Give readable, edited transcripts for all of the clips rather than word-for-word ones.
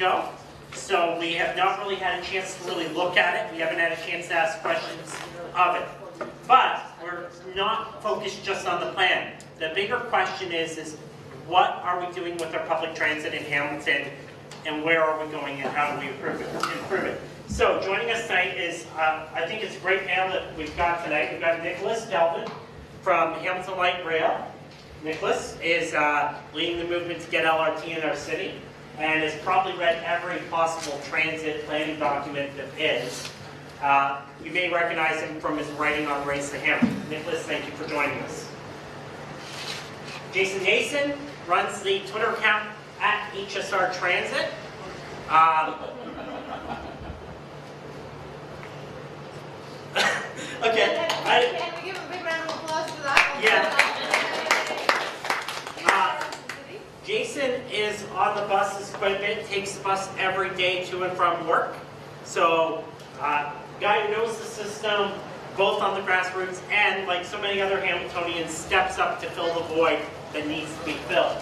ago, so we have not really had a chance to really look at it. We haven't had a chance to ask questions of it. But we're not focused just on the plan. The bigger question is what are we doing with our public transit in Hamilton, and where are we going and how do we improve it? So joining us tonight is, I think it's a great panel that we've got tonight. We've got Nicholas Delvin from Hamilton Light Rail. Nicholas is leading the movement to get LRT in our city and has probably read every possible transit planning document there is. You may recognize him from his writing on Race to Hamilton. Nicholas, thank you for joining us. Jason Nason runs the Twitter account at HSR Transit. Okay. Can we give a big round of applause for that? Yeah. Jason is on the buses quite a bit, takes the bus every day to and from work. So, guy who knows the system, both on the grassroots and, like so many other Hamiltonians, steps up to fill the void that needs to be filled.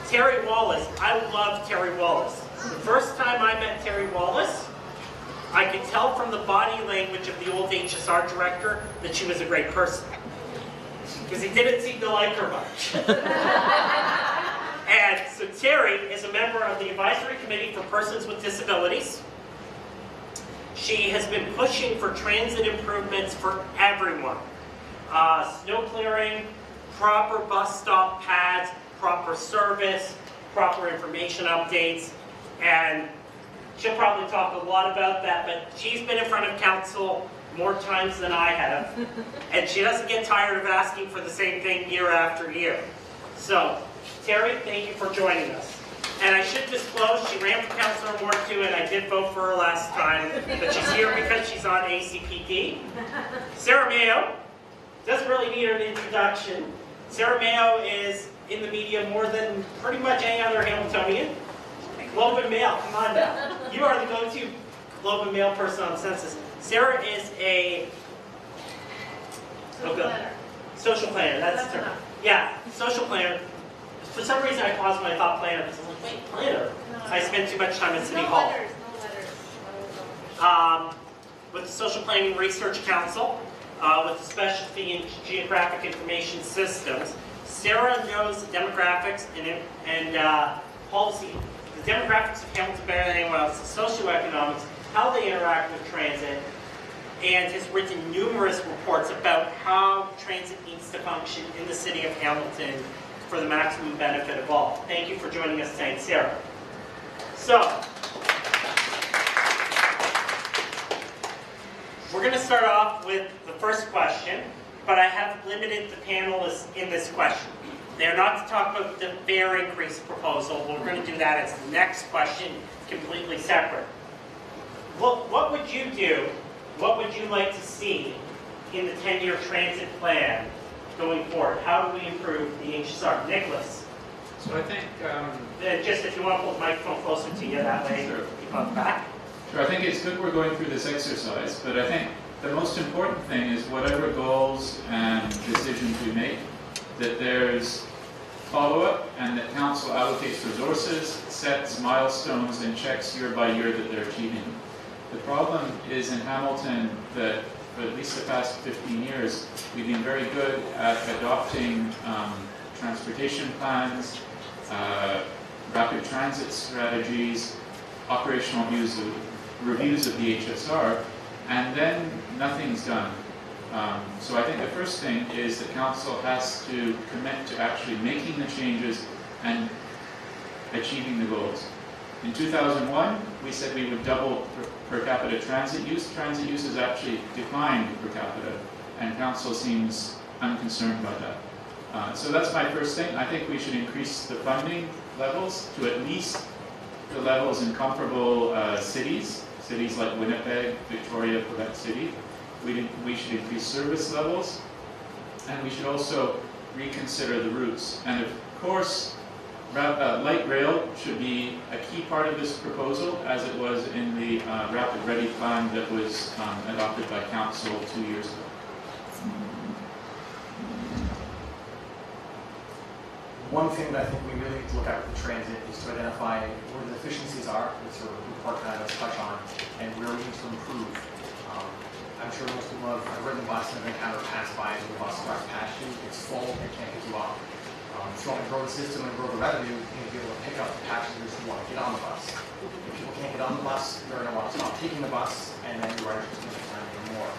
Terry Wallace, I love Terry Wallace. The first time I met Terry Wallace, I could tell from the body language of the old HSR director that she was a great person. Because he didn't seem to like her much. And so Terry is a member of the Advisory Committee for Persons with Disabilities. She has been pushing for transit improvements for everyone. Snow clearing, proper bus stop pads, proper service, proper information updates, and she'll probably talk a lot about that, but she's been in front of council more times than I have, and she doesn't get tired of asking for the same thing year after year. So, Terry, thank you for joining us. And I should disclose, she ran for councilor in Ward 2, and I did vote for her last time, but she's here because she's on ACPD. Sarah Mayo doesn't really need an introduction. Sarah Mayo is in the media more than pretty much any other Hamiltonian. Globe and Mail, come on now. You are the go-to Globe and Mail person on census. Sarah is a social planner, that's the term. Yeah, social planner. For some reason I paused when I thought planner, because I was like, wait, planner? I spent too much time at City Hall. With the Social Planning Research Council, with a specialty in geographic information systems. Sarah knows demographics and policy. The demographics of Hamilton better than anyone else, the socioeconomics, how they interact with transit, and has written numerous reports about how transit needs to function in the city of Hamilton for the maximum benefit of all. Thank you for joining us tonight, Sarah. So, we're going to start off with the first question, but I have limited the panelists in this question. They're not to talk about the fare increase proposal. We're going to do that as the next question, completely separate. Well, what would you do? What would you like to see in the 10-year transit plan going forward? How do we improve the HSR? Nicholas? So I think... just if you want to pull the microphone closer to you, that way Sure. keep on the back. Sure, I think it's good we're going through this exercise, but I think the most important thing is whatever goals and decisions we make, that there's follow-up and that council allocates resources, sets milestones, and checks year by year that they're achieving. The problem is in Hamilton that for at least the past 15 years, we've been very good at adopting transportation plans, rapid transit strategies, operational reviews of the HSR, and then nothing's done. So I think the first thing is that council has to commit to actually making the changes and achieving the goals. In 2001, we said we would double per capita transit use. Transit use has actually declined per capita, and council seems unconcerned about that. So that's my first thing. I think we should increase the funding levels to at least the levels in comparable cities like Winnipeg, Victoria, Quebec City. We should increase service levels, and we should also reconsider the routes. And of course, light rail should be a key part of this proposal, as it was in the Rapid Ready plan that was adopted by council 2 years ago. One thing that I think we really need to look at with the transit is to identify where the deficiencies are, which sort of Park kind of touch on, and where we need to improve. I'm sure most people have ridden the bus and have encountered pass-bys where the bus drives past you, it's full, it can't pick you up. If you want to grow the system and grow the revenue, you need to be able to pick up the passengers who want to get on the bus. If people can't get on the bus, they're going to want to stop taking the bus, and then your riders are going to time anymore.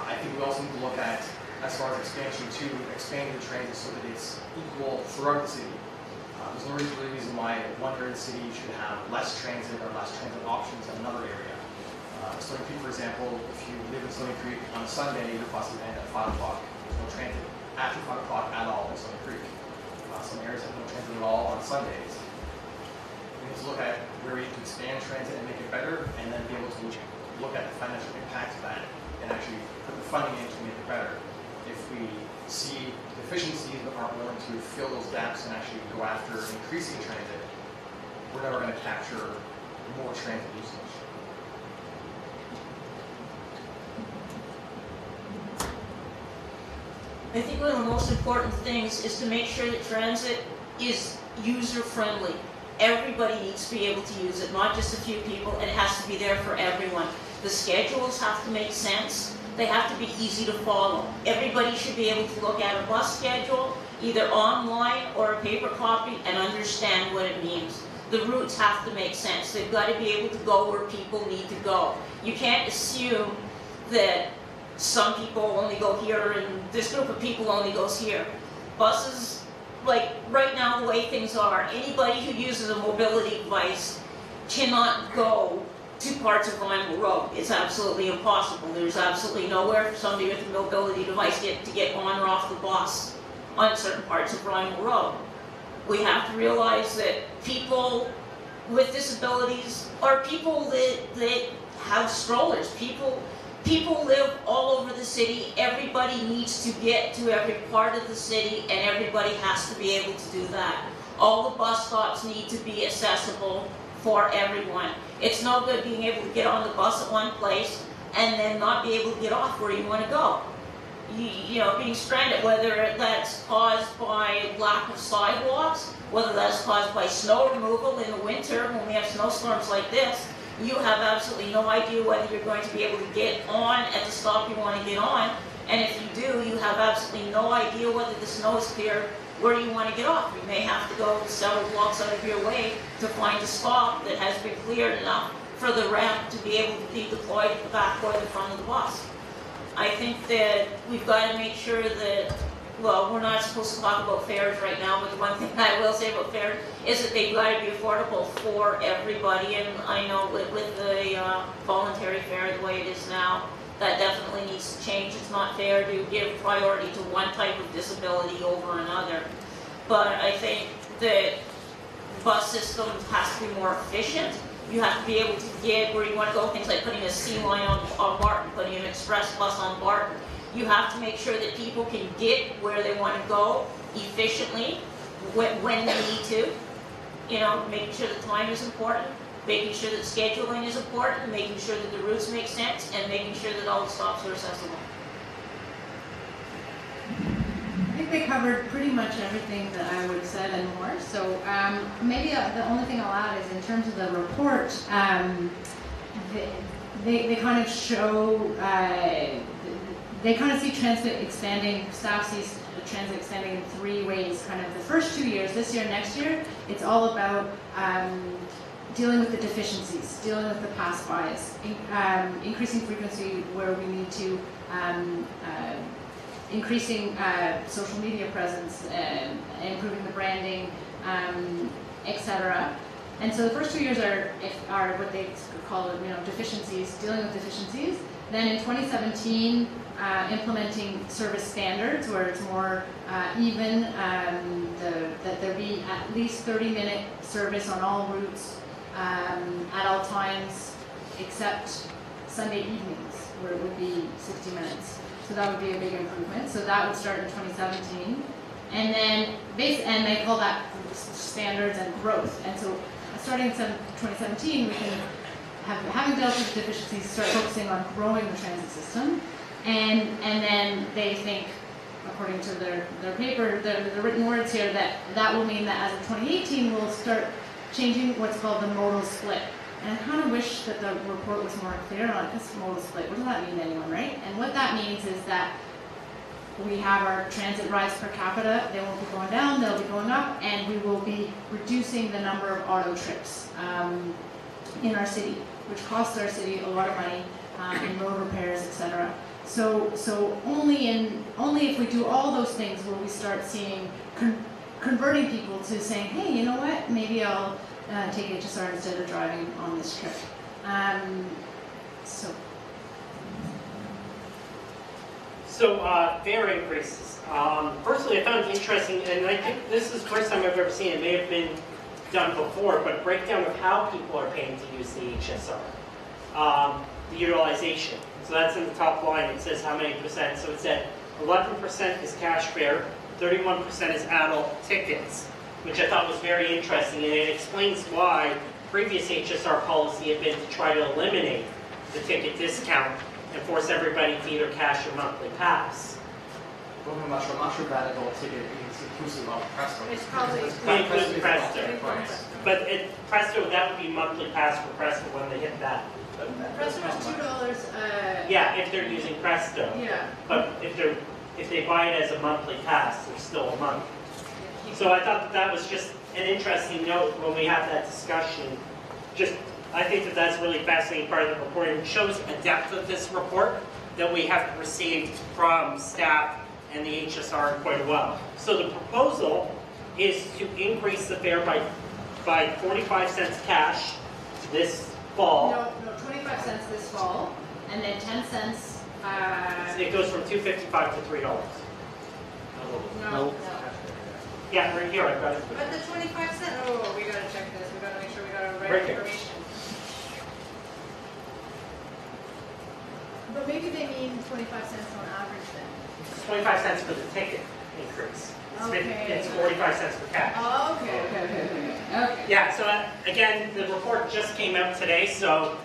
I think we also need to look at, as far as expansion too, expanding the transit so that it's equal throughout the city. There's no really reason why one area of the city should have less transit or less transit options than another area. Stony Creek, for example, if you live in Stony Creek on a Sunday, your bus will end at 5 o'clock. There's no transit after 5 o'clock at all in Stony Creek. Some areas have no transit at all on Sundays. We need to look at where we can expand transit and make it better, and then be able to look at the financial impact of that and actually put the funding in to make it better. If we see deficiencies but aren't willing to fill those gaps and actually go after increasing transit, we're never going to capture more transit usage. I think one of the most important things is to make sure that transit is user-friendly. Everybody needs to be able to use it, not just a few people, and it has to be there for everyone. The schedules have to make sense. They have to be easy to follow. Everybody should be able to look at a bus schedule, either online or a paper copy, and understand what it means. The routes have to make sense. They've got to be able to go where people need to go. You can't assume that some people only go here and this group of people only goes here. Buses, like right now the way things are, anybody who uses a mobility device cannot go to parts of Vinyl Road. It's absolutely impossible. There's absolutely nowhere for somebody with a mobility device to get on or off the bus on certain parts of Vinyl Road. We have to realize that people with disabilities are people that have strollers. People live all over the city. Everybody needs to get to every part of the city, and everybody has to be able to do that. All the bus stops need to be accessible for everyone. It's no good being able to get on the bus at one place and then not be able to get off where you want to go. You know, being stranded, whether that's caused by lack of sidewalks, whether that's caused by snow removal in the winter when we have snowstorms like this, you have absolutely no idea whether you're going to be able to get on at the stop you want to get on, and if you do, you have absolutely no idea whether the snow is clear where you want to get off. You may have to go several blocks out of your way to find a stop that has been cleared enough for the ramp to be able to be deployed at the back or the front of the bus. I think that we've got to make sure that, well, we're not supposed to talk about fares right now, but the one thing I will say about fares is that they've got to be affordable for everybody, and I know with the voluntary fare the way it is now, that definitely needs to change. It's not fair to give priority to one type of disability over another. But I think that the bus system has to be more efficient. You have to be able to get where you want to go, things like putting a C line on Barton, putting an express bus on Barton. You have to make sure that people can get where they want to go efficiently when they need to. You know, making sure the time is important, making sure that scheduling is important, making sure that the routes make sense, and making sure that all the stops are accessible. I think they covered pretty much everything that I would have said and more. So maybe the only thing I'll add is in terms of the report, they kind of show, they kind of see transit expanding, staff sees transit expanding in 3 ways. Kind of the first 2 years, this year, next year, it's all about dealing with the deficiencies, dealing with the pass-bys, increasing frequency where we need to, increasing social media presence, improving the branding, etc. And so the first 2 years are what they call, deficiencies, dealing with deficiencies. Then in 2017, implementing service standards where it's more even, that there be at least 30-minute service on all routes at all times except Sunday evenings where it would be 60 minutes. So that would be a big improvement. So that would start in 2017. And then, and they call that standards and growth. And so starting in 2017, we can, having dealt with deficiencies, start focusing on growing the transit system. And then they think, according to their paper, the written words here, that will mean that as of 2018, we'll start changing what's called the modal split. And I kind of wish that the report was more clear on this modal split. What does that mean to anyone, right? And what that means is that we have our transit rides per capita, they won't be going down, they'll be going up, and we will be reducing the number of auto trips in our city, which costs our city a lot of money in road repairs, etc. So only if we do all those things will we start seeing converting people to saying, hey, you know what, maybe I'll take HSR instead of driving on this trip. So fare increases. Personally, I found it interesting, and I think this is the first time I've ever seen it. It may have been done before, but a breakdown of how people are paying to use the HSR. The utilization. So that's in the top line. It says how many percent. So it said 11% is cash fare, 31% is adult tickets, which I thought was very interesting, and it explains why previous HSR policy had been to try to eliminate the ticket discount and force everybody to either cash or monthly pass. Well, I'm not sure if that adult ticket is inclusive of Presto. It's probably- It includes Presto. Right. But Presto, that would be monthly pass for Presto when they hit that. Presto is $2. Yeah, if they're using Presto. Yeah. But if they buy it as a monthly pass, there's still a month. So I thought that was just an interesting note when we have that discussion. I think that that's really fascinating part of the report. It shows a depth of this report that we have received from staff and the HSR quite a while. So the proposal is to increase the fare by 45 cents cash this fall. No, 25 cents this fall, and then 10 cents. It goes from $2.55 to $3. No. Yeah, right here, I've got it. But the 25 cent, oh, we gotta check this. We gotta make sure we got the Right right here. information. But maybe they mean 25 cents on average then. It's 25 cents for the ticket increase. Okay. It's 45 cents for cash. Oh, okay. Yeah, so again, the report just came out today, so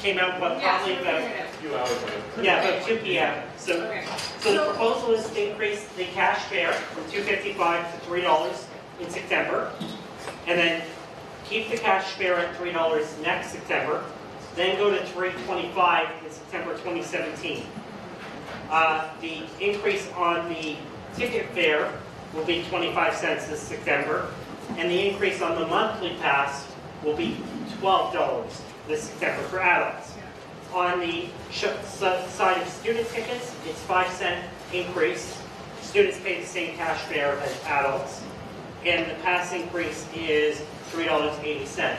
came out probably about, few hours ago. about 2 p.m. So Okay. So the proposal is to increase the cash fare from $2.55 to $3 in September, and then keep the cash fare at $3 next September, then go to $3.25 in September 2017. The increase on the ticket fare will be 25 cents this September, and the increase on the monthly pass will be $12 this September for adults. On the side of student tickets, it's 5-cent increase. Students pay the same cash fare as adults. And the pass increase is $3.80.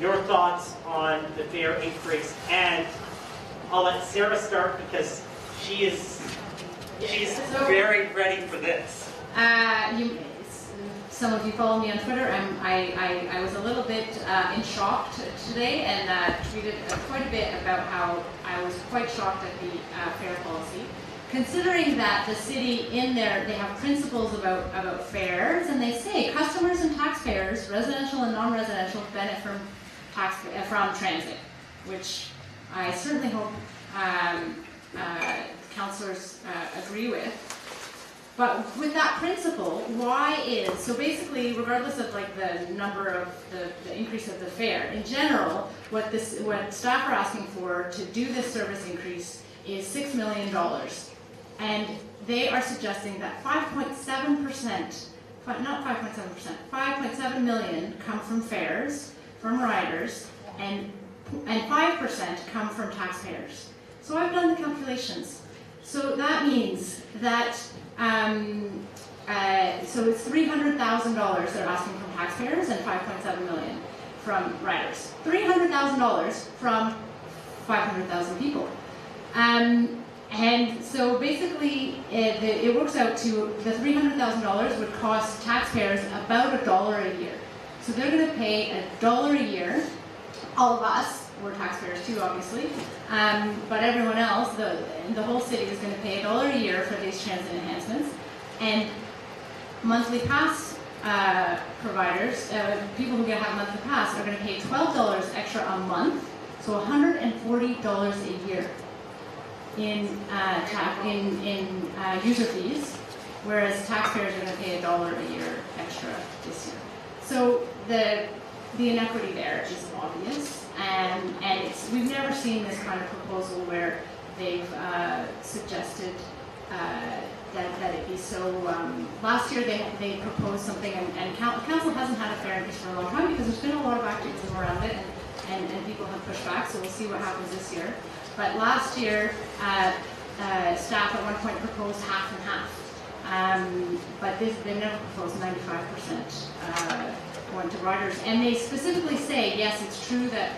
Your thoughts on the fare increase? And I'll let Sarah start because she's very ready for this. Some of you follow me on Twitter. I was a little bit in shock today and tweeted quite a bit about how I was quite shocked at the fare policy. Considering that the city in there, they have principles about fares, and they say customers and taxpayers, residential and non-residential, benefit from transit, which I certainly hope councillors agree with. But with that principle, so basically, regardless of like the number of the increase of the fare, in general, what staff are asking for to do this service increase is $6 million. And they are suggesting that 5.7%, not 5.7%, 5.7 million come from fares, from riders, and 5% come from taxpayers. So I've done the calculations. So that means that so it's $300,000 they're asking from taxpayers and 5.7 million from riders. $300,000 from 500,000 people. And so basically, it works out to the $300,000 would cost taxpayers about $1 a year. So they're going to pay $1 a year. All of us, we're taxpayers too, obviously, but everyone else, the whole city is going to pay $1 a year for these transit enhancements. And monthly pass providers, people who have monthly pass, are going to pay $12 extra a month, so $140 a year. in user fees, whereas taxpayers are going to pay $1 a year extra this year. So the inequity there is obvious, and we've never seen this kind of proposal where they've suggested that it be so. Last year they proposed something, and council hasn't had a fair increase for a long time because there's been a lot of activism around it, and people have pushed back. So we'll see what happens this year. But last year, staff at one point proposed half and half, but they've never proposed 95% going to riders. And they specifically say, yes, it's true that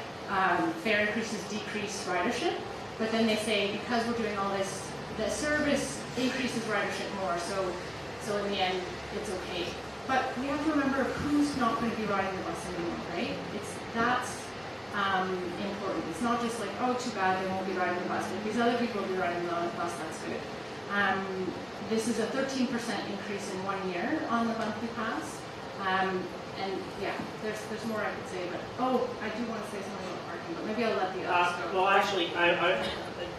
fare increases decrease ridership, but then they say because we're doing all this, the service increases ridership more. So in the end, it's okay. But we have to remember who's not going to be riding the bus anymore, right? That's important. It's not just like, oh, too bad they won't be riding the bus, but these other people will be riding the bus, that's good. This is a 13% increase in 1 year on the monthly pass. And yeah, there's more I could say, but I do want to say something about parking, but maybe I'll let the others go. Well, actually, I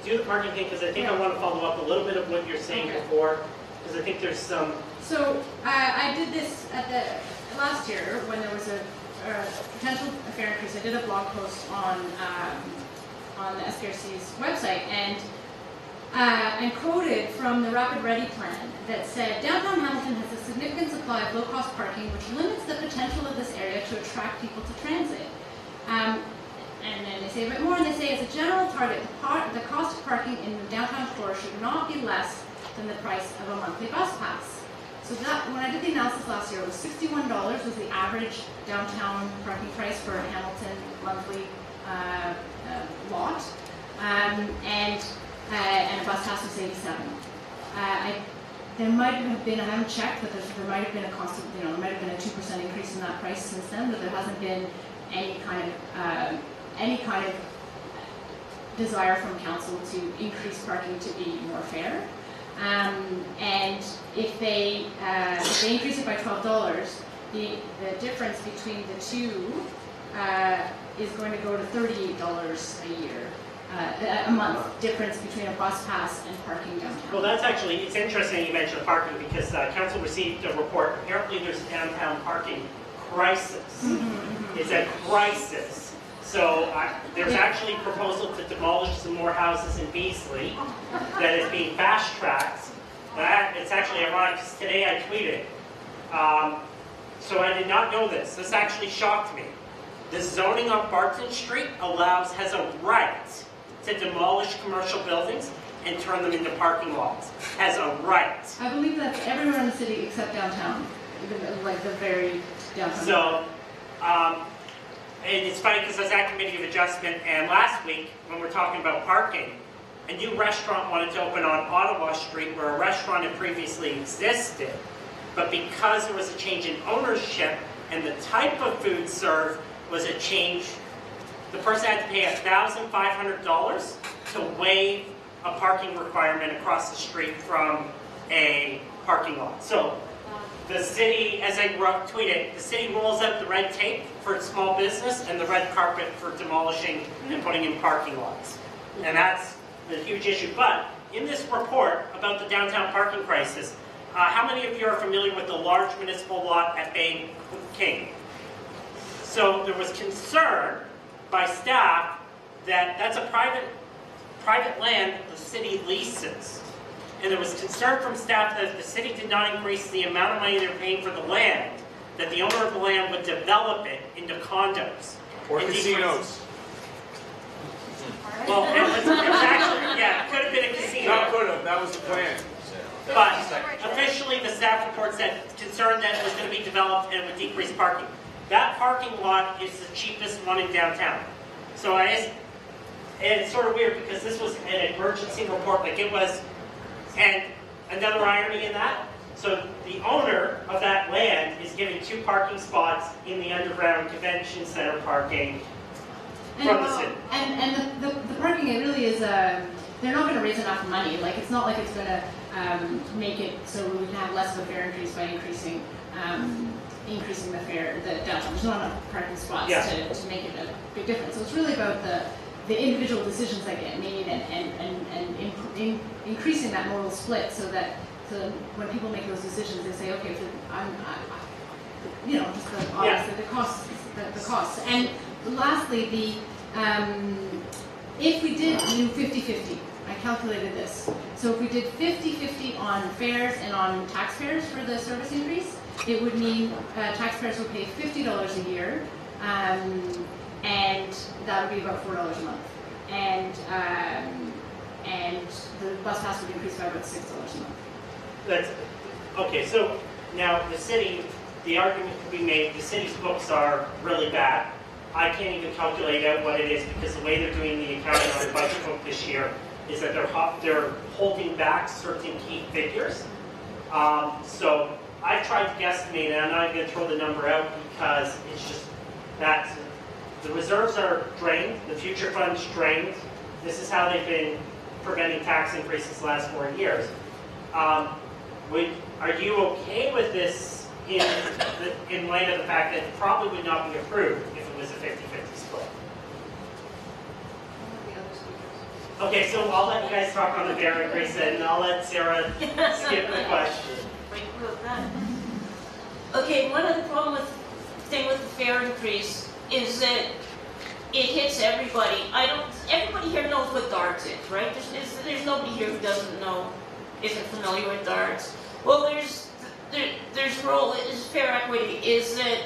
do the parking thing because I think I want to follow up a little bit of what you're saying before, because I think there's some. So I did this at the last year when there was a potential fare increase. I did a blog post on the SPRC's website and quoted from the Rapid Ready plan that said, downtown Hamilton has a significant supply of low-cost parking, which limits the potential of this area to attract people to transit. And then they say a bit more, and they say, as a general target, the cost of parking in the downtown core should not be less than the price of a monthly bus pass. So that, when I did the analysis last year, it was $61 was the average downtown parking price for a Hamilton monthly lot, and a bus pass was $87. There might have been, I haven't checked, but there might have been a constant, there might have been a 2% increase in that price since then, but there hasn't been any kind of desire from council to increase parking to be more fair. And if they increase it by $12, the difference between the two is going to go to $38 a year. A month difference between a bus pass and parking downtown. Well, that's actually, it's interesting you mentioned parking because council received a report. Apparently there's a downtown parking crisis. It's a crisis. So there's actually a proposal to demolish some more houses in Beasley that is being fast-tracked. It's actually ironic because today I tweeted. So I did not know this. This actually shocked me. The zoning on Barton Street has a right to demolish commercial buildings and turn them into parking lots. Has a right. I believe that's everywhere in the city except downtown, like the very downtown. So, and it's funny because I was at Committee of Adjustment, and last week when we're talking about parking, a new restaurant wanted to open on Ottawa Street where a restaurant had previously existed, but because there was a change in ownership and the type of food served was a change, the person had to pay $1,500 to waive a parking requirement across the street from a parking lot. So the city, as I tweeted, the city rolls out the red tape for small business and the red carpet for demolishing and putting in parking lots. And that's the huge issue. But in this report about the downtown parking crisis, how many of you are familiar with the large municipal lot at Bay King? So there was concern by staff that that's a private land the city leases. And there was concern from staff that if the city did not increase the amount of money they're paying for the land, that the owner of the land would develop it into condos. Or casinos. Well, it was actually, yeah, it could have been a casino. Not could have, that was the plan. But officially the staff report said concerned that it was going to be developed and it would decrease parking. That parking lot is the cheapest one in downtown. So it's sort of weird because this was an emergency report, like it was, and another irony in that, so the owner of that land is giving 2 parking spots in the underground convention center parking from the city. And the parking, it really is, they're not going to raise enough money. Like, it's not like it's going to make it so we can have less of a fare increase by increasing the fare, the downtown. There's not enough parking spots to make it a big difference. So it's really about the individual decisions that get made increasing that modal split so that when people make those decisions, they say, okay, just the, obviously the costs, the costs. And lastly, if we did do 50-50, I calculated this. So if we did 50-50 on fares and on taxpayers for the service increase, it would mean taxpayers would pay $50 a year, and that would be about $4 a month. And the bus pass would increase by about $6 a month. That's, okay, so now the city, the argument could be made, the city's books are really bad. I can't even calculate out what it is because the way they're doing the accounting on the budget book this year is that they're holding back certain key figures. So I tried to guesstimate, and I'm not going to throw the number out because it's just that the reserves are drained, the future fund's drained. This is how they've been preventing tax increases the last 4 years. Are you okay with this in light of the fact that it probably would not be approved if it was a 50-50 split? Okay, so I'll let you guys talk on the fare increase and I'll let Sarah skip the question. Okay, one of the thing with the fare increase is that it hits everybody. Everybody here knows what DARTS is, right? There's nobody here who doesn't know, isn't familiar with DARTS. Well, there's role is fare equity is that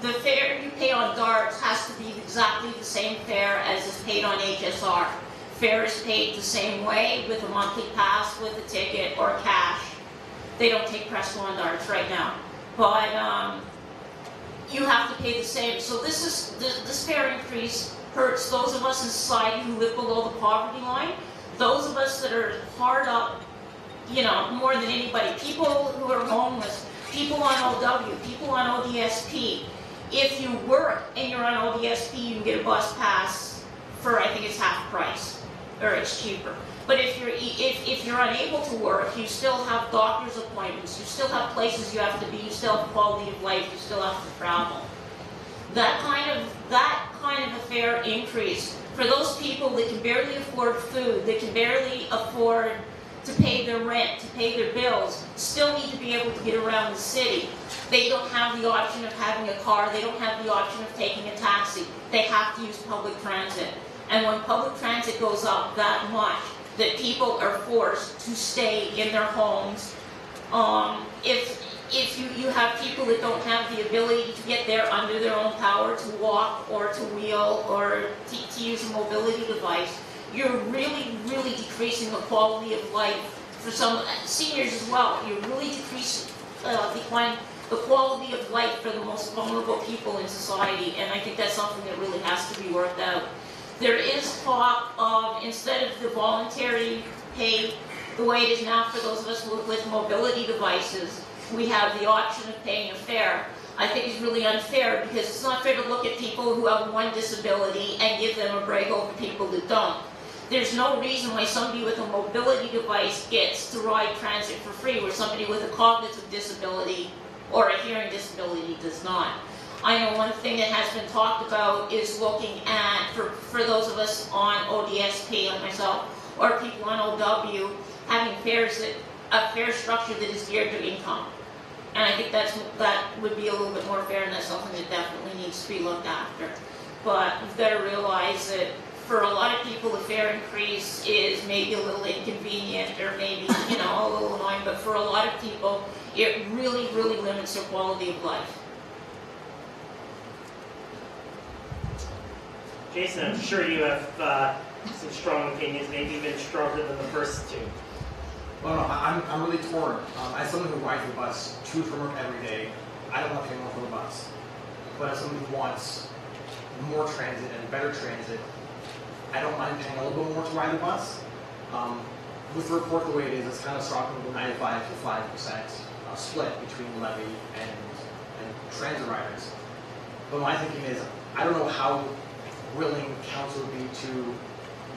the fare you pay on DARTS has to be exactly the same fare as is paid on HSR. Fare is paid the same way with a monthly pass, with a ticket, or cash. They don't take Presto on DARTS right now, but you have to pay the same. So this fare increase hurts those of us in society who live below the poverty line, those of us that are hard up, more than anybody, people who are homeless, people on OW, people on ODSP. If you work and you're on ODSP, you can get a bus pass for, I think it's half price, or it's cheaper. But if you're unable to work, you still have doctor's appointments, you still have places you have to be, you still have quality of life, you still have to travel. That kind of a fare increase for those people that can barely afford food, that can barely afford to pay their rent, to pay their bills, still need to be able to get around the city. They don't have the option of having a car, they don't have the option of taking a taxi. They have to use public transit. And when public transit goes up that much, that people are forced to stay in their homes, if you have people that don't have the ability to get there under their own power, to walk or to wheel or to use a mobility device, you're really, really decreasing the quality of life for some seniors as well. You're really declining the quality of life for the most vulnerable people in society, and I think that's something that really has to be worked out. There is talk of, instead of the voluntary pay, the way it is now for those of us with mobility devices, we have the option of paying a fare. I think it's really unfair because it's not fair to look at people who have one disability and give them a break over people that don't. There's no reason why somebody with a mobility device gets to ride transit for free, where somebody with a cognitive disability or a hearing disability does not. I know one thing that has been talked about is looking at, for those of us on ODSP, like myself, or people on OW, having fares a fare structure that is geared to income. And I think that would be a little bit more fair, and that's something that definitely needs to be looked after. But you've got to realize that for a lot of people, the fare increase is maybe a little inconvenient or maybe, a little annoying, but for a lot of people, it really, really limits their quality of life. Jason, I'm sure you have some strong opinions, maybe even stronger than the first two. Well, no, I'm really torn. As someone who rides the bus to and from work every day, I don't want to pay more for the bus. But as someone who wants more transit and better transit, I don't mind paying a little bit more to ride the bus. With the report the way it is, it's kind of shocking with 95 to 5% split between levy and transit riders. But my thinking is, I don't know how willing council would be to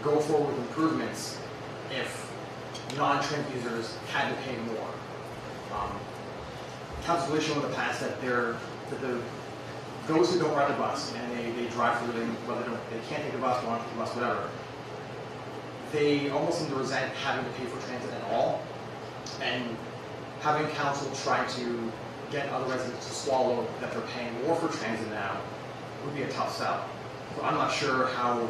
go forward with improvements if non-transit users had to pay more. Council has shown in the past that the those who don't ride the bus and they drive for living, whether they can't take the bus, want to take the bus, whatever, they almost seem to resent having to pay for transit at all. And having council try to get other residents to swallow that they're paying more for transit now would be a tough sell. So I'm not sure how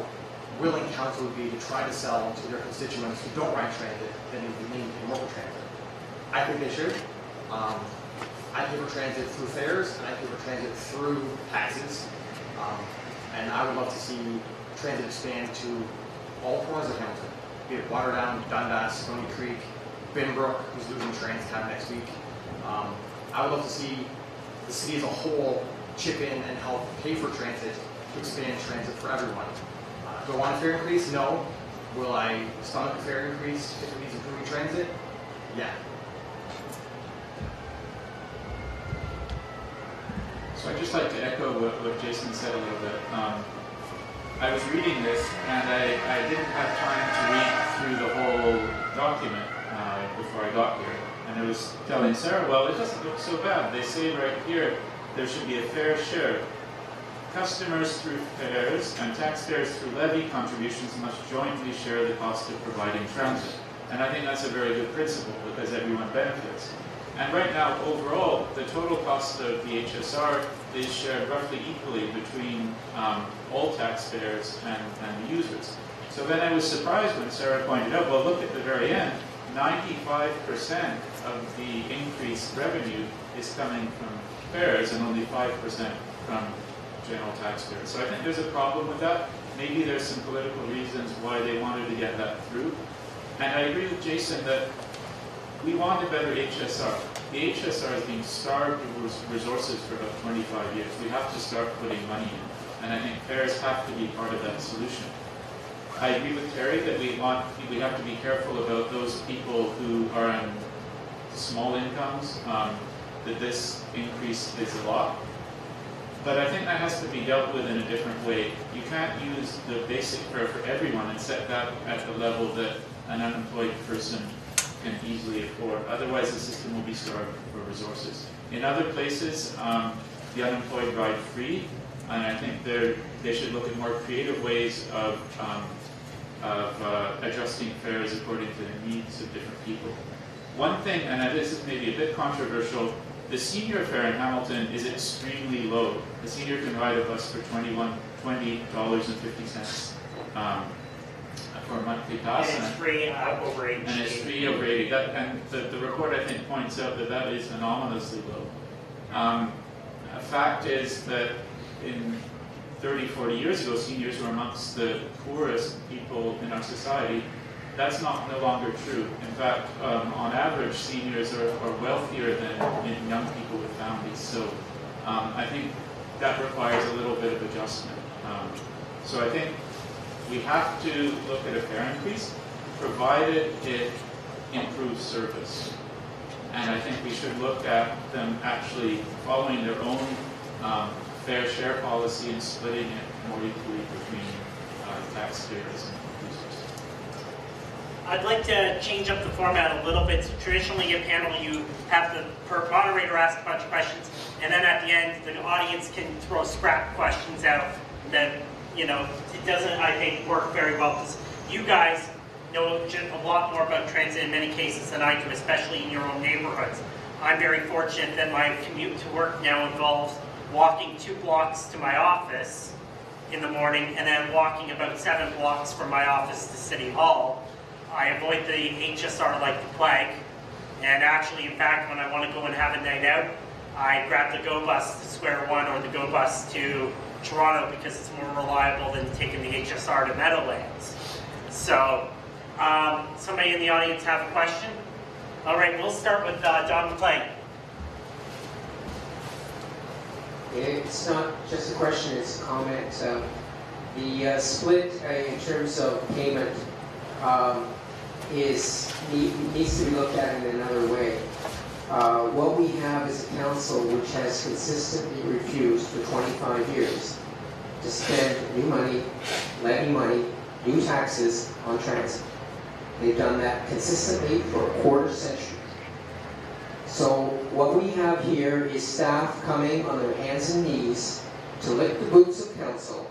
willing council would be to try to sell to their constituents who don't ride transit that they need to pay more for transit. I think they should. I pay for transit through fares, and I pay for transit through taxes. And I would love to see transit expand to all corners of Hamilton, be it Waterdown, Dundas, Stony Creek, Binbrook, who's losing TransCab next week. I would love to see the city as a whole chip in and help pay for transit to expand transit for everyone. Do I want a fare increase? No. Will I stomach a fare increase if it means improving transit? Yeah. So I'd just like to echo what Jason said a little bit. I was reading this and I didn't have time to read through the whole document before I got here. And I was telling Sarah, well, it doesn't look so bad. They say right here there should be a fair share. Customers through fares and taxpayers through levy contributions must jointly share the cost of providing transit. And I think that's a very good principle because everyone benefits. And right now, overall, the total cost of the HSR is shared roughly equally between all taxpayers and the users. So then I was surprised when Sarah pointed out, well, look at the very end, 95% of the increased revenue is coming from fares and only 5% from general taxpayers. So I think there's a problem with that. Maybe there's some political reasons why they wanted to get that through. And I agree with Jason that we want a better HSR. The HSR has been starved of resources for about 25 years. We have to start putting money in. And I think fares have to be part of that solution. I agree with Terry that we have to be careful about those people who are on small incomes, that this increase is a lot. But I think that has to be dealt with in a different way. You can't use the basic fare for everyone and set that at the level that an unemployed person can easily afford. Otherwise, the system will be starved for resources. In other places, the unemployed ride free, and I think they should look at more creative ways of adjusting fares according to the needs of different people. One thing, and this is maybe a bit controversial, the senior fare in Hamilton is extremely low. The senior can ride a bus for $20.50 for a monthly pass. And it's free over 80. And it's free over 80. And the report, I think, points out that that is anomalously low. A fact is that in 30, 40 years ago, seniors were amongst the poorest people in our society. That's no longer true. In fact, on average, seniors are wealthier than young people with families. So I think that requires a little bit of adjustment. So I think we have to look at a fare increase, provided it improves service. And I think we should look at them actually following their own fair share policy and splitting it more equally between taxpayers and users. I'd like to change up the format a little bit. So traditionally, in panel, you have the moderator ask a bunch of questions, and then at the end, the audience can throw scrap questions out that, you know, it doesn't, I think, work very well because you guys know a lot more about transit in many cases than I do, especially in your own neighborhoods. I'm very fortunate that my commute to work now involves walking 2 blocks to my office in the morning and then walking about 7 blocks from my office to City Hall. I avoid the HSR like the plague, and actually, in fact, when I want to go and have a night out, I grab the GO bus to Square One or the GO bus to Toronto because it's more reliable than taking the HSR to Meadowlands. So, somebody in the audience have a question? All right, we'll start with Don McLean. It's not just a question, it's a comment. The split in terms of payment needs to be looked at in another way. What we have is a council which has consistently refused for 25 years to spend new money, levy money, new taxes on transit. They've done that consistently for a quarter century. So what we have here is staff coming on their hands and knees to lick the boots of council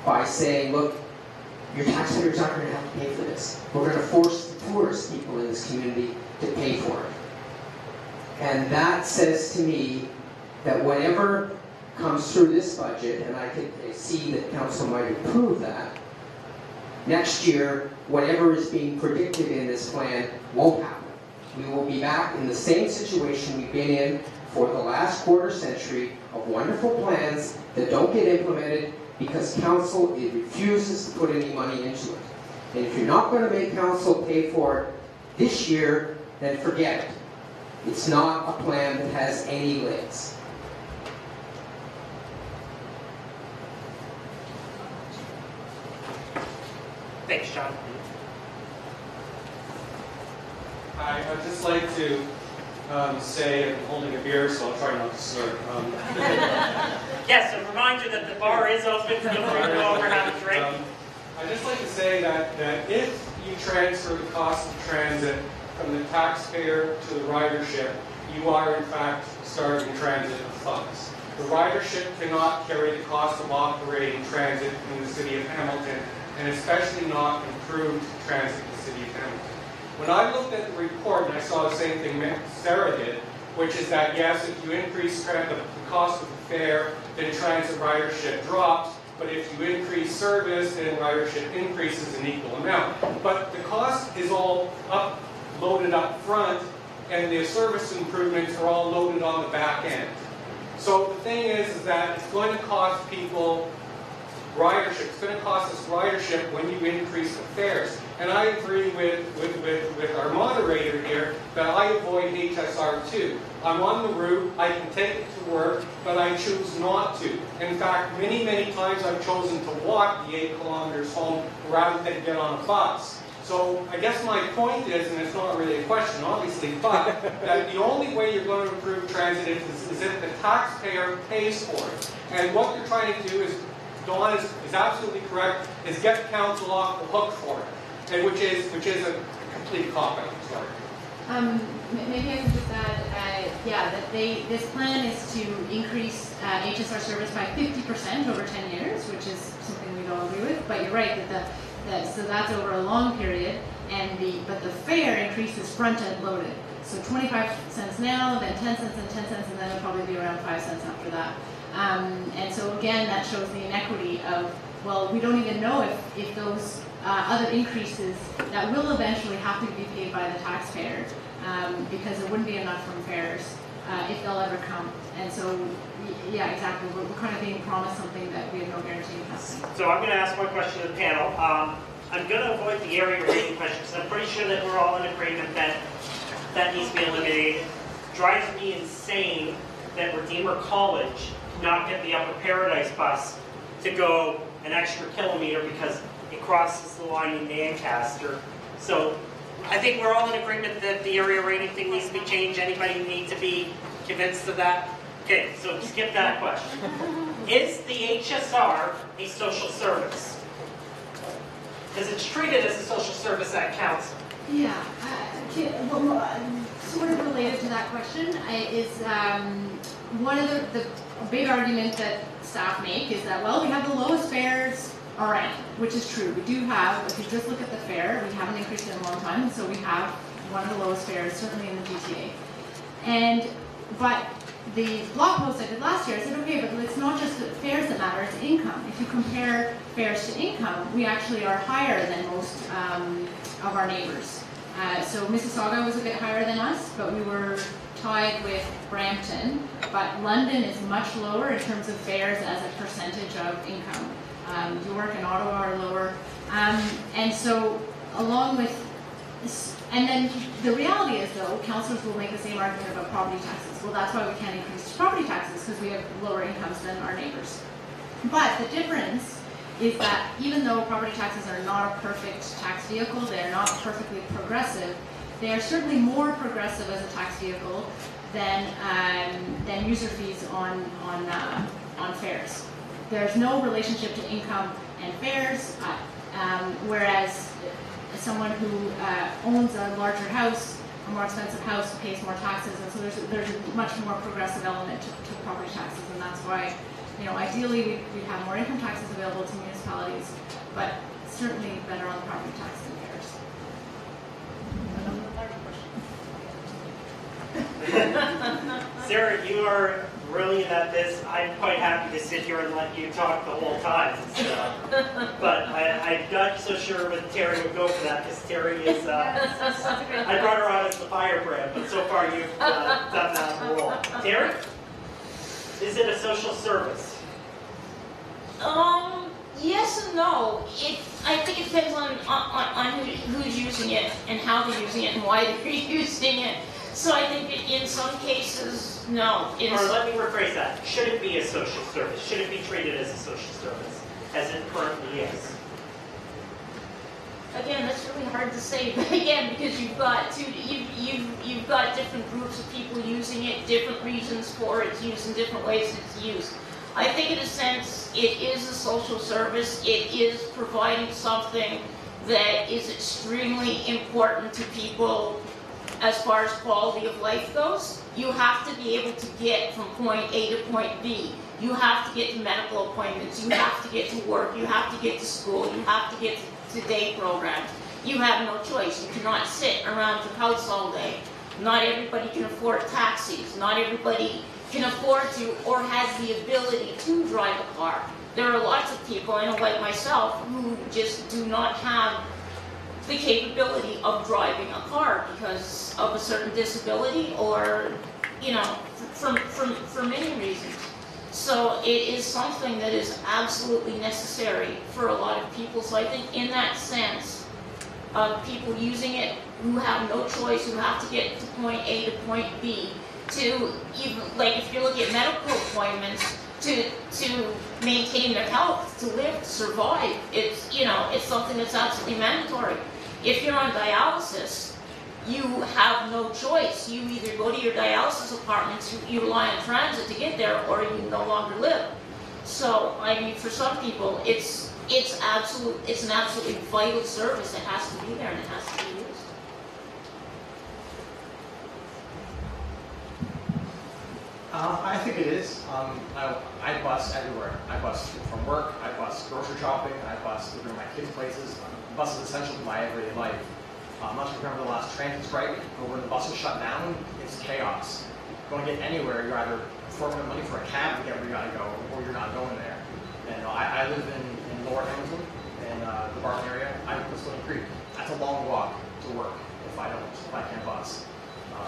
by saying, look, your taxpayers aren't going to have to pay for this. We're going to force the poorest people in this community to pay for it. And that says to me that whatever comes through this budget, and I could see that council might approve that, next year, whatever is being predicted in this plan won't happen. We will be back in the same situation we've been in for the last quarter century of wonderful plans that don't get implemented because council refuses to put any money into it. And if you're not going to make council pay for it this year, then forget it. It's not a plan that has any legs. Thanks, John. I'd just like to say, I'm holding a beer, so I'll try not to slur. Yes, a reminder that the bar is open for the free to go over and have a drink. I'd just like to say that if you transfer the cost of transit from the taxpayer to the ridership, you are in fact starving transit of funds. The ridership cannot carry the cost of operating transit in the city of Hamilton, and especially not improved transit in the city of Hamilton. When I looked at the report, and I saw the same thing Sarah did, which is that yes, if you increase the cost of the fare, then transit ridership drops, but if you increase service, then ridership increases in equal amount. But the cost is all loaded up front, and the service improvements are all loaded on the back end. So the thing is that it's going to cost people ridership. It's going to cost us ridership when you increase the fares. And I agree with our moderator here that I avoid HSR too. I'm on the route, I can take it to work, but I choose not to. In fact, many, many times I've chosen to walk the 8 kilometers home rather than get on a bus. So I guess my point is, and it's not really a question obviously, but that the only way you're going to improve transit is if the taxpayer pays for it. And what you're trying to do is, Dawn is absolutely correct, is get council off the hook for it. And which is a complete cop-out. Sorry. Maybe I can just add, that this plan is to increase HSR service by 50% over 10 years, which is something we'd all agree with. But you're right so that's over a long period, but the fare increases front-end loaded. So 25 cents now, then 10 cents and 10 cents, and then it'll probably be around 5 cents after that. And so again, that shows the inequity of, well, we don't even know if those other increases that will eventually have to be paid by the taxpayer, because there wouldn't be enough from fares if they'll ever come. And so, yeah, exactly. We're kind of being promised something that we have no guarantee of happening. So I'm going to ask one question to the panel. I'm going to avoid the area rating question because I'm pretty sure that we're all in agreement that that needs to be eliminated. It drives me insane that Redeemer College cannot get the Upper Paradise bus to go an extra kilometer because it crosses the line in Lancaster. So I think we're all in agreement that the area rating thing needs to be changed. Anybody need to be convinced of that? Okay, so skip that question. Is the HSR a social service? Because it's treated as a social service at council. Yeah, sort of related to that question is one of the big argument that staff make is that, well, we have the lowest fares around, which is true. We do have, if you just look at the fare, we haven't increased it in a long time, and so we have one of the lowest fares, certainly in the GTA. But the blog post I did last year, I said, okay, but it's not just the fares that matter, it's income. If you compare fares to income, we actually are higher than most of our neighbors. So Mississauga was a bit higher than us, but we were tied with Brampton. But London is much lower in terms of fares as a percentage of income. York and Ottawa are lower. And so along with this, and then the reality is, though, councillors will make the same argument about property taxes. Well, that's why we can't increase property taxes, because we have lower incomes than our neighbors. But the difference is that even though property taxes are not a perfect tax vehicle, they are not perfectly progressive, they are certainly more progressive as a tax vehicle than user fees on fares. There's no relationship to income and fares, whereas someone who owns a larger house a more expensive house pays more taxes, and so there's a much more progressive element to property taxes, and that's why, ideally we'd have more income taxes available to municipalities, but certainly better on the property tax than theirs. Sarah, you are brilliant at this. I'm quite happy to sit here and let you talk the whole time. But I'm not so sure what Terry would go for that, because Terry is, I brought her on as the firebrand, but so far you've done that role. Terry? Is it a social service? Yes and no. I think it depends on who's using it and how they're using it and why they're using it. So I think in some cases, no. Or let me rephrase that. Should it be a social service? Should it be treated as a social service, as it currently is? Again, that's really hard to say. But again, because you've got different groups of people using it, different reasons for its use, and different ways it's used. I think in a sense, it is a social service. It is providing something that is extremely important to people as far as quality of life goes. You have to be able to get from point A to point B. You have to get to medical appointments. You have to get to work. You have to get to school. You have to get to day programs. You have no choice. You cannot sit around your house all day. Not everybody can afford taxis. Not everybody can afford to or has the ability to drive a car. There are lots of people, I know like myself, who just do not have the capability of driving a car because of a certain disability or, for many reasons. So it is something that is absolutely necessary for a lot of people. So I think in that sense, people using it who have no choice, who have to get to point A to point B, to even, like if you're looking at medical appointments, to maintain their health, to live, to survive, it's something that's absolutely mandatory. If you're on dialysis, you have no choice. You either go to your dialysis apartments, you rely on transit to get there, or you no longer live. So, I mean, for some people, it's an absolutely vital service that has to be there and it has to be used. I think it is. I bus everywhere. I bus from work, I bus grocery shopping, I bus to bring my kids places. Bus is essential to my everyday life. I'm not sure if you remember the last transit strike, but when the buses shut down, it's chaos. Going to get anywhere, you're either forming money for a cab to get where you gotta go, or you're not going there. And I live in Lower Hamilton, in the Barton area. I live in Stony Creek. That's a long walk to work if I can't bus.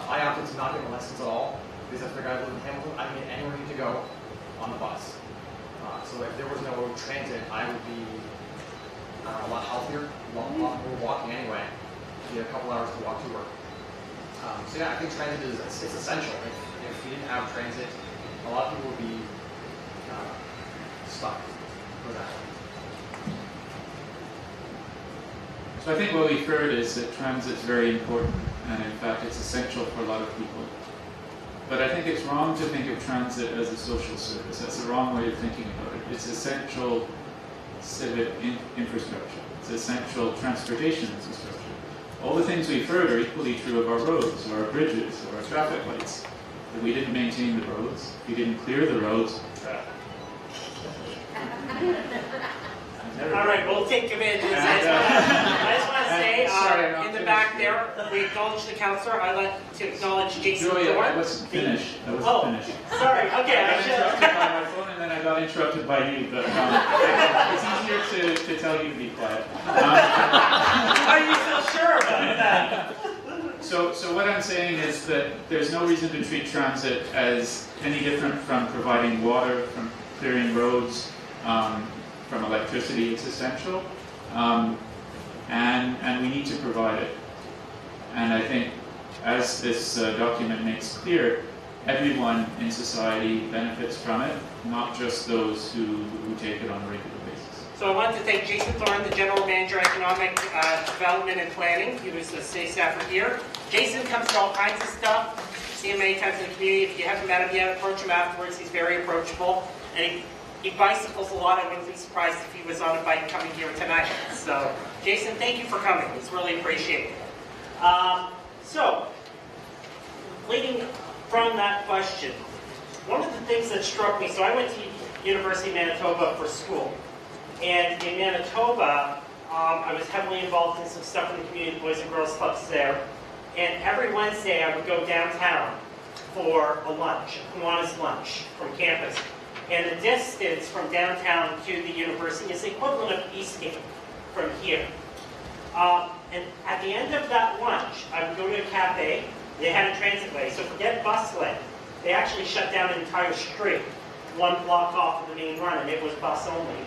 I opted to not get my lessons at all, because I figured I live in Hamilton, I can get anywhere I need to go on the bus. So if there was no transit, I would be a lot healthier, a lot more walking anyway. You get a couple hours to walk to work. So yeah, I think transit is essential. If we didn't have transit, a lot of people would be stuck with that. So I think what we've heard is that transit's very important, and in fact it's essential for a lot of people. But I think it's wrong to think of transit as a social service. That's the wrong way of thinking about it. It's essential civic infrastructure. It's essential transportation infrastructure. All the things we've heard are equally true of our roads, or our bridges, or our traffic lights. If we didn't maintain the roads, if we didn't clear the roads, All right, we'll take commands. I just want to say, in the back there, we acknowledge the councillor. I'd like to acknowledge Jason Julia, Thorne. I wasn't finished. Finished. Sorry. Okay, I I got should. interrupted by my phone, and then I got interrupted by you. But it's easier to tell you to be quiet. Are you so sure about that? So what I'm saying is that there's no reason to treat transit as any different from providing water, from clearing roads, from electricity. It's essential, and we need to provide it. And I think, as this document makes clear, everyone in society benefits from it, not just those who take it on a regular basis. So I want to thank Jason Thorne, the General Manager, Economic Development and Planning. He was a city staffer here. Jason comes to all kinds of stuff. See him many times in the community. If you haven't met him yet, approach him afterwards. He's very approachable. And he bicycles a lot. I wouldn't be surprised if he was on a bike coming here tonight. So, Jason, thank you for coming. It's really appreciated. So, leading from that question, one of the things that struck me, so I went to University of Manitoba for school. And in Manitoba, I was heavily involved in some stuff in the community, Boys and Girls Clubs there. And every Wednesday I would go downtown for a lunch, a Kiwanis lunch from campus. And the distance from downtown to the university is the equivalent of Eastgate from here. And at the end of that lunch, I would go to a cafe. They had a transit way, so forget bus lane. They actually shut down an entire street, one block off of the main run, and it was bus only.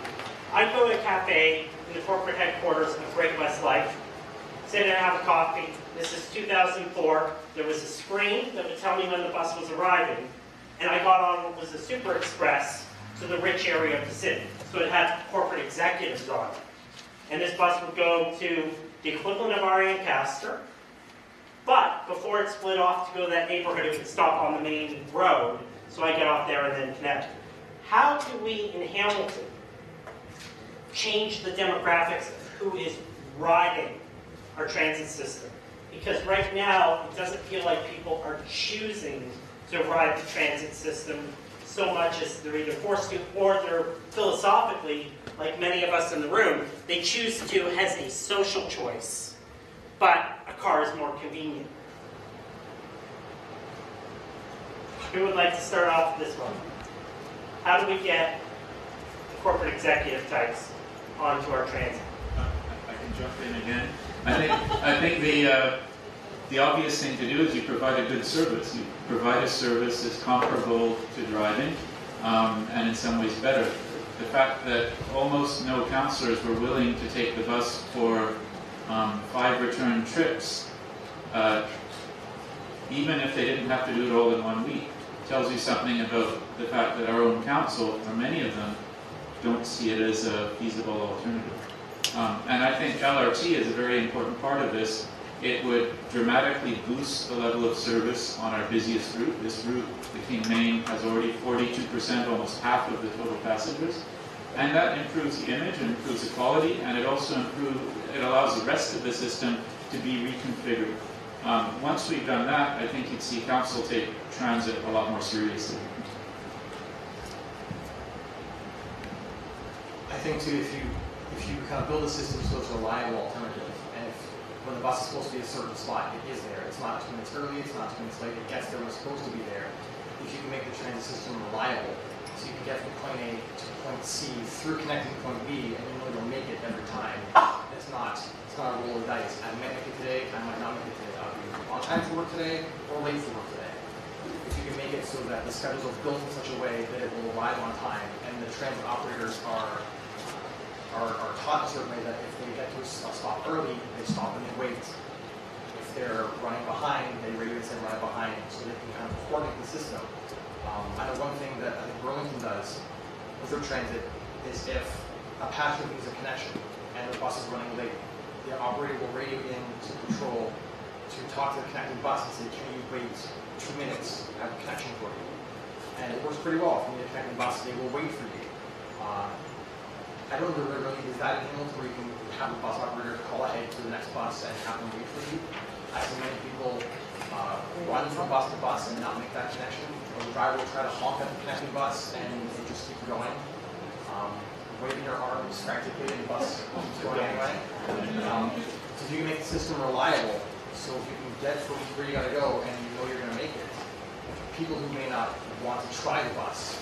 I'd go to a cafe in the corporate headquarters of Great West Life, sit and have a coffee. This is 2004. There was a screen that would tell me when the bus was arriving, and I got on what was a Super Express to the rich area of the city. So it had corporate executives on it. And this bus would go to the equivalent of Ancaster, but before it split off to go to that neighborhood, it would stop on the main road, so I get off there and then connect. How do we, in Hamilton, change the demographics of who is riding our transit system? Because right now, it doesn't feel like people are choosing to ride the transit system so much as they're either forced to, or they're philosophically, like many of us in the room, they choose to as a social choice. But a car is more convenient. Who would like to start off with this one? How do we get the corporate executive types onto our transit? I can jump in again. I think the obvious thing to do is you provide a good service. You provide a service that's comparable to driving, and in some ways better. The fact that almost no councillors were willing to take the bus for 5 return trips, even if they didn't have to do it all in 1 week, tells you something about the fact that our own council, or many of them, don't see it as a feasible alternative. And I think LRT is a very important part of this. It would dramatically boost the level of service on our busiest route. This route, the King Main, has already 42%, almost half of the total passengers. And that improves the image, and improves the quality, and it also allows the rest of the system to be reconfigured. Once we've done that, I think you'd see council take transit a lot more seriously. I think too, if you kind of build a system so it's a reliable alternative, and if when the bus is supposed to be at a certain spot, it is there. It's not 2 minutes early, it's not 2 minutes late, it gets there when it's supposed to be there. If you can make the transit system reliable, so you can get from point A to point C through connecting to point B, and you know you'll make it every time. It's not a roll of dice. I might make it today, I might not make it today. I'll be on time for work today or late for work today. If you can make it so that the schedules are built in such a way that it will arrive on time, and the transit operators are taught a certain way that if they get to a stop early, they stop and they wait. If they're running behind, they radio and say running behind, so they can kind of coordinate the system. I know one thing that I think Burlington does with their transit is if a passenger needs a connection and the bus is running late, the operator will radio in to control to talk to the connecting bus and say, can you wait 2 minutes? I have a connection for you. And it works pretty well. If you need a connecting bus, they will wait for you. I don't know if there really is that in Hamilton where you can have the bus operator call ahead to the next bus and have them wait for you. I've seen many people run from bus to bus and not make that connection. Or the driver will try to honk at the connecting bus and they just keep going. Waving your arms frantically and the bus keeps going anyway. So if you can make the system reliable, so if you can get from where you gotta go and you know you're gonna make it, people who may not want to try the bus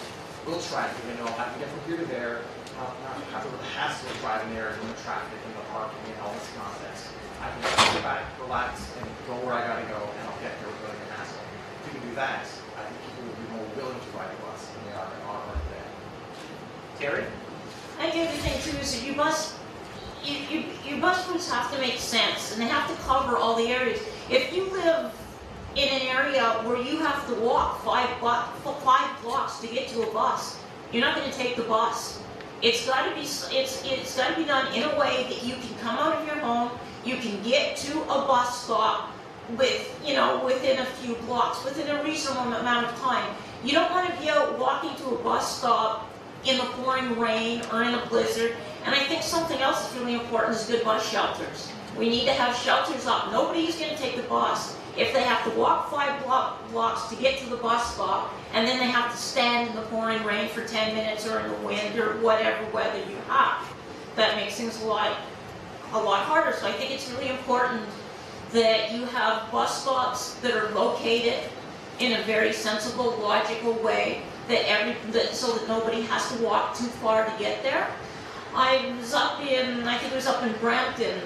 will try it because they know I can get from here to there, not have to the hassle of driving there in the traffic and the parking and all this nonsense. I can just sit back, relax, and go where I gotta go, and I'll get there without a hassle. If you can do that, I think people will be more willing to ride a bus than they are on today. Terry? I think the other thing too is that your bus routes have to make sense, and they have to cover all the areas. If you live in an area where you have to walk 5 blocks to get to a bus, you're not going to take the bus. It's got to be done in a way that you can come out of your home, you can get to a bus stop within a few blocks, within a reasonable amount of time. You don't want to be out walking to a bus stop in the pouring rain or in a blizzard. And I think something else that's really important is good bus shelters. We need to have shelters up. Nobody's going to take the bus if they have to walk 5 blocks to get to the bus stop, and then they have to stand in the pouring rain for 10 minutes or in the wind or whatever weather you have, that makes things a lot harder. So I think it's really important that you have bus stops that are located in a very sensible, logical way, so that nobody has to walk too far to get there. I was up in, I think it was up in Brampton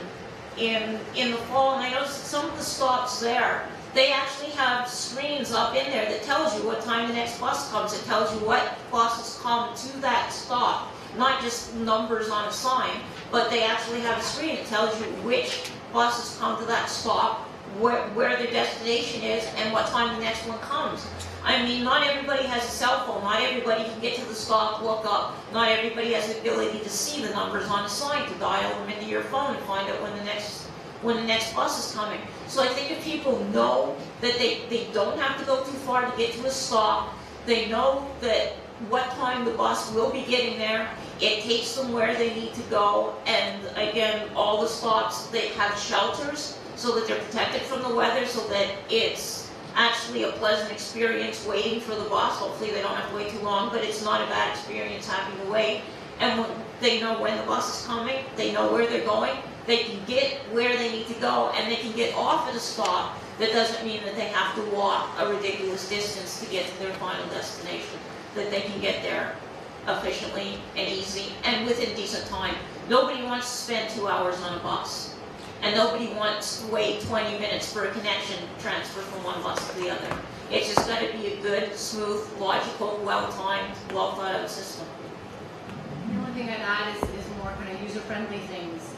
in the fall, and I noticed that some of the stops there, they actually have screens up in there that tells you what time the next bus comes. It tells you what buses come to that stop, not just numbers on a sign, but they actually have a screen that tells you which buses come to that stop, where their destination is, and what time the next one comes. I mean, not everybody has a cell phone. Not everybody can get to the stop, look up. Not everybody has the ability to see the numbers on a sign, to dial them into your phone and find out when the next bus is coming. So I think if people know that they don't have to go too far to get to a stop, they know that what time the bus will be getting there, it takes them where they need to go, and again, all the stops, they have shelters so that they're protected from the weather, so that it's actually a pleasant experience waiting for the bus. Hopefully they don't have to wait too long, but it's not a bad experience having to wait. And when they know when the bus is coming, they know where they're going, they can get where they need to go, and they can get off at a stop. That doesn't mean that they have to walk a ridiculous distance to get to their final destination, that they can get there efficiently and easy and within decent time. Nobody wants to spend 2 hours on a bus, and nobody wants to wait 20 minutes for a connection transfer from one bus to the other. It's just got to be a good, smooth, logical, well-timed, well-thought-out system. The only thing I'd add is more kind of user-friendly things.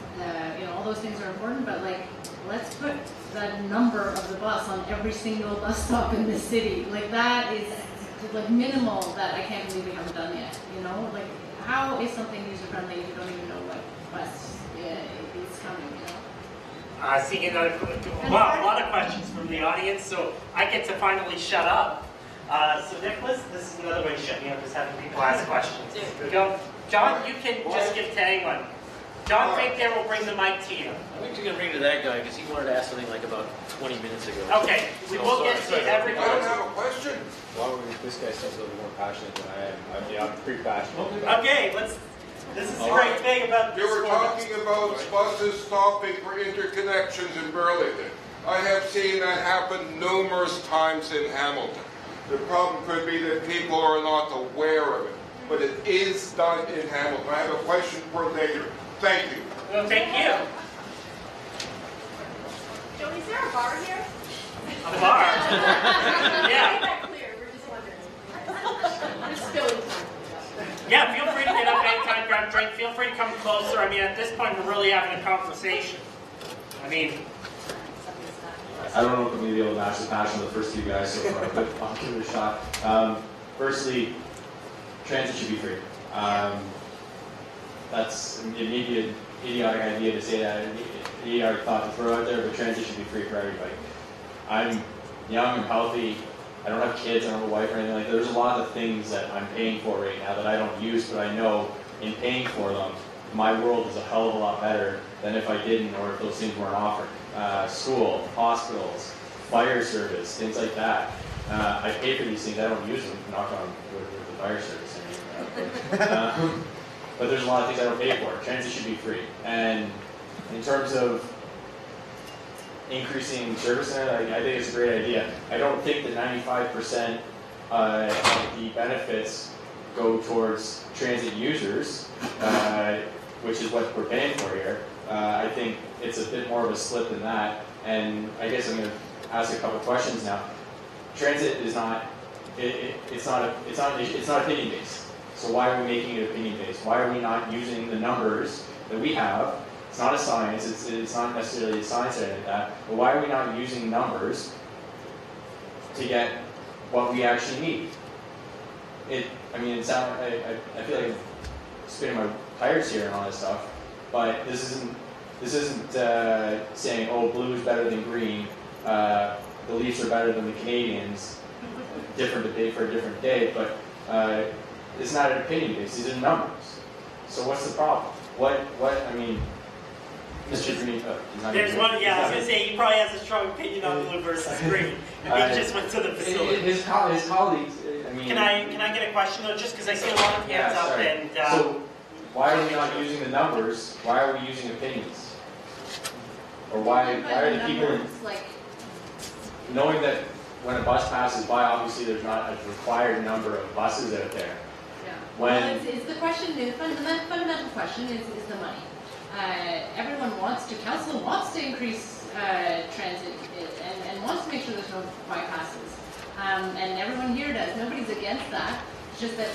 All those things are important, but like, let's put the number of the bus on every single bus stop in the city. Like, that is like minimal that I can't believe we haven't done yet. Like, how is something user-friendly if you don't even know what bus is coming? Seeing another, wow, a lot of questions from the audience, so I get to finally shut up. So Nicholas, this is another way to shut me up, is having people ask questions. Here we go. John, you can just give Tang one. John Fink there will bring the mic to you. I think you're going to bring it to that guy because he wanted to ask something like about 20 minutes ago. Okay, we will get to everyone. I don't have a question. Well, this guy sounds a little more passionate than I am. I'm pretty passionate. Okay, this is the great thing about You this were format. talking about buses stopping for interconnections in Burlington. I have seen that happen numerous times in Hamilton. The problem could be that people are not aware of it, but it is done in Hamilton. I have a question for later. Thank you. Well, thank you. Joey, is there a bar here? A bar? Make Yeah. that clear, we're just wondering. It's spilling time. Yeah, feel free to get up anytime, grab a drink. Feel free to come closer. I mean, at this point, we're really having a conversation. I mean, I don't know if I'm going to be able to match the passion of the first two guys so far, but I'll give it a shot. Firstly, transit should be free. That's maybe an idiotic idea to say that, an idiotic thought to throw out there, but transit should be free for everybody. I'm young and healthy. I don't have kids, I don't have a wife or anything like that. There's a lot of things that I'm paying for right now that I don't use, but I know in paying for them, my world is a hell of a lot better than if I didn't or if those things weren't offered. School, hospitals, fire service, things like that. I pay for these things, I don't use them, knock on with the fire service. But there's a lot of things I don't pay for. Transit should be free. And in terms of increasing service center, I think it's a great idea. I don't think that 95% of the benefits go towards transit users, which is what we're paying for here. I think it's a bit more of a split than that. And I guess I'm going to ask a couple questions now. Transit is not, it's not opinion based. So why are we making it opinion based? Why are we not using the numbers that we have? It's not a science, it's not necessarily a science or anything like that, but why are we not using numbers to get what we actually need? I feel like I'm spinning my tires here and all this stuff, but this isn't saying, oh, blue is better than green, the Leafs are better than the Canadians, different debate for a different day, but it's not an opinion based, these are numbers. So what's the problem? Mr. Green, he's not There's here. one, yeah, I was He's gonna say, he probably has a strong opinion on blue versus green. He just went to the not- facility. His colleagues, I mean. Can I get a question though, just because I see a lot of hands Yeah, up sorry. and, So, why are we not using the numbers? Why are we using opinions? Or why are the people, Like, knowing that when a bus passes by, obviously there's not a required number of buses out there. yeah. When- Well, it's the question, the fundamental question is the money. Everyone wants to, council wants to increase transit and wants to make sure there's no bypasses. And everyone here does, nobody's against that. It's just that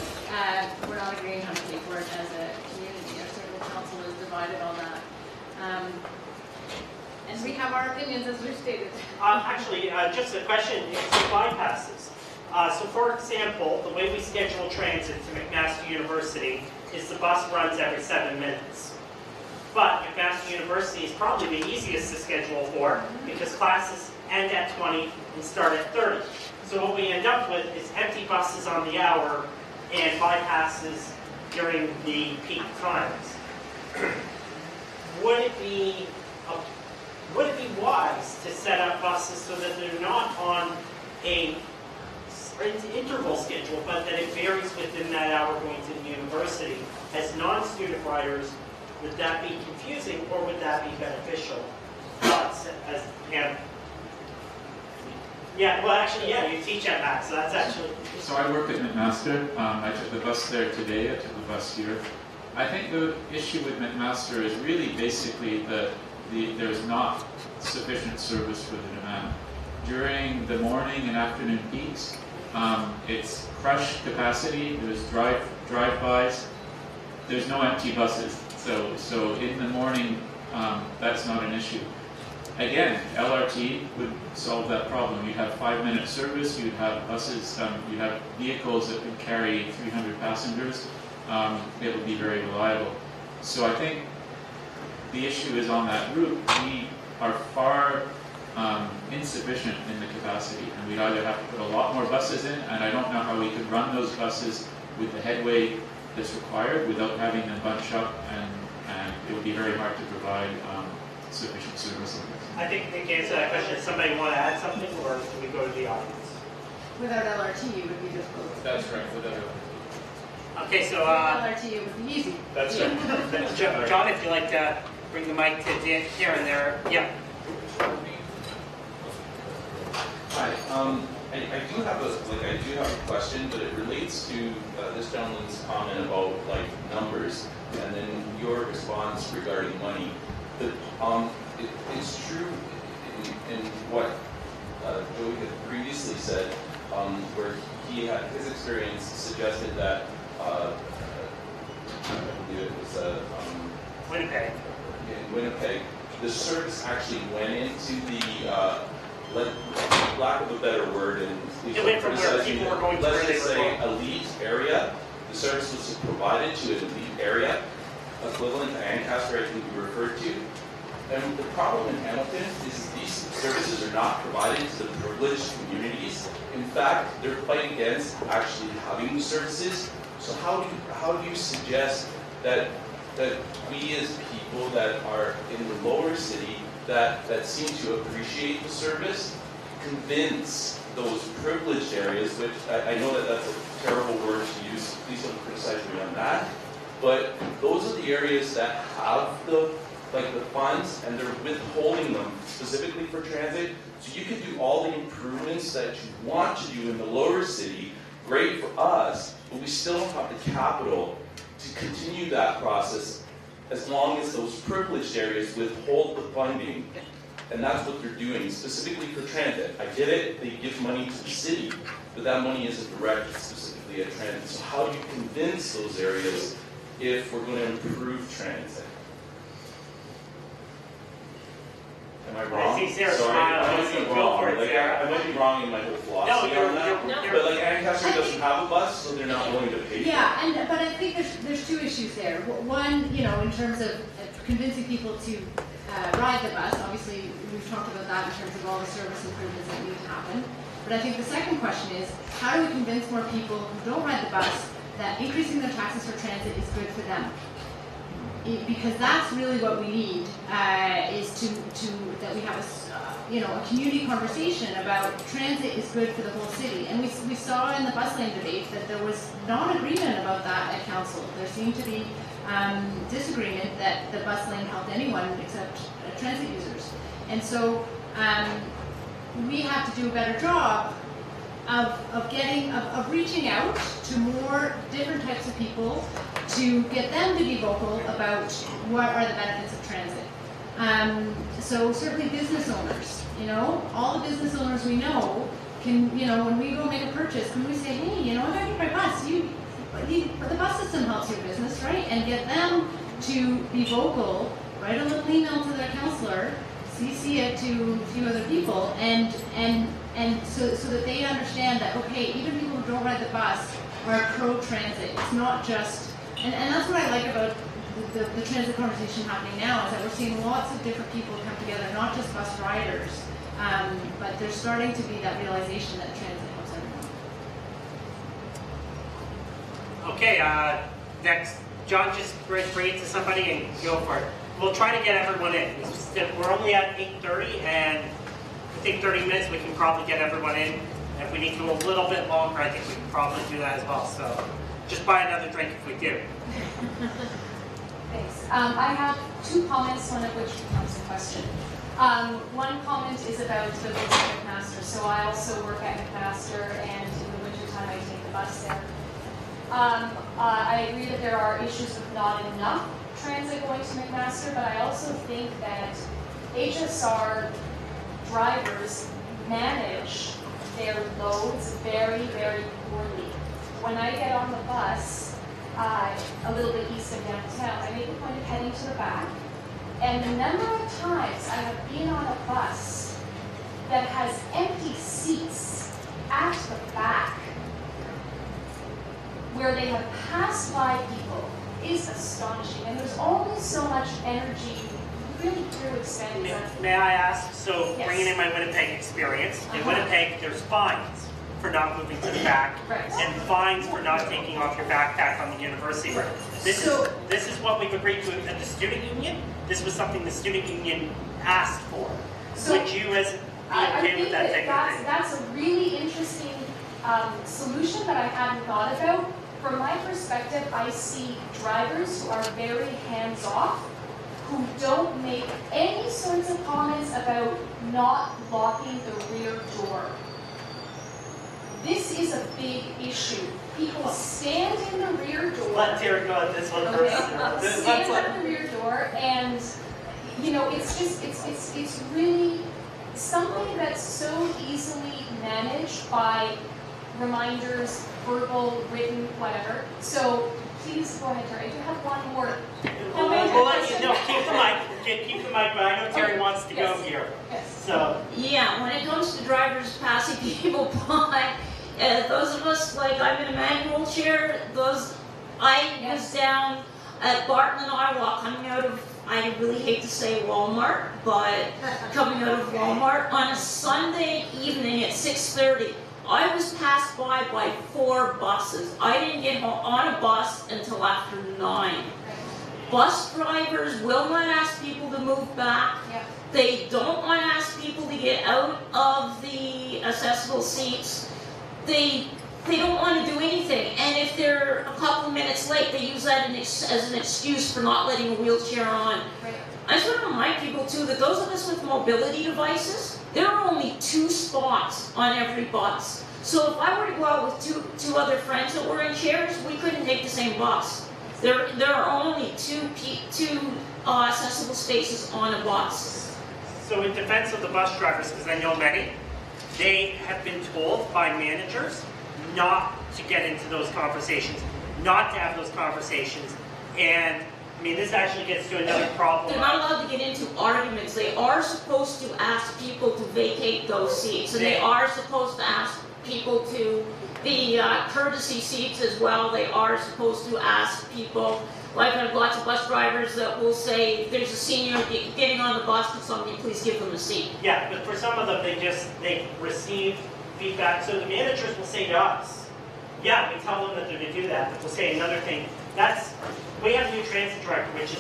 we're not agreeing how to pay for it as a community. Our circle council is divided on that. And we have our opinions as we've stated. actually, just a question, it's the bypasses. So for example, the way we schedule transit to McMaster University is the bus runs every 7 minutes. But McMaster University is probably the easiest to schedule for because classes end at 20 and start at 30. So what we end up with is empty buses on the hour and bypasses during the peak times. Would it be wise to set up buses so that they're not on a interval schedule, but that it varies within that hour going to the university? As non-student riders, would that be confusing or would that be beneficial? Thoughts as yeah, well actually, yeah, you teach at Mac, so that's actually... So I work at McMaster. I took the bus there today. I took the bus here. I think the issue with McMaster is really basically that there's not sufficient service for the demand. During the morning and afternoon peaks, it's crush capacity. There's drive-bys. There's no empty buses. So in the morning, that's not an issue. Again, LRT would solve that problem. You'd have 5-minute service, you'd have buses, you'd have vehicles that would carry 300 passengers. It would be very reliable. So I think the issue is on that route, we are far insufficient in the capacity, and we'd either have to put a lot more buses in, and I don't know how we could run those buses with the headway that's required without having them bunch up, and it would be very hard to provide sufficient service. I think the answer to that question is somebody want to add something, or do we go to the audience? Without LRT, it would be difficult. That's right, without a... Okay, so Without LRT, it would be easy. That's right. John, if you'd like to bring the mic to here and there, yeah. Hi, I do have a question, but it relates to this gentleman's comment about numbers, and then your response regarding money. It's true in what Joey had previously said, where he had his experience suggested that I believe it was Winnipeg. in Winnipeg, the service actually went into the lack of a better word, and It went from where people were going to let's where they just were say going. elite area. The service was provided to an elite area, equivalent to Ancaster, I think you referred to. And the problem in Hamilton is these services are not provided to the privileged communities. In fact, they're quite against actually having these services. So how do you suggest that we as people that are in the lower city that seem to appreciate the service convince those privileged areas, which I know that that's a terrible word to use, please don't criticize me on that, but those are the areas that have the funds, and they're withholding them specifically for transit. So you can do all the improvements that you want to do in the lower city, great for us, but we still don't have the capital to continue that process as long as those privileged areas withhold the funding. And that's what they're doing, specifically for transit. I get it, they give money to the city, but that money isn't directed specifically at transit. So how do you convince those areas if we're going to improve transit? Am I wrong? I see Sarah Sorry, smile. I I might see be go wrong. for it, Sarah. I might be wrong in my whole philosophy No, on that. no. But Ancaster doesn't have a bus, so they're not willing to pay for it. Yeah, but I think there's two issues there. One, in terms of convincing people to ride the bus. Obviously, we've talked about that in terms of all the service improvements that need to happen. But I think the second question is, how do we convince more people who don't ride the bus that increasing their taxes for transit is good for them? because that's really what we need, is to that we have a community conversation about transit is good for the whole city. And we saw in the bus lane debate that there was not agreement about that at council. There seemed to be disagreement that the bus lane helped anyone except transit users. And so we have to do a better job of reaching out to more different types of people to get them to be vocal about what are the benefits of transit. So certainly business owners, all the business owners we know can, when we go make a purchase, can we say, hey, I gotta get my bus, the bus system helps your business, right? And get them to be vocal, write a little email to their councillor, CC it to a few other people, and so that they understand that, okay, even people who don't ride the bus are pro-transit. It's not just, and that's what I like about the transit conversation happening now, is that we're seeing lots of different people come together, not just bus riders, but there's starting to be that realization that transit helps everyone. Okay, next, John, just bring it to somebody and go for it. We'll try to get everyone in. We're only at 8:30, and I think 30 minutes we can probably get everyone in. If we need to go a little bit longer, I think we can probably do that as well. So just buy another drink if we do. Thanks. I have two comments, one of which becomes a question. One comment is about the roads at McMaster. So I also work at McMaster, and in the wintertime I take the bus there. I agree that there are issues with not enough transit going to McMaster, but I also think that HSR drivers manage their loads very, very poorly. When I get on the bus, a little bit east of downtown, I make a point of heading to the back, and the number of times I have been on a bus that has empty seats at the back, where they have passed by people, is astonishing. And there's only so much energy really through expended. May I ask, so Yes. bringing in my Winnipeg experience, in Winnipeg there's fines for not moving to the back, Right. and fines for not taking off your backpack on the university road. This is what we've agreed to at the student union. This was something the student union asked for. So Would you as be I okay think with that type of thing? that's a really interesting solution that I hadn't thought about. From my perspective, I see drivers who are very hands-off, who don't make any sorts of comments about not locking the rear door. This is a big issue. People stand in the rear door. Let Terry go at this one Okay. first. Stand at the rear door, and it's really something that's so easily managed by reminders, verbal, written, whatever. So please go ahead, Terry. I do have one more. We'll let you know. Keep the mic. Keep the mic. But I know Terry wants to go Yes. here. Yes. So Yeah, when it comes to drivers passing people by, those of us, like I'm in a manual chair, I was down at Barton and Iowa coming out of, I really hate to say Walmart, but coming out of Walmart on a Sunday evening at 6:30. I was passed by 4 buses. I didn't get on a bus until after 9. Bus drivers will not ask people to move back. Yeah. They don't want to ask people to get out of the accessible seats. They don't want to do anything. And if they're a couple minutes late, they use that as an excuse for not letting a wheelchair on. Right. I just want to remind people too that those of us with mobility devices, there are only 2 spots on every bus. So if I were to go out with two other friends that were in chairs, we couldn't take the same bus. There are only two accessible spaces on a bus. So in defense of the bus drivers, because I know many, they have been told by managers not to get into those conversations, not to have those conversations, and I mean, this actually gets to another problem. They're not allowed to get into arguments. They are supposed to ask people to vacate those seats, and they are supposed to ask people to the courtesy seats as well. They are supposed to ask people. Like I have lots of bus drivers that will say, "There's a senior getting on the bus. Could somebody please give them a seat?" Yeah, but for some of them, they receive feedback. So the managers will say to us, "Yeah, we tell them that they're to do that," but we'll say another thing. We have a new transit director, which is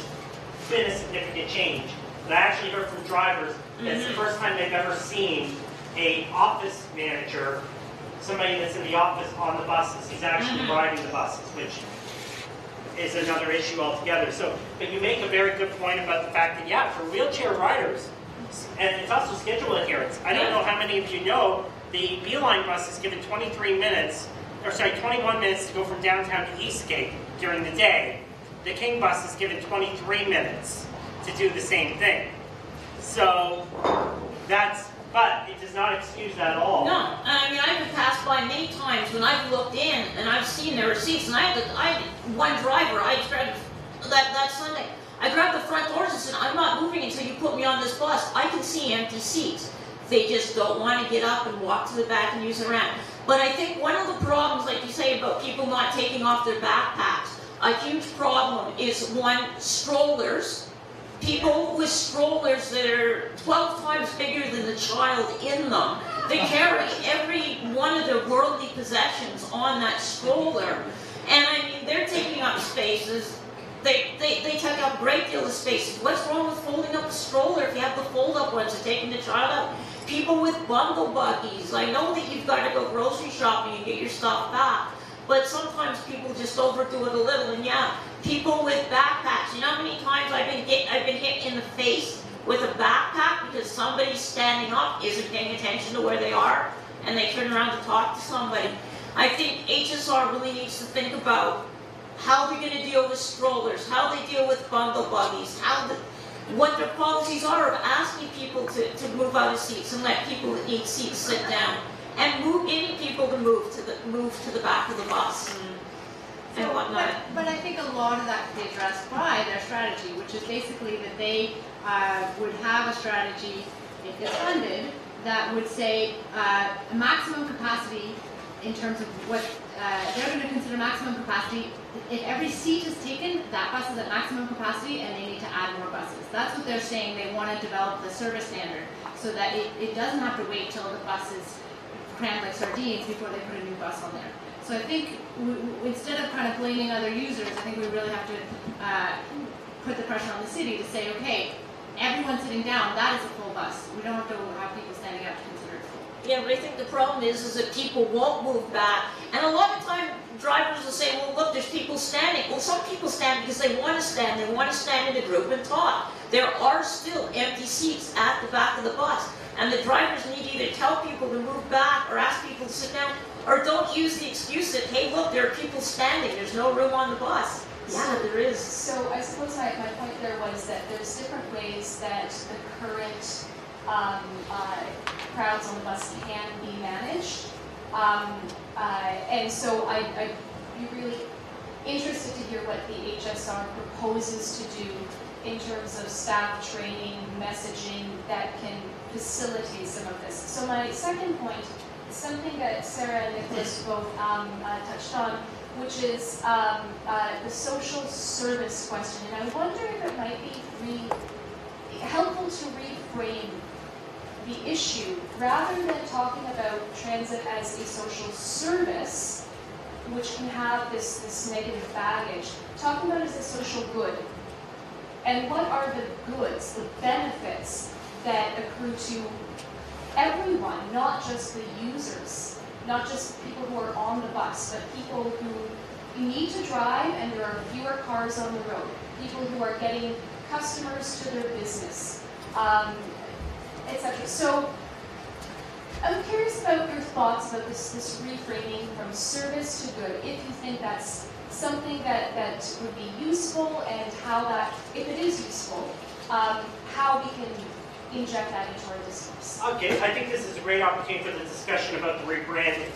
been a significant change. But I actually heard from drivers that it's the first time they've ever seen a office manager, somebody that's in the office on the buses. He's actually riding the buses, which is another issue altogether. So, but you make a very good point about the fact that, yeah, for wheelchair riders, and it's also schedule adherence. I don't know how many of you know, the Beeline bus is given 21 minutes to go from downtown to Eastgate during the day. The King bus is given 23 minutes to do the same thing. So but it does not excuse that at all. No, I mean, I've been passed by many times when I've looked in and I've seen their receipts, and I had one driver, I grabbed that Sunday, I grabbed the front doors and said, I'm not moving until you put me on this bus. I can see empty seats. They just don't want to get up and walk to the back and use the ramp. But I think one of the problems, like you say, about people not taking off their backpacks, a huge problem is, one, strollers. People with strollers that are 12 times bigger than the child in them. They carry every one of their worldly possessions on that stroller. And I mean, they're taking up spaces. They take up a great deal of space. What's wrong with folding up a stroller if you have the fold-up ones and taking the child out? People with bundle buggies. I know that you've got to go grocery shopping and get your stuff back, but sometimes people just overdo it a little. And yeah, people with backpacks. You know how many times I've been hit in the face with a backpack because somebody standing up isn't paying attention to where they are, and they turn around to talk to somebody. I think HSR really needs to think about how they're going to deal with strollers, how they deal with bundle buggies, what their policies are of asking people to move out of seats and let people that need seats sit down, and getting people to move to the back of the bus and whatnot. But I think a lot of that could be addressed by their strategy, which is basically that they would have a strategy, if it's funded, that would say a maximum capacity in terms of what they're going to consider maximum capacity. If every seat is taken, that bus is at maximum capacity and they need to add more buses. That's what they're saying. They want to develop the service standard so that it doesn't have to wait till the bus is crammed like sardines before they put a new bus on there. So I think instead of kind of blaming other users, I think we really have to put the pressure on the city to say, okay, everyone sitting down, that is a full bus. We don't have to have people standing up to consider it full. Yeah, but I think the problem is that people won't move back. And a lot of time, drivers will say, well, look, there's people standing. Well, some people stand because they want to stand. They want to stand in a group and talk. There are still empty seats at the back of the bus. And the drivers need to either tell people to move back or ask people to sit down, or don't use the excuse that, hey, look, there are people standing. There's no room on the bus. Yeah, there is. So I suppose my point there was that there's different ways that the current crowds on the bus can be managed. And so I'd be really interested to hear what the HSR proposes to do in terms of staff training, messaging that can facilitate some of this. So my second point is something that Sarah and Nicholas both touched on, which is the social service question. And I wonder if it might be helpful to reframe the issue, rather than talking about transit as a social service, which can have this negative baggage, talking about it as a social good. And what are the goods, the benefits that accrue to everyone, not just the users, not just people who are on the bus, but people who need to drive and there are fewer cars on the road, people who are getting customers to their business, etc. So I'm curious about your thoughts about this reframing from service to good, if you think that's something that would be useful, and how that, if it is useful, how we can inject that into our discourse. Okay, I think this is a great opportunity for the discussion about the rebranding.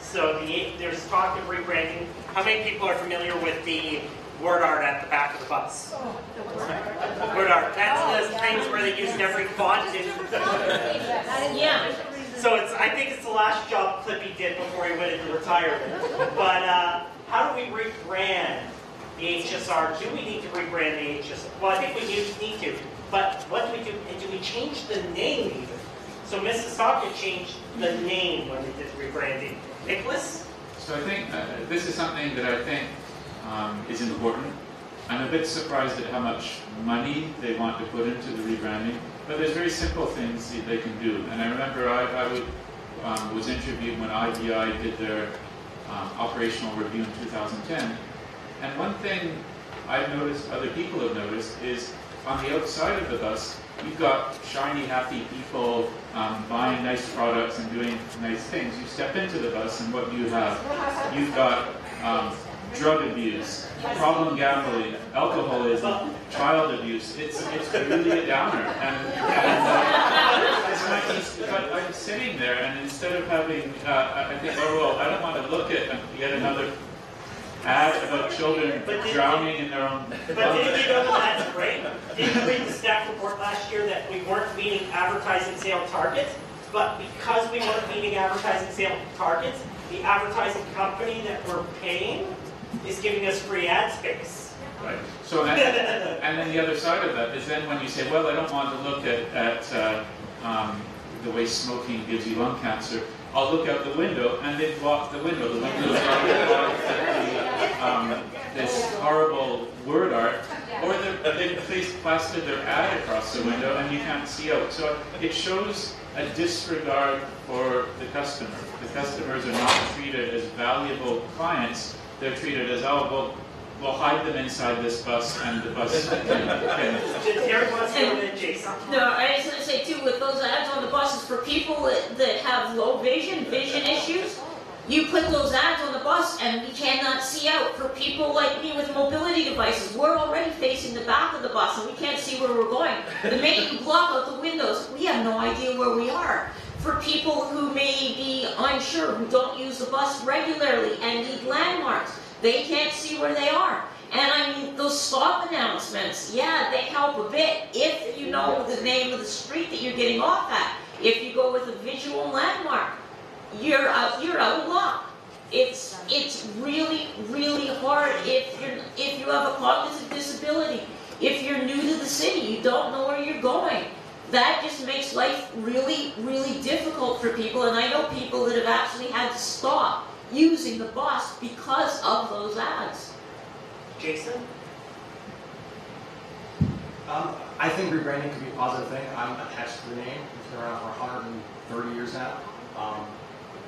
So there's talk of rebranding. How many people are familiar with the word art at the back of the bus? Oh, the word art. Word art. That's the things where they used every font. Yeah. So I think it's the last job Clippy did before he went into retirement. But how do we rebrand the HSR? Do we need to rebrand the HSR? Well, I think we need to. But what do we do? And do we change the name even? So Mississauga changed the name when they did rebranding. Nicholas? So I think this is something that I think is important. I'm a bit surprised at how much money they want to put into the rebranding, but there's very simple things that they can do. And I remember was interviewed when IBI did their operational review in 2010. And one thing I've noticed, other people have noticed, is on the outside of the bus, you've got shiny, happy people buying nice products and doing nice things. You step into the bus and what do you have? You've got drug abuse, problem gambling, alcoholism, child abuse. It's really a downer. But I'm sitting there, and instead of having, I think, oh well, I don't want to look at yet another ad about children drowning in their own. But didn't you know that's great? Didn't you read the staff report last year that we weren't meeting advertising sale targets? But because we weren't meeting advertising sale targets, the advertising company that we're paying is giving us free ad space. Right. So, and then the other side of that is then when you say, well, I don't want to look at the way smoking gives you lung cancer, I'll look out the window, and they block the window. The window is this horrible word art, or they plastered their ad across the window, and you can't see out. So it shows a disregard for the customer. The customers are not treated as valuable clients. They're treated as, oh, well, we'll hide them inside this bus, and the bus can Derek wants to go to Jason. No, I was going to say too, with those ads on the buses, for people that have low vision issues, you put those ads on the bus and we cannot see out. For people like me with mobility devices, we're already facing the back of the bus and we can't see where we're going. The minute you block out the windows, we have no idea where we are. For people who may be unsure, who don't use the bus regularly and need landmarks, they can't see where they are. And I mean, those stop announcements, yeah, they help a bit if you know the name of the street that you're getting off at. If you go with a visual landmark, you're out of luck. It's really, really hard if you have a cognitive disability. If you're new to the city, you don't know where you're going. That just makes life really, really difficult for people. And I know people that have actually had to stop using the bus because of those ads. Jason? I think rebranding could be a positive thing. I'm attached to the name. It's been around for 130 years now.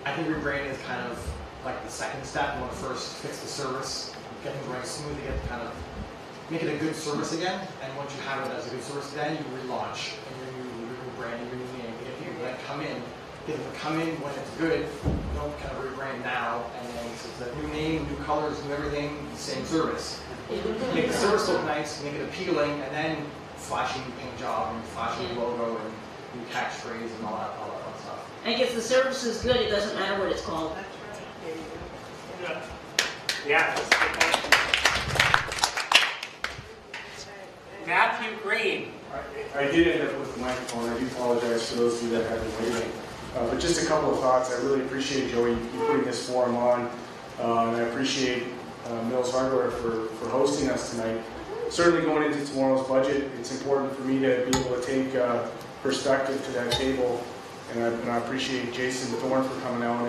I think rebranding is kind of like the second step. You want to first fix the service, get things running smoothly, get kind of make it a good service again. And once you have it as a good service, then you relaunch and your new branding, your new name. Get people that come in. Get them to come in when it's good. Don't kind of rebrand now, and then it's a new name, new colors, new everything, same service. Make the service look nice, make it appealing, and then flashy new paint job and flashy new logo and new catchphrase and all that fun stuff. And if the service is good, it doesn't matter what it's called. Yeah, that's a good point. Matthew Green. I did end up with the microphone. I do apologize for those of you that have been waiting. But just a couple of thoughts. I really appreciate, Joey, you putting this forum on. And I appreciate Mills Hardware for hosting us tonight. Certainly going into tomorrow's budget, it's important for me to be able to take perspective to that table. And I appreciate Jason Thorne for coming out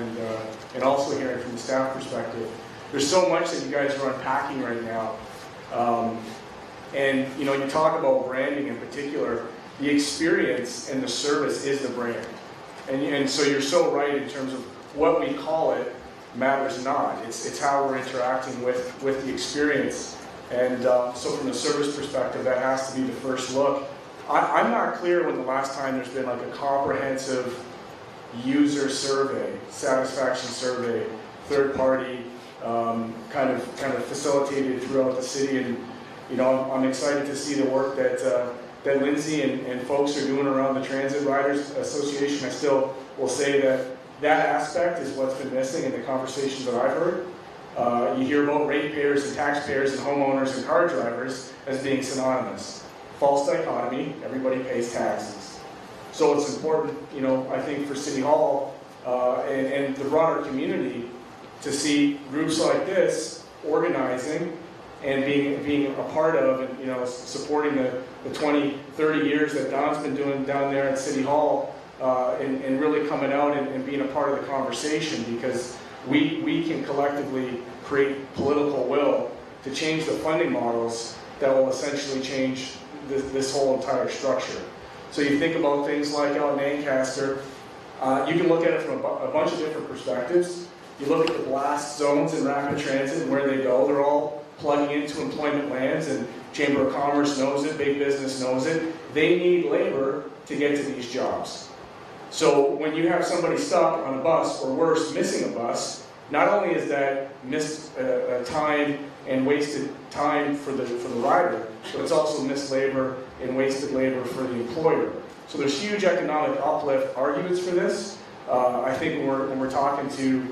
and also hearing from the staff perspective. There's so much that you guys are unpacking right now. And you know, you talk about branding in particular, the experience and the service is the brand. And so you're so right in terms of what we call it matters not. It's how we're interacting with the experience. And so from the service perspective, that has to be the first look. I'm not clear when the last time there's been like a comprehensive user survey, satisfaction survey, third party, kind of facilitated throughout the city. And you know, I'm excited to see the work that Lindsay and folks are doing around the Transit Riders Association. I still will say that aspect is what's been missing in the conversations that I've heard. You hear about ratepayers and taxpayers and homeowners and car drivers as being synonymous. False dichotomy, everybody pays taxes. So it's important, you know, I think for City Hall and the broader community to see groups like this organizing and being a part of and, you know, supporting the 20, 30 years that Don's been doing down there at City Hall and really coming out and being a part of the conversation, because we can collectively create political will to change the funding models that will essentially change this whole entire structure. So you think about things like out in Ancaster, you can look at it from a bunch of different perspectives. You look at the blast zones in rapid transit and where they go, they're all plugging into employment lands, and Chamber of Commerce knows it, big business knows it. They need labor to get to these jobs. So when you have somebody stuck on a bus, or worse, missing a bus, not only is that missed time and wasted time for the rider, but it's also missed labor and wasted labor for the employer. So there's huge economic uplift arguments for this. I think when we're talking to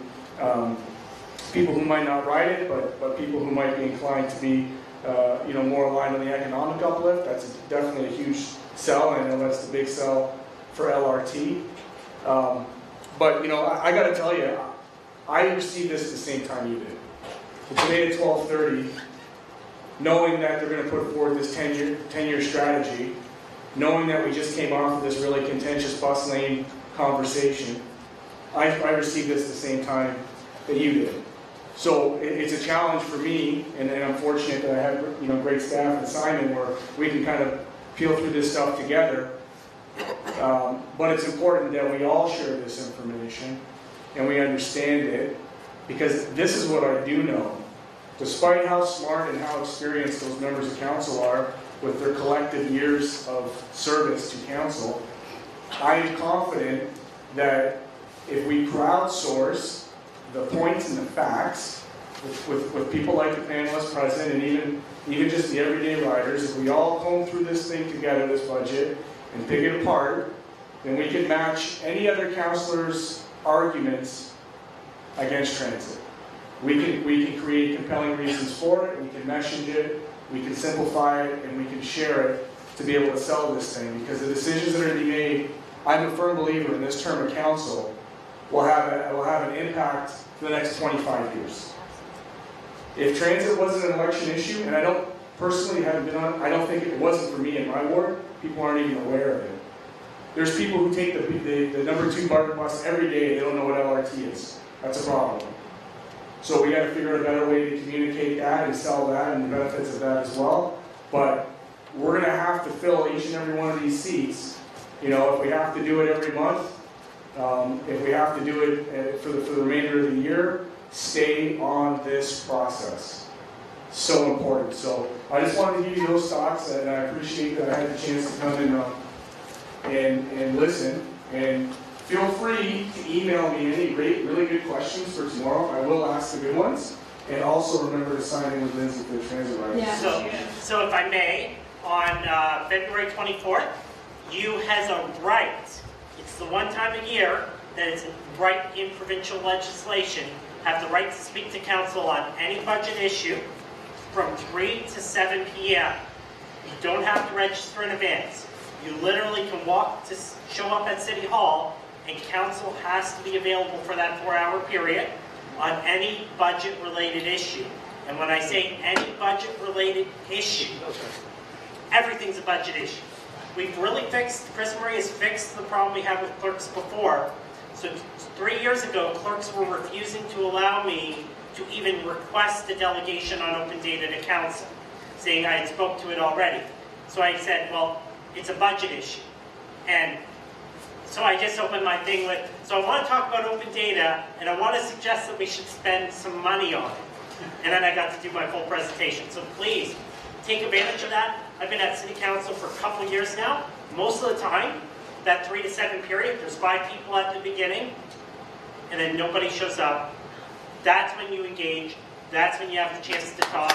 people who might not ride it, but people who might be inclined to be more aligned on the economic uplift, that's definitely a huge sell, and I know that's the big sell for LRT. But I got to tell you, I received this at the same time you did. So today at 12:30, knowing that they're going to put forward this 10-year strategy, knowing that we just came off of this really contentious bus lane conversation, I received this at the same time that you did. So it's a challenge for me, and I'm fortunate that I have great staff and Simon where we can kind of peel through this stuff together. But it's important that we all share this information and we understand it, because this is what I do know. Despite how smart and how experienced those members of council are with their collective years of service to council, I am confident that if we crowdsource the points and the facts with people like the panelists present, and even just the everyday riders, if we all comb through this thing together, this budget, and pick it apart, then we can match any other councillor's arguments against transit. We can create compelling reasons for it, we can message it, we can simplify it, and we can share it to be able to sell this thing, because the decisions that are to be made, I'm a firm believer in this term of council, will have an impact for the next 25 years. If transit wasn't an election issue, and I don't personally haven't been on, I don't think it wasn't for me in my ward, people aren't even aware of it. There's people who take the number 2 Barton bus every day and they don't know what LRT is. That's a problem. So we got to figure out a better way to communicate that and sell that and the benefits of that as well. But we're going to have to fill each and every one of these seats. If we have to do it every month, if we have to do it for the remainder of the year, stay on this process. So important. So I just wanted to give you those thoughts, and I appreciate that I had the chance to come in and listen. And feel free to email me any really good questions for tomorrow. I will ask the good ones. And also remember to sign in with Lindsay for the transit riders. Yeah. So if I may, on February 24th, you has a right, it's the one time a year that it's a right in provincial legislation, have the right to speak to council on any budget issue from 3 to 7 p.m. You don't have to register in advance. You literally can show up at City Hall, and council has to be available for that 4-hour period on any budget-related issue. And when I say any budget-related issue, everything's a budget issue. We've really Chris Murray has fixed the problem we had with clerks before. So 3 years ago, clerks were refusing to allow me to even request a delegation on open data to council, saying I had spoke to it already. So I said, well, it's a budget issue. And so I just opened my thing with, so I want to talk about open data, and I want to suggest that we should spend some money on it. And then I got to do my full presentation. So please, take advantage of that. I've been at City Council for a couple years now. Most of the time, that 3 to 7 period, there's 5 people at the beginning, and then nobody shows up. That's when you engage. That's when you have the chance to talk.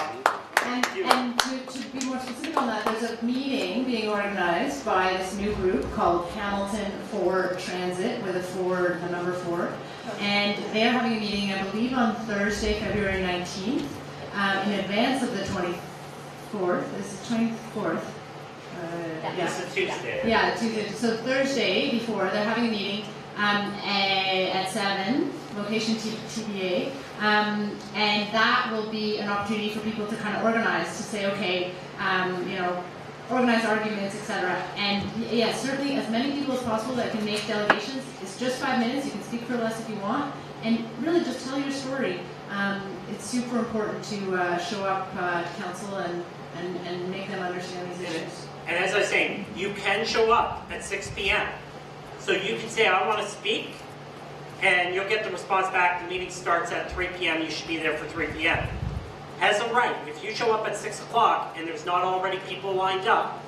And to be more specific on that, there's a meeting being organized by this new group called Hamilton for Transit, with the number 4. And they're having a meeting, I believe, on Thursday, February 19th, in advance of the 24th. Is it 24th? It's a Tuesday. Yeah, Tuesday. So Thursday before, they're having a meeting at 7, location TBA. And that will be an opportunity for people to kind of organize, to say, okay, organize arguments, etc. And yes, certainly as many people as possible that can make delegations. It's just 5 minutes. You can speak for less if you want, and really just tell your story. It's super important to show up to council and make them understand these issues. And as I was saying, you can show up at 6 p.m. So you can say, I want to speak, and you'll get the response back, the meeting starts at 3 p.m., you should be there for 3 p.m. Has a right, if you show up at 6 o'clock and there's not already people lined up,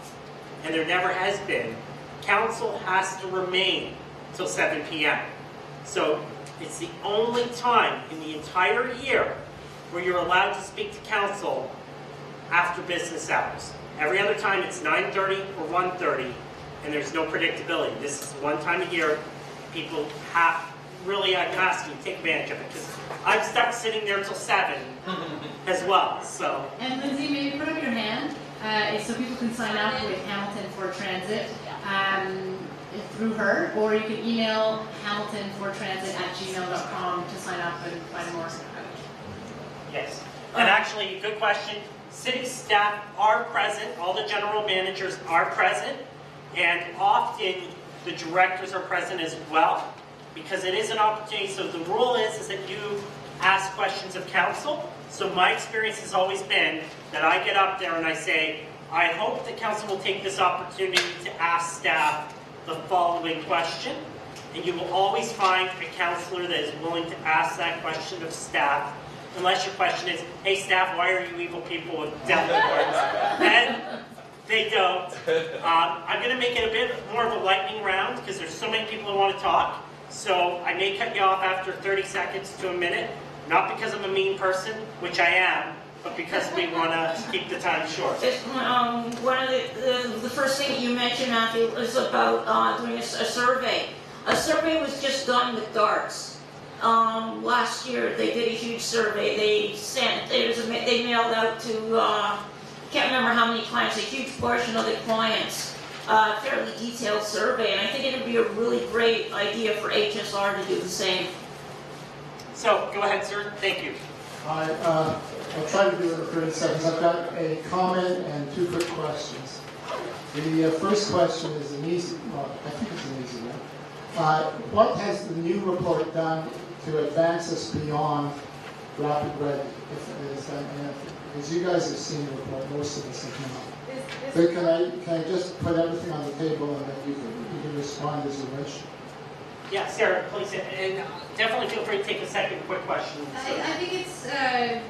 and there never has been, council has to remain till 7 p.m. So it's the only time in the entire year where you're allowed to speak to council after business hours. Every other time it's 9:30 or 1:30, and there's no predictability. This is one time a year people have, really I'm asking, take advantage of it, because I'm stuck sitting there till 7 as well, so. And Lindsay, maybe put up your hand so people can sign up with Hamilton for Transit through her, or you can email hamiltonfortransit@gmail.com to sign up and find more. Yes, and actually, good question. City staff are present, all the general managers are present, and often the directors are present as well, because it is an opportunity. So the rule is that you ask questions of council. So my experience has always been that I get up there and I say, I hope the council will take this opportunity to ask staff the following question. And you will always find a councillor that is willing to ask that question of staff, unless your question is, hey staff, why are you evil people with devil words? Then they don't. I'm going to make it a bit more of a lightning round because there's so many people who want to talk. So I may cut you off after 30 seconds to a minute, not because I'm a mean person, which I am, but because we want to keep the time short. One of the first thing you mentioned, Matthew, was about doing a survey. A survey was just done with darts. Last year they did a huge survey. They mailed out to can't remember how many clients, a huge portion of the clients, fairly detailed survey, and I think it would be a really great idea for HSR to do the same. So go ahead, sir. Thank you. I'll try to do it in 30 seconds. I've got a comment and 2 quick questions. The first question is an easy, well, I think it's an easy one. What has the new report done to advance us beyond rapid ready? Because you guys have seen the report, most of us have not. But can I just put everything on the table and then you can respond as you wish? Yeah, Sarah, please, and definitely feel free to take a second quick question. I think it's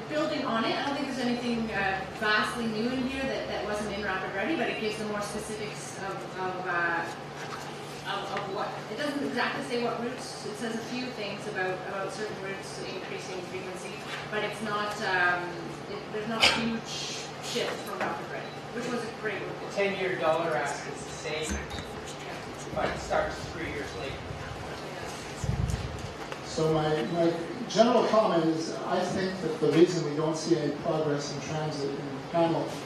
building on it. I don't think there's anything vastly new in here that wasn't in Rapid Ready, but it gives the more specifics of what. It doesn't exactly say what routes. It says a few things about certain routes increasing frequency, but it's not. There's not a huge shift from Rapid Ready, which was a great report. The 10-year dollar ask is the same, but it starts 3 years later. So my general comment is I think that the reason we don't see any progress in transit in Hamilton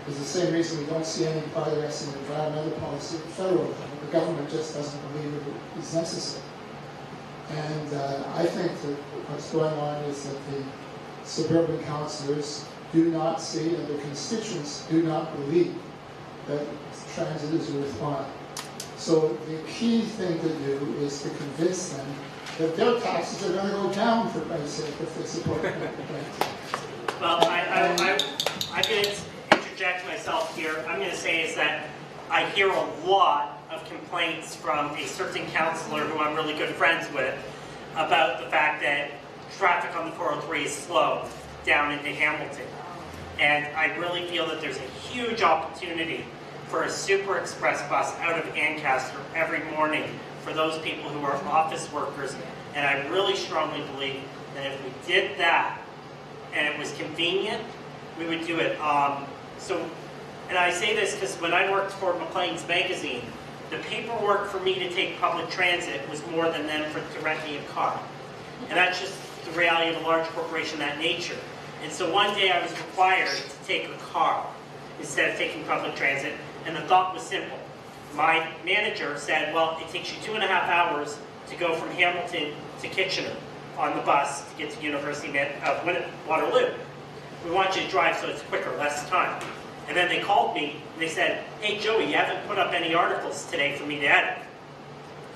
is the same reason we don't see any progress in environmental policy at the federal level. The government just doesn't believe it is necessary. And I think that what's going on is that the suburban councillors do not see and the constituents do not believe that transit is worthwhile. So the key thing to do is to convince them that their taxes are going to go down, for Christ's sake, if they support it. Well, I'm going to interject myself here. I'm going to say is that I hear a lot of complaints from a certain councillor who I'm really good friends with about the fact that traffic on the 403 is slow down into Hamilton. And I really feel that there's a huge opportunity for a super express bus out of Ancaster every morning for those people who are office workers. And I really strongly believe that if we did that and it was convenient, we would do it. And I say this because when I worked for Maclean's Magazine, the paperwork for me to take public transit was more than them to rent me a car. And that's just the reality of a large corporation of that nature. And so one day I was required to take a car instead of taking public transit, and the thought was simple. My manager said, well, it takes you 2.5 hours to go from Hamilton to Kitchener on the bus to get to University of Waterloo. We want you to drive so it's quicker, less time. And then they called me and they said, hey Joey, you haven't put up any articles today for me to edit.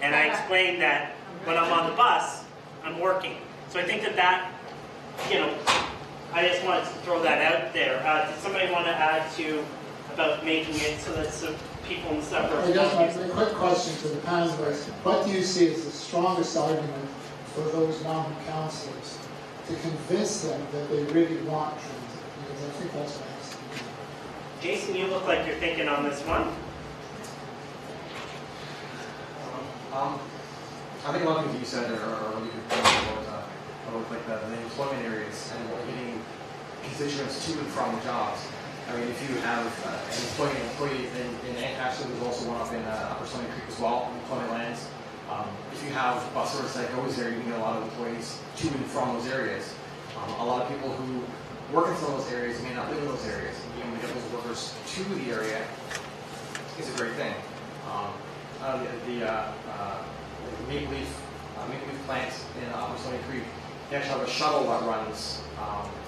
And I explained that when I'm on the bus, I'm working. So I think that you know, I just wanted to throw that out there. Did somebody want to add to about making it so that some people in the suburbs? I guess my quick question to the panel is, what do you see as the strongest argument for those mountain councillors to convince them that they really want transit? Because I think that's what has to be done. Jason, you look like you're thinking on this one. I think a lot of things you said are really good points about like the employment areas and getting constituents to and from jobs. I mean, if you have an employee in Ancaster, there's also one up in Upper Stony Creek as well, employment lands. If you have bus service that goes there, you can get a lot of employees to and from those areas. A lot of people who work in some of those areas may not live in those areas, and being able to get those workers to the area is a great thing. The Maple Leaf plant in Upper Stony Creek, they actually have a shuttle that runs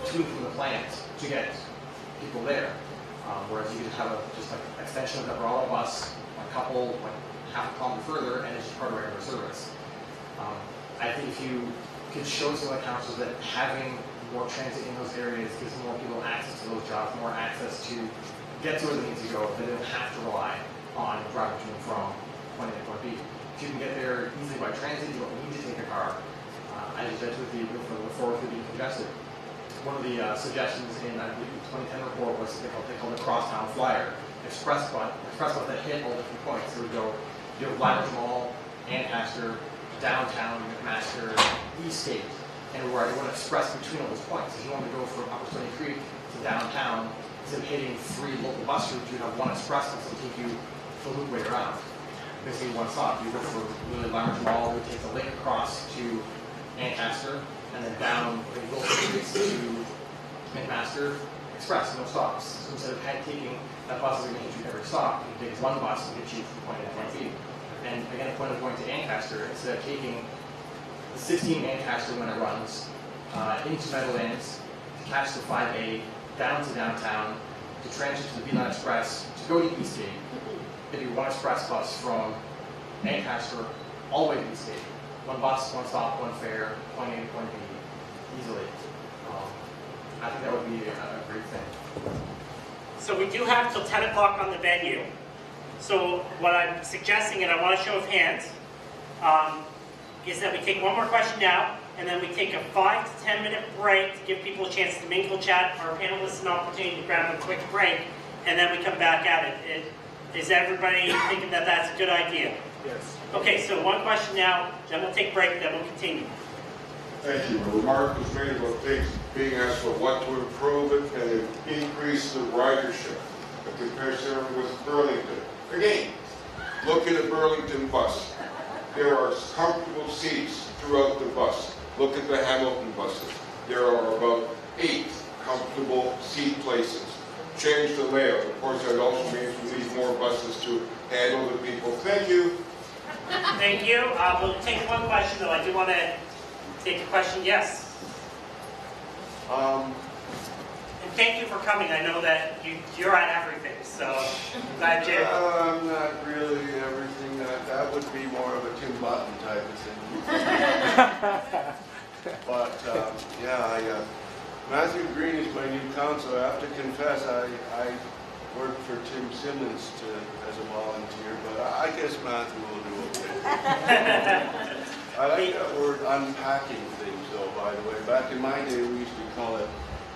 to and from the plant to get people there. Whereas you could have just like an extension of that raw bus, half a kilometer further, and it's just part of regular service. I think if you could show some of the councils that having more transit in those areas gives more people access to those jobs, more access to get to where they need to go, they don't have to rely on driving to and from point A to point B. If you can get there easily by transit, you don't need to take a car. As you said, with the 403 being congested. One of the suggestions in, I believe, the 2010 report was they called the Crosstown Flyer. Express bus that hit all different points. So we go, you have Lynbridge Mall, Ancaster, downtown, McMaster, Eastgate, and where I want to express between all those points. If you want to go from Upper Stony Creek to downtown, instead of hitting 3 local bus routes, you have one express bus that will take you the loop way around. Basically one stop. You go from really Lynbridge Mall, we take the link across to Ancaster, and then down the local streets to McMaster Express, no stops. So instead of taking that bus is going to hit you every stop, you can take one bus and get you from point A to point B. And again, point of going to Ancaster, instead of taking the 16 Ancaster when it runs into Meadowlands to catch the 5A down to downtown to transit to the Beeline Express to go to Eastgate, it'd be one express bus from Ancaster all the way to Eastgate. One bus, one stop, one fare, point A to point B, easily. I think that would be a great thing. So we do have till 10 o'clock on the venue. So what I'm suggesting, and I want a show of hands, is that we take one more question now, and then we take a 5 to 10 minute break to give people a chance to mingle, chat, our panelists an opportunity to grab a quick break, and then we come back at it. Is everybody thinking that that's a good idea? Yes. Okay, so one question now, then we'll take a break, then we'll continue. Thank you. A remark was made about things being asked for what to improve it and increase the ridership. A comparison with Burlington. Again, look at a Burlington bus. There are comfortable seats throughout the bus. Look at the Hamilton buses. There are about 8 comfortable seat places. Change the layout. Of course, that also means we need more buses to handle the people. Thank you. Thank you. We'll take one question, though. I do want to take a question. Yes? And thank you for coming. I know that you're at everything, so I'm glad you... not really everything. That would be more of a Tim Button type of thing. But, yeah, Matthew Green is my new counsellor. I have to confess, I worked for Tim Simmons as a volunteer, but I guess Matthew will do okay. I like that word unpacking things, though, by the way. Back in my day, we used to call it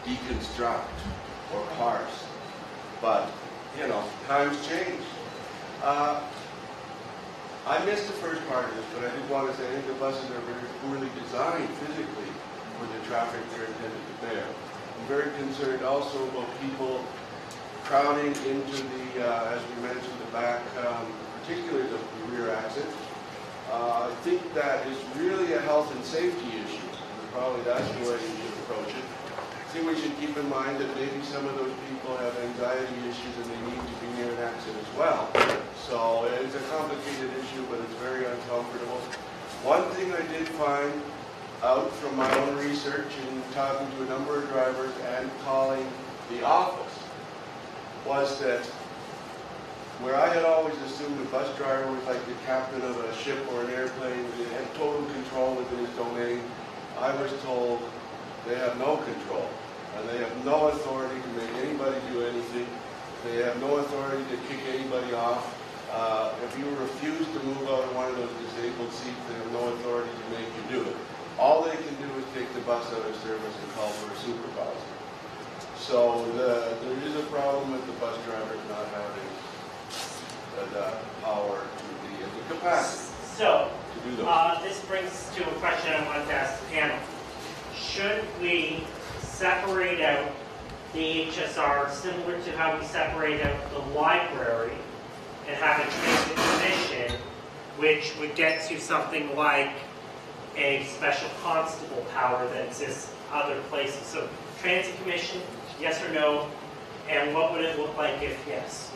deconstruct or parse. But, you know, times change. I missed the first part of this, but I did want to say I think the buses are very poorly designed physically for the traffic they're intended to bear. I'm very concerned also about people crowding into the, as we mentioned, the back, particularly the rear exit. I think that is really a health and safety issue, and probably that's the way you should approach it. I think we should keep in mind that maybe some of those people have anxiety issues and they need to be near an exit as well. So it's a complicated issue, but it's very uncomfortable. One thing I did find out from my own research and talking to a number of drivers and calling the office was that where I had always assumed a bus driver was like the captain of a ship or an airplane and had total control within his domain, I was told They have no control, and they have no authority to make anybody do anything. They have no authority to kick anybody off. If you refuse to move out of one of those disabled seats, they have no authority to make you do it. All they can do is take the bus out of service and call for a supervisor. So there is a problem with the bus drivers not having the power to the capacity So, to do those. this brings us to a question I wanted to ask the panel. Should we separate out the HSR similar to how we separate out the library and have a transit commission, which would get to something like a special constable power that exists other places? So, transit commission, yes or no? And what would it look like if yes?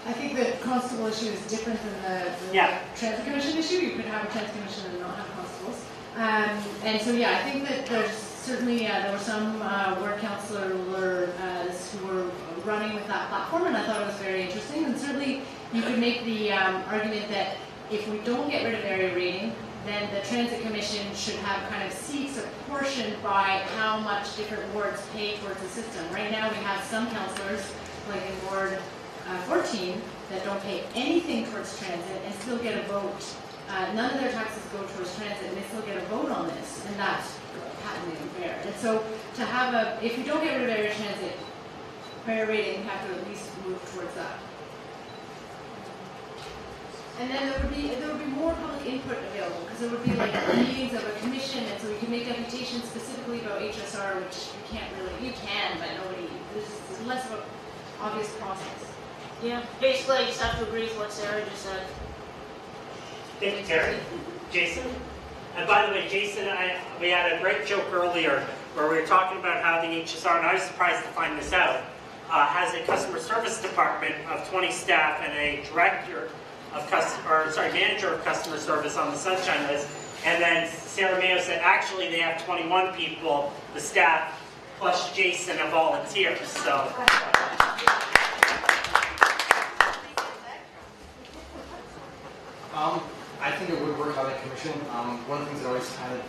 I think the constable issue is different than the transit commission issue. You could have a transit commission and not have constables. And so, yeah, I think that there's certainly, there were some ward councillors who were running with that platform, and I thought it was very interesting. And certainly, you could make the argument that if we don't get rid of area rating, then the transit commission should have kind of seats apportioned by how much different wards pay towards the system. Right now, we have some councillors, like in Ward 14, that don't pay anything towards transit and still get a vote. None of their taxes go towards transit, and they still get a vote on this, and that's patently unfair. And so, to have if you don't get rid of area transit, area rating, you have to at least move towards that. And then there would be more public input available, because there would be like meetings of a commission, and so we can make deputations specifically about HSR, which you can, but nobody, there's less of an obvious process. Yeah, basically, I just have to agree with what Sarah just said. Thank you, Terry. Jason? And by the way, Jason and I, we had a great joke earlier where we were talking about how the HSR, and I was surprised to find this out, has a customer service department of 20 staff and a director of manager of customer service on the Sunshine List. And then Sarah Mayo said, actually, they have 21 people, the staff, plus Jason, of volunteers. So. I think it would work on the commission. One of the things that always kind of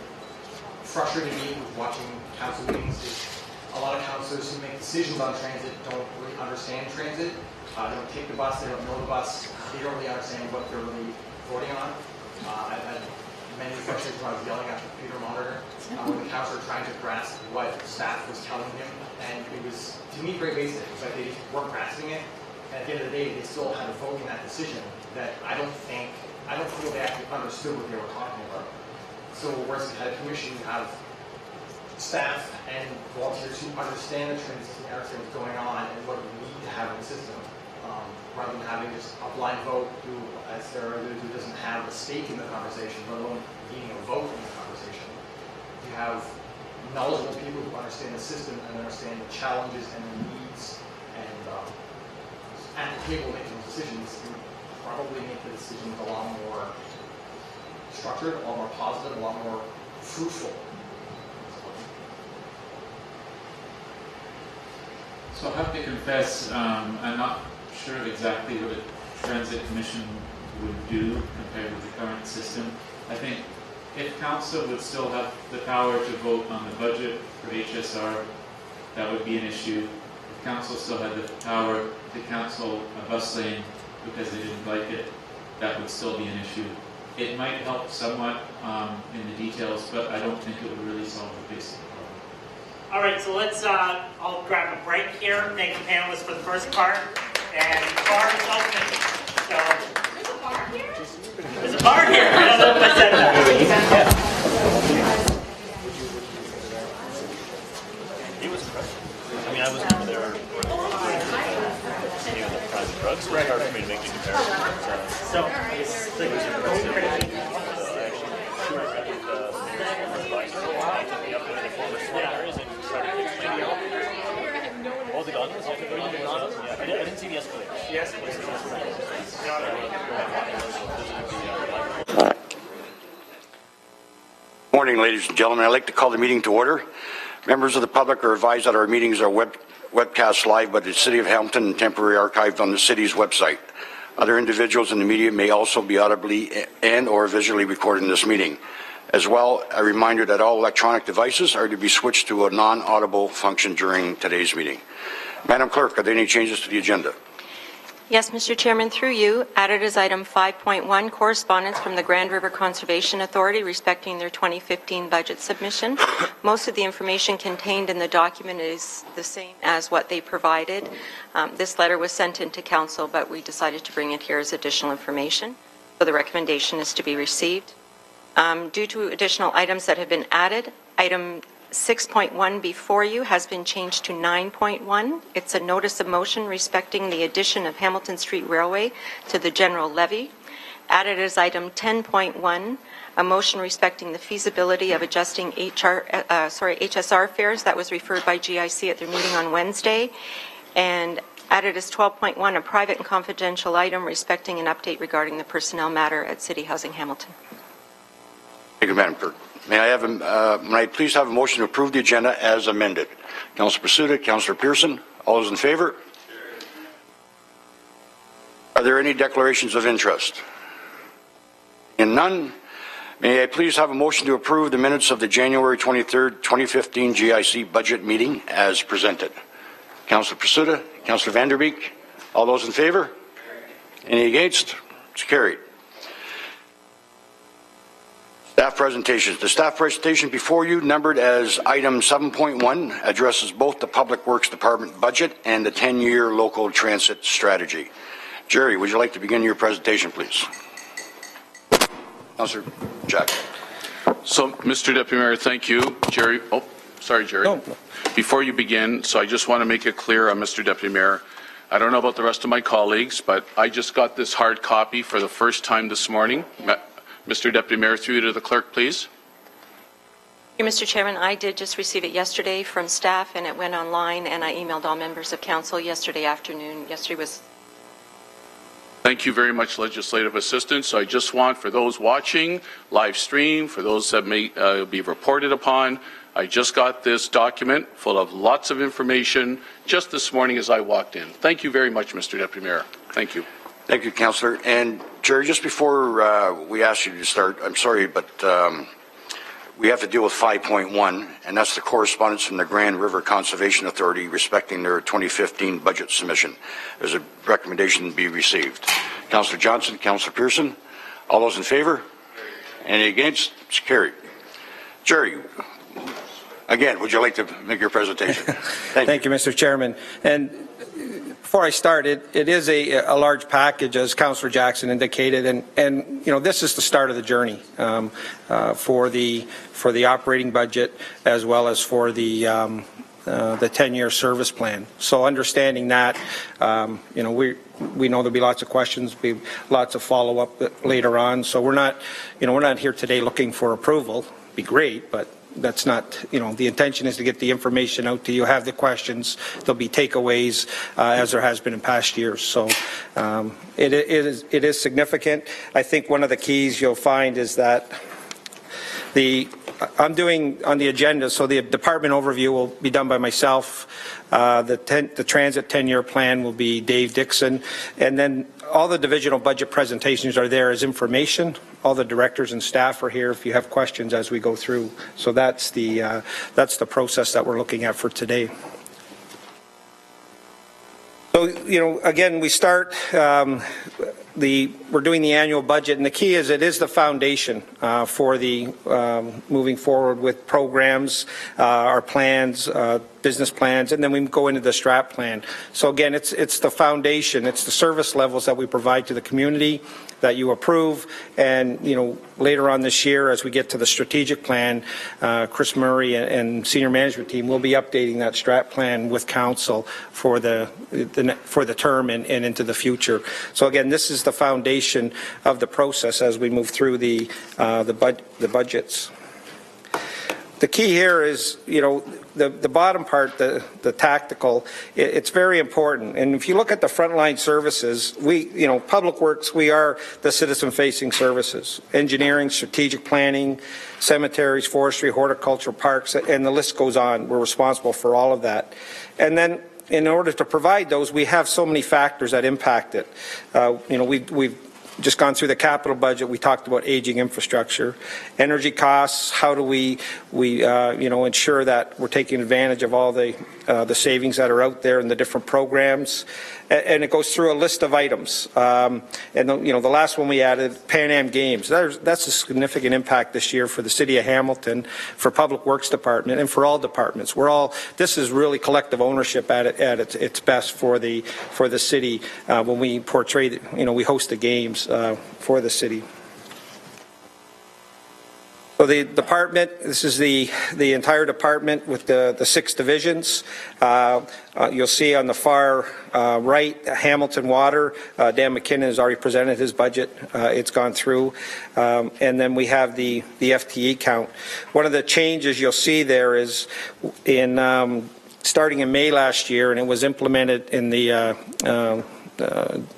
frustrated me with watching council meetings is a lot of councilors who make decisions on transit don't really understand transit. They don't take the bus, they don't know the bus, they don't really understand what they're really voting on. I've had many frustrations when I was yelling at the computer monitor when the councilor trying to grasp what staff was telling him, and it was, to me, very basic. It was like they just weren't grasping it, and at the end of the day, they still had a vote in that decision that I don't feel they actually understood what they were talking about. So whereas we had a commission, you have staff and volunteers who understand the transit system, understand what's going on and what we need to have in the system, rather than having just a blind vote who, as Sarah alluded to, doesn't have a stake in the conversation, let alone being a vote in the conversation. You have knowledgeable people who understand the system and understand the challenges and the needs, and at the table making decisions, you probably make the decisions a lot more structured, a lot more positive, a lot more fruitful. So I have to confess, I'm not sure exactly what a transit commission would do compared with the current system. I think if council would still have the power to vote on the budget for HSR, that would be an issue. If council still had the power to cancel a bus lane because they didn't like it, that would still be an issue. It might help somewhat in the details, but I don't think it would really solve the basic problem. All right, so let's all grab a break here. Thank the panelists for the first part. And the bar is open. So, there's a bar here? There's a bar here. I don't know if I said that. He was impressive. I mean, I was over there taking the private drugs, so it's hard for me to make the comparison. So, it was impressive. I actually met with the mayor's advisor. I took me up into the former swamp areas and started explaining out. Oh, the guns? Yeah, I didn't see the escalator. Yes, it was the escalator. Morning, ladies and gentlemen. I'd like to call the meeting to order. Members of the public are advised that our meetings are webcast live by the City of Hamilton and temporarily archived on the city's website. Other individuals in the media may also be audibly and or visually recording this meeting. As well, a reminder that all electronic devices are to be switched to a non-audible function during today's meeting. Madam Clerk, are there any changes to the agenda? Yes, Mr. Chairman, through you, added as item 5.1, correspondence from the Grand River Conservation Authority respecting their 2015 budget submission. Most of the information contained in the document is the same as what they provided. This letter was sent into Council, but we decided to bring it here as additional information. So the recommendation is to be received. Due to additional items that have been added, item 6.1 before you has been changed to 9.1. It's a notice of motion respecting the addition of Hamilton Street Railway to the general levy. Added as item 10.1, a motion respecting the feasibility of adjusting HSR fares that was referred by GIC at their meeting on Wednesday. And added as 12.1, a private and confidential item respecting an update regarding the personnel matter at City Housing Hamilton. Thank you, Madam Clerk. May I please have a motion to approve the agenda as amended? Councillor Pursuta, Councillor Pearson, all those in favor? Are there any declarations of interest? In none, may I please have a motion to approve the minutes of the January 23rd, 2015 GIC budget meeting as presented? Councillor Pursuta, Councillor Vanderbeek, all those in favor? Any against? It's carried. Staff presentations. The staff presentation before you, numbered as item 7.1, addresses both the Public Works Department budget and the 10-year local transit strategy. Jerry, would you like to begin your presentation, please? Councillor Jack. So, Mr. Deputy Mayor, thank you. Jerry, oh, sorry, Jerry. No. Before you begin, so I just want to make it clear on Mr. Deputy Mayor, I don't know about the rest of my colleagues, but I just got this hard copy for the first time this morning. Mr. Deputy Mayor, through you to the clerk, please. Mr. Chairman, I did just receive it yesterday from staff, and it went online, and I emailed all members of council yesterday afternoon. Yesterday was... Thank you very much, Legislative Assistant. So I just want, for those watching live stream, for those that may be reported upon, I just got this document full of lots of information just this morning as I walked in. Thank you very much, Mr. Deputy Mayor. Thank you. Thank you, Councillor. And Jerry, just before we ask you to start, I'm sorry, but we have to deal with 5.1, and that's the correspondence from the Grand River Conservation Authority respecting their 2015 budget submission. There's a recommendation to be received. Councillor Johnson, Councillor Pearson, all those in favor? Any against? It's carried. Jerry, again, would you like to make your presentation? Thank you, Mr. Chairman. And before I start, it is a large package, as Councillor Jackson indicated, and you know, this is the start of the journey for the operating budget as well as for the 10-year service plan. So understanding that, you know, we know there'll be lots of questions, be lots of follow-up later on. So we're not here today looking for approval. It'd be great, but that's not, you know, the intention is to get the information out to you, have the questions, there'll be takeaways as there has been in past years. So it is significant. I think one of the keys you'll find is that I'm doing on the agenda, so the department overview will be done by myself. The transit 10-year plan will be Dave Dixon, and then all the divisional budget presentations are there as information. All the directors and staff are here if you have questions as we go through. So that's the process that we're looking at for today. So, you know, again, we start, we're doing the annual budget, and the key is it is the foundation for the moving forward with programs, our plans, business plans, and then we go into the strat plan. So again, it's the foundation, it's the service levels that we provide to the community that you approve, and you know, later on this year as we get to the strategic plan, Chris Murray and senior management team will be updating that strat plan with council for the term and into the future. So again, this is the foundation of the process as we move through the budgets. The key here is, you know, the bottom part, the tactical, it's very important. And if you look at the frontline services, you know, Public Works, we are the citizen-facing services. Engineering, strategic planning, cemeteries, forestry, horticulture, parks, and the list goes on. We're responsible for all of that. And then in order to provide those, we have so many factors that impact it. You know, we've just gone through the capital budget. We talked about aging infrastructure. Energy costs, how do we ensure that we're taking advantage of all the savings that are out there in the different programs. And it goes through a list of items. The last one we added, Pan Am Games. That's a significant impact this year for the City of Hamilton, for Public Works Department, and for all departments. This is really collective ownership at its best for the city when we portray, we host the games for the city. So the department, this is the entire department with the 6 divisions. You'll see on the far right, Hamilton Water. Dan McKinnon has already presented his budget. It's gone through. And then we have the FTE count. One of the changes you'll see there is starting in May last year, and it was implemented in the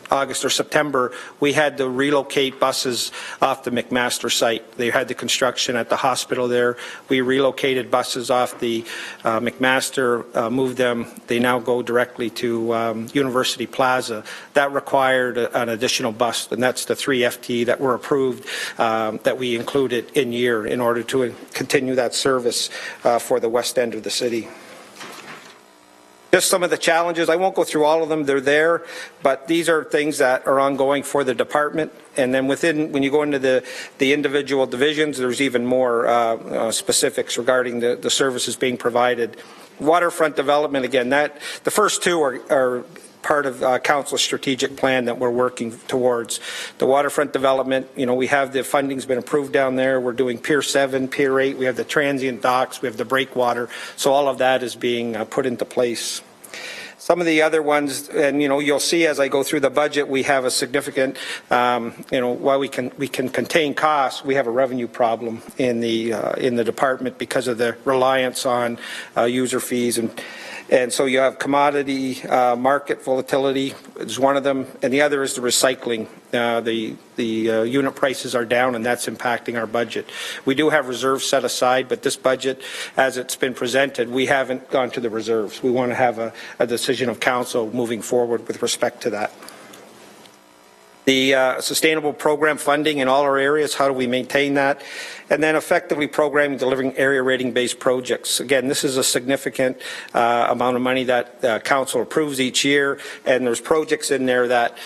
August or September, we had to relocate buses off the McMaster site. They had the construction at the hospital there. We relocated buses off the McMaster, moved them. They now go directly to University Plaza. That required an additional bus, and that's the 3 FT that were approved that we included in year in order to continue that service for the west end of the city. Just some of the challenges. I won't go through all of them. They're there, but these are things that are ongoing for the department. And then when you go into the individual divisions, there's even more specifics regarding the services being provided. Waterfront development, again, the first 2 are part of Council's strategic plan that we're working towards. The waterfront development, we have the funding's been approved down there. We're doing Pier 7, Pier 8. We have the transient docks. We have the breakwater. So all of that is being put into place. Some of the other ones, and you'll see as I go through the budget, we have a significant, while we can contain costs, we have a revenue problem in the department because of the reliance on user fees and so you have commodity market volatility is one of them, and the other is the recycling. The unit prices are down, and that's impacting our budget. We do have reserves set aside, but this budget, as it's been presented, we haven't gone to the reserves. We want to have a decision of council moving forward with respect to that. The sustainable program funding in all our areas, how do we maintain that? And then effectively programming, delivering area rating-based projects. Again, this is a significant amount of money that council approves each year, and there's projects in there that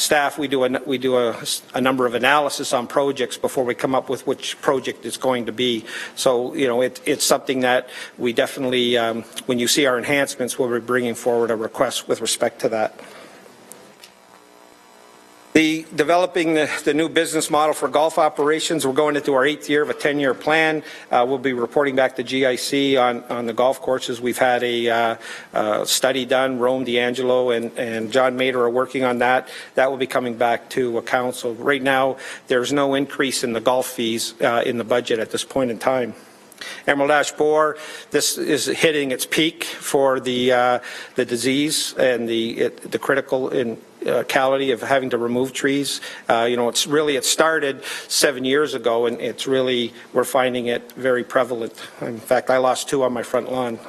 staff, we do a number of analysis on projects before we come up with which project it's going to be. So, it's something that we definitely, when you see our enhancements, we'll be bringing forward a request with respect to that. Developing the new business model for golf operations. We're going into our 8th year of a 10-year plan. We'll be reporting back to GIC on the golf courses. We've had a study done. Rome D'Angelo and John Mader are working on that. That will be coming back to council. Right now, there's no increase in the golf fees in the budget at this point in time. Emerald Ash Borer, this is hitting its peak for the disease and the critical quality of having to remove trees. It started 7 years ago, and we're finding it very prevalent. In fact, I lost 2 on my front lawn.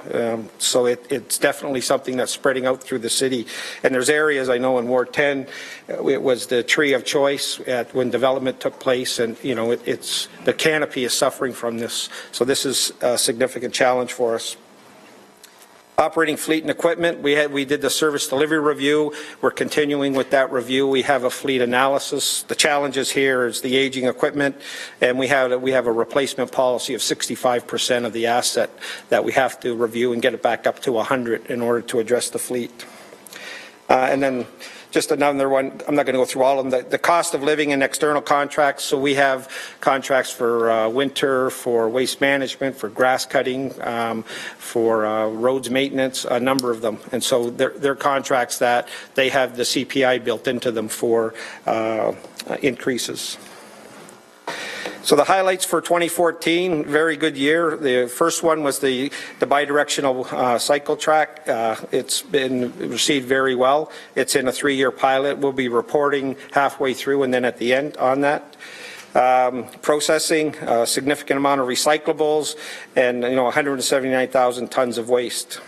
So it's definitely something that's spreading out through the city. And there's areas, I know in Ward 10, it was the tree of choice when development took place, and the canopy is suffering from this. So this is a significant challenge for us. Operating fleet and equipment, we did the service delivery review. We're continuing with that review. We have a fleet analysis. The challenges here is the aging equipment, and we have a replacement policy of 65% of the asset that we have to review and get it back up to 100 in order to address the fleet. And then just another one, I'm not going to go through all of them, the cost of living and external contracts. So we have contracts for winter, for waste management, for grass cutting, for roads maintenance, a number of them. And so they're contracts that they have the CPI built into them for increases. So the highlights for 2014, very good year. The first one was the bidirectional cycle track. It's been received very well. It's in a 3-year pilot. We'll be reporting halfway through and then at the end on that. Processing, a significant amount of recyclables, and 179,000 tons of waste.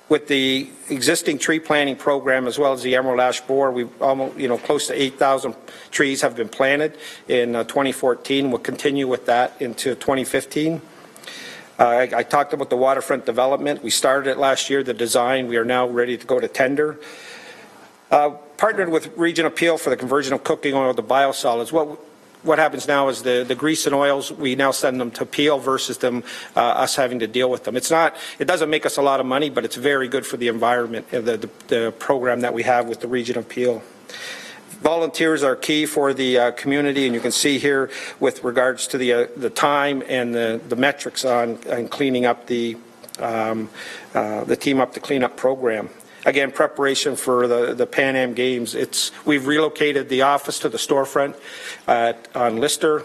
with the existing tree planting program as well as the emerald ash borer, we've almost, close to 8,000 trees have been planted in 2014. We'll continue with that into 2015. I talked about the waterfront development. We started it last year, the design. We are now ready to go to tender. Partnered with Region Appeal for the conversion of cooking oil to biosolids. What happens now is the grease and oils, we now send them to Peel versus them us having to deal with them. It doesn't make us a lot of money, but it's very good for the environment, the program that we have with the Region of Peel. Volunteers are key for the community, and you can see here with regards to the time and the metrics on cleaning up the Team Up to Clean Up program. Again, preparation for the Pan Am Games. We've relocated the office to the storefront on Lister.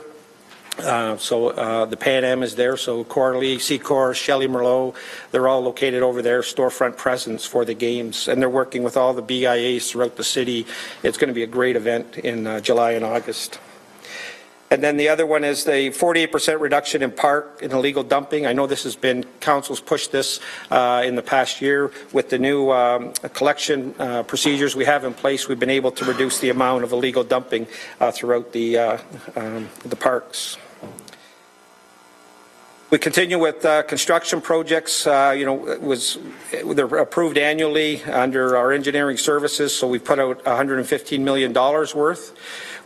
The Pan Am is there. So Coralie, Secor, Shelley Merlot, they're all located over there, storefront presence for the games. And they're working with all the BIAs throughout the city. It's going to be a great event in July and August. And then the other one is the 48% reduction in park in illegal dumping. I know this has been, council's pushed this in the past year. With the new collection procedures we have in place, we've been able to reduce the amount of illegal dumping throughout the parks. We continue with construction projects. They're approved annually under our engineering services, so we put out $115 million worth.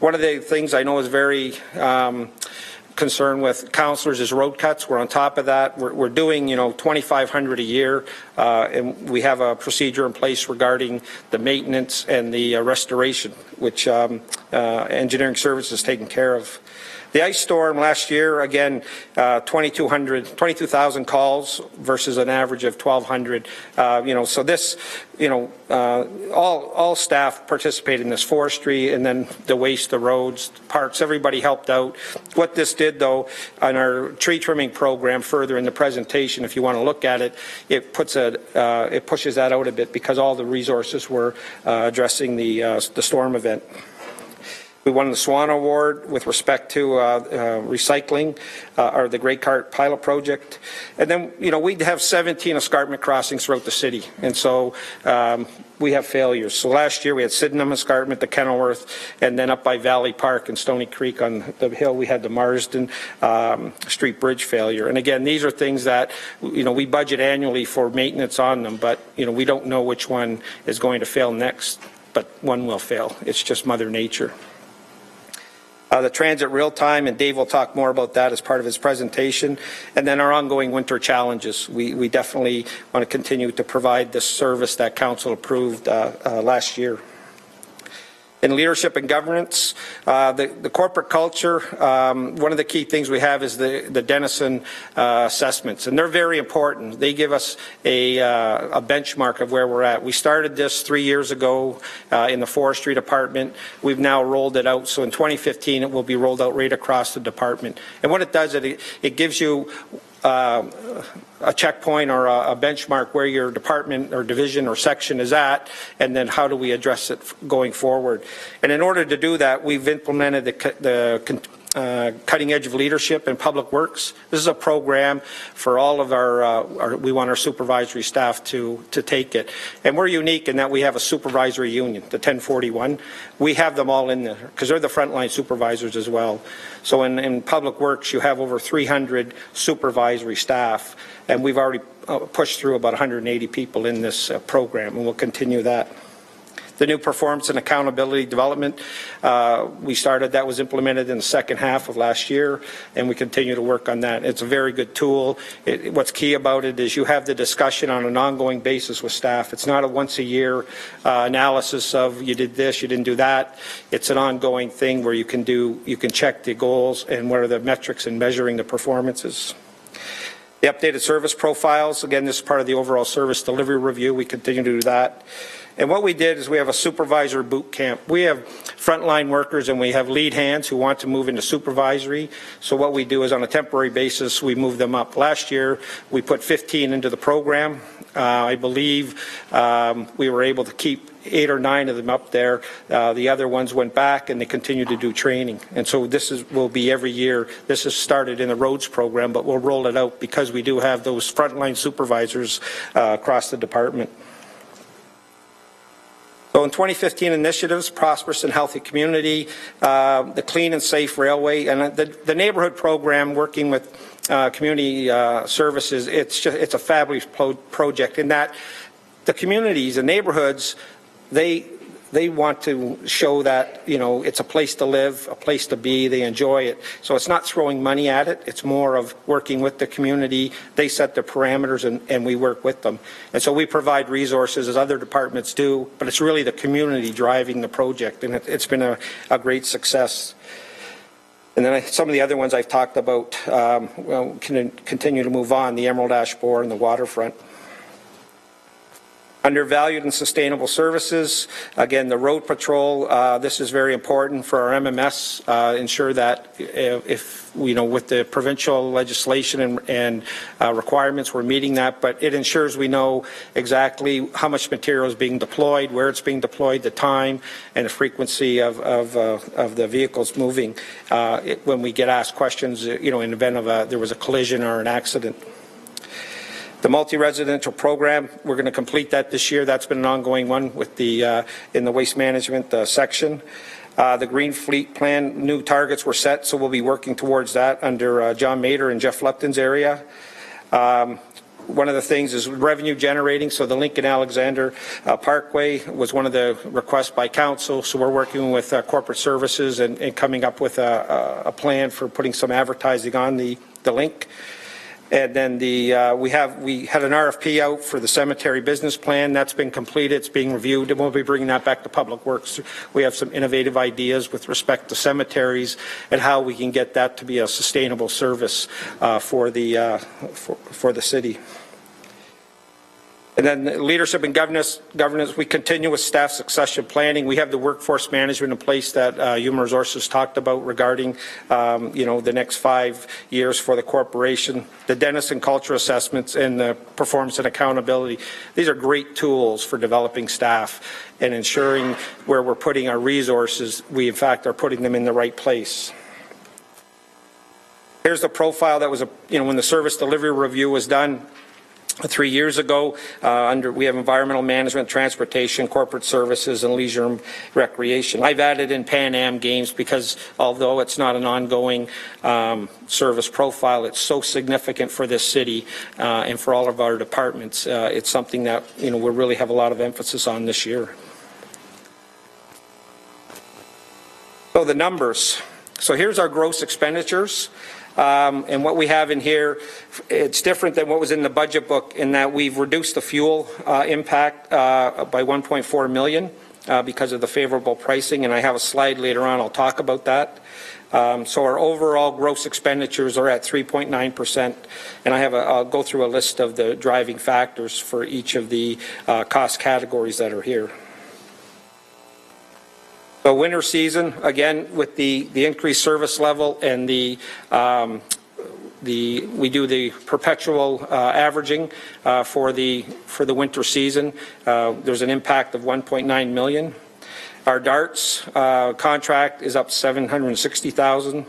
One of the things I know is very concerned with councillors is road cuts. We're on top of that. We're doing, 2,500 a year, and we have a procedure in place regarding the maintenance and the restoration, which engineering services is taking care of. The ice storm last year, again, 22,000 calls versus an average of 1,200. So this, all staff participated in this, forestry, and then the waste, the roads, parks, everybody helped out. What this did, though, on our tree trimming program, further in the presentation, if you want to look at it, it pushes that out a bit because all the resources were addressing the storm event. We won the Swan Award with respect to recycling, or the Great Cart pilot project. And then, we have 17 escarpment crossings throughout the city. And so we have failures. So last year we had Sydenham Escarpment, the Kenilworth, and then up by Valley Park and Stony Creek on the hill we had the Marsden Street Bridge failure. And again, these are things that, we budget annually for maintenance on them, but, we don't know which one is going to fail next, but one will fail. It's just Mother Nature. The transit real time, and Dave will talk more about that as part of his presentation. And then our ongoing winter challenges. We definitely want to continue to provide the service that council approved last year. In leadership and governance, the corporate culture, one of the key things we have is the Denison assessments, and they're very important. They give us a benchmark of where we're at. We started this 3 years ago in the forestry department. We've now rolled it out, so in 2015 it will be rolled out right across the department. And what it does, it gives you a checkpoint or a benchmark where your department or division or section is at, and then how do we address it going forward. And in order to do that, we've implemented the cutting edge of leadership in public works. This is a program for all of we want our supervisory staff to take it. And we're unique in that we have a supervisory union, the 1041. We have them all in there because they're the frontline supervisors as well. So in public works, you have over 300 supervisory staff, and we've already pushed through about 180 people in this program, and we'll continue that. The new performance and accountability development, we started, that was implemented in the second half of last year, and we continue to work on that. It's a very good tool. What's key about it is you have the discussion on an ongoing basis with staff. It's not a once a year analysis of you did this, you didn't do that. It's an ongoing thing where you can check the goals and what are the metrics in measuring the performances. The updated service profiles, again, this is part of the overall service delivery review. We continue to do that. And what we did is we have a supervisor boot camp. We have frontline workers and we have lead hands who want to move into supervisory. So what we do is on a temporary basis, we move them up. Last year, we put 15 into the program. I believe we were able to keep 8 or 9 of them up there. The other ones went back and they continue to do training. And so this will be every year. This is started in the roads program, but we'll roll it out because we do have those frontline supervisors across the department. So in 2015 initiatives, Prosperous and Healthy Community, the Clean and Safe Railway, and the neighborhood program working with community services, it's a fabulous project in that the communities, the neighborhoods, they want to show that, you know, it's a place to live, a place to be, they enjoy it. So it's not throwing money at it, it's more of working with the community. They set the parameters and we work with them. And so we provide resources as other departments do, but it's really the community driving the project, and it's been a great success. And then some of the other ones I've talked about, well, can continue to move on, the Emerald Ash Borer and the waterfront. Undervalued and sustainable services, again, the road patrol, this is very important for our MMS, ensure that if, you know, with the provincial legislation and requirements, we're meeting that, but it ensures we know exactly how much material is being deployed, where it's being deployed, the time, and the frequency of the vehicles moving. When we get asked questions, you know, in the event of there was a collision or an accident. The multi-residential program, we're going to complete that this year. That's been an ongoing one with the in the waste management section. The Green Fleet Plan, new targets were set, so we'll be working towards that under John Mader and Jeff Lupton's area. One of the things is revenue generating, so the Lincoln Alexander Parkway was one of the requests by council, so we're working with corporate services and coming up with a plan for putting some advertising on the link. And then we had an RFP out for the cemetery business plan. That's been completed. It's being reviewed, and we'll be bringing that back to Public Works. We have some innovative ideas with respect to cemeteries and how we can get that to be a sustainable service for the city. And then leadership and governance, we continue with staff succession planning. We have the workforce management in place that Human Resources talked about regarding, you know, the next 5 years for the corporation. The Denison culture assessments and the performance and accountability. These are great tools for developing staff and ensuring where we're putting our resources, we in fact are putting them in the right place. Here's the profile that was, you know, when the service delivery review was done 3 years ago. We have environmental management, transportation, corporate services, and leisure and recreation. I've added in Pan Am Games because although it's not an ongoing service profile, it's so significant for this city and for all of our departments. It's something that, you know, we really have a lot of emphasis on this year. So the numbers. So here's our gross expenditures. And what we have in here, it's different than what was in the budget book in that we've reduced the fuel impact by 1.4 million because of the favorable pricing, and I have a slide later on, I'll talk about that. So our overall gross expenditures are at 3.9%, and I'll go through a list of the driving factors for each of the cost categories that are here. So winter season, again, with the increased service level and we do the perpetual averaging for the winter season. There's an impact of 1.9 million. Our DARTS contract is up 760,000.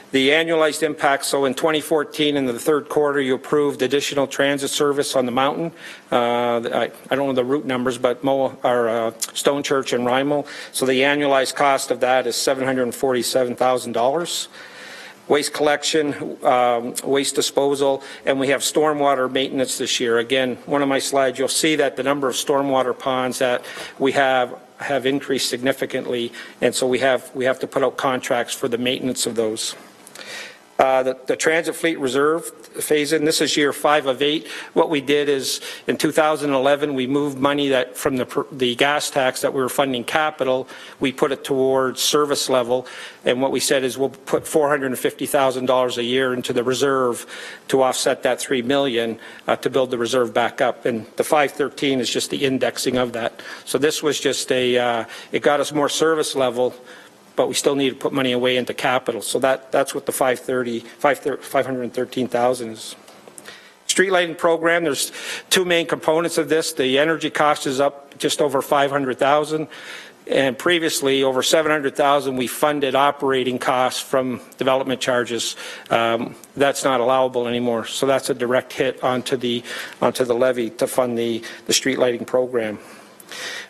The annualized impact, so in 2014 in the third quarter you approved additional transit service on the mountain. I don't know the route numbers, but Stone Church and Rymel. So the annualized cost of that is $747,000. Waste collection, waste disposal, and we have stormwater maintenance this year. Again, one of my slides, you'll see that the number of stormwater ponds that we have increased significantly, and so we have to put out contracts for the maintenance of those. The transit fleet reserve phase in, this is year 5 of 8. What we did is in 2011 we moved money that from the gas tax that we were funding capital, we put it towards service level, and what we said is we'll put $450,000 a year into the reserve to offset that $3 million to build the reserve back up, and the 513 is just the indexing of that. So this was just it got us more service level, but we still need to put money away into capital. So that's what the 513,000 is. Street lighting program, there's 2 main components of this. The energy cost is up just over 500,000. And previously, over 700,000, we funded operating costs from development charges. That's not allowable anymore. So that's a direct hit onto the levy to fund the street lighting program.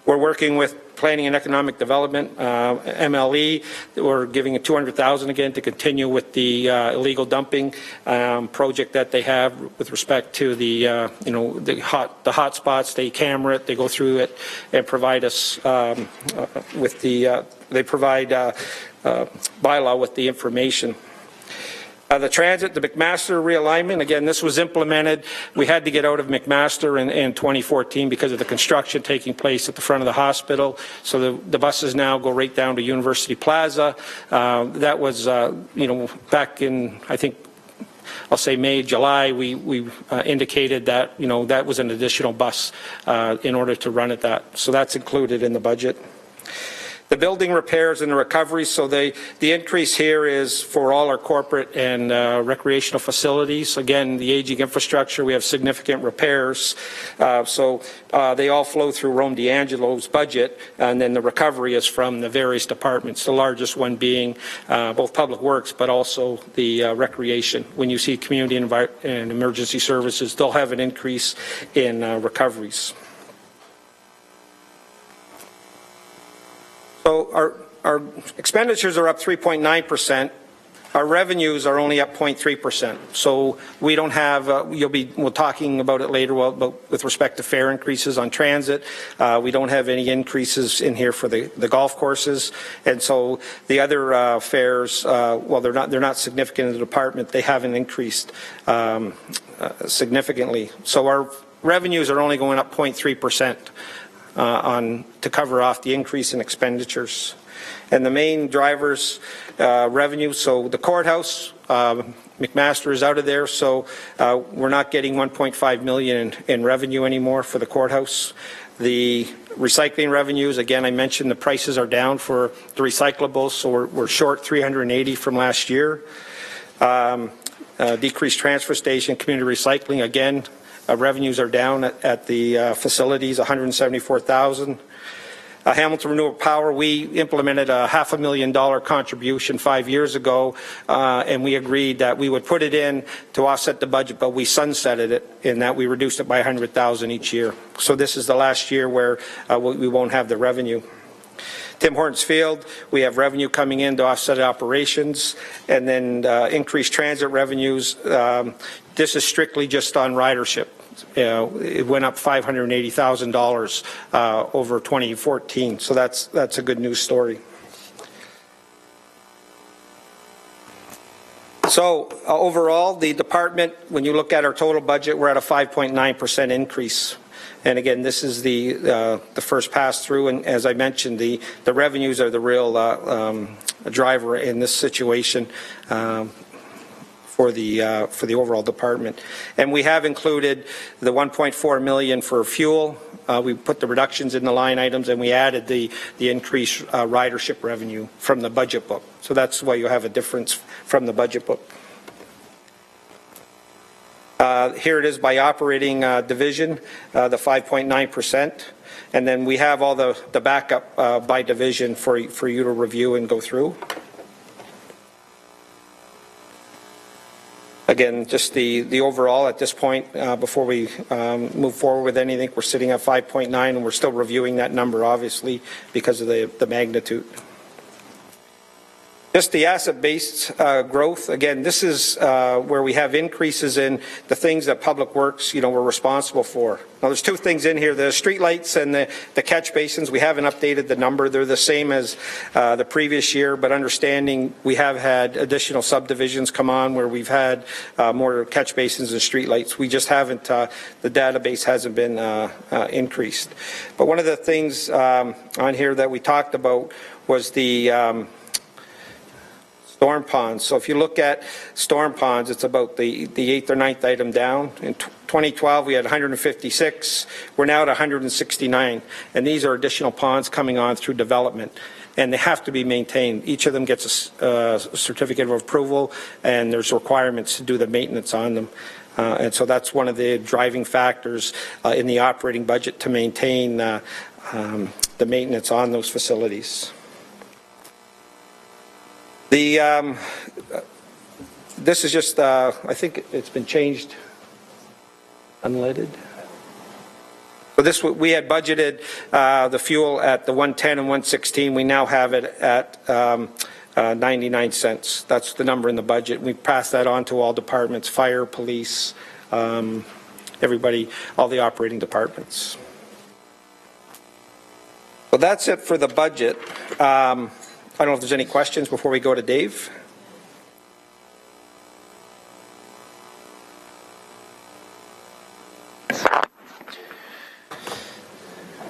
We're working with Planning and Economic Development, MLE. We're giving it $200,000 again to continue with the illegal dumping project that they have with respect to the hot spots. They camera it, they go through it, and provide us with the they provide bylaw with the information. The transit, the McMaster realignment, again, this was implemented. We had to get out of McMaster in 2014 because of the construction taking place at the front of the hospital. So the buses now go right down to University Plaza. That was, back in, I think, I'll say May, July, we indicated that, that was an additional bus in order to run at that. So that's included in the budget. The building repairs and the recovery, so the increase here is for all our corporate and recreational facilities. Again, the aging infrastructure, we have significant repairs. So they all flow through Rome D'Angelo's budget, and then the recovery is from the various departments, the largest one being both Public Works, but also the recreation. When you see community and emergency services, they'll have an increase in recoveries. So our expenditures are up 3.9%. Our revenues are only up 0.3%. So we don't have, we're talking about it later with respect to fare increases on transit. We don't have any increases in here for the golf courses. And so the other fares, well, they're not significant in the department. They haven't increased significantly. So our revenues are only going up 0.3%. To cover off the increase in expenditures. And the main drivers, revenue, so the courthouse, McMaster is out of there, so we're not getting $1.5 million in revenue anymore for the courthouse. The recycling revenues, again, I mentioned the prices are down for the recyclables, so we're short 380 from last year. Decreased transfer station, community recycling, again, revenues are down at the facilities, $174,000. Hamilton Renewable Power, we implemented a $500,000 contribution 5 years ago, and we agreed that we would put it in to offset the budget, but we sunsetted it in that we reduced it by $100,000 each year. So this is the last year where we won't have the revenue. Tim Hortons Field, we have revenue coming in to offset operations, and then increased transit revenues. This is strictly just on ridership. It went up $580,000 over 2014, so that's a good news story. So overall, the department, when you look at our total budget, we're at a 5.9% increase. And again, this is the first pass through, and as I mentioned, the revenues are the real driver in this situation. For the overall department. And we have included the $1.4 million for fuel. We put the reductions in the line items, and we added the increased ridership revenue from the budget book. So that's why you have a difference from the budget book. Here it is by operating division, the 5.9%. And then we have all the backup by division for you to review and go through. Again, just the overall at this point, before we move forward with anything, we're sitting at 5.9, and we're still reviewing that number, obviously, because of the magnitude. Just the asset-based growth, again, this is where we have increases in the things that Public Works, we're responsible for. Now, there's two things in here, the streetlights and the catch basins. We haven't updated the number. They're the same as the previous year, but understanding we have had additional subdivisions come on where we've had more catch basins and streetlights. We just haven't, the database hasn't been increased. But one of the things on here that we talked about was the storm ponds. So if you look at storm ponds, it's about the 8th or 9th item down. In 2012, we had 156. We're now at 169. And these are additional ponds coming on through development. And they have to be maintained. Each of them gets a certificate of approval, and there's requirements to do the maintenance on them. And so that's one of the driving factors in the operating budget to maintain the maintenance on those facilities. This is just, I think it's been changed, unleaded. So this, we had budgeted the fuel at the 110 and 116. We now have it at 99 cents. That's the number in the budget. We passed that on to all departments, fire, police, everybody, all the operating departments. So that's it for the budget. I don't know if there's any questions before we go to Dave.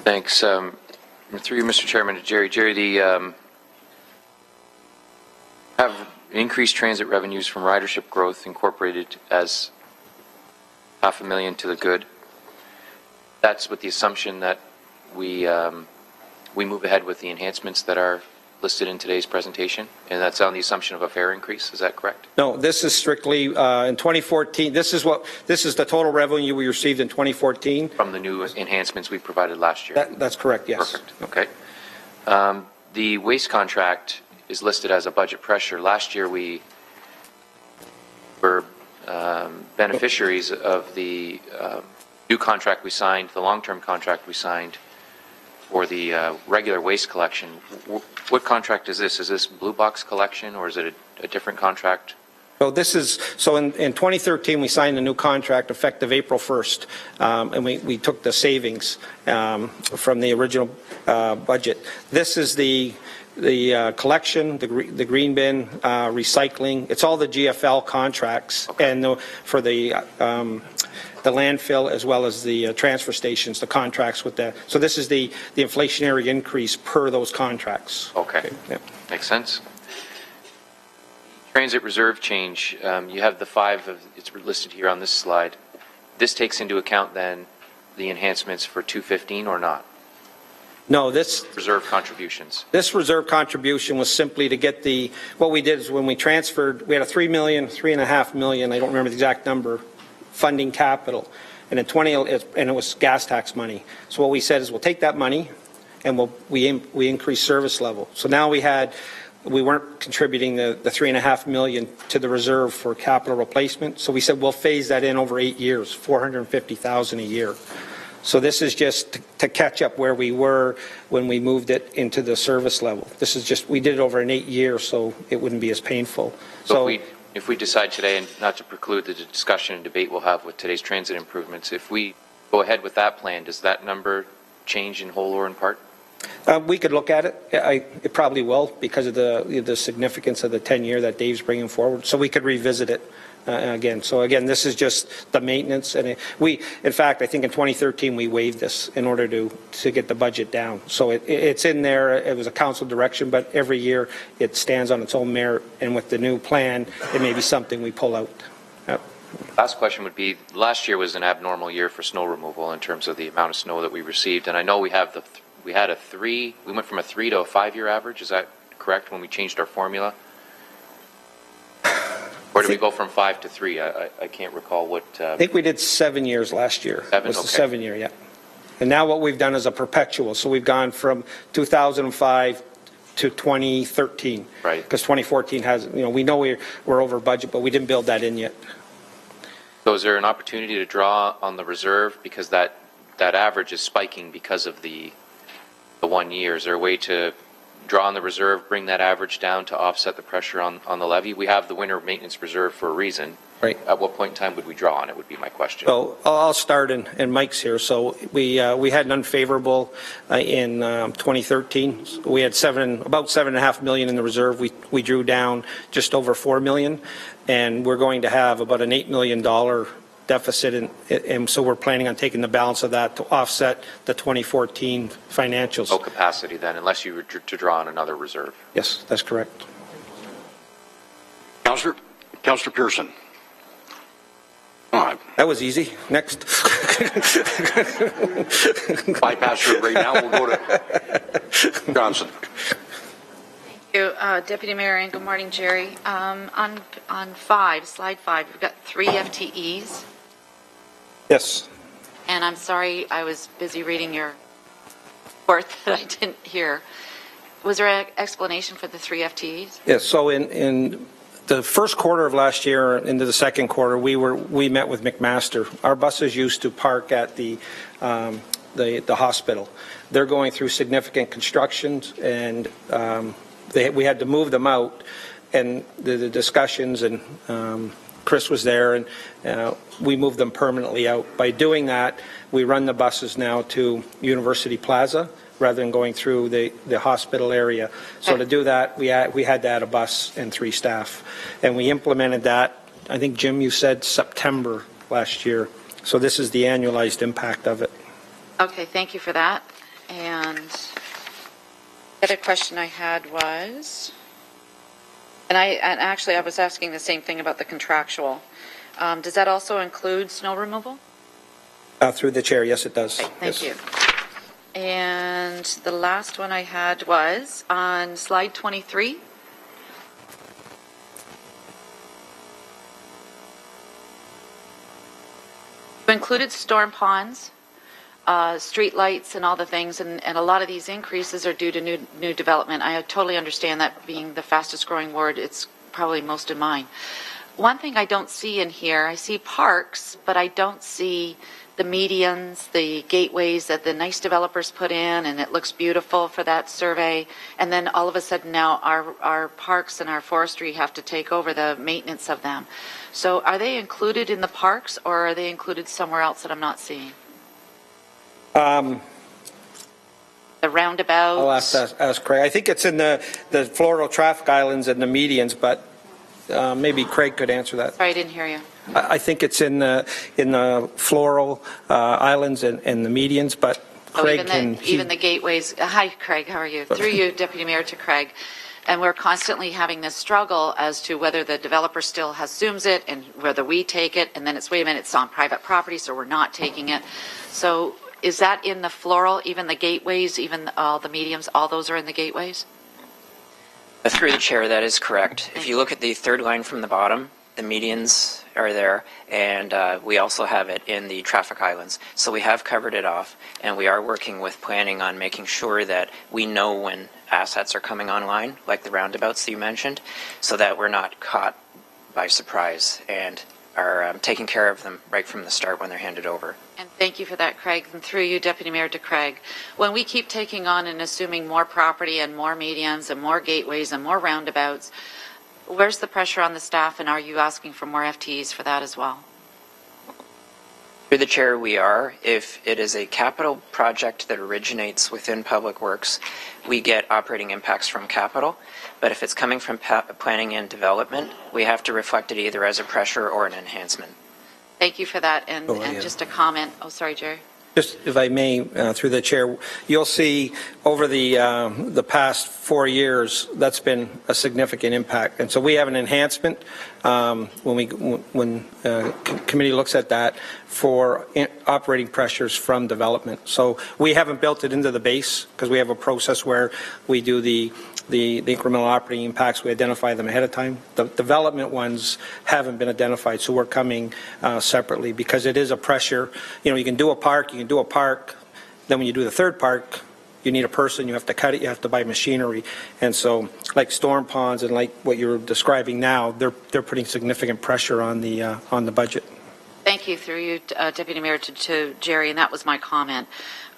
Thanks. Through you, Mr. Chairman, to Jerry. Jerry, have increased transit revenues from ridership growth incorporated as $500,000 to the good. That's with the assumption that we move ahead with the enhancements that are listed in today's presentation, and that's on the assumption of a fare increase. Is that correct? No, this is strictly in 2014. This is the total revenue we received in 2014 from the new enhancements we provided last year. That's correct. Yes. Perfect. Okay. The waste contract is listed as a budget pressure. Last year we were beneficiaries of the new contract we signed, the long-term contract we signed for the regular waste collection. What contract is this? Is this Blue Box collection, or is it a different contract? So this is, so in 2013 we signed a new contract effective April 1st, and we took the savings from the original budget. This is the collection, the green bin, recycling. It's all the GFL contracts, okay. And for the landfill as well as the transfer stations, the contracts with that. So this is the inflationary increase per those contracts. Okay. Yeah. Makes sense. Transit reserve change, you have the 5 it's listed here on this slide. This takes into account then the enhancements for 215 or not? No, this reserve contributions. This reserve contribution was simply to get what we did is when we transferred, we had a $3.5 million, I don't remember the exact number, funding capital, and in and it was gas tax money. So what we said is we'll take that money and we increase service level. So now we weren't contributing the $3.5 million to the reserve for capital replacement. So we said we'll phase that in over 8 years, $450,000 a year. So this is just to catch up where we were when we moved it into the service level. This is just, we did it over an 8 year, so it wouldn't be as painful. So if we decide today, and not to preclude the discussion and debate we'll have with today's transit improvements, if we go ahead with that plan, does that number change in whole or in part? We could look at it. It probably will because of the significance of the 10-year that Dave's bringing forward. So we could revisit it again. So again, this is just the maintenance. And in fact, I think in 2013 we waived this in order to get the budget down. So it's in there. It was a council direction, but every year it stands on its own merit. And with the new plan, it may be something we pull out. Yep. Last question would be, last year was an abnormal year for snow removal in terms of the amount of snow that we received. And I know we went from a 3 to a 5-year average. Is that correct when we changed our formula? Or did we go from 5 to 3? I can't recall what. I think we did 7 years last year. 7, was okay. The 7-year, yeah. And now what we've done is a perpetual. So we've gone from 2005 to 2013. Right. Because 2014 has, we know we're over budget, but we didn't build that in yet. So is there an opportunity to draw on the reserve because that average is spiking because of the 1 year? Is there a way to draw on the reserve, bring that average down to offset the pressure on the levy? We have the winter maintenance reserve for a reason. Right. At what point in time would we draw on it, would be my question. So I'll start, and Mike's here. So we had an unfavorable in 2013. We had about $7.5 million in the reserve. We drew down just over $4 million, and we're going to have about an $8 million deficit, and so we're planning on taking the balance of that to offset the 2014 financials. No capacity then, unless you were to draw on another reserve. Yes, that's correct. Councillor Pearson. That was easy. Next. Bypass her right now. We'll go to Johnson. Thank you, Deputy Mayor, and good morning, Jerry. On slide 5, we've got 3 FTEs. Yes. And I'm sorry, I was busy reading your report that I didn't hear. Was there an explanation for the 3 FTEs? Yes. So in the first quarter of last year into the second quarter, we met with McMaster. Our buses used to park at the hospital. They're going through significant constructions, and we had to move them out. And the discussions, and Chris was there, and we moved them permanently out. By doing that, we run the buses now to University Plaza rather than going through the hospital area. So to do that, we had to add a bus and 3 staff. And we implemented that, I think, Jim, you said September last year. So this is the annualized impact of it. Okay, thank you for that. And the other question I had was, and actually I was asking the same thing about the contractual. Does that also include snow removal? Through the chair, yes, it does. Okay, thank you. And the last one I had was on slide 23. You included storm ponds, street lights, and all the things, and a lot of these increases are due to new development. I totally understand that, being the fastest growing ward, it's probably most in mind. One thing I don't see in here, I see parks, but I don't see the medians, the gateways that the nice developers put in, and it looks beautiful for that survey. And then all of a sudden now our parks and our forestry have to take over the maintenance of them. So are they included in the parks, or are they included somewhere else that I'm not seeing? The roundabouts? I'll ask Craig. I think it's in the floral traffic islands and the medians, but maybe Craig could answer that. Sorry, I didn't hear you. I think it's in the floral islands and the medians, but Craig even the gateways. Hi, Craig. How are you? Through you, Deputy Mayor, to Craig. And we're constantly having this struggle as to whether the developer still assumes it and whether we take it, and then it's, wait a minute, it's on private property, so we're not taking it. So is that in the floral, even the gateways, even all the mediums, all those are in the gateways? Through the chair, that is correct. If you look at the third line from the bottom, the medians are there, and we also have it in the traffic islands. So we have covered it off, and we are working with planning on making sure that we know when assets are coming online, like the roundabouts that you mentioned, so that we're not caught by surprise and are taking care of them right from the start when they're handed over. And thank you for that, Craig. And through you, Deputy Mayor, to Craig. When we keep taking on and assuming more property and more medians and more gateways and more roundabouts, where's the pressure on the staff, and are you asking for more FTEs for that as well? Through the chair, we are. If it is a capital project that originates within Public Works, we get operating impacts from capital. But if it's coming from planning and development, we have to reflect it either as a pressure or an enhancement. Thank you for that. And just a comment. Oh, sorry, Jerry. Just, if I may, through the chair, you'll see over the past 4 years, that's been a significant impact. And so we have an enhancement when committee looks at that for operating pressures from development. So we haven't built it into the base because we have a process where we do the incremental operating impacts. We identify them ahead of time. The development ones haven't been identified, so we're coming separately because it is a pressure. You know, you can do a park, then when you do the third park, you need a person, you have to cut it, you have to buy machinery. And so like storm ponds and like what you're describing now, they're putting significant pressure on the budget. Thank you, through you, Deputy Mayor, to Jerry, and that was my comment.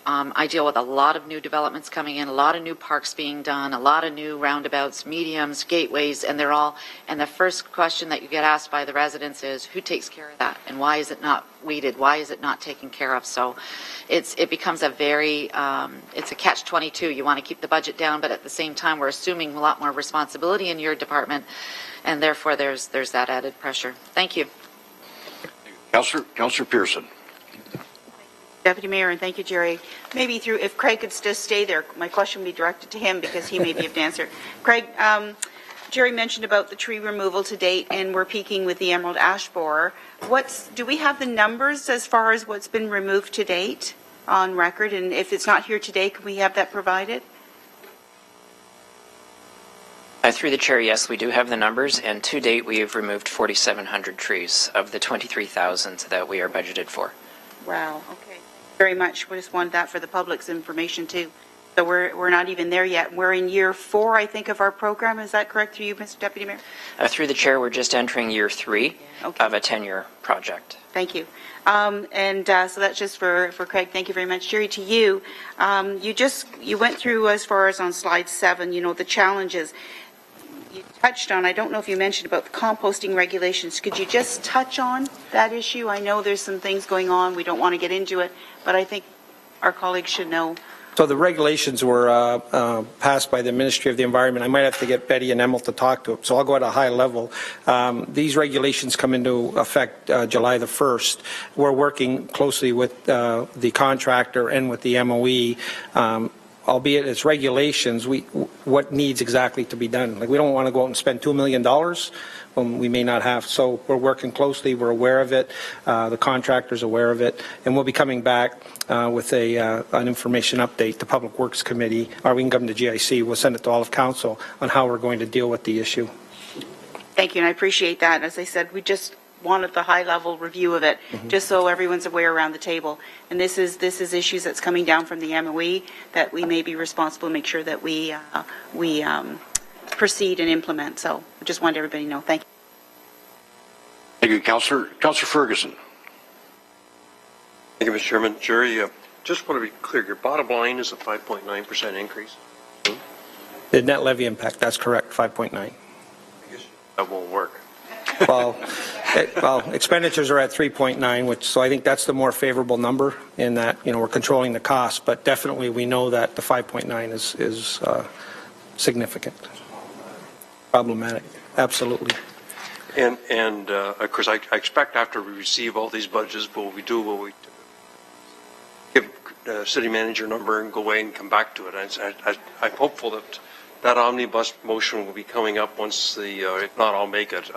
I deal with a lot of new developments coming in, a lot of new parks being done, a lot of new roundabouts, mediums, gateways, and the first question that you get asked by the residents is, who takes care of that? And why is it not weeded? Why is it not taken care of? So it becomes a very, it's a catch-22. You want to keep the budget down, but at the same time, we're assuming a lot more responsibility in your department, and therefore there's that added pressure. Thank you. Councillor Pearson. Deputy Mayor, and thank you, Jerry. Maybe if Craig could just stay there, my question would be directed to him because he may be able to answer. Craig, Jerry mentioned about the tree removal to date, and we're peaking with the emerald ash borer. Do we have the numbers as far as what's been removed to date on record? And if it's not here today, can we have that provided? Through the chair, yes, we do have the numbers, and to date we have removed 4,700 trees of the 23,000 that we are budgeted for. Wow, okay. Very much. We just wanted that for the public's information too. So we're not even there yet. We're in year 4, I think, of our program. Is that correct through you, Mr. Deputy Mayor? Through the chair, we're just entering year 3 of a 10-year project. Thank you. So that's just for Craig. Thank you very much. Jerry, to you, you went through as far as on slide 7, the challenges. You touched on, I don't know if you mentioned about the composting regulations. Could you just touch on that issue? I know there's some things going on. We don't want to get into it, but I think our colleagues should know. So the regulations were passed by the Ministry of the Environment. I might have to get Betty and Emil to talk to them, so I'll go at a high level. These regulations come into effect July the 1st. We're working closely with the contractor and with the MOE. Albeit it's regulations, what needs exactly to be done. Like, we don't want to go out and spend $2 million when we may not have. So we're working closely. We're aware of it. The contractor's aware of it. And we'll be coming back with an information update to Public Works Committee, or we can come to GIC. We'll send it to all of Council on how we're going to deal with the issue. Thank you, and I appreciate that. As I said, we just wanted the high-level review of it, just so everyone's aware around the table. And this is issues that's coming down from the MOE that we may be responsible to make sure that we proceed and implement. So I just wanted everybody to know. Thank you. Thank you, Councillor Ferguson. Thank you, Mr. Chairman. Jerry, just want to be clear, your bottom line is a 5.9% increase? The net levy impact, that's correct, 5.9. I guess that won't work. Well, expenditures are at 3.9, so I think that's the more favorable number in that, we're controlling the cost, but definitely we know that the 5.9 is significant, problematic, absolutely. And of course, I expect after we receive all these budgets, what we give the city manager a number and go away and come back to it. I'm hopeful that omnibus motion will be coming up once if not, I'll make it,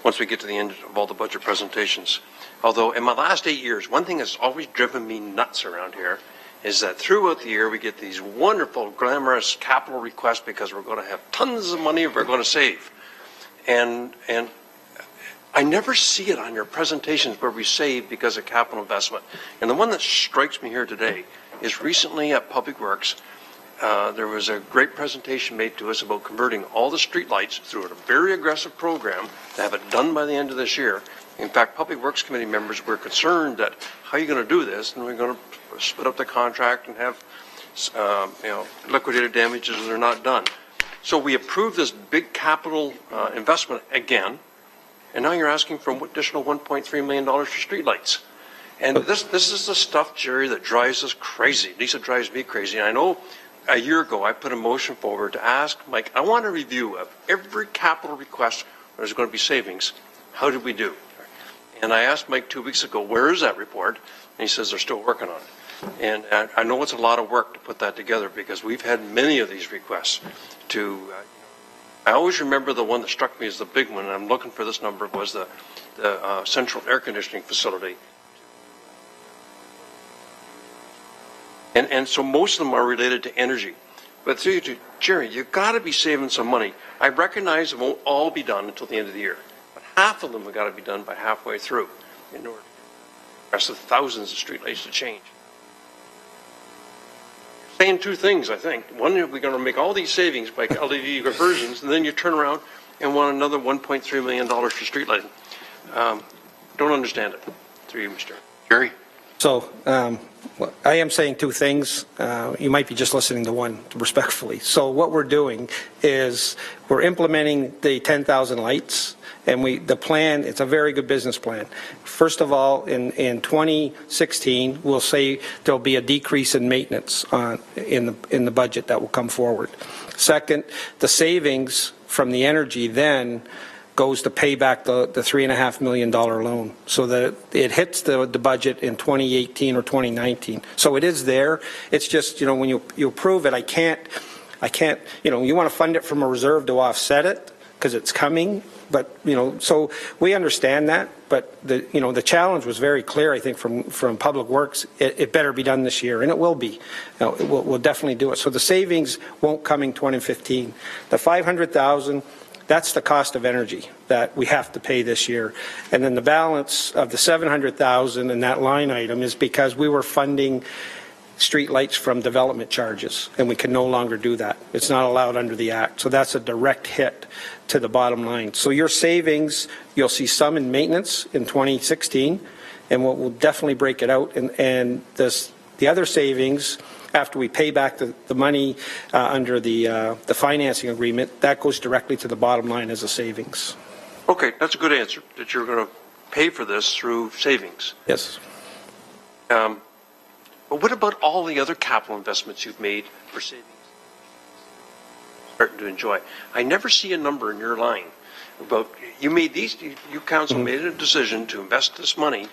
once we get to the end of all the budget presentations. Although in my last 8 years, one thing that's always driven me nuts around here is that throughout the year we get these wonderful, glamorous capital requests because we're going to have tons of money we're going to save. And I never see it on your presentations where we save because of capital investment. And the one that strikes me here today is recently at Public Works, there was a great presentation made to us about converting all the street lights through a very aggressive program to have it done by the end of this year. In fact, Public Works Committee members were concerned that how are you going to do this? And we're going to split up the contract and have liquidated damages if they're not done. So we approved this big capital investment again, and now you're asking for an additional $1.3 million for street lights. And this is the stuff, Jerry, that drives us crazy. Lisa drives me crazy. And I know a year ago I put a motion forward to ask Mike, I want a review of every capital request where there's going to be savings. How did we do? And I asked Mike 2 weeks ago, where is that report? And he says they're still working on it. And I know it's a lot of work to put that together because we've had many of these requests I always remember the one that struck me as the big one, and I'm looking for this number, was the central air conditioning facility. And so most of them are related to energy. But Jerry, you've got to be saving some money. I recognize it won't all be done until the end of the year, but half of them have got to be done by halfway through in order for the rest of the thousands of streetlights to change. Saying two things, I think. One, we're going to make all these savings by LED conversions, and then you turn around and want another $1.3 million for street lighting. don't understand it. Through you, Mr. Jerry. So I am saying two things. You might be just listening to one, respectfully. So what we're doing is we're implementing the 10,000 lights, and the plan, it's a very good business plan. First of all, in 2016, we'll say there'll be a decrease in maintenance in the budget that will come forward. Second, the savings from the energy then goes to pay back the $3.5 million loan, so that it hits the budget in 2018 or 2019. So it is there. It's just, when you approve it, I can't, you want to fund it from a reserve to offset it because it's coming. But, so we understand that. But the challenge was very clear, I think, from Public Works. It better be done this year, and it will be. We'll definitely do it. So the savings won't come in 2015. The $500,000. That's the cost of energy that we have to pay this year. And then the balance of the $700,000 in that line item is because we were funding street lights from development charges, and we can no longer do that. It's not allowed under the Act. So that's a direct hit to the bottom line. So your savings, you'll see some in maintenance in 2016, and we'll definitely break it out. And the other savings, after we pay back the money under the financing agreement, that goes directly to the bottom line as a savings. Okay, that's a good answer, that you're going to pay for this through savings. Yes. But what about all the other capital investments you've made for savings? Starting to enjoy. I never see a number in your line about, you council made a decision to invest this money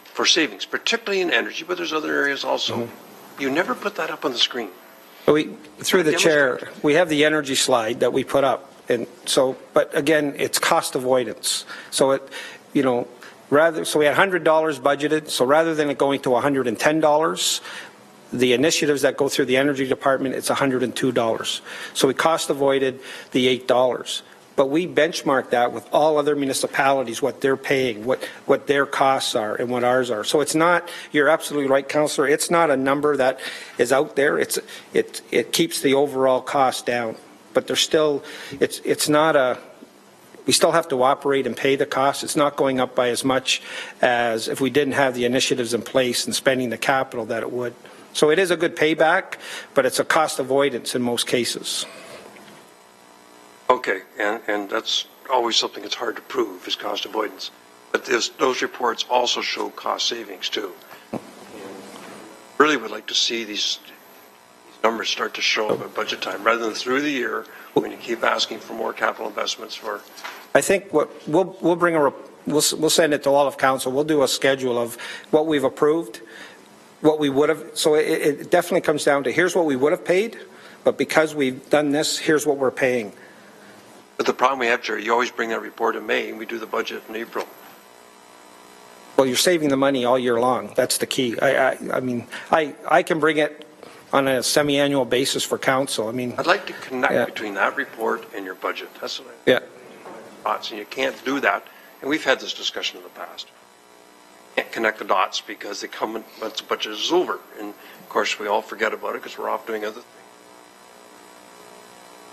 for savings, particularly in energy, but there's other areas also. Mm-hmm. You never put that up on the screen. Through the chair, we have the energy slide that we put up, and so, but again, it's cost avoidance. So so we had $100 budgeted. So rather than it going to $110, the initiatives that go through the energy department, it's $102. So we cost avoided the $8. But we benchmark that with all other municipalities, what they're paying, what their costs are, and what ours are. So it's not, you're absolutely right, Councillor, it's not a number that is out there. It keeps the overall cost down. But there's still, it's not we still have to operate and pay the cost. It's not going up by as much as if we didn't have the initiatives in place and spending the capital that it would. So it is a good payback, but it's a cost avoidance in most cases. Okay, and that's always something that's hard to prove, is cost avoidance. But those reports also show cost savings too. And really would like to see these numbers start to show up at budget time, rather than through the year when you keep asking for more capital investments for. I think what we'll bring we'll send it to all of council. We'll do a schedule of what we've approved, what we would have. So it definitely comes down to, here's what we would have paid, but because we've done this, here's what we're paying. But the problem we have, Jerry, you always bring that report in May, and we do the budget in April. Well, you're saving the money all year long. That's the key. I mean, I can bring it on a semi-annual basis for council. I mean, I'd like to connect between that report and your budget. That's what I thoughts, and you can't do that. And we've had this discussion in the past. You can't connect the dots because they come once the budget is over, and of course we all forget about it because we're off doing other things.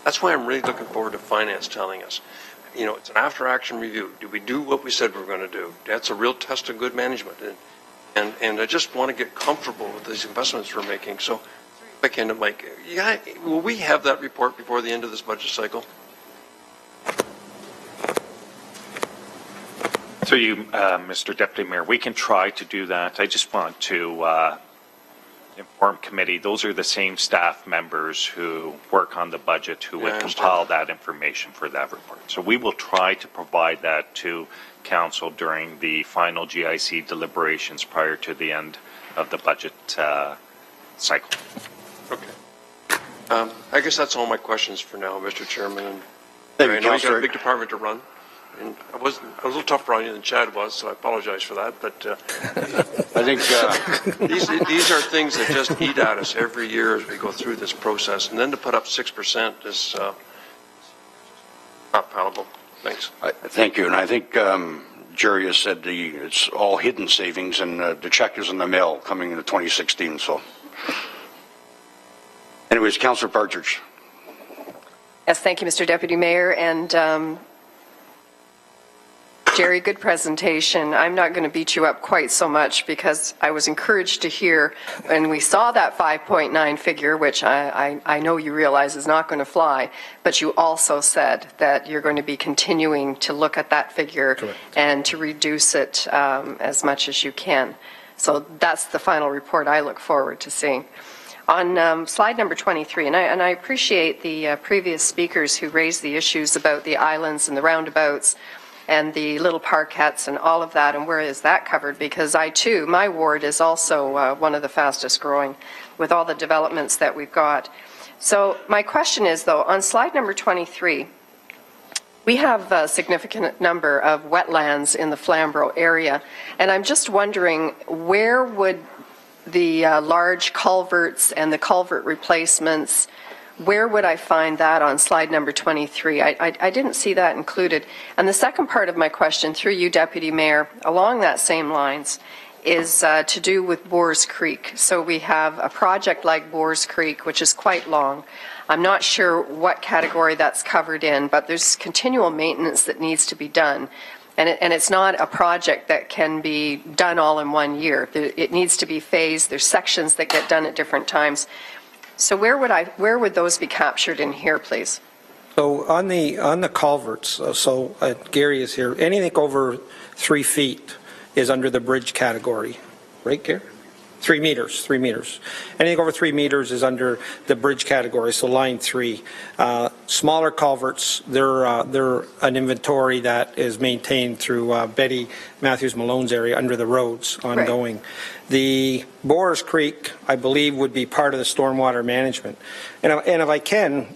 That's why I'm really looking forward to finance telling us, it's an after-action review. Did we do what we said we were going to do? That's a real test of good management. And I just want to get comfortable with these investments we're making. So, again, Mike, will we have that report before the end of this budget cycle? Through you, Mr. Deputy Mayor, we can try to do that. I just want to inform committee, those are the same staff members who work on the budget who would compile that information for that report. So we will try to provide that to council during the final GIC deliberations prior to the end of the budget cycle. Okay. I guess that's all my questions for now, Mr. Chairman. And Thank I you, know you got a Councillor. big department to run. And I was a little tougher on you than Chad was, so I apologize for that. But I think these are things that just eat at us every year as we go through this process. And then to put up 6% is not palatable. Thanks. Thank you. And I think Jerry has said it's all hidden savings, and the check is in the mail coming into 2016. So, anyways, Councillor Partridge. Yes, thank you, Mr. Deputy Mayor. And Jerry, good presentation. I'm not going to beat you up quite so much because I was encouraged to hear when we saw that 5.9 figure, which I know you realize is not going to fly, but you also said that you're going to be continuing to look at that figure and to reduce it as much as you can. So that's the final report I look forward to seeing. On slide number 23, and I appreciate the previous speakers who raised the issues about the islands and the roundabouts and the little parkettes and all of that, and where is that covered? Because I too, my ward is also one of the fastest growing with all the developments that we've got. So my question is though, on slide number 23, we have a significant number of wetlands in the Flamborough area, and I'm just wondering where would the large culverts and the culvert replacements, where would I find that on slide number 23? I didn't see that included. And the second part of my question, through you, Deputy Mayor, along that same lines, is to do with Boers Creek. So we have a project like Boers Creek, which is quite long. I'm not sure what category that's covered in, but there's continual maintenance that needs to be done. And it's not a project that can be done all in 1 year. It needs to be phased. There's sections that get done at different times. So where would those be captured in here, please? So on the culverts, Gary is here. Anything over 3 feet is under the bridge category, right, Gary? 3 meters. Anything over 3 meters is under the bridge category, so line 3. Smaller culverts, they're an inventory that is maintained through Betty Matthews Malone's area under the roads ongoing. Right. The Boers Creek, I believe, would be part of the stormwater management. And if I can,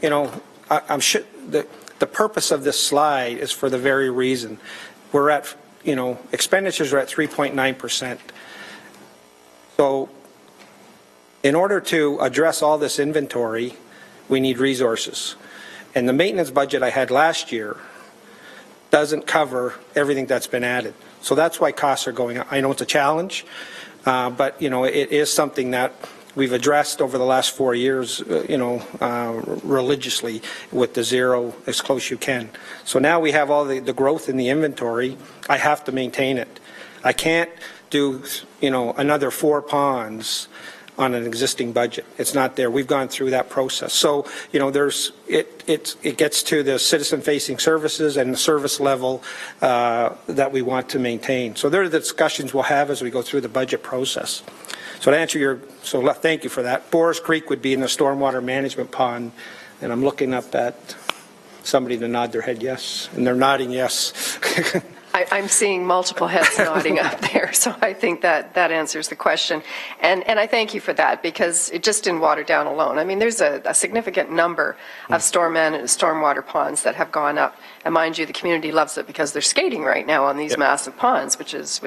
I'm sure the purpose of this slide is for the very reason. We're at, expenditures are at 3.9%. So in order to address all this inventory, we need resources. And the maintenance budget I had last year doesn't cover everything that's been added. So that's why costs are going up. I know it's a challenge, but it is something that we've addressed over the last 4 years, religiously with the zero as close you can. So now we have all the growth in the inventory. I have to maintain it. I can't do, another 4 ponds on an existing budget. It's not there. We've gone through that process. So, it gets to the citizen-facing services and the service level that we want to maintain. So there are the discussions we'll have as we go through the budget process. So to answer thank you for that. Boers Creek would be in the stormwater management pond, and I'm looking up at somebody to nod their head yes, and they're nodding yes. I'm seeing multiple heads nodding up there, so I think that answers the question. And I thank you for that, because it just in Waterdown alone, I mean, there's a significant number of stormwater ponds that have gone up. And mind you, the community loves it because they're skating right now on these massive ponds, which is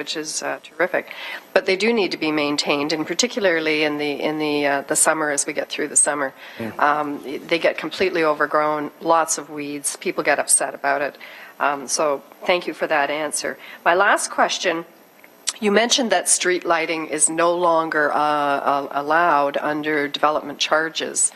terrific. But they do need to be maintained, and particularly in the summer, as we get through the summer. They get completely overgrown, lots of weeds, people get upset about it. So thank you for that answer. My last question, you mentioned that street lighting is no longer allowed under development charges.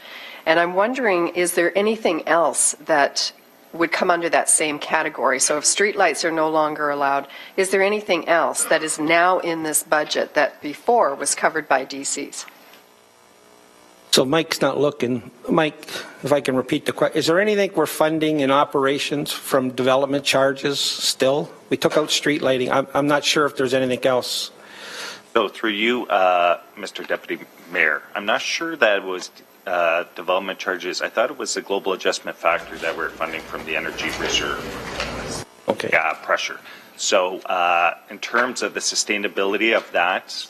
And I'm wondering, is there anything else that would come under that same category? So if street lights are no longer allowed, is there anything else that is now in this budget that before was covered by DCs? So Mike's not looking. Mike, if I can repeat the question, is there anything we're funding in operations from development charges still? We took out street lighting. I'm not sure if there's anything else. So through you, Mr. Deputy Mayor, I'm not sure that it was development charges. I thought it was the global adjustment factor that we're funding from the energy reserve. Okay. Pressure. So in terms of the sustainability of that,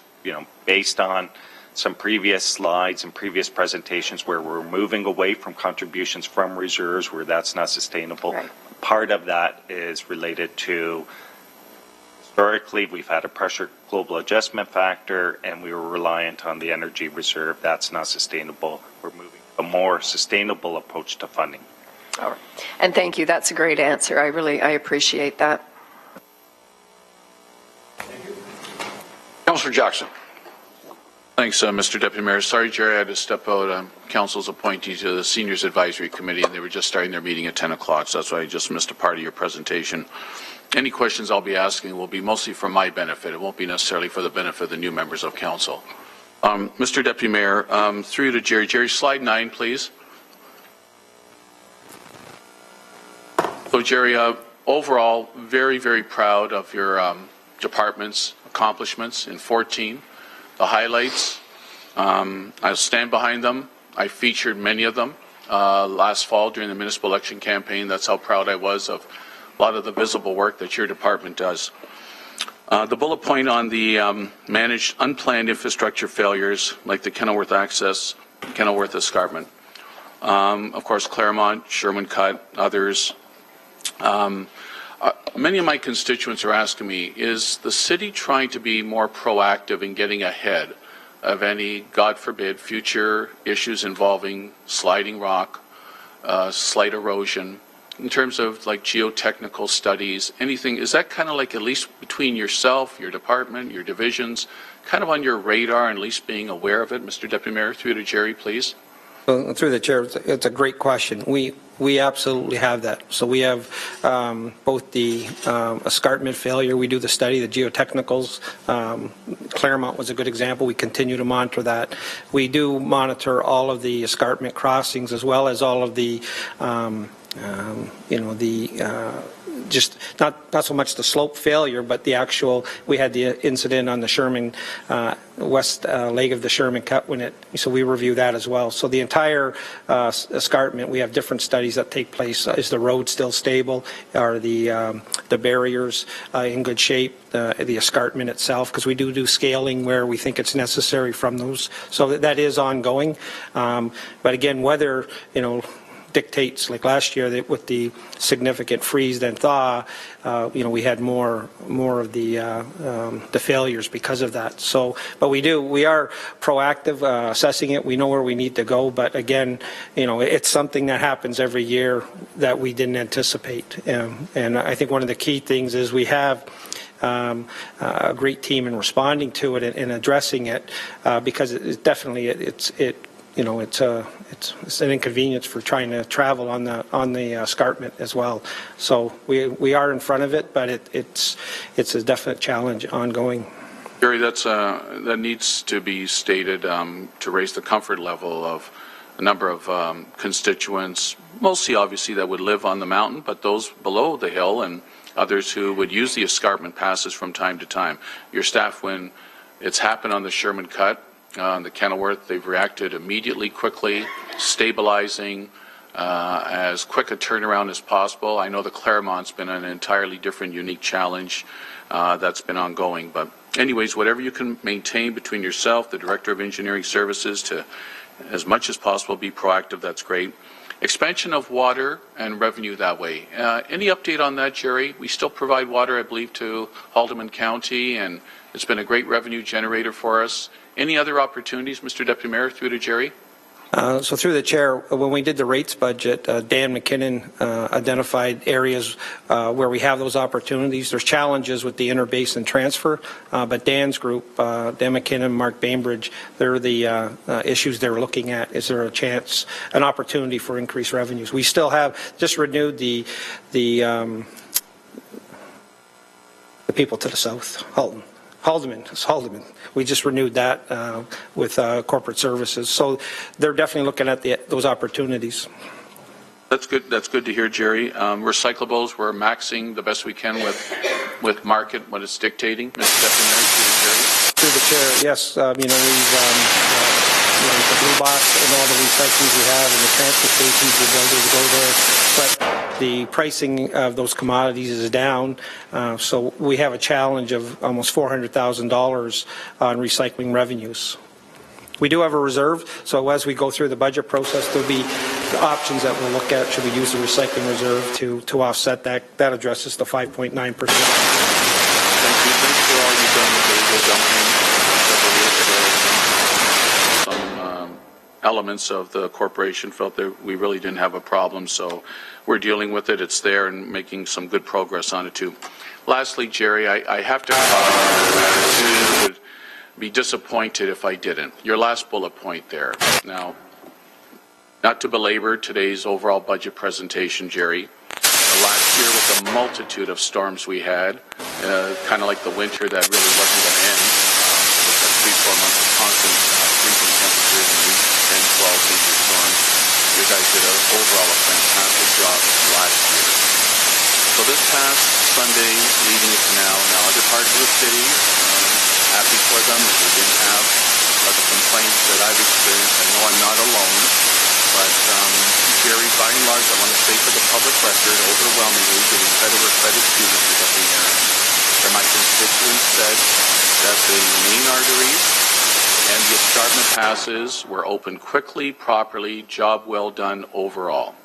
based on some previous slides and previous presentations where we're moving away from contributions from reserves where that's not sustainable. Right. Part of that is related to, historically, we've had a pressure global adjustment factor and we were reliant on the energy reserve. That's not sustainable. We're moving to a more sustainable approach to funding. All right. And thank you. That's a great answer. I appreciate that. Thank you. Councillor Jackson. Thanks, Mr. Deputy Mayor. Sorry, Jerry, I had to step out. I'm Council's appointee to the Seniors Advisory Committee, and they were just starting their meeting at 10 o'clock, so that's why I just missed a part of your presentation. any questions I'll be asking will be mostly for my benefit. It won't be necessarily for the benefit of the new members of council. Mr. Deputy Mayor, through you to Jerry. Jerry, slide 9, please. So, Jerry, overall, very, very proud of your department's accomplishments in 14. The highlights, I'll stand behind them. I featured many of them last fall during the municipal election campaign. That's how proud I was of a lot of the visible work that your department does. The bullet point on the managed unplanned infrastructure failures, like the Kenilworth Access, Kenilworth Escarpment. Of course, Claremont, Sherman Cut, others. Many of my constituents are asking me, is the city trying to be more proactive in getting ahead of any, God forbid, future issues involving sliding rock, slight erosion, in terms of like geotechnical studies, anything? Is that kind of like, at least between yourself, your department, your divisions, kind of on your radar and at least being aware of it? Mr. Deputy Mayor, through to Jerry, please. Well, through the chair, it's a great question. We absolutely have that. So we have both the escarpment failure. We do the study, the geotechnicals. Claremont was a good example. We continue to monitor that. We do monitor all of the escarpment crossings as well as all of the just not so much the slope failure, but the actual, we had the incident on the Sherman, west leg of the Sherman Cut so we review that as well. So the entire escarpment, we have different studies that take place. Is the road still stable? Are the barriers in good shape? The escarpment itself, because we do scaling where we think it's necessary from those. So that is ongoing. But again, weather, dictates, like last year that with the significant freeze then thaw, we had more of the failures because of that. So, but we are proactive assessing it. We know where we need to go, but again, it's something that happens every year that we didn't anticipate. And I think one of the key things is we have a great team in responding to it and addressing it because it's an inconvenience for trying to travel on the escarpment as well. So we are in front of it, but it's a definite challenge ongoing. Jerry, that needs to be stated to raise the comfort level of a number of constituents, mostly obviously that would live on the mountain, but those below the hill and others who would use the escarpment passes from time to time. Your staff, when it's happened on the Sherman Cut, the Kenilworth, they've reacted immediately, quickly, stabilizing, as quick a turnaround as possible. I know the Claremont's been an entirely different, unique challenge that's been ongoing. But anyways, whatever you can maintain between yourself, the Director of Engineering Services, to as much as possible be proactive, that's great. Expansion of water and revenue that way. Any update on that, Jerry? We still provide water, I believe, to Haldimand County, and it's been a great revenue generator for us. Any other opportunities, Mr. Deputy Mayor, through to Jerry? So through the chair, when we did the rates budget, Dan McKinnon identified areas where we have those opportunities. There's challenges with the interbasin transfer, but Dan's group, Dan McKinnon, Mark Bainbridge, they're the issues they're looking at. Is there an opportunity for increased revenues? We still have just renewed the people to the south, Haldimand. We just renewed that with corporate services. So they're definitely looking at those opportunities. That's good. That's good to hear, Jerry. Recyclables, we're maxing the best we can with market, what it's dictating. Mr. Deputy Mayor, through the chair, yes. We've the blue box and all the recycling we have and the transfer stations, the ability to go there. But the pricing of those commodities is down, so we have a challenge of almost $400,000 on recycling revenues. We do have a reserve, so as we go through the budget process, there'll be options that we'll look at. Should we use the recycling reserve to offset that? That addresses the 5.9%. Thank you. Thanks for all you've done with the dumping several years ago. Some elements of the corporation felt that we really didn't have a problem, so we're dealing with it. It's there and making some good progress on it too. Lastly, Jerry, I have to would be disappointed if I didn't. Your last bullet point there. Now, not to belabor today's overall budget presentation, Jerry, last year with the multitude of storms we had, kind of like the winter that really wasn't going to end, with 3-4 months of constant freezing temperatures and 10, 12 major storms. You guys did overall a fantastic job last year. So this past Sunday, leaving the canal, now other parts of the city, happy for them that they didn't have the complaints that I've experienced. I know I'm not alone, but Jerry, by and large, I want to say for the public record, overwhelmingly, giving credit where credit's due, Mr. Deputy Mayor, that my constituents said that the main arteries and the escarpment passes were opened quickly, properly, job well done overall.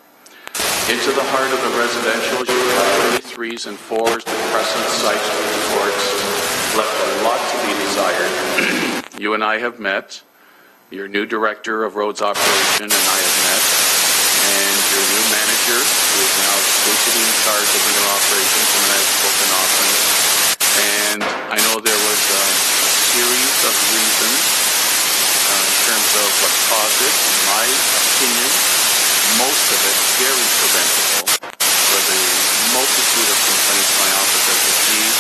Into the heart of the residential, you have 3s and 4s, the Crescent sites reports left a lot to be desired. You and I have met, your new director of roads operation and I have met, and your new manager, who is now exclusively in charge of inner operations, and I've spoken often. And I know there was a series of reasons in terms of what caused it. In my opinion, most of it very preventable for the multitude of complaints my office has received.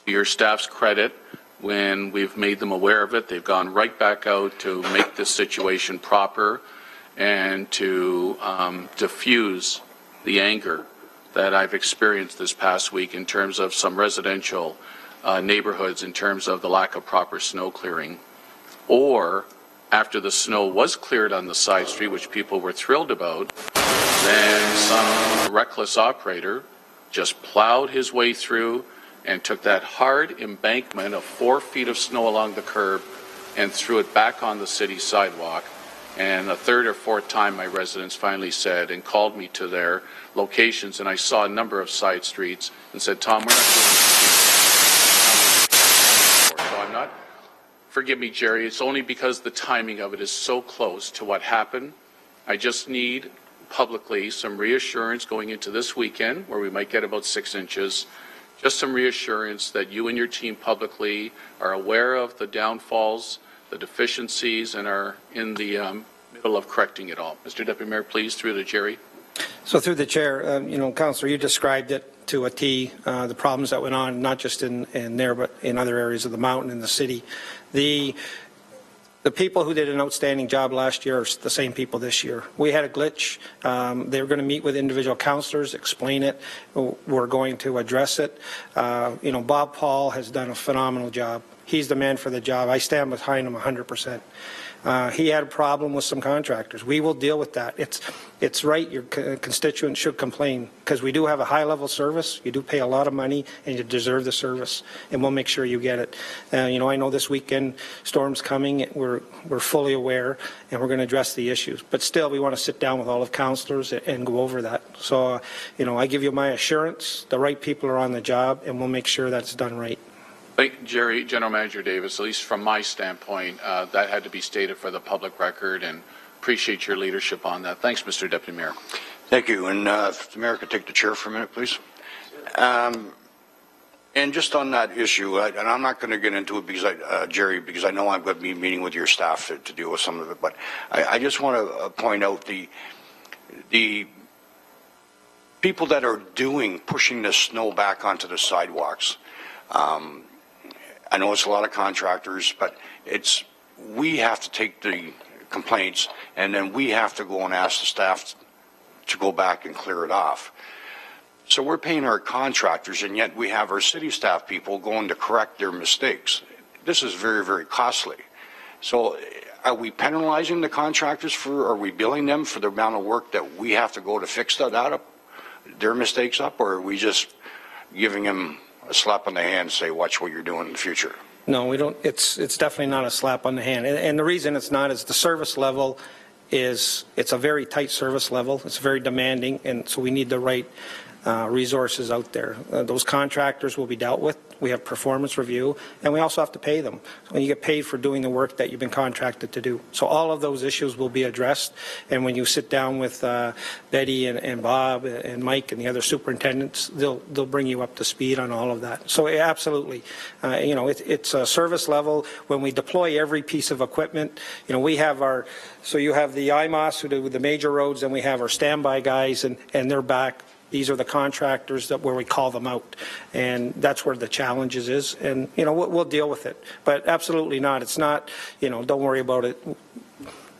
To your staff's credit, when we've made them aware of it, they've gone right back out to make this situation proper and to diffuse the anger that I've experienced this past week in terms of some residential neighborhoods, in terms of the lack of proper snow clearing, or after the snow was cleared on the side street, which people were thrilled about, then some reckless operator just plowed his way through and took that hard embankment of 4 feet of snow along the curb and threw it back on the city sidewalk. And a third or fourth time my residents finally said and called me to their locations, and I saw a number of side streets and said, Tom, we're not doing this. So I'm not, forgive me, Jerry, it's only because the timing of it is so close to what happened. I just need publicly some reassurance going into this weekend, where we might get about 6 inches, just some reassurance that you and your team publicly are aware of the downfalls, the deficiencies, and are in the middle of correcting it all. Mr. Deputy Mayor, please, through to Jerry. So through the chair, Councillor, you described it to a T, the problems that went on, not just in there, but in other areas of the mountain and the city. The people who did an outstanding job last year are the same people this year. We had a glitch. They were going to meet with individual councillors, explain it. We're going to address it. Bob Paul has done a phenomenal job. He's the man for the job. I stand behind him 100%. He had a problem with some contractors. We will deal with that. It's right. Your constituents should complain, because we do have a high-level service. You do pay a lot of money, and you deserve the service, and we'll make sure you get it. I know this weekend storm's coming. We're fully aware, and we're going to address the issues. But still, we want to sit down with all of councillors and go over that. So, I give you my assurance. The right people are on the job, and we'll make sure that's done right. Thank you, Jerry. General Manager Davis, at least from my standpoint, that had to be stated for the public record, and appreciate your leadership on that. Thanks, Mr. Deputy Mayor. Thank you. And if the Mayor could take the chair for a minute, please. And just on that issue, and I'm not going to get into it, because Jerry, because I know I'm going to be meeting with your staff to deal with some of it, but I just want to point out the people that are pushing the snow back onto the sidewalks. I know it's a lot of contractors, but we have to take the complaints, and then we have to go and ask the staff to go back and clear it off. So we're paying our contractors, and yet we have our city staff people going to correct their mistakes. This is very, very costly. So are we penalizing the contractors are we billing them for the amount of work that we have to go to fix their mistakes up, or are we just giving them a slap on the hand and say, watch what you're doing in the future? No, we don't. It's definitely not a slap on the hand. And the reason it's not is the service level it's a very tight service level. It's very demanding, and so we need the right resources out there. Those contractors will be dealt with. We have performance review, and we also have to pay them. When you get paid for doing the work that you've been contracted to do. So all of those issues will be addressed, and when you sit down with Betty and Bob and Mike and the other superintendents, they'll bring you up to speed on all of that. So absolutely, it's a service level. When we deploy every piece of equipment, we have so you have the IMOS who do the major roads, and we have our standby guys, and they're back. These are the contractors that where we call them out, and that's where the challenges is. And we'll deal with it. But absolutely not. It's not. Don't worry about it.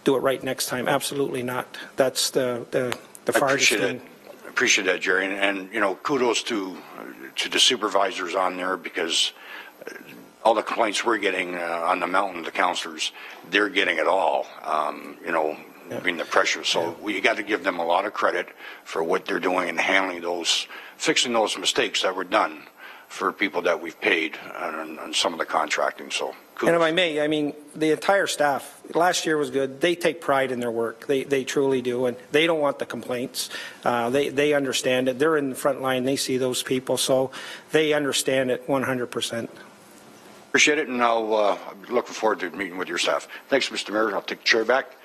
Do it right next time. Absolutely not. That's the farthest thing. I appreciate that, Jerry, and kudos to the supervisors on there, because all the complaints we're getting on the mountain, the counselors, they're getting it all. The pressure. So you got to give them a lot of credit for what they're doing and handling fixing those mistakes that were done for people that we've paid on some of the contracting. So kudos. And if I may, the entire staff, last year was good. They take pride in their work. They truly do. And they don't want the complaints. They understand it. They're in the front line. They see those people. So they understand it 100%. Appreciate it. And I'm looking forward to meeting with your staff. Thanks, Mr. Mayor. I'll take the chair back.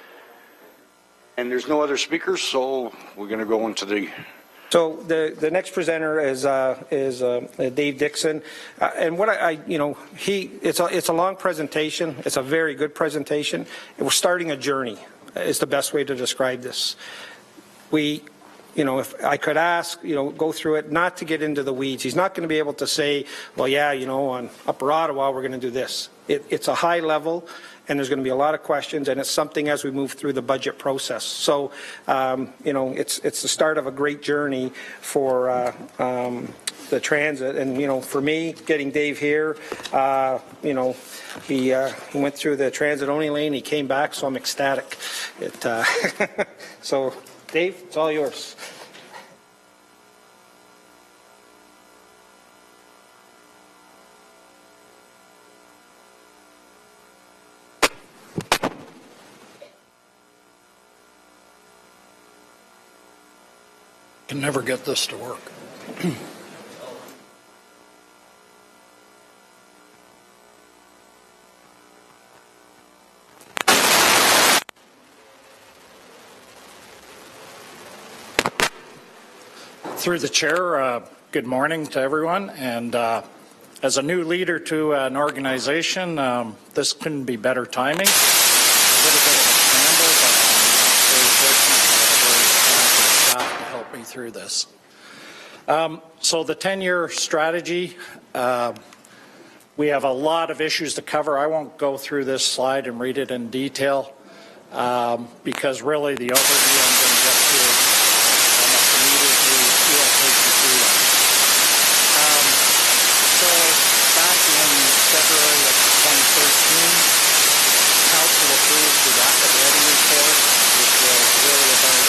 And there's no other speakers, so we're going to go into the... So the next presenter is Dave Dixon, and what it's a long presentation. It's a very good presentation. And we're starting a journey. Is the best way to describe this. If I could ask, go through it, not to get into the weeds. He's not going to be able to say, well, yeah, on Upper Ottawa we're going to do this. It's a high level. And there's going to be a lot of questions, and it's something as we move through the budget process. So, it's the start of a great journey for the transit. And for me, getting Dave here, he went through the transit-only lane. He came back, so I'm ecstatic. So, Dave, it's all yours. Can never get this to work. Through the chair, good morning to everyone. And as a new leader to an organization, this couldn't be better timing. A little bit of a scramble, but I'm very fortunate to have a very talented staff to help me through this. So the 10-year strategy, we have a lot of issues to cover. I won't go through this slide and read it in detail because really the overview I'm going to get to almost immediately will take you through that. So back in February of 2013, Council approved the Rapid Ready Report, which was really about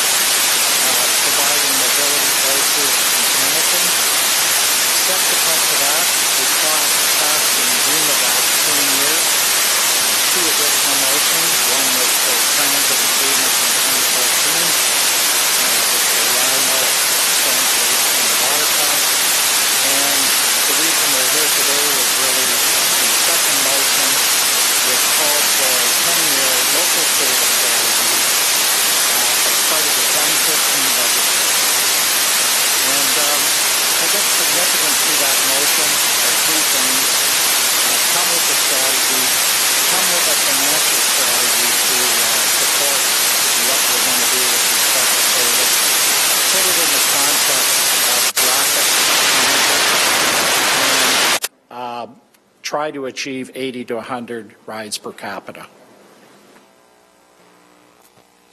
providing mobility choices in Hamilton. Subsequent to that, we passed in June of that same year 2 additional motions. One was for transit improvements in 2014, which were Lionel, Stone Place, and the Waterfront. And the reason we're here today is really the second motion, which called for a 10-year local service strategy as part of the 2015 budget. And I guess significant to that motion are 2 things. Come with the strategy, come with a financial strategy to support what we're going to do with respect to service. Put it in the context of rapid transit and try to achieve 80 to 100 rides per capita.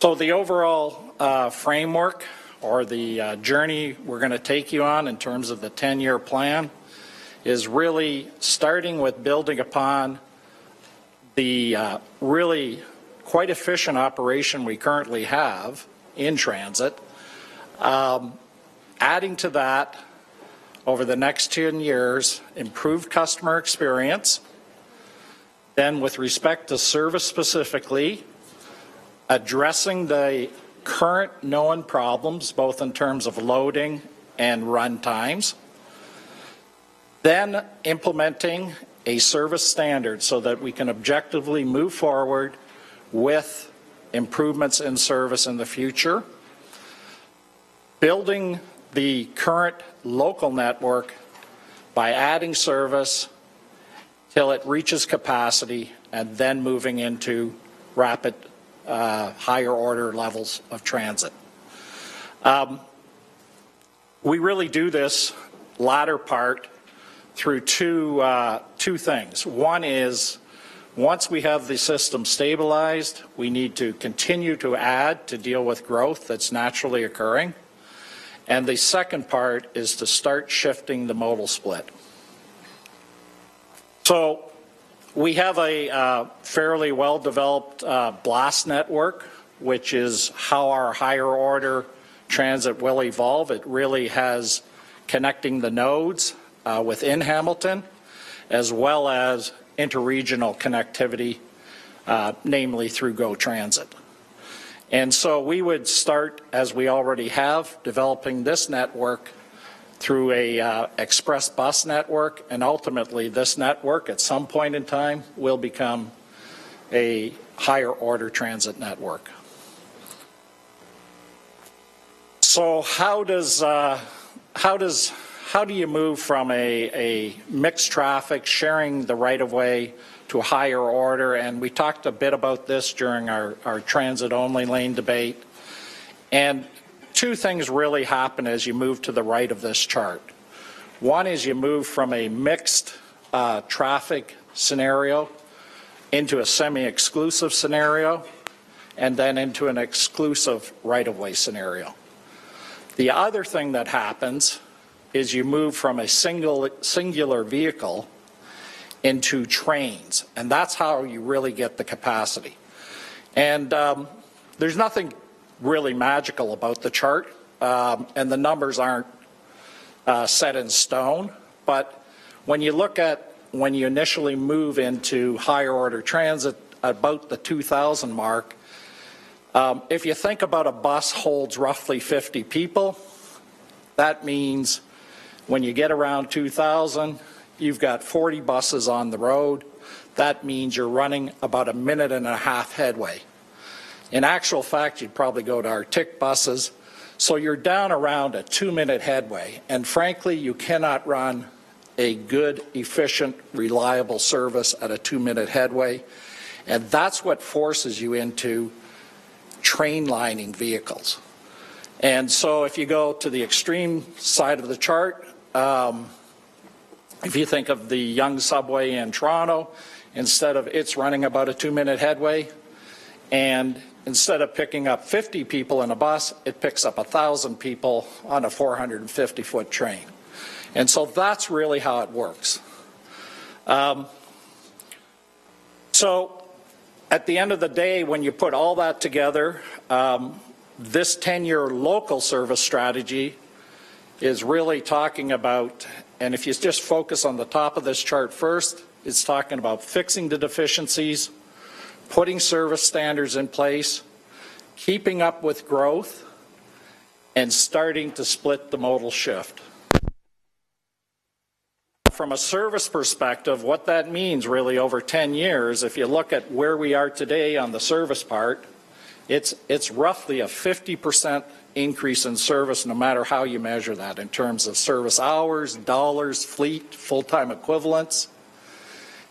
So the overall framework or the journey we're going to take you on in terms of the 10-year plan is really starting with building upon the really quite efficient operation we currently have in transit, adding to that over the next 10 years, improved customer experience, then with respect to service specifically, addressing the current known problems, both in terms of loading and run times, then implementing a service standard so that we can objectively move forward with improvements in service in the future, building the current local network by adding service till it reaches capacity and then moving into rapid higher order levels of transit. we really do this latter part through two things. One is, once we have the system stabilized, we need to continue to add to deal with growth that's naturally occurring. And the second part is to start shifting the modal split. So we have a fairly well-developed BLAST network, which is how our higher order transit will evolve. It really has connecting the nodes within Hamilton, as well as interregional connectivity, namely through GO Transit. And so we would start, as we already have, developing this network through a express bus network, and ultimately this network at some point in time will become a higher order transit network. So how do you move from a mixed traffic, sharing the right-of-way, to a higher order? And we talked a bit about this during our transit-only lane debate. And two things really happen as you move to the right of this chart. One is you move from a mixed traffic scenario into a semi-exclusive scenario, and then into an exclusive right-of-way scenario. The other thing that happens is you move from a singular vehicle into trains, and that's how you really get the capacity. And there's nothing really magical about the chart, and the numbers aren't set in stone, but when you look at when you initially move into higher order transit about the 2000 mark, if you think about a bus holds roughly 50 people, that means when you get around 2000, you've got 40 buses on the road. That means you're running about 1.5 minute headway. In actual fact, you'd probably go to our TIC buses. So you're down around a 2-minute headway. And frankly, you cannot run a good, efficient, reliable service at a 2-minute headway. And that's what forces you into train lining vehicles. And so if you go to the extreme side of the chart, if you think of the Yonge subway in Toronto, instead of it's running about a 2-minute headway, and instead of picking up 50 people in a bus, it picks up 1,000 people on a 450-foot train. And so that's really how it works. So at the end of the day, when you put all that together, this 10-year local service strategy is really talking about, and if you just focus on the top of this chart first, it's talking about fixing the deficiencies, putting service standards in place, keeping up with growth, and starting to split the modal shift. From a service perspective, what that means really over 10 years, if you look at where we are today on the service part, it's roughly a 50% increase in service no matter how you measure that in terms of service hours, dollars, fleet, full-time equivalents.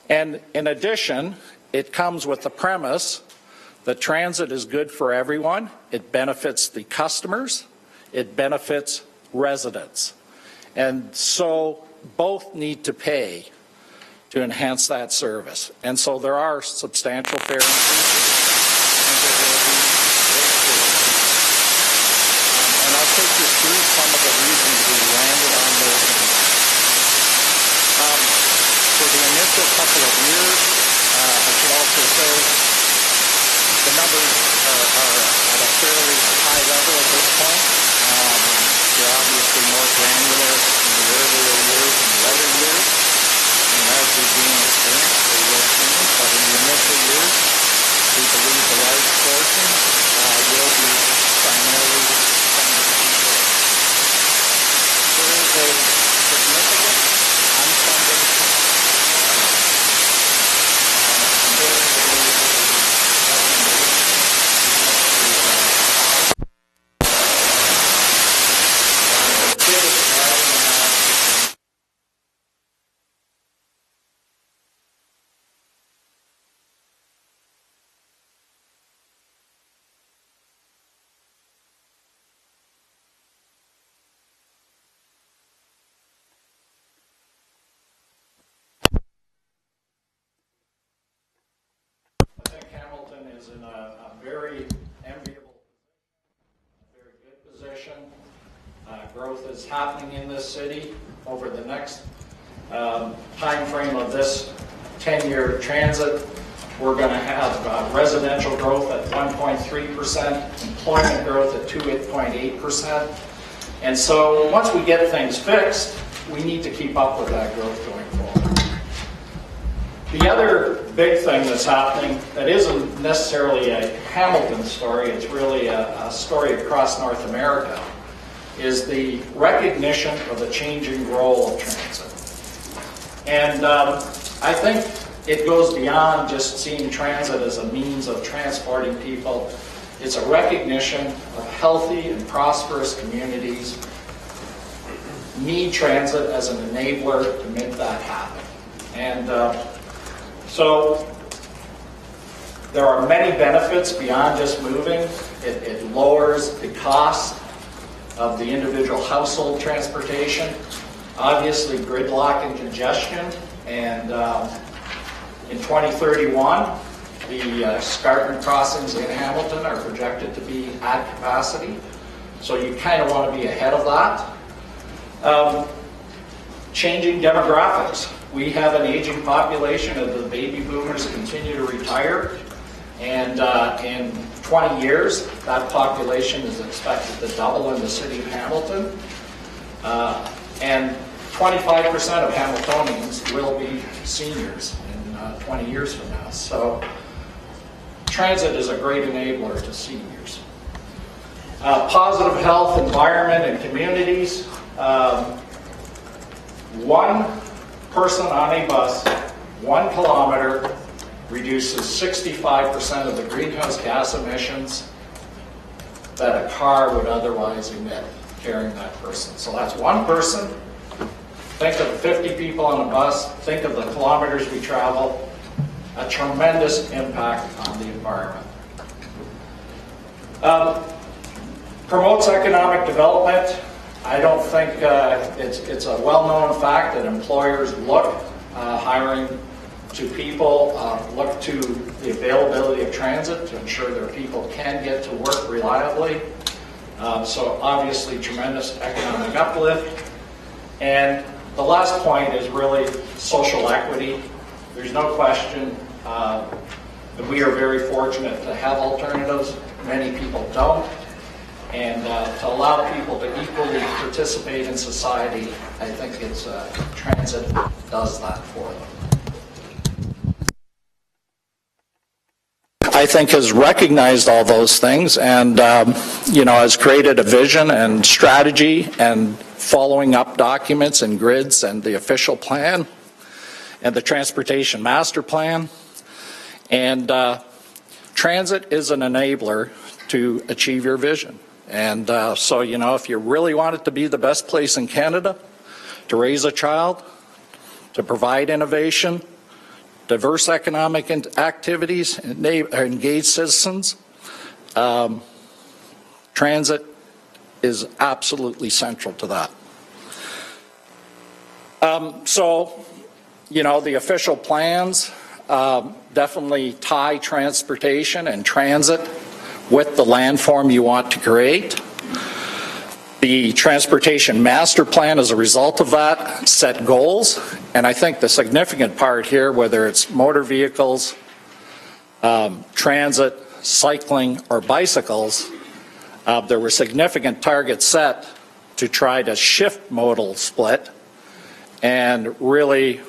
And in addition, it comes with the premise that transit is good for everyone. It benefits the customers. It benefits residents. And so both need to pay to enhance that service. And so there are substantial fare increases. And I'll take you through some of the reasons we landed on those. For the initial couple of years, I should also say the numbers are at a fairly high level at this point. They're obviously more granular in the earlier years and the later years. And as we gain experience, they will change. But in the initial years, we believe the large portion will be primarily funded. There is a significant unfunded is in a very enviable, very good position. Growth is happening in this city over the next time frame of this 10-year transit. We're going to have residential growth at 1.3%, employment growth at 2.8%. And so once we get things fixed, we need to keep up with that growth going forward. The other big thing that's happening that isn't necessarily a Hamilton story, it's really a story across North America, is the recognition of the changing role of transit. And I think it goes beyond just seeing transit as a means of transporting people. It's a recognition of healthy and prosperous communities need transit as an enabler to make that happen. And so there are many benefits beyond just moving. It lowers the cost of the individual household transportation. Obviously, gridlock and congestion. And in 2031, the escarpment crossings in Hamilton are projected to be at capacity. So you kind of want to be ahead of that. Changing demographics. We have an aging population as the baby boomers continue to retire. And in 20 years, that population is expected to double in the city of Hamilton. And 25% of Hamiltonians will be seniors in 20 years from now. So transit is a great enabler to seniors. Positive health, environment, and communities. One person on a bus, 1 kilometer, reduces 65% of the greenhouse gas emissions that a car would otherwise emit carrying that person. So that's one person. Think of 50 people on a bus. Think of the kilometers we travel. A tremendous impact on the environment. Promotes economic development. I don't think it's a well-known fact that employers look hiring to people, look to the availability of transit to ensure their people can get to work reliably. So obviously tremendous economic uplift. And the last point is really social equity. There's no question that we are very fortunate to have alternatives. Many people don't. And to allow people to equally participate in society, I think it's transit does that for them. I think has recognized all those things and, has created a vision and strategy and following up documents and grids and the official plan and the transportation master plan. And transit is an enabler to achieve your vision. And so, if you really want it to be the best place in Canada to raise a child, to provide innovation, diverse economic activities, engage citizens, transit is absolutely central to that. The official plans definitely tie transportation and transit with the landform you want to create. The transportation master plan, as a result of that, set goals. And I think the significant part here, whether it's motor vehicles, transit, cycling, or bicycles, there were significant targets set to try to shift modal split. And really,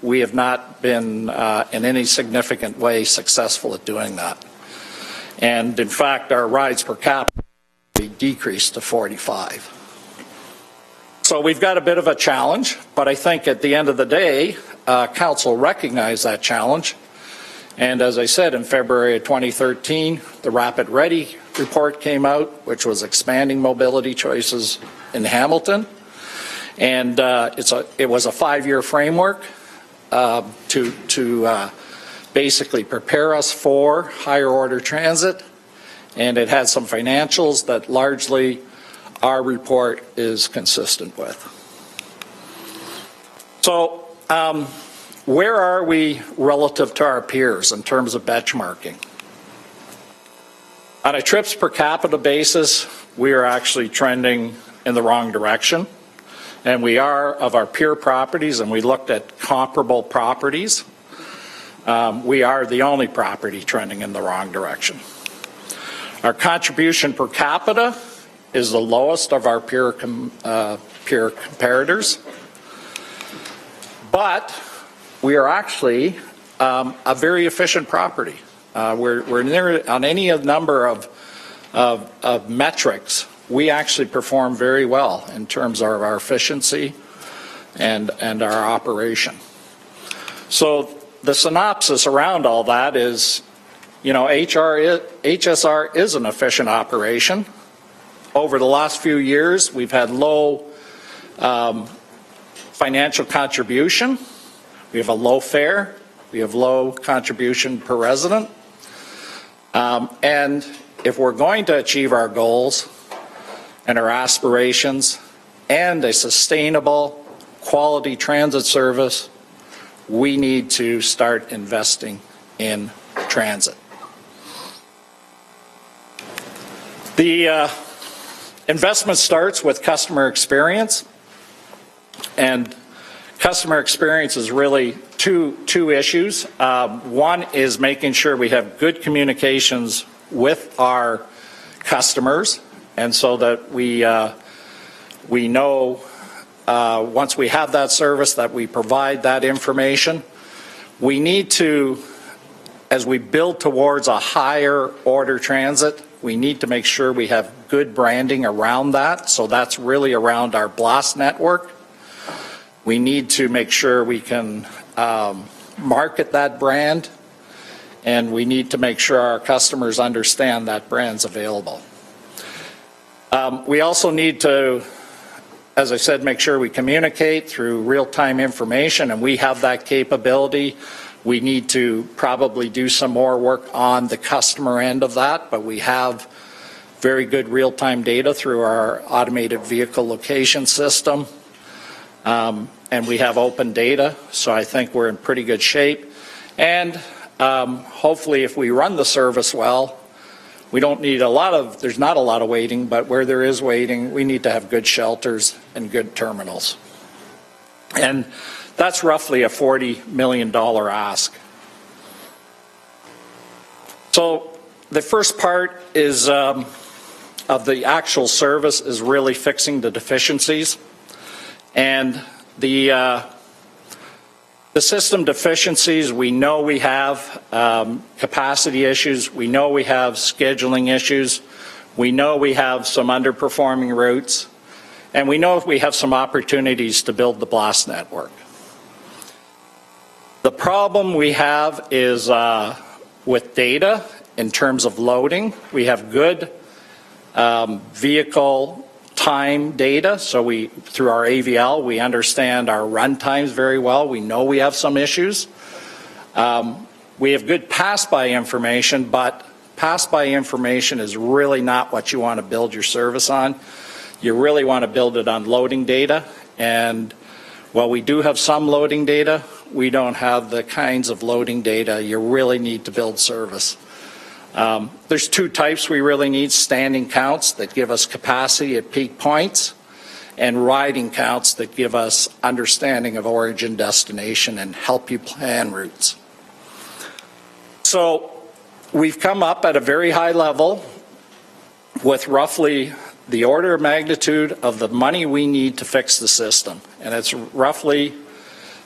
we have not been in any significant way successful at doing that. And in fact, our rides per capita decreased to 45. So we've got a bit of a challenge, but I think at the end of the day, Council recognized that challenge. And as I said, in February of 2013, the Rapid Ready report came out, which was expanding mobility choices in Hamilton. And it was a 5-year framework to basically prepare us for higher order transit, and it had some financials that largely our report is consistent with. So where are we relative to our peers in terms of benchmarking? On a trips per capita basis, we are actually trending in the wrong direction. And we are, of our peer properties, and we looked at comparable properties, we are the only property trending in the wrong direction. Our contribution per capita is the lowest of our peer comparators, but we are actually a very efficient property. We're near on any number of metrics. We actually perform very well in terms of our efficiency and our operation. So the synopsis around all that is, you know, HSR is an efficient operation. Over the last few years, we've had low financial contribution. We have a low fare. We have low contribution per resident. And if we're going to achieve our goals and our aspirations and a sustainable quality transit service, we need to start investing in transit. The investment starts with customer experience, and customer experience is really two issues. One is making sure we have good communications with our customers, and so that we know once we have that service that we provide that information. We need to, as we build towards a higher order transit, we need to make sure we have good branding around that. So that's really around our blast network. We need to make sure we can market that brand, and we need to make sure our customers understand that brand's available. We also need to, as I said, make sure we communicate through real-time information, and we have that capability. We need to probably do some more work on the customer end of that, but we have very good real-time data through our automated vehicle location system. And we have open data, so I think we're in pretty good shape. And hopefully if we run the service well, we don't need there's not a lot of waiting, but where there is waiting, we need to have good shelters and good terminals. And that's roughly a $40 million ask. So the first part is of the actual service is really fixing the deficiencies. And the system deficiencies, we know we have capacity issues, we know we have scheduling issues, we know we have some underperforming routes, and we know we have some opportunities to build the blast network. The problem we have is with data in terms of loading. We have good vehicle time data, so through our AVL, we understand our run times very well. We know we have some issues. We have good pass-by information, but pass-by information is really not what you want to build your service on. You really want to build it on loading data, and while we do have some loading data, we don't have the kinds of loading data you really need to build service. There's two types we really need: standing counts that give us capacity at peak points, and riding counts that give us understanding of origin, destination, and help you plan routes. So we've come up at a very high level with roughly the order of magnitude of the money we need to fix the system. And it's roughly,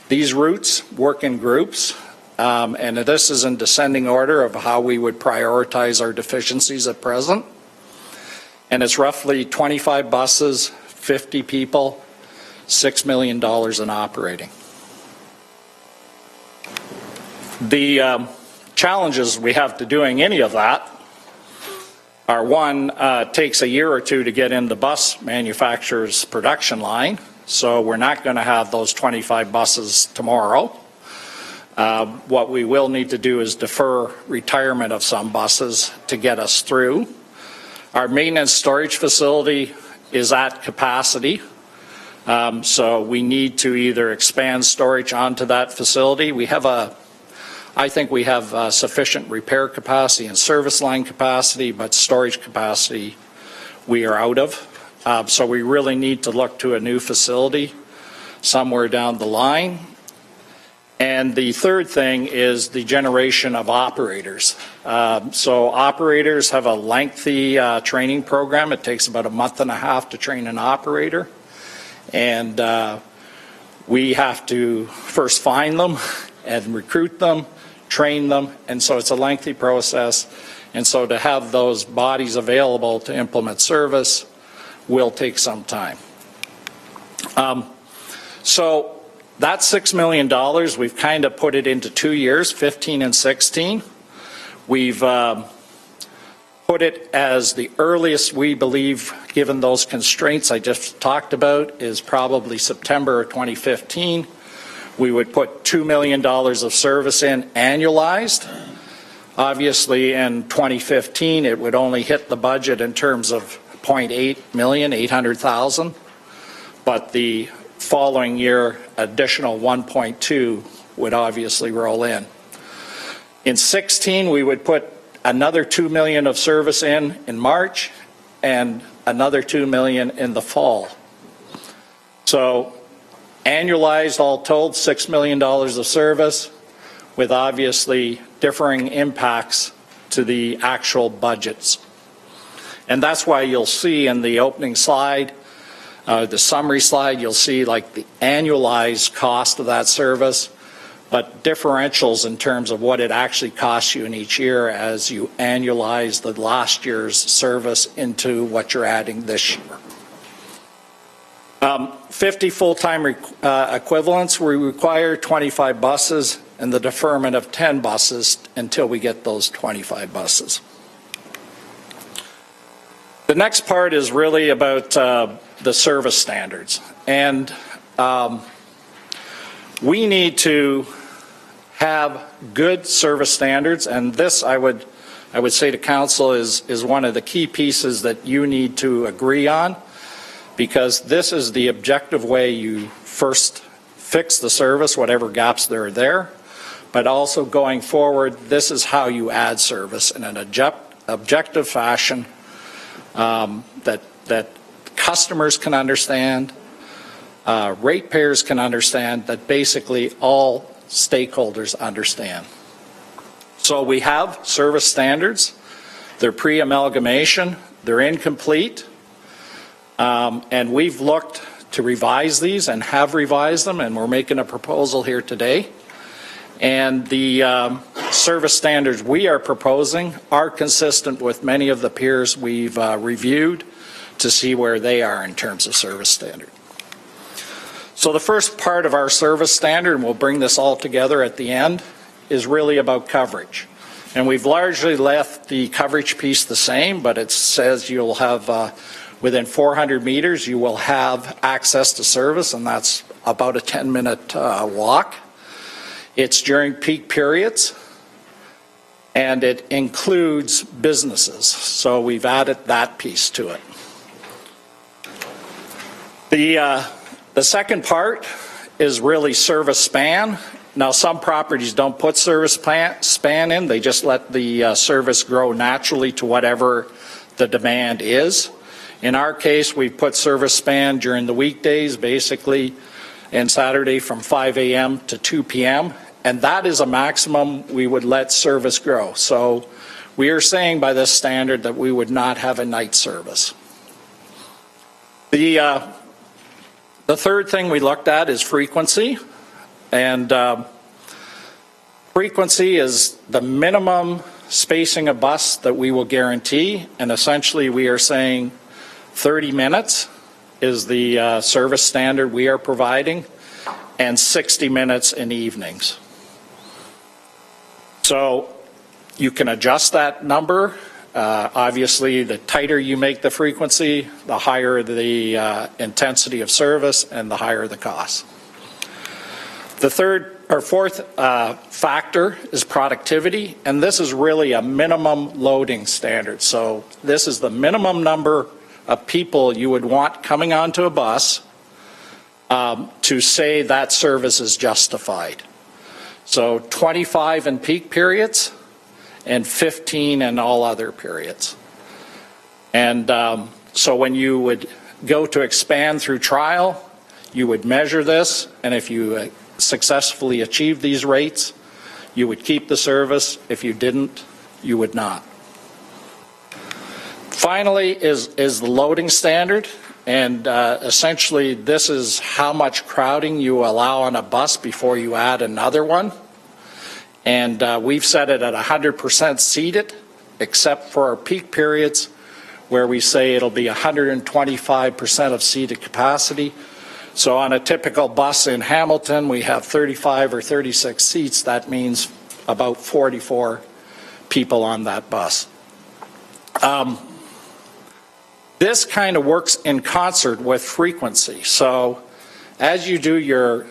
these routes work in groups. And this is in descending order of how we would prioritize our deficiencies at present. And it's roughly 25 buses, 50 people, $6 million in operating. The challenges we have to doing any of that are, one, takes a year or two to get in the bus manufacturer's production line. So we're not going to have those 25 buses tomorrow. What we will need to do is defer retirement of some buses to get us through. Our maintenance storage facility is at capacity, so we need to either expand storage onto that facility. We have a I think we have sufficient repair capacity and service line capacity, but storage capacity we are out of. So we really need to look to a new facility somewhere down the line. And the third thing is the generation of operators. So operators have a lengthy training program. It takes about a month and a half to train an operator. And we have to first find them and recruit them, train them, and so it's a lengthy process. And so to have those bodies available to implement service will take some time. So that $6 million, we've kind of put it into 2 years, 15 and 16. We've put it as the earliest we believe, given those constraints I just talked about, is probably September of 2015. We would put $2 million of service in annualized. Obviously, in 2015, it would only hit the budget in terms of $800,000, but the following year, additional 1.2 would obviously roll in. In 16, we would put another $2 million of service in March and another $2 million in the fall. So annualized, all told, $6 million of service with obviously differing impacts to the actual budgets. And that's why you'll see in the opening slide, the summary slide, you'll see like the annualized cost of that service, but differentials in terms of what it actually costs you in each year as you annualize the last year's service into what you're adding this year. 50 full-time equivalents, we require 25 buses and the deferment of 10 buses until we get those 25 buses. The next part is really about the service standards, and we need to have good service standards, and this I would say to council is one of the key pieces that you need to agree on, because this is the objective way you first fix the service, whatever gaps there are there, but also going forward, this is how you add service in an objective fashion that customers can understand, ratepayers can understand, that basically all stakeholders understand. So we have service standards. They're pre-amalgamation. They're incomplete. And we've looked to revise these and have revised them, and we're making a proposal here today. And the service standards we are proposing are consistent with many of the peers we've reviewed to see where they are in terms of service standard. So the first part of our service standard, and we'll bring this all together at the end, is really about coverage. And we've largely left the coverage piece the same, but it says you'll have, within 400 meters, you will have access to service, and that's about a 10-minute walk. It's during peak periods, and it includes businesses. So we've added that piece to it. The second part is really service span. Now, some properties don't put service span in. They just let the service grow naturally to whatever the demand is. In our case, we put service span during the weekdays, basically, and Saturday from 5 a.m. to 2 p.m., and that is a maximum we would let service grow. So we are saying by this standard that we would not have a night service. The third thing we looked at is frequency, and frequency is the minimum spacing of bus that we will guarantee, and essentially we are saying 30 minutes is the service standard we are providing, and 60 minutes in evenings. So you can adjust that number. Obviously, the tighter you make the frequency, the higher the intensity of service and the higher the cost. The third or fourth factor is productivity, and this is really a minimum loading standard. So this is the minimum number of people you would want coming onto a bus to say that service is justified. So 25 in peak periods and 15 in all other periods. And so when you would go to expand through trial, you would measure this, and if you successfully achieve these rates, you would keep the service. If you didn't, you would not. Finally is the loading standard, and essentially this is how much crowding you allow on a bus before you add another one. And we've set it at 100% seated, except for our peak periods, where we say it'll be 125% of seated capacity. So on a typical bus in Hamilton, we have 35 or 36 seats. That means about 44 people on that bus. This kind of works in concert with frequency. So as you do your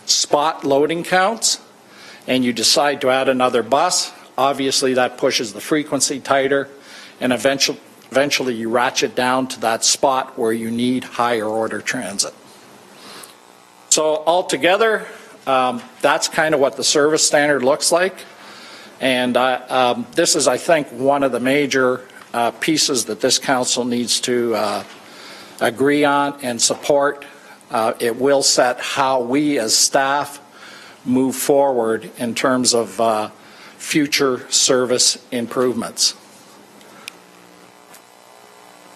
spot loading counts and you decide to add another bus, obviously that pushes the frequency tighter, and eventually you ratchet down to that spot where you need higher order transit. So altogether, that's kind of what the service standard looks like. And this is, I think, one of the major pieces that this council needs to agree on and support. It will set how we as staff move forward in terms of future service improvements.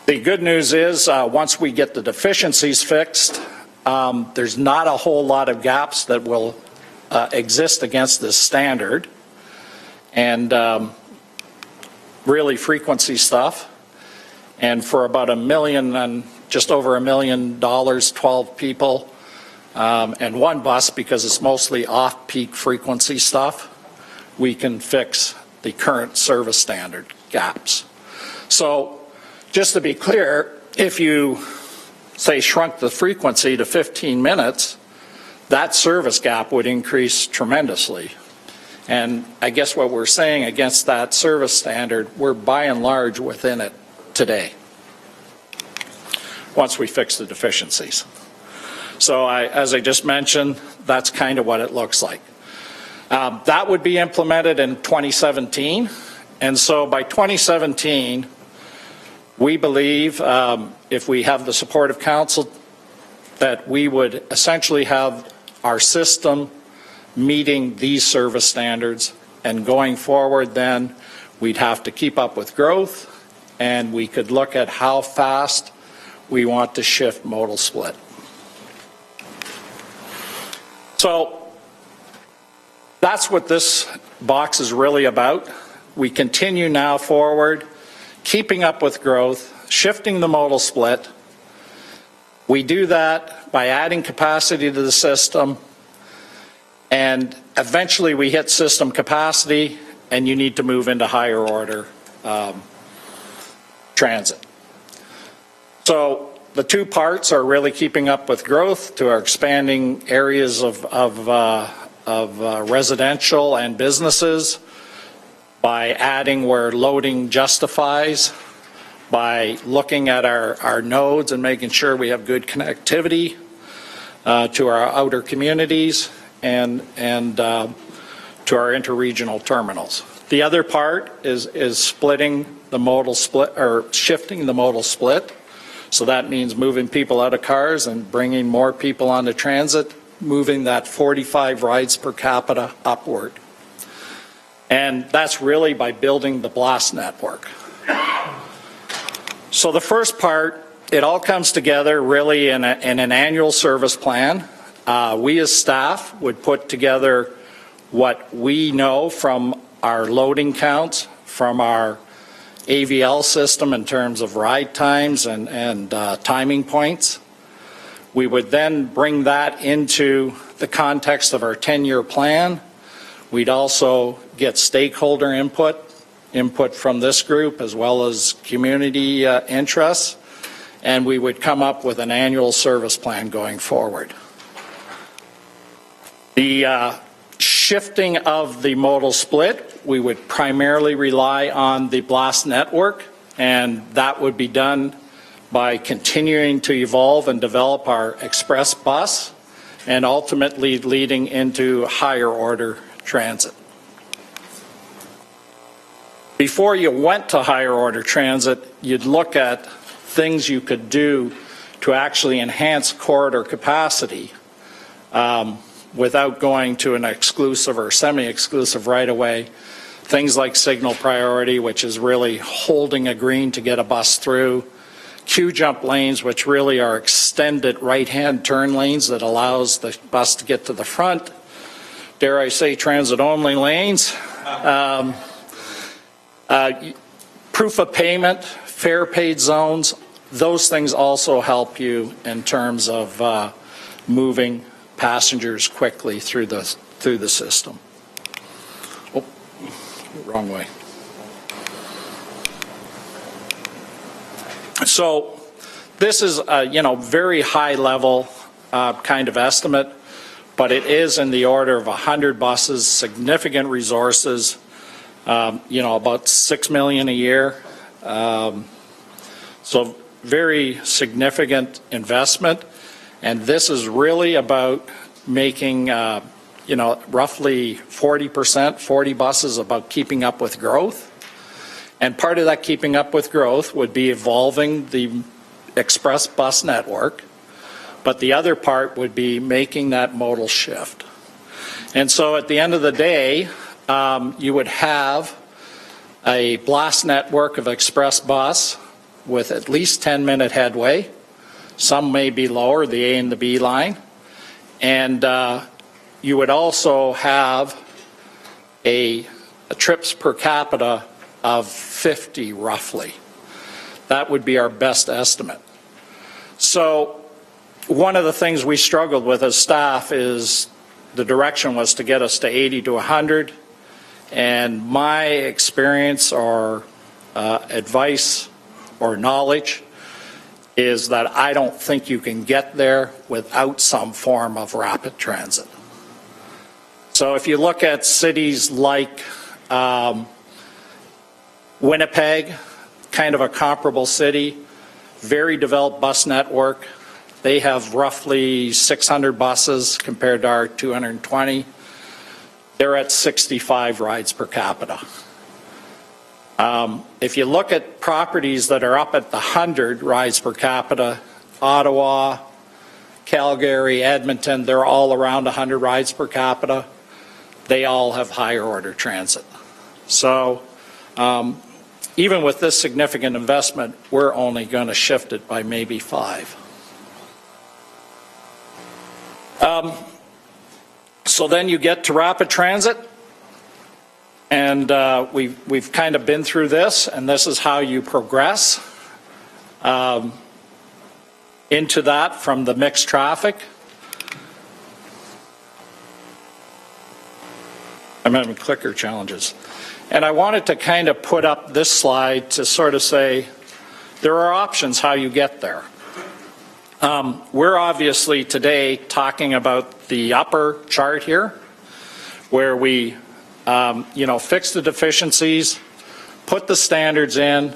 The good news is once we get the deficiencies fixed, there's not a whole lot of gaps that will exist against this standard. And really frequency stuff. And for about $1 million and just over $1 million, 12 people, and one bus, because it's mostly off-peak frequency stuff, we can fix the current service standard gaps. So just to be clear, if you say shrunk the frequency to 15 minutes, that service gap would increase tremendously. And I guess what we're saying against that service standard, we're by and large within it today, once we fix the deficiencies. So as I just mentioned, that's kind of what it looks like. That would be implemented in 2017. And so by 2017, we believe, if we have the support of council, that we would essentially have our system meeting these service standards, and going forward then we'd have to keep up with growth, and we could look at how fast we want to shift modal split. So that's what this box is really about. We continue now forward, keeping up with growth, shifting the modal split. We do that by adding capacity to the system, and eventually we hit system capacity and you need to move into higher order transit. So the two parts are really keeping up with growth to our expanding areas of residential and businesses, by adding where loading justifies, by looking at our nodes and making sure we have good connectivity to our outer communities, and to our interregional terminals. The other part is splitting the modal split, or shifting the modal split. So that means moving people out of cars and bringing more people onto transit, moving that 45 rides per capita upward. And that's really by building the BLAST network. So the first part, it all comes together really in an annual service plan. We as staff would put together what we know from our loading counts, from our AVL system in terms of ride times and timing points. We would then bring that into the context of our 10-year plan. We'd also get stakeholder input from this group as well as community interests, and we would come up with an annual service plan going forward. The shifting of the modal split, we would primarily rely on the BLAST network, and that would be done by continuing to evolve and develop our express bus and ultimately leading into higher order transit. Before you went to higher order transit, you'd look at things you could do to actually enhance corridor capacity without going to an exclusive or semi-exclusive right-of-way. Things like signal priority, which is really holding a green to get a bus through. Q-jump lanes, which really are extended right-hand turn lanes that allows the bus to get to the front. Dare I say transit-only lanes. Proof of payment, fare paid zones, those things also help you in terms of moving passengers quickly through the system. Oh, wrong way. So this is a very high level kind of estimate, but it is in the order of 100 buses, significant resources. About $6 million a year. So very significant investment. And this is really about making, roughly 40%, 40 buses about keeping up with growth. And part of that keeping up with growth would be evolving the express bus network. But the other part would be making that modal shift. And so at the end of the day, you would have a blast network of express bus with at least 10-minute headway. Some may be lower, the A and the B line. And you would also have a trips per capita of 50 roughly. That would be our best estimate. So one of the things we struggled with as staff is the direction was to get us to 80 to 100. And my experience or advice or knowledge is that I don't think you can get there without some form of rapid transit. So if you look at cities like Winnipeg, kind of a comparable city, very developed bus network. They have roughly 600 buses compared to our 220. They're at 65 rides per capita. If you look at properties that are up at the 100 rides per capita, Ottawa, Calgary, Edmonton, they're all around 100 rides per capita. They all have higher order transit. So even with this significant investment, we're only going to shift it by maybe 5. So then you get to rapid transit, and we've kind of been through this, and this is how you progress into that from the mixed traffic. I'm having clicker challenges. And I wanted to kind of put up this slide to sort of say there are options how you get there. We're obviously today talking about the upper chart here, where we, fix the deficiencies, put the standards in,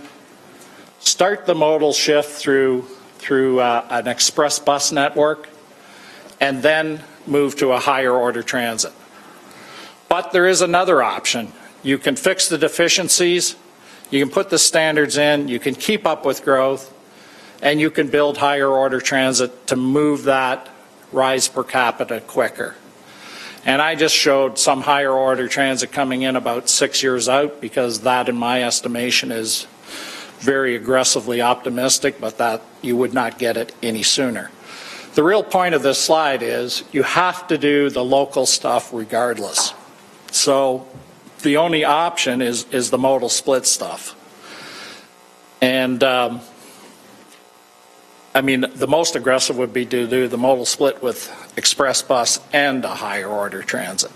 start the modal shift through an express bus network, and then move to a higher order transit. But there is another option. You can fix the deficiencies, you can put the standards in, you can keep up with growth, and you can build higher order transit to move that rise per capita quicker. And I just showed some higher order transit coming in about 6 years out, because that, in my estimation, is very aggressively optimistic, but that you would not get it any sooner. The real point of this slide is you have to do the local stuff regardless. So the only option is the modal split stuff. And the most aggressive would be to do the modal split with express bus and a higher order transit.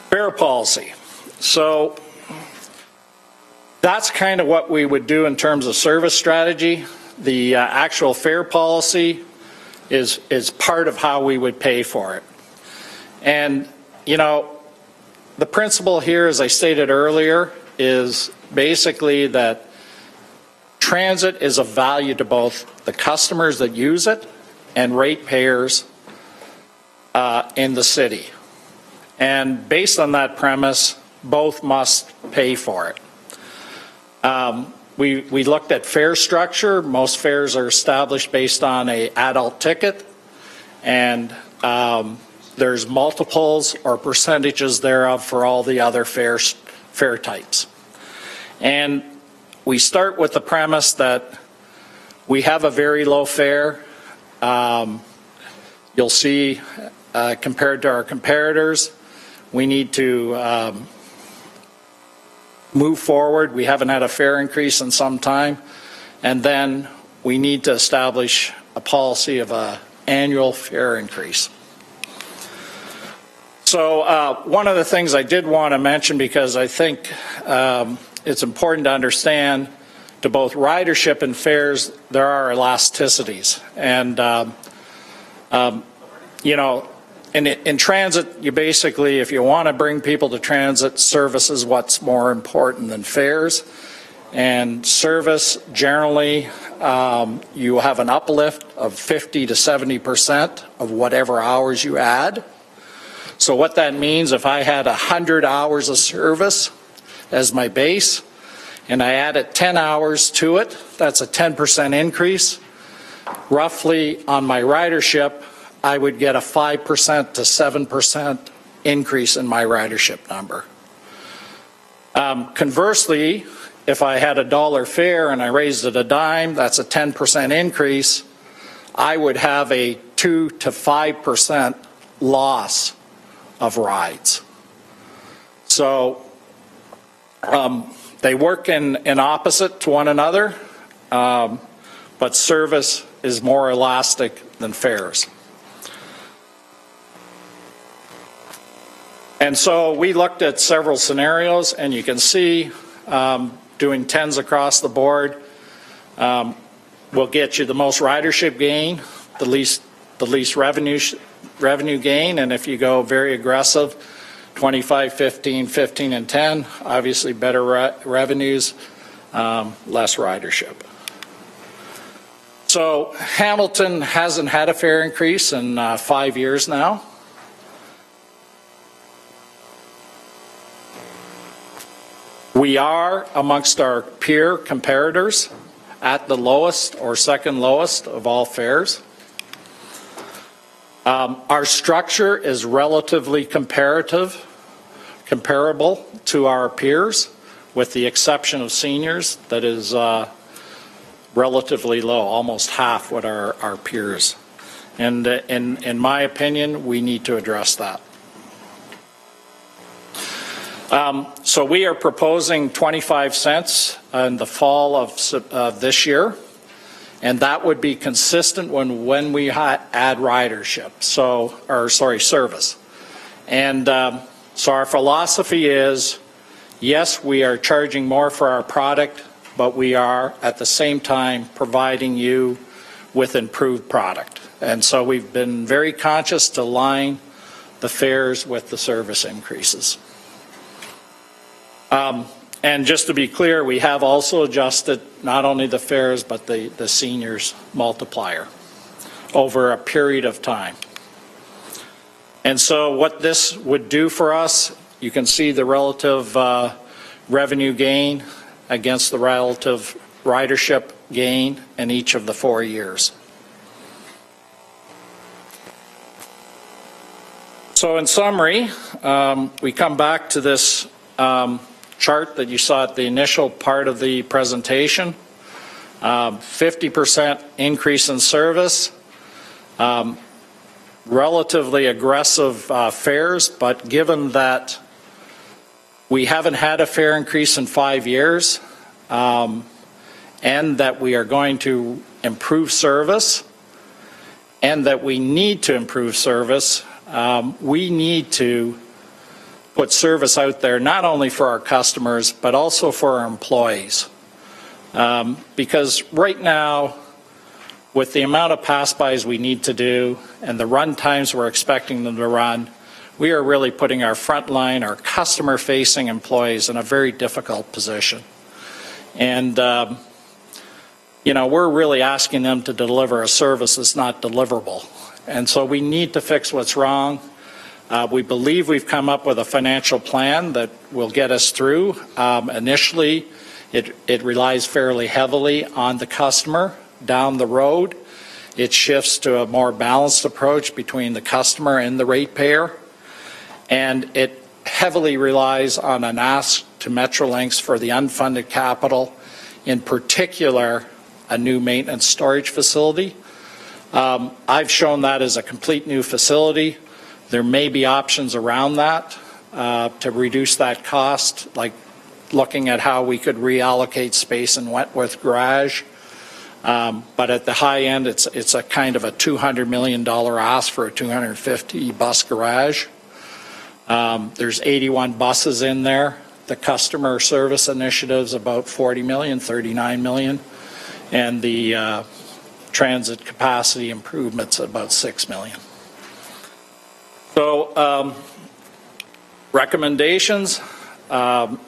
Fare policy. So that's kind of what we would do in terms of service strategy. The actual fare policy is part of how we would pay for it. And, the principle here, as I stated earlier, is basically that transit is of value to both the customers that use it and ratepayers in the city. And based on that premise, both must pay for it. We looked at fare structure. Most fares are established based on an adult ticket, and there's multiples or percentages thereof for all the other fare types. And we start with the premise that we have a very low fare. You'll see, compared to our comparators, we need to move forward. We haven't had a fare increase in some time. And then we need to establish a policy of an annual fare increase. So one of the things I did want to mention, because I think it's important to understand, to both ridership and fares, there are elasticities. And, you know, in transit, you basically, if you want to bring people to transit, service is what's more important than fares. And service, generally, you have an uplift of 50 to 70% of whatever hours you add. So what that means, if I had 100 hours of service as my base, and I added 10 hours to it, that's a 10% increase. Roughly on my ridership, I would get a 5% to 7% increase in my ridership number. Conversely, if I had $1 fare and I raised it a dime, that's a 10% increase. I would have a 2 to 5% loss of rides. So they work in opposite to one another, but service is more elastic than fares. And so we looked at several scenarios, and you can see doing 10s across the board will get you the most ridership gain, the least revenue gain, and if you go very aggressive, 25, 15, 15, and 10, obviously better revenues, less ridership. So Hamilton hasn't had a fare increase in 5 years now. We are amongst our peer comparators at the lowest or second lowest of all fares. Our structure is relatively comparable to our peers, with the exception of seniors, that is relatively low, almost half what our peers. And in my opinion, we need to address that. So we are proposing 25 cents in the fall of this year, and that would be consistent when we add ridership, service. And so our philosophy is, yes, we are charging more for our product, but we are at the same time providing you with improved product. And so we've been very conscious to align the fares with the service increases. And just to be clear, we have also adjusted not only the fares but the seniors multiplier over a period of time. And so what this would do for us, you can see the relative revenue gain against the relative ridership gain in each of the 4 years. So in summary, we come back to this chart that you saw at the initial part of the presentation. 50% increase in service, relatively aggressive fares, but given that we haven't had a fare increase in 5 years, and that we are going to improve service, and that we need to improve service, we need to put service out there not only for our customers but also for our employees. Because right now, with the amount of pass-bys we need to do and the run times we're expecting them to run, we are really putting our frontline, our customer-facing employees in a very difficult position. And we're really asking them to deliver a service that's not deliverable. And so we need to fix what's wrong. We believe we've come up with a financial plan that will get us through. Initially, it relies fairly heavily on the customer. Down the road, it shifts to a more balanced approach between the customer and the ratepayer. And it heavily relies on an ask to Metrolinx for the unfunded capital, in particular, a new maintenance storage facility. I've shown that as a complete new facility. There may be options around that to reduce that cost, like looking at how we could reallocate space in Wentworth Garage. But at the high end, it's a kind of a $200 million ask for a 250 bus garage. There's 81 buses in there. The customer service initiative's about 40 million, 39 million. And the transit capacity improvements about 6 million. So recommendations are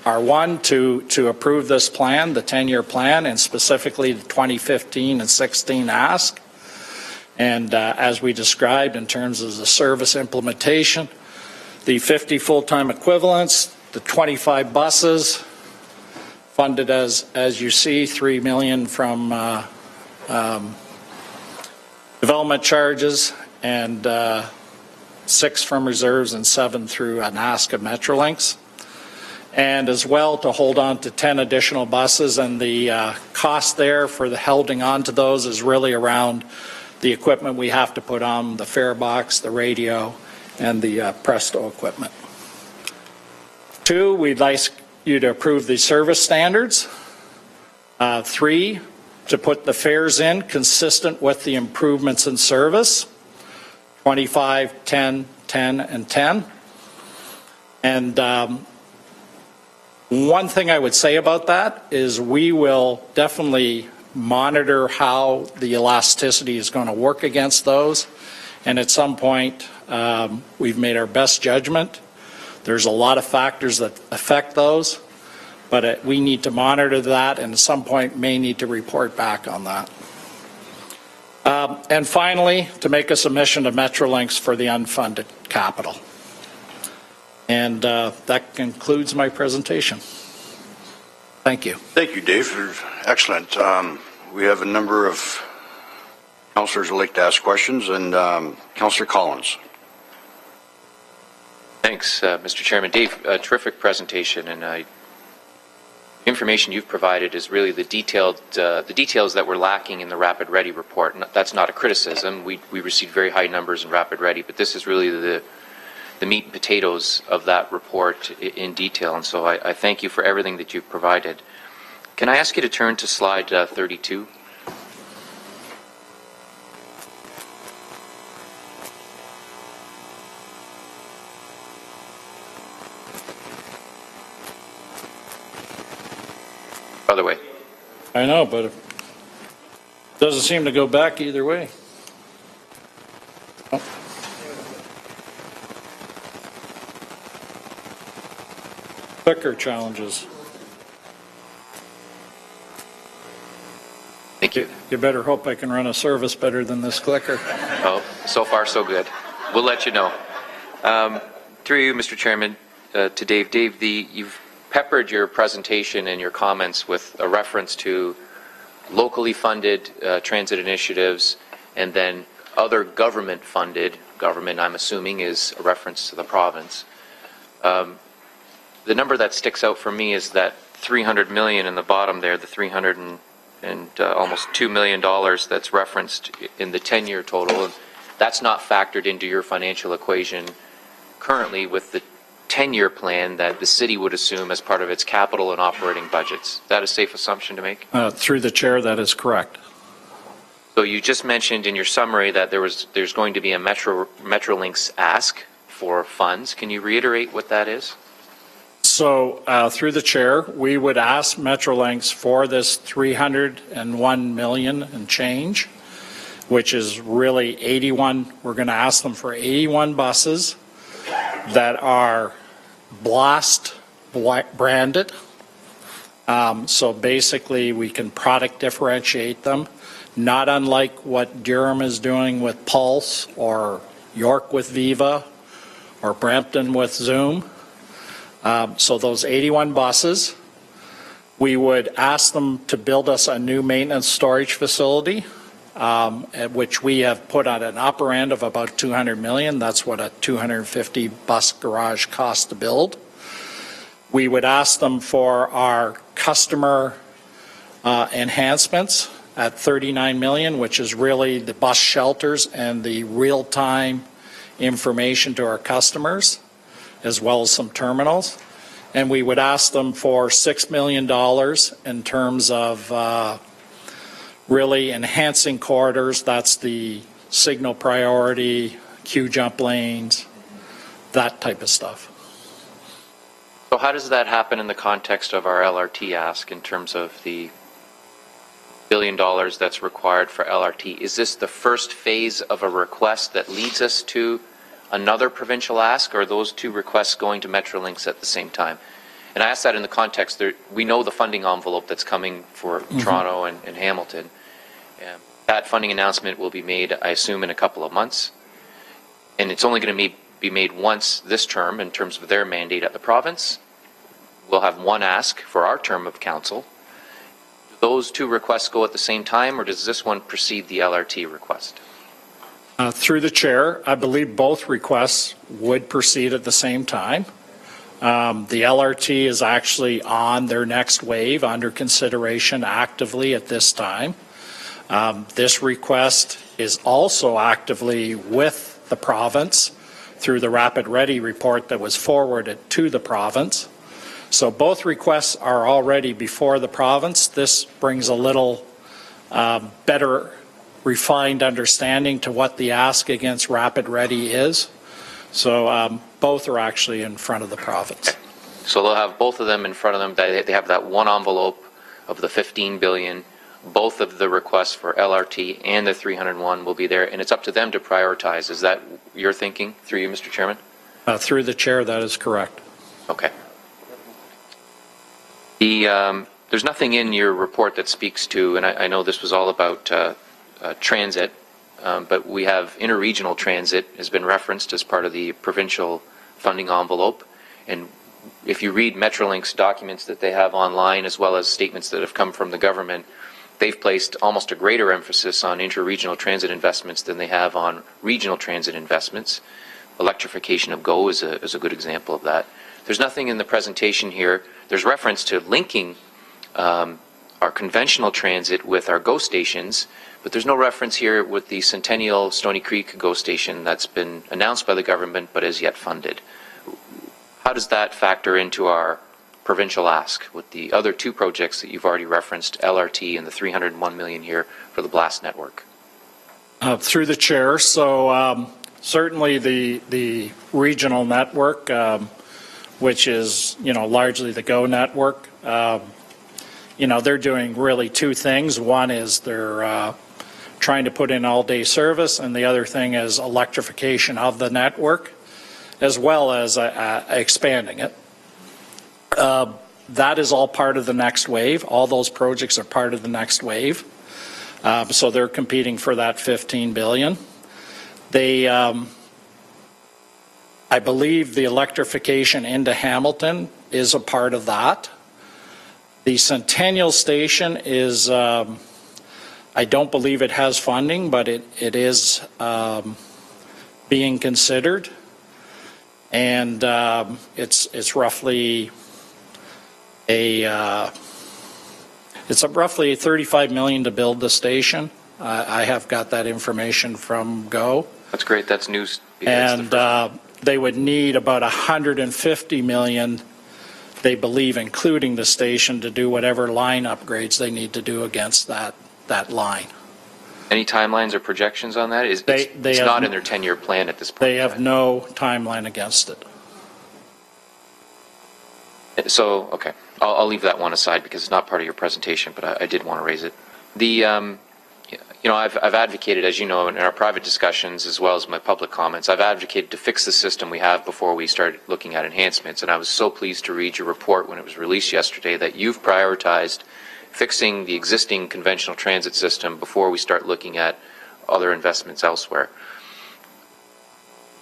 one, to approve this plan, the 10-year plan, and specifically the 2015 and 16 ask. And as we described in terms of the service implementation, the 50 full-time equivalents, the 25 buses, funded as you see, 3 million from development charges and 6 from reserves and 7 through an ask of Metrolinx. And as well to hold on to 10 additional buses, and the cost there for the holding on to those is really around the equipment we have to put on, the fare box, the radio, and the Presto equipment. 2, we'd like you to approve the service standards. 3, to put the fares in consistent with the improvements in service, 25, 10, 10, and 10. And one thing I would say about that is we will definitely monitor how the elasticity is going to work against those. And at some point, we've made our best judgment. There's a lot of factors that affect those, but we need to monitor that, and at some point may need to report back on that. And finally, to make a submission to Metrolinx for the unfunded capital. And that concludes my presentation. Thank you. Thank you, Dave. Excellent. We have a number of councillors who would like to ask questions, and Councillor Collins. Thanks, Mr. Chairman. Dave, a terrific presentation, and the information you've provided is really the details that were lacking in the Rapid Ready report. And that's not a criticism. We received very high numbers in Rapid Ready, but this is really the meat and potatoes of that report in detail, and so I thank you for everything that you've provided. Can I ask you to turn to slide 32? Other way. I know, but it doesn't seem to go back either way. Oh. Clicker challenges. Thank you. You better hope I can run a service better than this clicker. Oh, so far so good. We'll let you know. Through you, Mr. Chairman, to Dave. Dave, you've peppered your presentation and your comments with a reference to locally funded transit initiatives, and then other government funded. Government, I'm assuming, is a reference to the province. The number that sticks out for me is that $300 million in the bottom there, the $300 and almost $2 million that's referenced in the 10-year total. And that's not factored into your financial equation currently with the 10-year plan that the city would assume as part of its capital and operating budgets. Is that a safe assumption to make? Through the chair, that is correct. So you just mentioned in your summary that there's going to be a Metrolinx ask for funds. Can you reiterate what that is? So through the chair, we would ask Metrolinx for this $301 million and change, which is really 81. We're going to ask them for 81 buses that are BLAST branded, So basically, we can product differentiate them, not unlike what Durham is doing with Pulse or York with Viva or Brampton with Zoom. So those 81 buses, we would ask them to build us a new maintenance storage facility, which we have put on an upper end of about $200 million. That's what a 250 bus garage costs to build. We would ask them for our customer enhancements at $39 million, which is really the bus shelters and the real-time information to our customers, as well as some terminals. And we would ask them for $6 million in terms of really enhancing corridors. That's the signal priority, queue jump lanes, that type of stuff. So how does that happen in the context of our LRT ask in terms of the $1 billion that's required for LRT? Is this the first phase of a request that leads us to another provincial ask, or are those two requests going to Metrolinx at the same time? And I ask that in the context that we know the funding envelope that's coming for Toronto and Hamilton. That funding announcement will be made, I assume, in a couple of months. And it's only going to be made once this term in terms of their mandate at the province. We'll have one ask for our term of council. Do those two requests go at the same time, or does this one precede the LRT request? Through the chair, I believe both requests would proceed at the same time. The LRT is actually on their next wave, under consideration actively at this time. This request is also actively with the province through the Rapid Ready report that was forwarded to the province. So both requests are already before the province. This brings a little better refined understanding to what the ask against Rapid Ready is. So both are actually in front of the province. Okay. So they'll have both of them in front of them. They have that one envelope of the $15 billion. Both of the requests for LRT and the 301 will be there, and it's up to them to prioritize. Is that your thinking, through you, Mr. Chairman? Through the chair, that is correct. Okay. There's nothing in your report that speaks to, and I know this was all about transit, but we have interregional transit has been referenced as part of the provincial funding envelope. And if you read Metrolinx documents that they have online, as well as statements that have come from the government, they've placed almost a greater emphasis on interregional transit investments than they have on regional transit investments. Electrification of GO is a good example of that. There's nothing in the presentation here. There's reference to linking our conventional transit with our GO stations, but there's no reference here with the Centennial Stony Creek GO station that's been announced by the government but is yet funded. How does that factor into our provincial ask with the other two projects that you've already referenced, LRT and the $301 million here for the BLAST network? Through the chair, so certainly the regional network, which is largely the GO network, they're doing really two things. One is they're trying to put in all-day service, and the other thing is electrification of the network, as well as expanding it. That is all part of the next wave. All those projects are part of the next wave. So they're competing for that $15 billion. They, I believe the electrification into Hamilton is a part of that. The Centennial Station is, I don't believe it has funding, but it is being considered. And it's roughly it's roughly $35 million to build the station. I have got that information from GO. That's great. That's news. And they would need about $150 million, they believe, including the station, to do whatever line upgrades they need to do against that line. Any timelines or projections on that? It's not in their 10-year plan at this point. They have no timeline against it. So, okay, I'll leave that one aside because it's not part of your presentation, but I did want to raise it. The You know, I've advocated, as you know, in our private discussions as well as my public comments, I've advocated to fix the system we have before we start looking at enhancements. And I was so pleased to read your report when it was released yesterday that you've prioritized fixing the existing conventional transit system before we start looking at other investments elsewhere.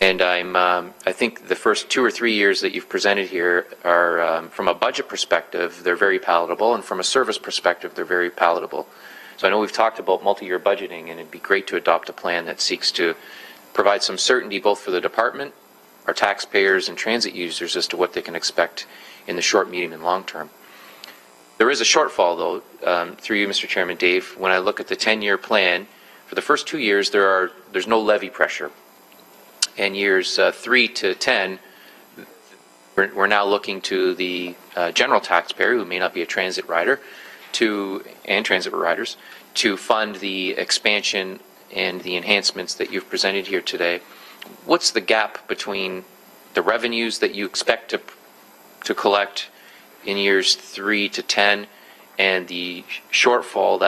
And I think the first 2 or 3 years that you've presented here are, from a budget perspective, they're very palatable, and from a service perspective, they're very palatable. So I know we've talked about multi-year budgeting, and it'd be great to adopt a plan that seeks to provide some certainty both for the department, our taxpayers, and transit users as to what they can expect in the short, medium, and long term. There is a shortfall, though, through you, Mr. Chairman, Dave. When I look at the 10-year plan, for the first 2 years, there's no levy pressure. And years 3 to 10, we're now looking to the general taxpayer, who may not be a transit rider, and transit riders, to fund the expansion and the enhancements that you've presented here today. What's the gap between the revenues that you expect to collect in years 3 to 10 and the shortfall,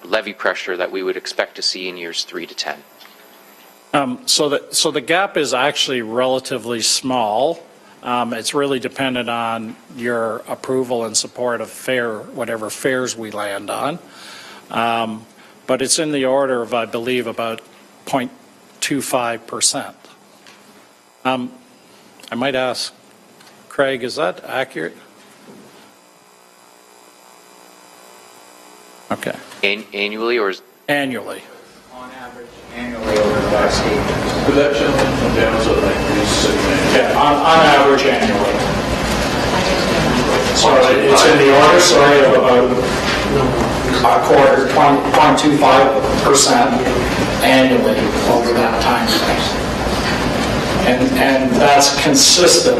levy pressure that we would expect to see in years 3 to 10? So the gap is actually relatively small. It's really dependent on your approval and support of whatever fares we land on. But it's in the order of, I believe, about 0.25%. I might ask Craig, is that accurate? Okay. Annually or? Annually. On average, annually over the last 8 years. Could that gentleman come down so that I can read the Yeah, on average annually. So it's in the order, sorry, of about a quarter, 0.25% annually over that time frame. And that's consistent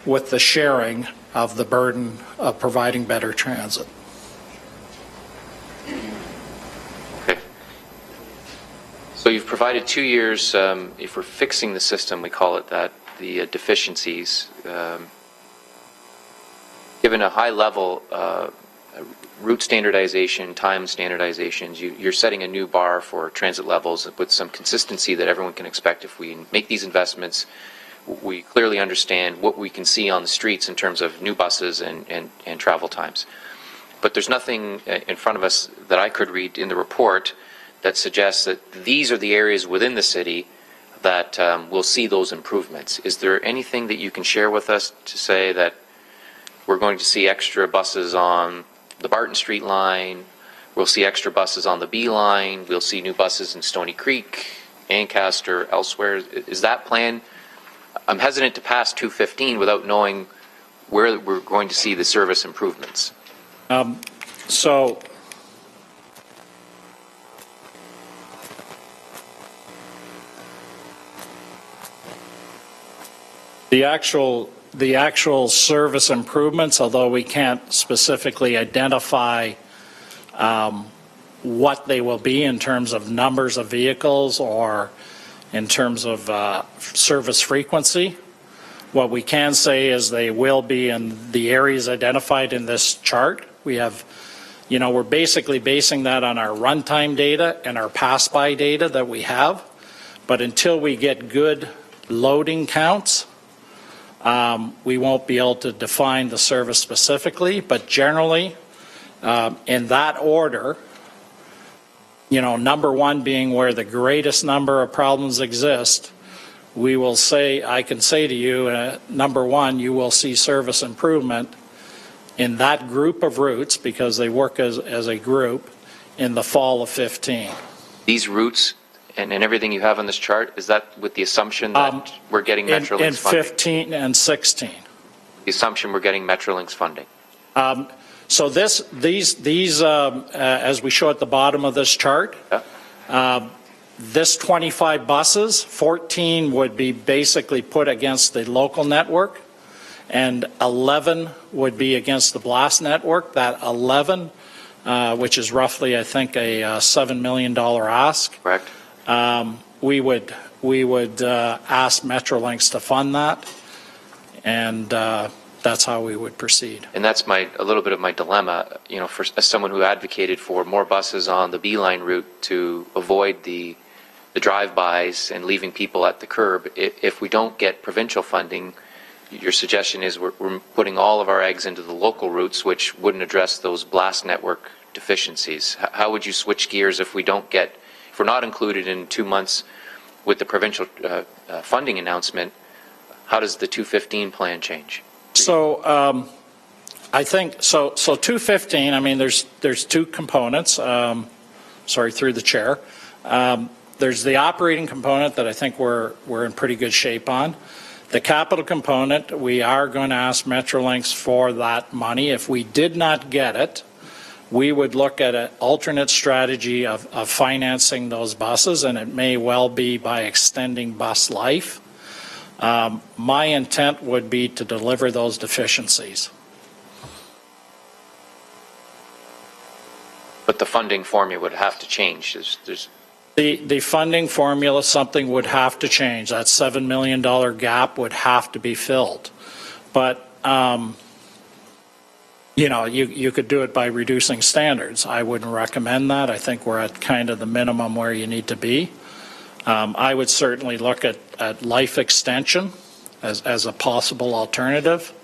with the sharing of the burden of providing better transit. So you've provided 2 years, if we're fixing the system, we call it that, the deficiencies. Given a high level route standardization, time standardizations, you're setting a new bar for transit levels with some consistency that everyone can expect. If we make these investments, we clearly understand what we can see on the streets in terms of new buses and travel times. But there's nothing in front of us that I could read in the report that suggests that these are the areas within the city that will see those improvements. Is there anything that you can share with us to say that we're going to see extra buses on the Barton Street line, we'll see extra buses on the B line, we'll see new buses in Stony Creek, Ancaster, elsewhere? Is that plan? I'm hesitant to pass 215 without knowing where we're going to see the service improvements. So the actual service improvements, although we can't specifically identify what they will be in terms of numbers of vehicles or in terms of service frequency, what we can say is they will be in the areas identified in this chart. We have, we're basically basing that on our runtime data and our pass-by data that we have. But until we get good loading counts, we won't be able to define the service specifically, but generally, in that order, number one being where the greatest number of problems exist, we will say, I can say to you, number one, you will see service improvement in that group of routes because they work as a group in the fall of 15. These routes and everything you have on this chart, is that with the assumption that we're getting Metrolinx funding? In 15 and 16. The assumption we're getting Metrolinx funding. So these as we show at the bottom of this chart, this 25 buses, 14 would be basically put against the local network, and 11 would be against the Blast network. That 11, which is roughly, I think, a $7 million ask. Correct. We would ask Metrolinx to fund that, and that's how we would proceed. And that's a little bit of my dilemma, for as someone who advocated for more buses on the Beeline route to avoid the drive-bys and leaving people at the curb. If we don't get provincial funding, your suggestion is we're putting all of our eggs into the local routes, which wouldn't address those blast network deficiencies. How would you switch gears if we're not included in 2 months with the provincial funding announcement? How does the 215 plan change? So I think, so 215, I mean, there's two components, sorry, through the chair. There's the operating component that I think we're in pretty good shape on. The capital component, we are going to ask Metrolinx for that money. If we did not get it, we would look at an alternate strategy of financing those buses, and it may well be by extending bus life. My intent would be to deliver those deficiencies. But the funding formula would have to change. The funding formula, something would have to change. That $7 million gap would have to be filled. But, you could do it by reducing standards. I wouldn't recommend that. I think we're at kind of the minimum where you need to be. I would certainly look at life extension as a possible alternative.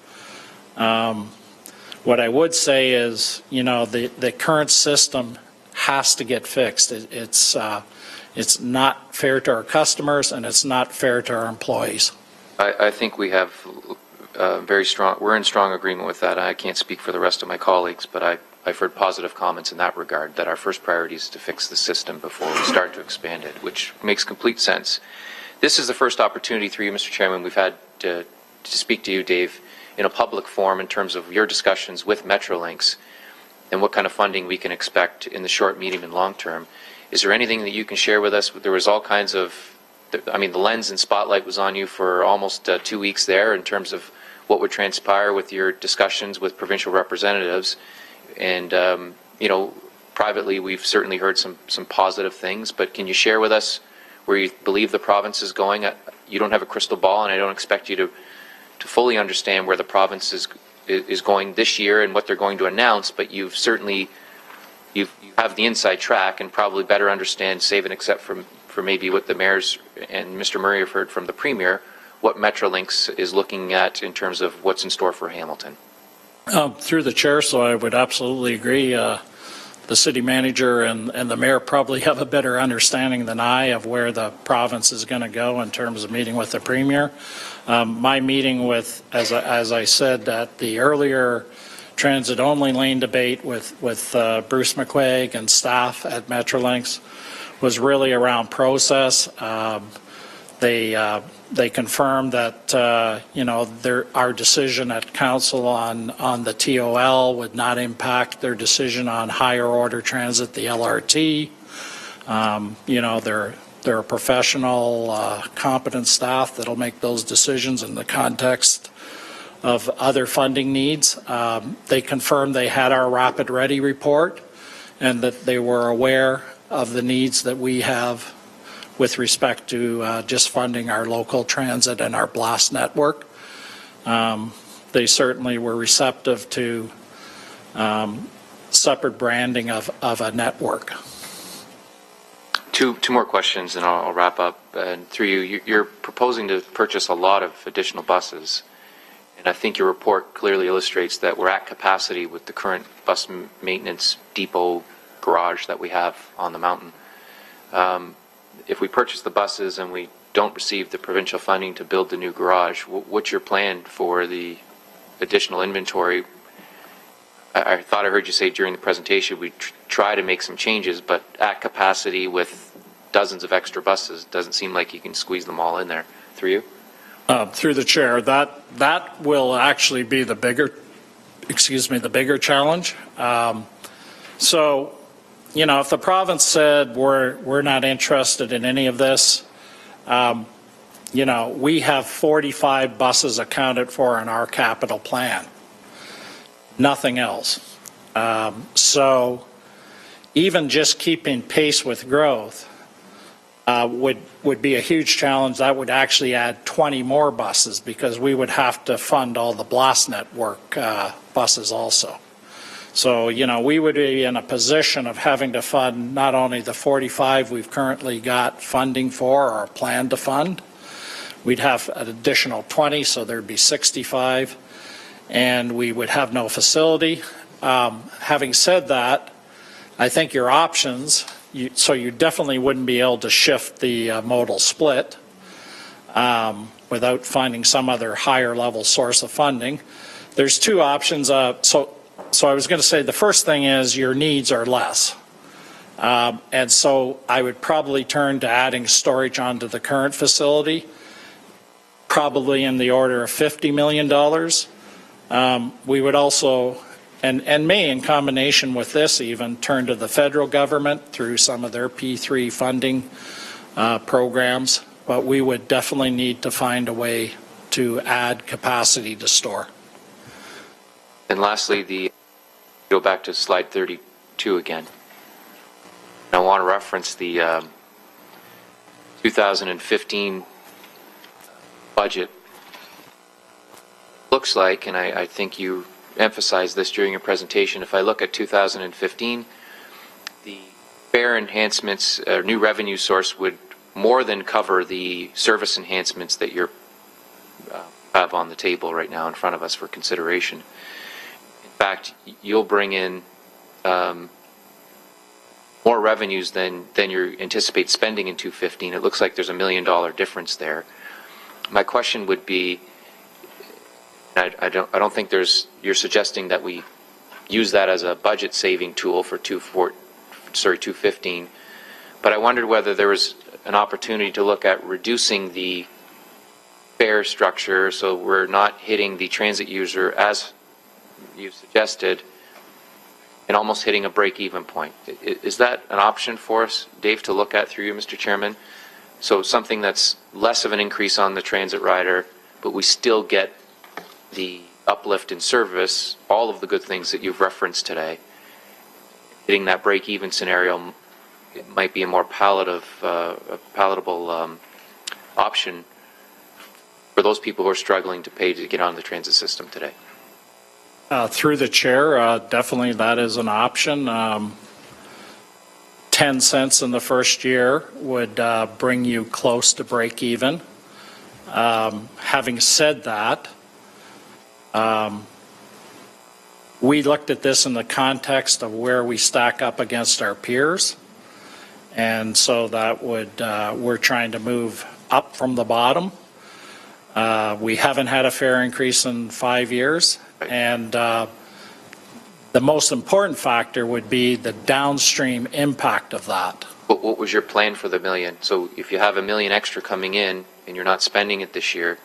What I would say is, the current system has to get fixed. It's not fair to our customers, and it's not fair to our employees. I think we have we're in strong agreement with that. I can't speak for the rest of my colleagues, but I've heard positive comments in that regard, that our first priority is to fix the system before we start to expand it, which makes complete sense. This is the first opportunity through you, Mr. Chairman, we've had to speak to you, Dave, in a public forum in terms of your discussions with Metrolinx and what kind of funding we can expect in the short, medium, and long term. Is there anything that you can share with us? There was all kinds of, the lens and spotlight was on you for almost 2 weeks there in terms of what would transpire with your discussions with provincial representatives. And, privately, we've certainly heard some positive things, but can you share with us where you believe the province is going? You don't have a crystal ball, and I don't expect you to fully understand where the province is going this year and what they're going to announce, but you have the inside track and probably better understand, save and except for maybe what the mayors and Mr. Murray have heard from the Premier, what Metrolinx is looking at in terms of what's in store for Hamilton. Through the chair, so I would absolutely agree. The city manager and the mayor probably have a better understanding than I of where the province is going to go in terms of meeting with the Premier. My meeting with, as I said, at the earlier transit-only lane debate with Bruce McQuaig and staff at Metrolinx was really around process. They confirmed that our decision at council on the TOL would not impact their decision on higher order transit, the LRT. They're a professional, competent staff that'll make those decisions in the context of other funding needs. They confirmed they had our Rapid Ready report and that they were aware of the needs that we have with respect to just funding our local transit and our blast network. They certainly were receptive to separate branding of a network. Two more questions and I'll wrap up. And through you, you're proposing to purchase a lot of additional buses. And I think your report clearly illustrates that we're at capacity with the current bus maintenance depot garage that we have on the mountain. If we purchase the buses and we don't receive the provincial funding to build the new garage, what's your plan for the additional inventory? I thought I heard you say during the presentation we try to make some changes, but at capacity with dozens of extra buses, doesn't seem like you can squeeze them all in there. Through you? Through the chair, that will actually be the bigger challenge. If the province said we're not interested in any of this, we have 45 buses accounted for in our capital plan. Nothing else. So even just keeping pace with growth, would be a huge challenge. That would actually add 20 more buses because we would have to fund all the Blast Network buses also. So, you know, we would be in a position of having to fund not only the 45 we've currently got funding for or plan to fund, we'd have an additional 20, so there'd be 65, and we would have no facility. Having said that, I think your options, so you definitely wouldn't be able to shift the modal split without finding some other higher level source of funding. There's two options. So I was going to say the first thing is your needs are less. And so I would probably turn to adding storage onto the current facility, probably in the order of $50 million. We would also, and may in combination with this even, turn to the federal government through some of their P3 funding programs, but we would definitely need to find a way to add capacity to store. And lastly, go back to slide 32 again. I want to reference the 2015 budget. Looks like, and I think you emphasized this during your presentation, if I look at 2015, the fare enhancements, new revenue source would more than cover the service enhancements that you have on the table right now in front of us for consideration. In fact, you'll bring in more revenues than you anticipate spending in 2015. It looks like there's $1 million difference there. My question would be, I don't think you're suggesting that we use that as a budget saving tool for 2015, but I wondered whether there was an opportunity to look at reducing the fare structure so we're not hitting the transit user as you suggested, and almost hitting a break-even point. Is that an option for us, Dave, to look at through you, Mr. Chairman? So something that's less of an increase on the transit rider, but we still get the uplift in service, all of the good things that you've referenced today. Hitting that break-even scenario, it might be a more palatable option for those people who are struggling to pay to get on the transit system today. Through the chair, definitely that is an option. 10 cents in the first year would bring you close to break even. Having said that, we looked at this in the context of where we stack up against our peers. And so that would, we're trying to move up from the bottom. We haven't had a fare increase in 5 years. And the most important factor would be the downstream impact of that. What was your plan for the $1 million? So if you have $1 million extra coming in and you're not spending it this year,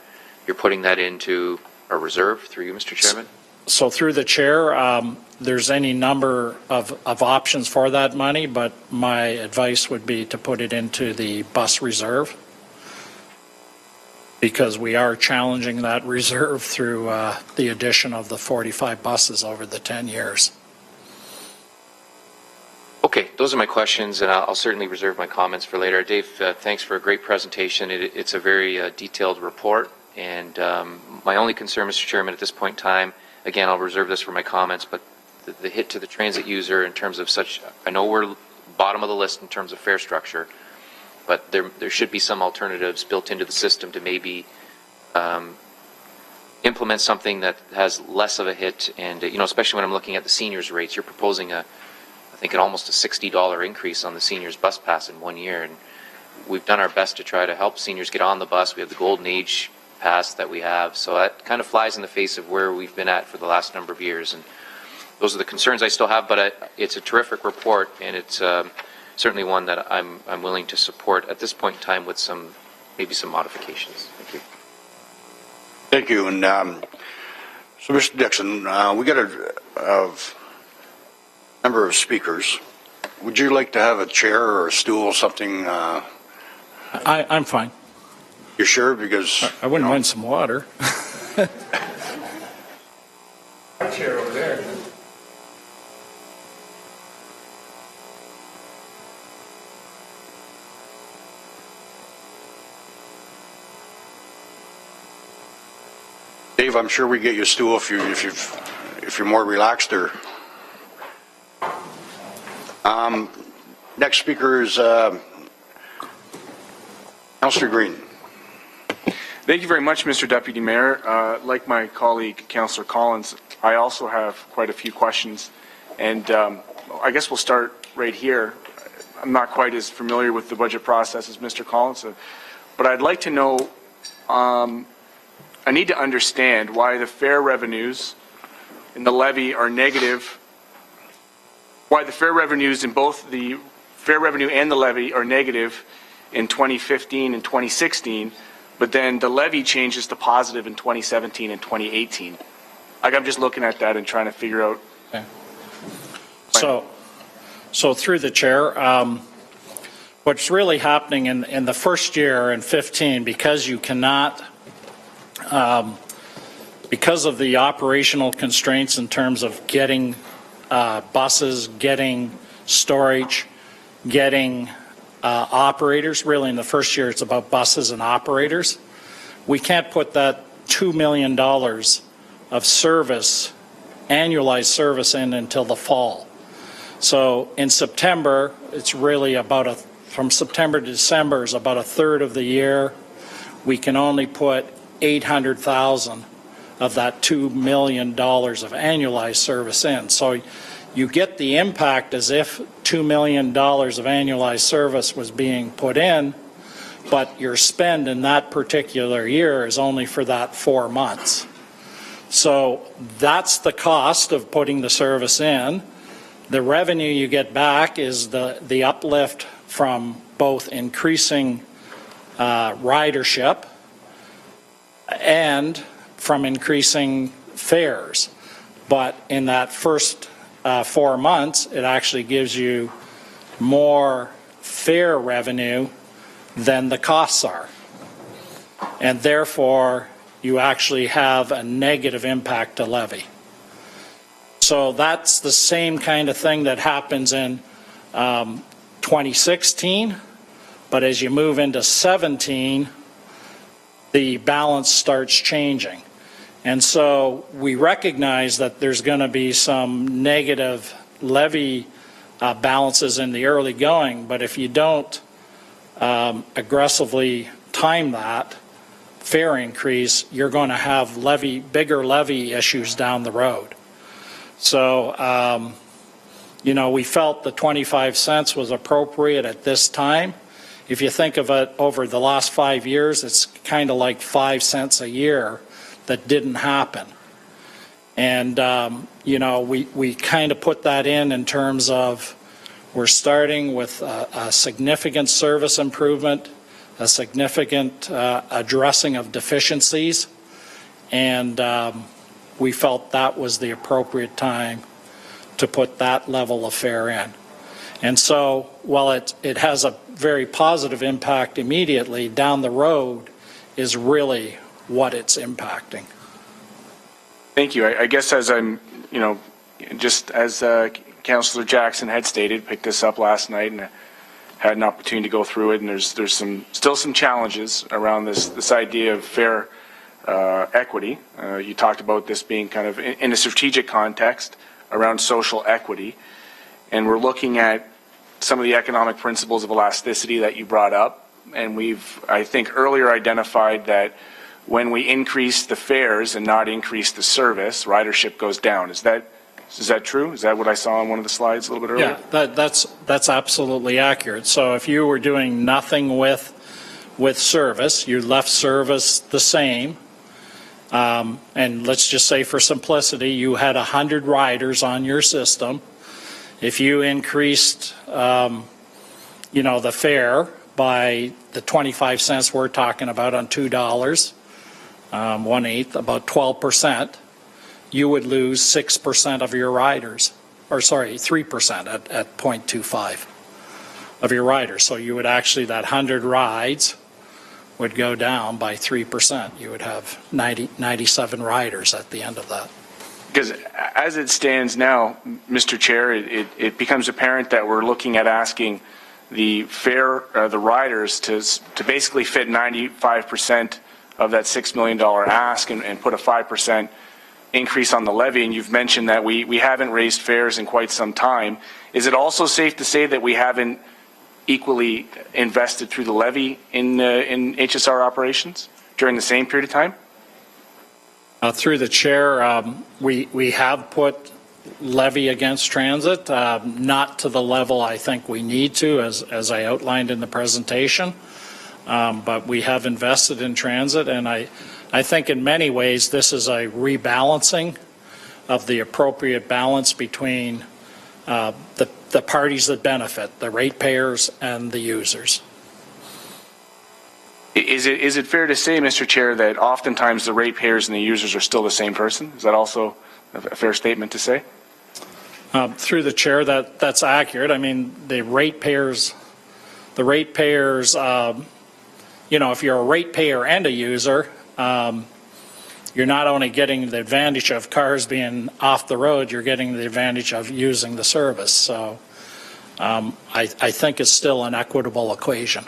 you're putting that into a reserve through you, Mr. Chairman? So through the chair, there's any number of options for that money, but my advice would be to put it into the bus reserve, because we are challenging that reserve through the addition of the 45 buses over the 10 years. Okay, those are my questions, and I'll certainly reserve my comments for later. Dave, thanks for a great presentation. It's a very detailed report, and my only concern, Mr. Chairman, at this point in time, again, I'll reserve this for my comments, but the hit to the transit user in terms of such, I know we're bottom of the list in terms of fare structure, but there should be some alternatives built into the system to maybe implement something that has less of a hit. And especially when I'm looking at the seniors rates, you're proposing I think almost a $60 increase on the seniors bus pass in 1 year, and we've done our best to try to help seniors get on the bus. We have the golden age pass that we have, so that kind of flies in the face of where we've been at for the last number of years, and those are the concerns I still have. But it's a terrific report, and it's certainly one that I'm willing to support at this point in time with maybe some modifications. Thank you. Thank you. And so, Mr. Dixon, we got a number of speakers. Would you like to have a chair or a stool or something? I'm fine. You're sure? Because I wouldn't mind some water. My chair over there. Dave, I'm sure we get you a stool if you're more relaxed there. Next speaker is Councillor Green. Thank you very much, Mr. Deputy Mayor. Like my colleague, Councillor Collins, I also have quite a few questions, and I guess we'll start right here. I'm not quite as familiar with the budget process as Mr. Collins, but I'd like to know, I need to understand why the fare revenues in the levy are negative, why the fare revenues in both the fare revenue and the levy are negative in 2015 and 2016, but then the levy changes to positive in 2017 and 2018. Like, I'm just looking at that and trying to figure out. Okay. So through the chair, what's really happening in the first year in 15, because you cannot, because of the operational constraints in terms of getting buses, getting storage, getting operators, really in the first year it's about buses and operators. We can't put that $2 million of service, annualized service in until the fall. So in September, it's really about from September to December is about a third of the year. We can only put 800,000 of that $2 million of annualized service in. So you get the impact as if $2 million of annualized service was being put in, but your spend in that particular year is only for that 4 months. So that's the cost of putting the service in. The revenue you get back is the uplift from both increasing ridership and from increasing fares. But in that first 4 months, it actually gives you more fare revenue than the costs are. And therefore, you actually have a negative impact to levy. So that's the same kind of thing that happens in 2016, but as you move into 17, the balance starts changing. And so we recognize that there's going to be some negative levy balances in the early going, but if you don't aggressively time that fare increase, you're going to have bigger levy issues down the road. So, you know, we felt the 25 cents was appropriate at this time. If you think of it over the last 5 years, it's kind of like 5 cents a year that didn't happen. And, you know, we kind of put that in terms of we're starting with a significant service improvement, a significant addressing of deficiencies, and we felt that was the appropriate time to put that level of fare in. And so while it has a very positive impact immediately, down the road is really what it's impacting. Thank you. I guess as I'm, you know, just as Councillor Jackson had stated, picked this up last night and had an opportunity to go through it, and there's still some challenges around this idea of fare equity. You talked about this being kind of in a strategic context around social equity, and we're looking at some of the economic principles of elasticity that you brought up, and we've, I think, earlier identified that when we increase the fares and not increase the service, ridership goes down. Is that true? Is that what I saw on one of the slides a little bit earlier? Yeah, that's absolutely accurate. So if you were doing nothing with service, you left service the same, and let's just say for simplicity, you had 100 riders on your system. If you increased, you know, the fare by the 25 cents we're talking about on $2, 1/8, about 12%, you would lose 6% of your riders, or sorry, 3% at 0.25 of your riders. So you would actually, that 100 rides would go down by 3%. You would have 97 riders at the end of that. Because as it stands now, Mr. Chair, it becomes apparent that we're looking at asking the riders to basically fit 95% that $6 million ask and put a 5% increase on the levy, and you've mentioned that we haven't raised fares in quite some time. Is it also safe to say that we haven't equally invested through the levy in HSR operations during the same period of time? Through the chair, we have put levy against transit, not to the level I think we need to, as I outlined in the presentation, but we have invested in transit, and I think in many ways this is a rebalancing of the appropriate balance between the parties that benefit, the ratepayers and the users. Is it fair to say, Mr. Chair, that oftentimes the ratepayers and the users are still the same person? Is that also a fair statement to say? Through the chair, that's accurate. I mean, the ratepayers, you know, if you're a ratepayer and a user, you're not only getting the advantage of cars being off the road, you're getting the advantage of using the service. So I think it's still an equitable equation.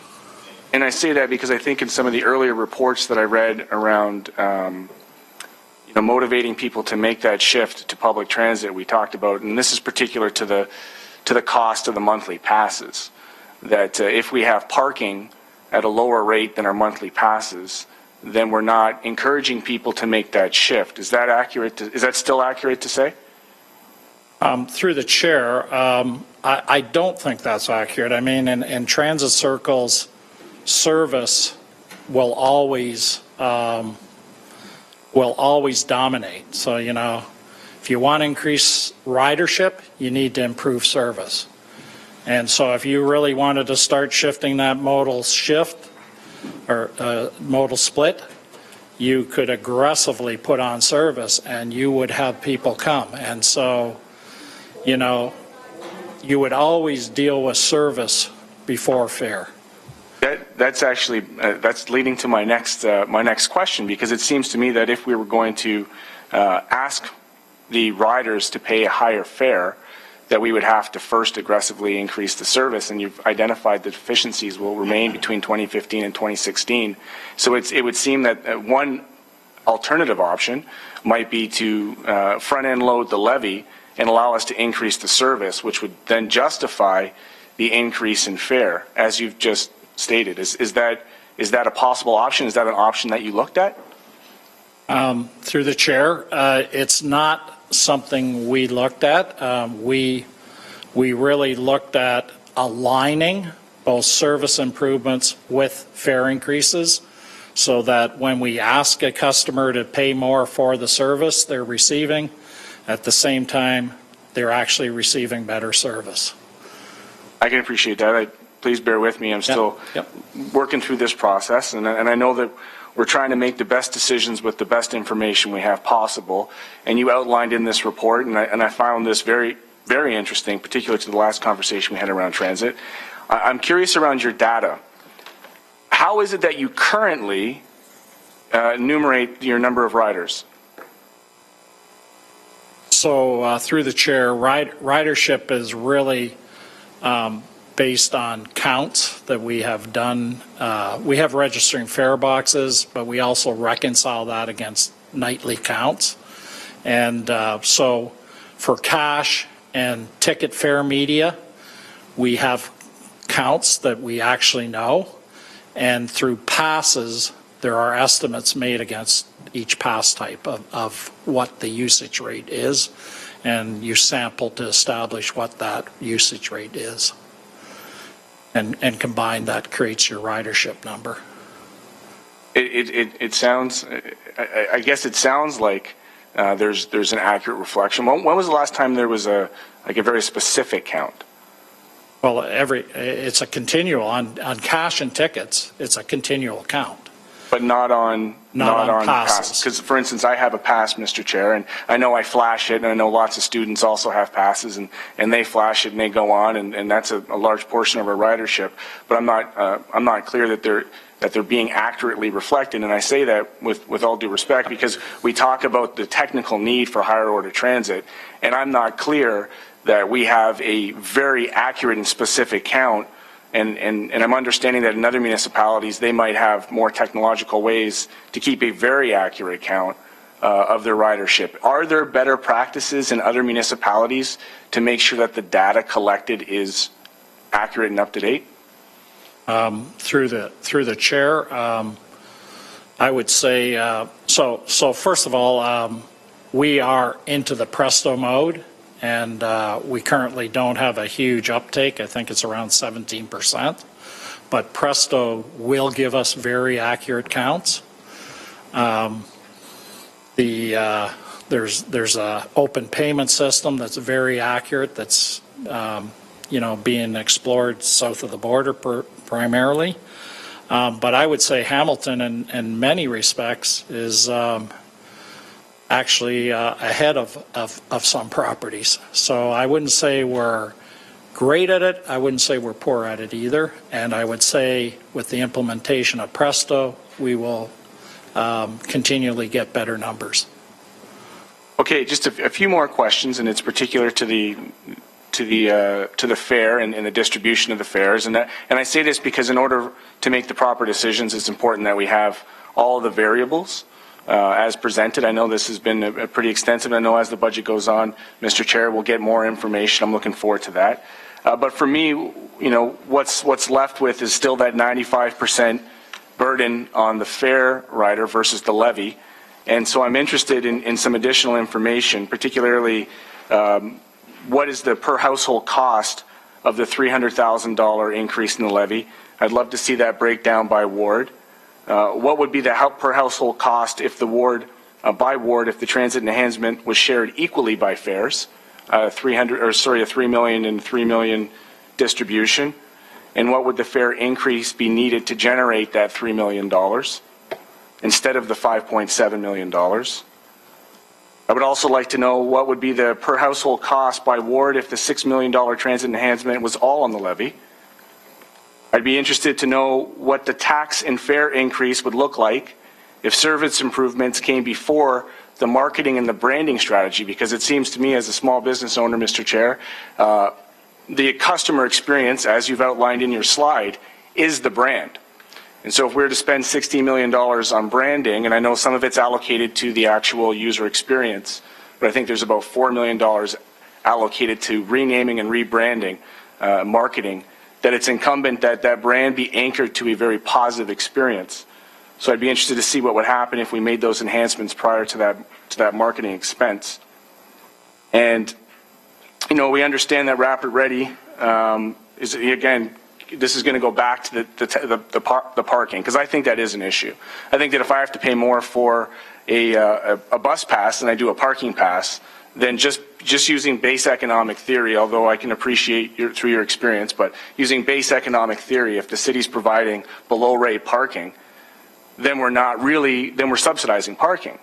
And I say that because I think in some of the earlier reports that I read around you know, motivating people to make that shift to public transit, we talked about, and this is particular to the cost of the monthly passes, that if we have parking at a lower rate than our monthly passes, then we're not encouraging people to make that shift. Is that accurate? Is that still accurate to say? Through the chair, I don't think that's accurate. I mean, in transit circles, service will always dominate. So, you know, if you want to increase ridership, you need to improve service. And so if you really wanted to start shifting that modal shift or modal split, you could aggressively put on service and you would have people come. And so, you know, you would always deal with service before fare. That's actually that's leading to my next question, because it seems to me that if we were going to ask the riders to pay a higher fare, that we would have to first aggressively increase the service, and you've identified the deficiencies will remain between 2015 and 2016. So it would seem that one alternative option might be to front-end load the levy and allow us to increase the service, which would then justify the increase in fare, as you've just stated. Is that a possible option? Is that an option that you looked at? Through the chair, it's not something we looked at. We really looked at aligning both service improvements with fare increases, so that when we ask a customer to pay more for the service they're receiving, at the same time they're actually receiving better service. I can appreciate that. Please bear with me. I'm still working through this process, and I know that we're trying to make the best decisions with the best information we have possible. And you outlined in this report, and I found this very, very interesting, particularly to the last conversation we had around transit. I'm curious around your data. How is it that you currently enumerate your number of riders? So through the chair, ridership is really based on counts that we have done. We have registering fare boxes, but we also reconcile that against nightly counts. And so for cash and ticket fare media, we have counts that we actually know. And through passes, there are estimates made against each pass type of what the usage rate is. And you sample to establish what that usage rate is. And combined, that creates your ridership number. It sounds, I guess it sounds like there's an accurate reflection. When was the last time there was a very specific count? Well, it's a continual on cash and tickets. It's a continual count. But not on passes. Because, for instance, I have a pass, Mr. Chair, and I know I flash it, and I know lots of students also have passes, and they flash it and they go on, and that's a large portion of our ridership. But I'm not clear that they're being accurately reflected, and I say that with all due respect, because we talk about the technical need for higher order transit, and I'm not clear that we have a very accurate and specific count And I'm understanding that in other municipalities, they might have more technological ways to keep a very accurate count of their ridership. Are there better practices in other municipalities to make sure that the data collected is accurate and up to date? Through the chair, I would say, so first of all, we are into the Presto mode, and we currently don't have a huge uptake. I think it's around 17%, but Presto will give us very accurate counts. There's a open payment system that's very accurate, that's being explored south of the border primarily. But I would say Hamilton, in many respects, is actually ahead of some properties. So I wouldn't say we're great at it. I wouldn't say we're poor at it either. And I would say with the implementation of Presto, we will continually get better numbers. Okay, just a few more questions, and it's particular to the fare and the distribution of the fares. And I say this because in order to make the proper decisions, it's important that we have all of the variables as presented. I know this has been a pretty extensive. I know as the budget goes on, Mr. Chair, we'll get more information. I'm looking forward to that. But for me, what's left with is still that 95% burden on the fare rider versus the levy. And so I'm interested in some additional information, particularly what is the per household cost of the $300,000 increase in the levy? I'd love to see that breakdown by ward. What would be the per household cost if the ward, by ward, if the transit enhancement was shared equally by fares? A $3 million and $3 million distribution. And what would the fare increase be needed to generate that $3 million instead of the $5.7 million? I would also like to know what would be the per household cost by ward if the $6 million transit enhancement was all on the levy. I'd be interested to know what the tax and fare increase would look like if service improvements came before the marketing and the branding strategy, because it seems to me as a small business owner, Mr. Chair, the customer experience, as you've outlined in your slide, is the brand. And so if we were to spend $16 million on branding, and I know some of it's allocated to the actual user experience, but I think there's about $4 million allocated to renaming and rebranding, marketing, that it's incumbent that that brand be anchored to a very positive experience. So I'd be interested to see what would happen if we made those enhancements prior to that marketing expense. And, we understand that Rapid Ready is, again, this is going to go back to the parking, because I think that is an issue. I think that if I have to pay more for a bus pass than I do a parking pass, then just using base economic theory, although I can appreciate through your experience, but using base economic theory, if the city's providing below rate parking, then we're subsidizing parking.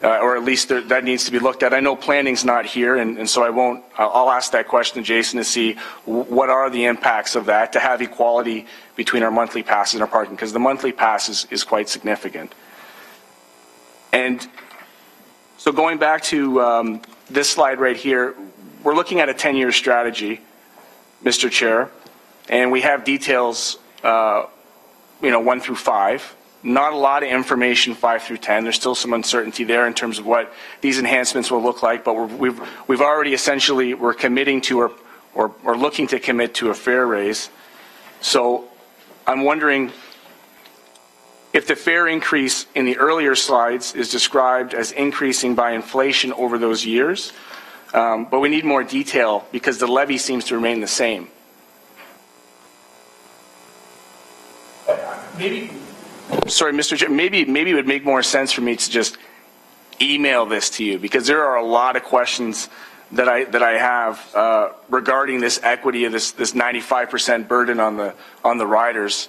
Or at least that needs to be looked at. I know planning's not here, and so I'll ask that question to Jason to see what are the impacts of that to have equality between our monthly passes and our parking, because the monthly pass is quite significant. And so going back to this slide right here, we're looking at a 10-year strategy, Mr. Chair, and we have details, 1 through 5. Not a lot of information 5 through 10. There's still some uncertainty there in terms of what these enhancements will look like, but we've already essentially, we're committing to or looking to commit to a fare raise. So I'm wondering if the fare increase in the earlier slides is described as increasing by inflation over those years, but we need more detail because the levy seems to remain the same. Sorry, Mr. Chair, maybe it would make more sense for me to just email this to you, because there are a lot of questions that I have regarding this equity of this 95% burden on the riders.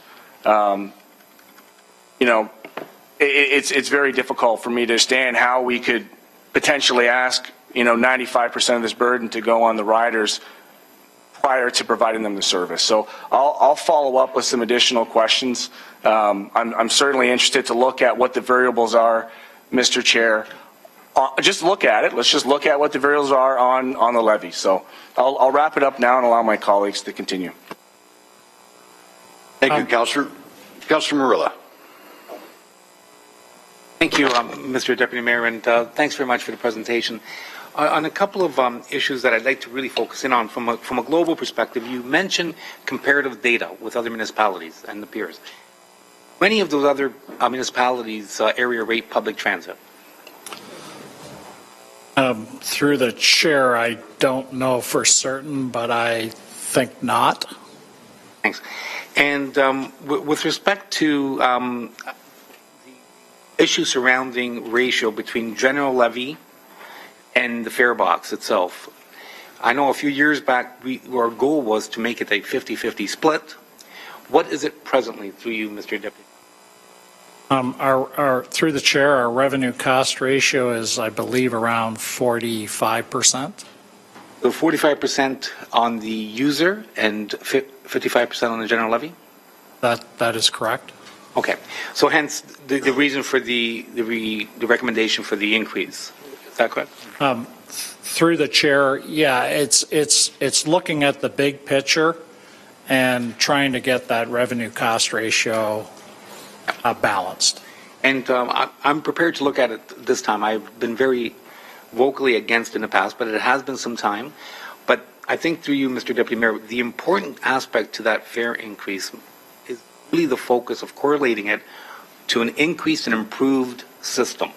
It's very difficult for me to understand how we could potentially ask 95% of this burden to go on the riders prior to providing them the service. So I'll follow up with some additional questions. I'm certainly interested to look at what the variables are, Mr. Chair. Just look at it. Let's just look at what the variables are on the levy. So I'll wrap it up now and allow my colleagues to continue. Thank you, Councillor. Councillor Marilla. Thank you, Mr. Deputy Mayor, and thanks very much for the presentation. On a couple of issues that I'd like to really focus in on from a global perspective, you mentioned comparative data with other municipalities and the peers. Many of those other municipalities area rate public transit. Through the chair, I don't know for certain, but I think not. Thanks. And with respect to the issue surrounding ratio between general levy and the fare box itself, I know a few years back our goal was to make it a 50-50 split. What is it presently through you, Mr. Deputy? Through the chair, our revenue cost ratio is, I believe, around 45%. So 45% on the user and 55% on the general levy? That is correct. Okay. So hence the reason for the recommendation for the increase. Is that correct? Through the chair, yeah, it's looking at the big picture and trying to get that revenue cost ratio balanced. And I'm prepared to look at it this time. I've been very vocally against in the past, but it has been some time. But I think through you, Mr. Deputy Mayor, the important aspect to that fare increase is really the focus of correlating it to an increased and improved system.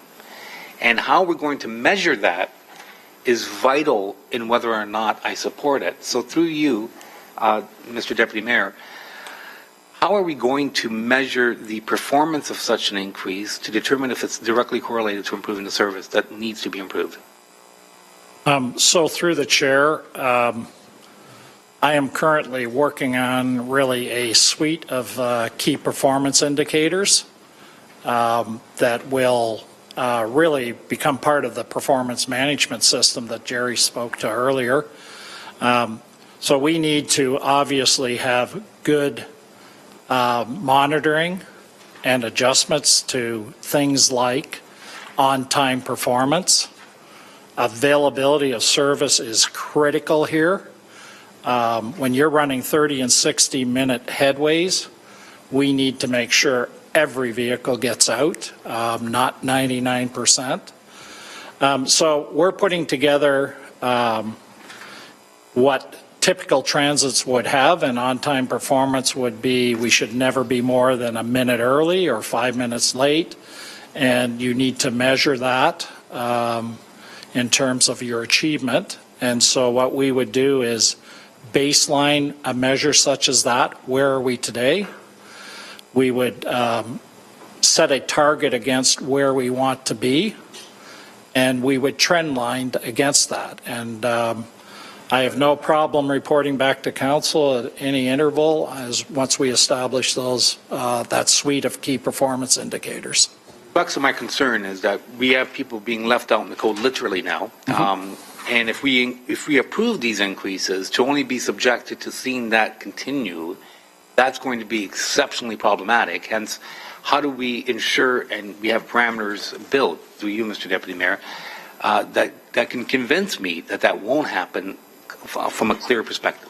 And how we're going to measure that is vital in whether or not I support it. So through you, Mr. Deputy Mayor, how are we going to measure the performance of such an increase to determine if it's directly correlated to improving the service that needs to be improved? So through the chair, I am currently working on really a suite of key performance indicators that will really become part of the performance management system that Jerry spoke to earlier. So we need to obviously have good monitoring and adjustments to things like on-time performance. Availability of service is critical here. When you're running 30 and 60-minute headways, we need to make sure every vehicle gets out, not 99%. So we're putting together what typical transits would have, and on-time performance would be we should never be more than a minute early or 5 minutes late, and you need to measure that in terms of your achievement. And so what we would do is baseline a measure such as that. Where are we today? We would set a target against where we want to be, and we would trend line against that. And I have no problem reporting back to council at any interval as once we establish those that suite of key performance indicators. The crux of my concern is that we have people being left out in the cold literally now. And if we approve these increases to only be subjected to seeing that continue, that's going to be exceptionally problematic. Hence, how do we ensure, and we have parameters built through you, Mr. Deputy Mayor, that can convince me that that won't happen from a clear perspective?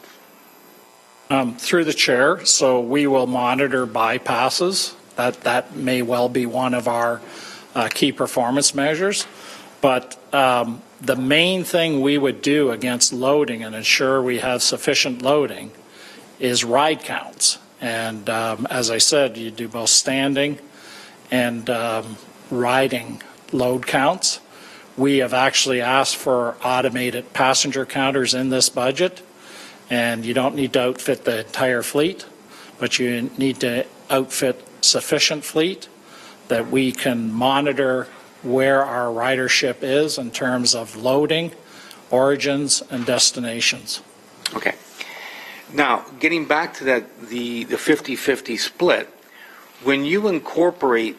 Through the chair, so we will monitor bypasses. That may well be one of our key performance measures. But the main thing we would do against loading and ensure we have sufficient loading is ride counts. And as I said, you do both standing and riding load counts. We have actually asked for automated passenger counters in this budget, and you don't need to outfit the entire fleet, but you need to outfit sufficient fleet that we can monitor where our ridership is in terms of loading, origins, and destinations. Okay. Now, getting back to that, the 50-50 split, when you incorporate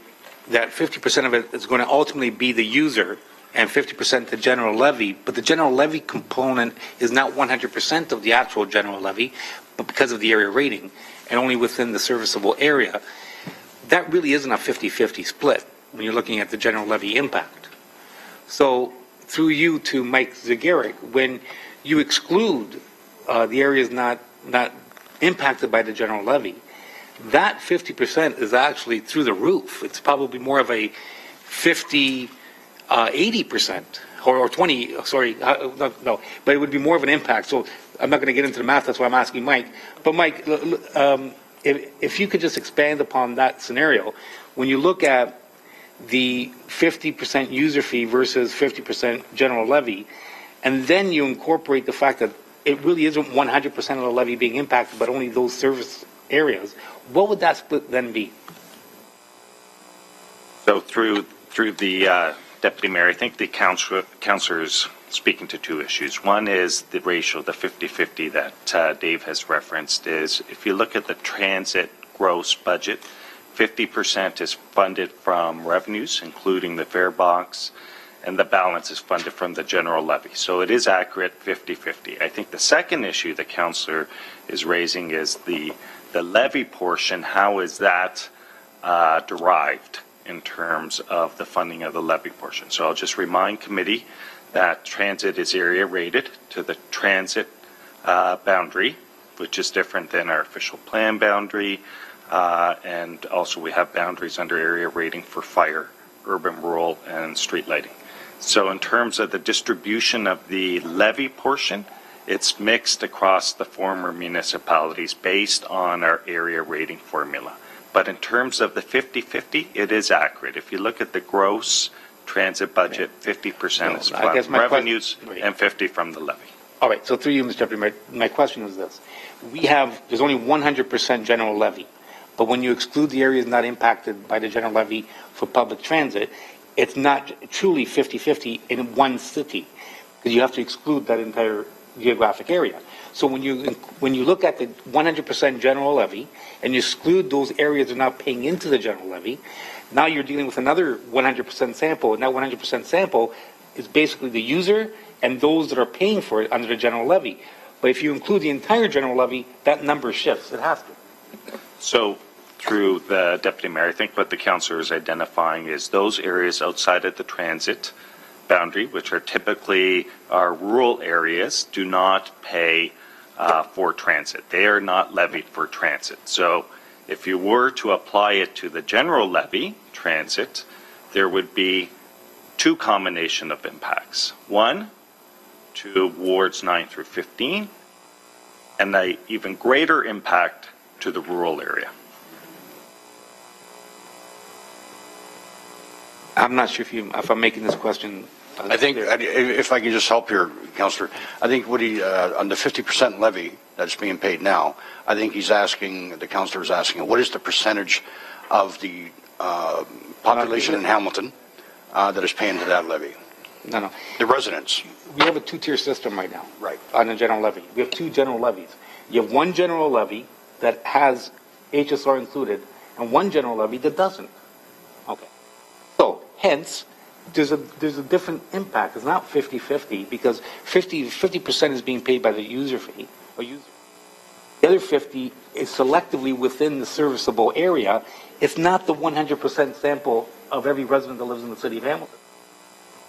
that 50% of it is going to ultimately be the user and 50% the general levy, but the general levy component is not 100% of the actual general levy, but because of the area rating and only within the serviceable area, that really isn't a 50-50 split when you're looking at the general levy impact. So through you to Mike Zagaric, when you exclude the areas not impacted by the general levy, that 50% is actually through the roof. It's probably more of a 50, 80%, or 20, sorry, no, but it would be more of an impact. So I'm not going to get into the math, that's why I'm asking Mike. But Mike, if you could just expand upon that scenario, when you look at the 50% user fee versus 50% general levy, and then you incorporate the fact that it really isn't 100% of the levy being impacted, but only those service areas, what would that split then be? So through the Deputy Mayor, I think the councillor is speaking to two issues. One is the ratio, the 50-50 that Dave has referenced, is if you look at the transit gross budget, 50% is funded from revenues, including the fare box, and the balance is funded from the general levy. So it is accurate 50-50. I think the second issue the councillor is raising is the levy portion. How is that derived in terms of the funding of the levy portion? So I'll just remind committee that transit is area rated to the transit boundary, which is different than our official plan boundary. And also we have boundaries under area rating for fire, urban, rural, and street lighting. So in terms of the distribution of the levy portion, it's mixed across the former municipalities based on our area rating formula. But in terms of the 50-50, it is accurate. If you look at the gross transit budget, 50% is from revenues and 50 from the levy. All right, so through you, Mr. Deputy Mayor, my question is this. There's only 100% general levy, but when you exclude the areas not impacted by the general levy for public transit, it's not truly 50-50 in one city, because you have to exclude that entire geographic area. So when you look at the 100% general levy and you exclude those areas that are not paying into the general levy, now you're dealing with another 100% sample, and that 100% sample is basically the user and those that are paying for it under the general levy. But if you include the entire general levy, that number shifts. It has to. So through the Deputy Mayor, I think what the councillor is identifying is those areas outside of the transit boundary, which are typically our rural areas, do not pay for transit. They are not levied for transit. So if you were to apply it to the general levy, transit, there would be two combination of impacts. One, to wards 9 through 15, and the even greater impact to the rural area. I'm not sure if I'm making this question. I think, if I can just help here, Councillor, I think on the 50% levy that's being paid now, I think the councillor is asking, what is the percentage of the population in Hamilton that is paying to that levy? No. The residents. We have a two-tier system right now. Right. On the general levy. We have two general levies. You have one general levy that has HSR included and one general levy that doesn't. Okay. So, hence, there's a different impact. It's not 50-50 because 50% is being paid by the user fee. The other 50 is selectively within the serviceable area. It's not the 100% sample of every resident that lives in the city of Hamilton.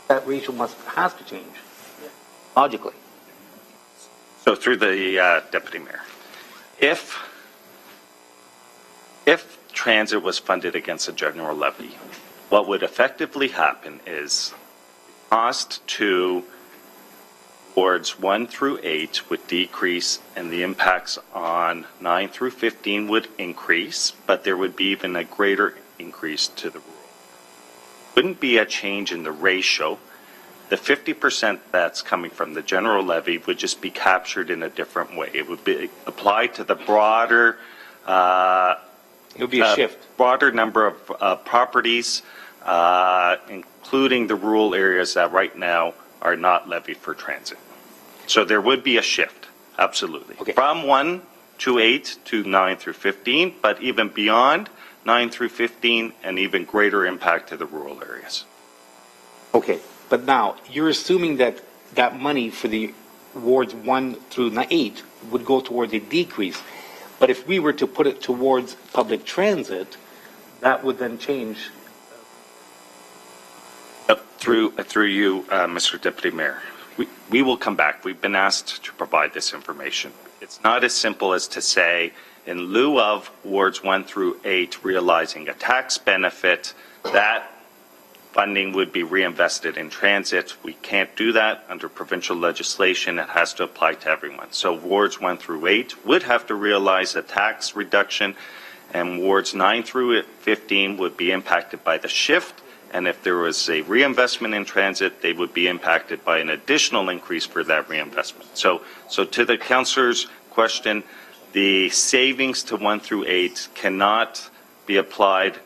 That ratio has to change, logically. So through the Deputy Mayor, if transit was funded against a general levy, what would effectively happen is cost to wards 1 through 8 would decrease and the impacts on 9 through 15 would increase, but there would be even a greater increase to the rural. Wouldn't be a change in the ratio. The 50% that's coming from the general levy would just be captured in a different way. It would be applied to the broader it would be a shift. Broader number of properties, including the rural areas that right now are not levied for transit. So there would be a shift, absolutely. Okay. From 1 to 8 to 9 through 15, but even beyond 9 through 15, and even greater impact to the rural areas. Okay, but now you're assuming that that money for the wards 1 through 8 would go towards a decrease. But if we were to put it towards public transit, that would then change. Through you, Mr. Deputy Mayor, we will come back. We've been asked to provide this information. It's not as simple as to say in lieu of wards 1 through 8 realizing a tax benefit, that funding would be reinvested in transit. We can't do that under provincial legislation. It has to apply to everyone. So wards 1 through 8 would have to realize a tax reduction, and wards 9 through 15 would be impacted by the shift. And if there was a reinvestment in transit, they would be impacted by an additional increase for that reinvestment. So to the councillor's question, the savings to 1 through 8 cannot be applied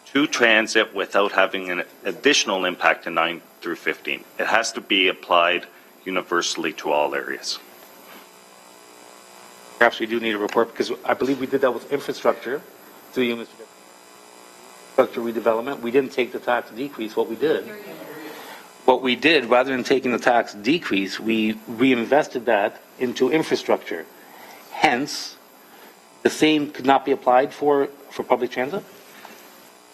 to transit without having an additional impact in 9 through 15. It has to be applied universally to all areas. Perhaps we do need a report, because I believe we did that with infrastructure, through you, Mr. Deputy. Infrastructure redevelopment. We didn't take the tax decrease. What we did, rather than taking the tax decrease, we reinvested that into infrastructure. Hence, the same could not be applied for public transit?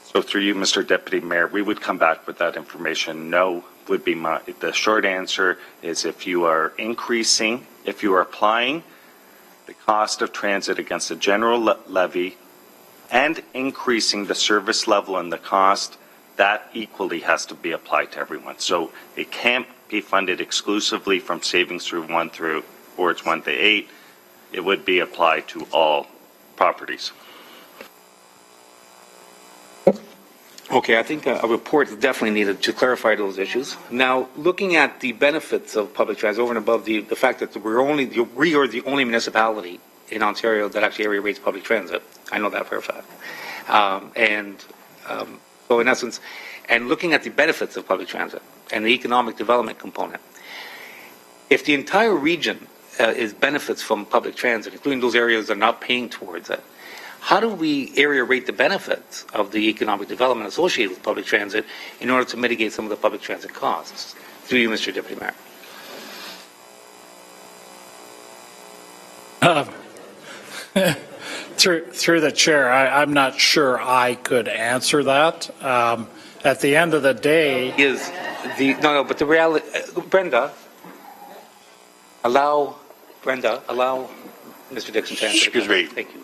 So through you, Mr. Deputy Mayor, we would come back with that information. No would be the short answer is if you are increasing, if you are applying the cost of transit against the general levy and increasing the service level and the cost, that equally has to be applied to everyone. So it can't be funded exclusively from savings through wards 1 to 8. It would be applied to all properties. Okay, I think a report is definitely needed to clarify those issues. Now, looking at the benefits of public transit over and above the fact that we are the only municipality in Ontario that actually area rates public transit. I know that for a fact. So in essence, and looking at the benefits of public transit and the economic development component, if the entire region is benefits from public transit, including those areas that are not paying towards it, how do we area rate the benefits of the economic development associated with public transit in order to mitigate some of the public transit costs? Through you, Mr. Deputy Mayor. Through the chair, I'm not sure I could answer that. At the end of the day, but the reality, Brenda, allow Mr. Dixon to answer. Excuse me. Thank you.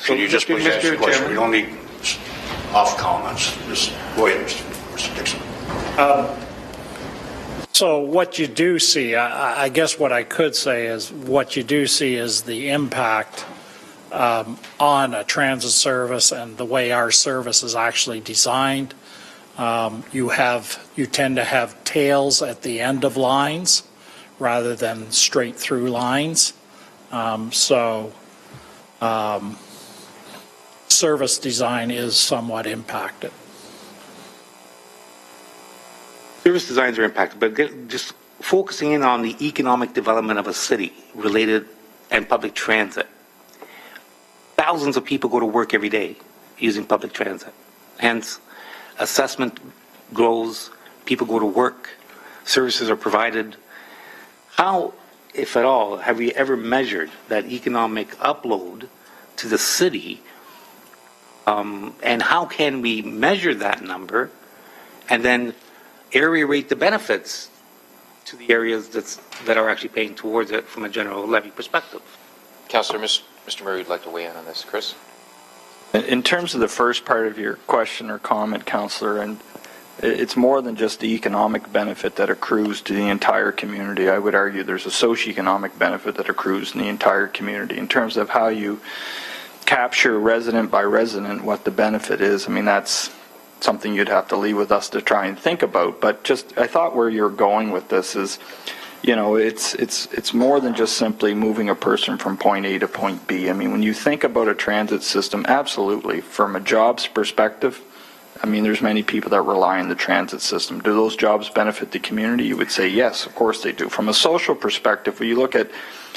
Can you just please ask the question? We don't need off comments. Just go ahead, Mr. Dixon. So what you do see, I guess what I could say is what you do see is the impact on a transit service and the way our service is actually designed. You tend to have tails at the end of lines rather than straight through lines. Service design is somewhat impacted. Service designs are impacted, but just focusing in on the economic development of a city related and public transit. Thousands of people go to work every day using public transit. Hence, assessment grows, people go to work, services are provided. How, if at all, have we ever measured that economic upload to the city? And how can we measure that number and then area rate the benefits to the areas that are actually paying towards it from a general levy perspective? Councillor, Mr. Murray would like to weigh in on this. Chris? In terms of the first part of your question or comment, Councillor, and it's more than just the economic benefit that accrues to the entire community. I would argue there's a socioeconomic benefit that accrues in the entire community in terms of how you capture resident by resident what the benefit is. I mean, that's something you'd have to leave with us to try and think about. But just, I thought where you're going with this is, you know, it's more than just simply moving a person from point A to point B. I mean, when you think about a transit system, absolutely, from a jobs perspective, I mean, there's many people that rely on the transit system. Do those jobs benefit the community? You would say yes, of course they do. From a social perspective, when you look at,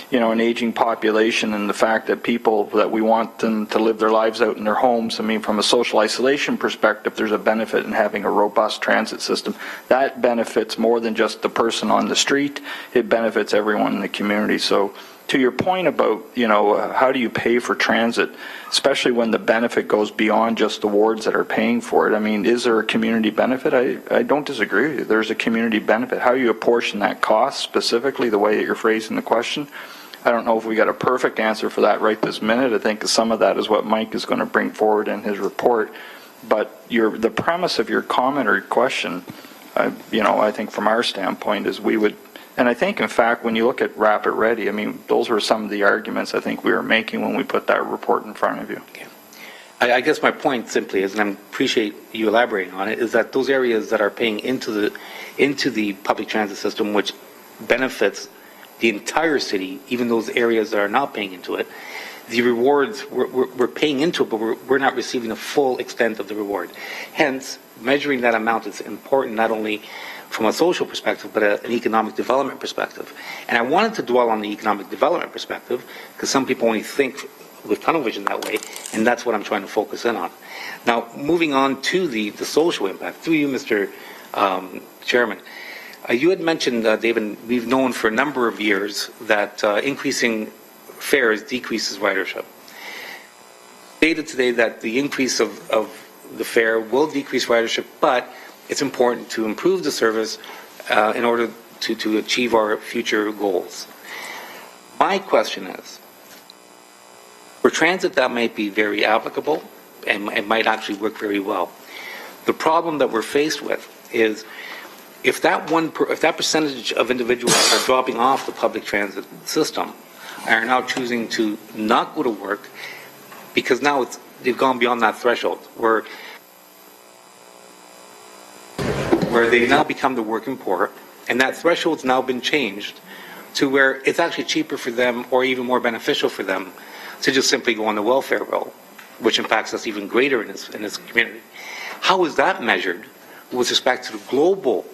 you know, an aging population and the fact that people that we want them to live their lives out in their homes, I mean, from a social isolation perspective, there's a benefit in having a robust transit system. That benefits more than just the person on the street. It benefits everyone in the community. So to your point about, you know, how do you pay for transit, especially when the benefit goes beyond just the wards that are paying for it? I mean, is there a community benefit? I don't disagree with you. There's a community benefit. How you apportion that cost specifically, the way that you're phrasing the question, I don't know if we got a perfect answer for that right this minute. I think some of that is what Mike is going to bring forward in his report. But the premise of your comment or question, I think from our standpoint is we would, and I think in fact when you look at Rapid Ready, I mean, those were some of the arguments I think we were making when we put that report in front of you. Okay. I guess my point simply is, and I appreciate you elaborating on it, is that those areas that are paying into the public transit system, which benefits the entire city, even those areas that are not paying into it, the rewards, we're paying into it, but we're not receiving the full extent of the reward. Hence, measuring that amount is important not only from a social perspective, but an economic development perspective. And I wanted to dwell on the economic development perspective, because some people only think with tunnel vision that way, and that's what I'm trying to focus in on. Now, moving on to the social impact, through you, Mr. Chairman, you had mentioned, David, we've known for a number of years that increasing fares decreases ridership. Stated today that the increase of the fare will decrease ridership, but it's important to improve the service in order to achieve our future goals. My question is, for transit, that might be very applicable and it might actually work very well. The problem that we're faced with is if that percentage of individuals are dropping off the public transit system and are now choosing to not go to work because now they've gone beyond that threshold where they now become the working poor, and that threshold's now been changed to where it's actually cheaper for them or even more beneficial for them to just simply go on the welfare roll, which impacts us even greater in this community. How is that measured with respect to the global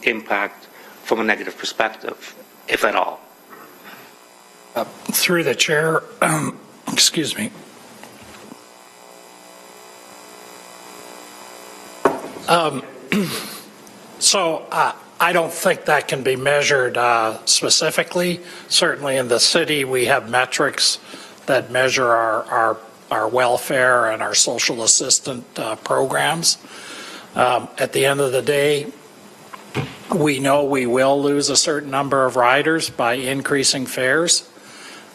impact from a negative perspective, if at all? Through the chair, excuse me. So I don't think that can be measured specifically. Certainly in the city we have metrics that measure our welfare and our social assistant programs. At the end of the day, we know we will lose a certain number of riders by increasing fares,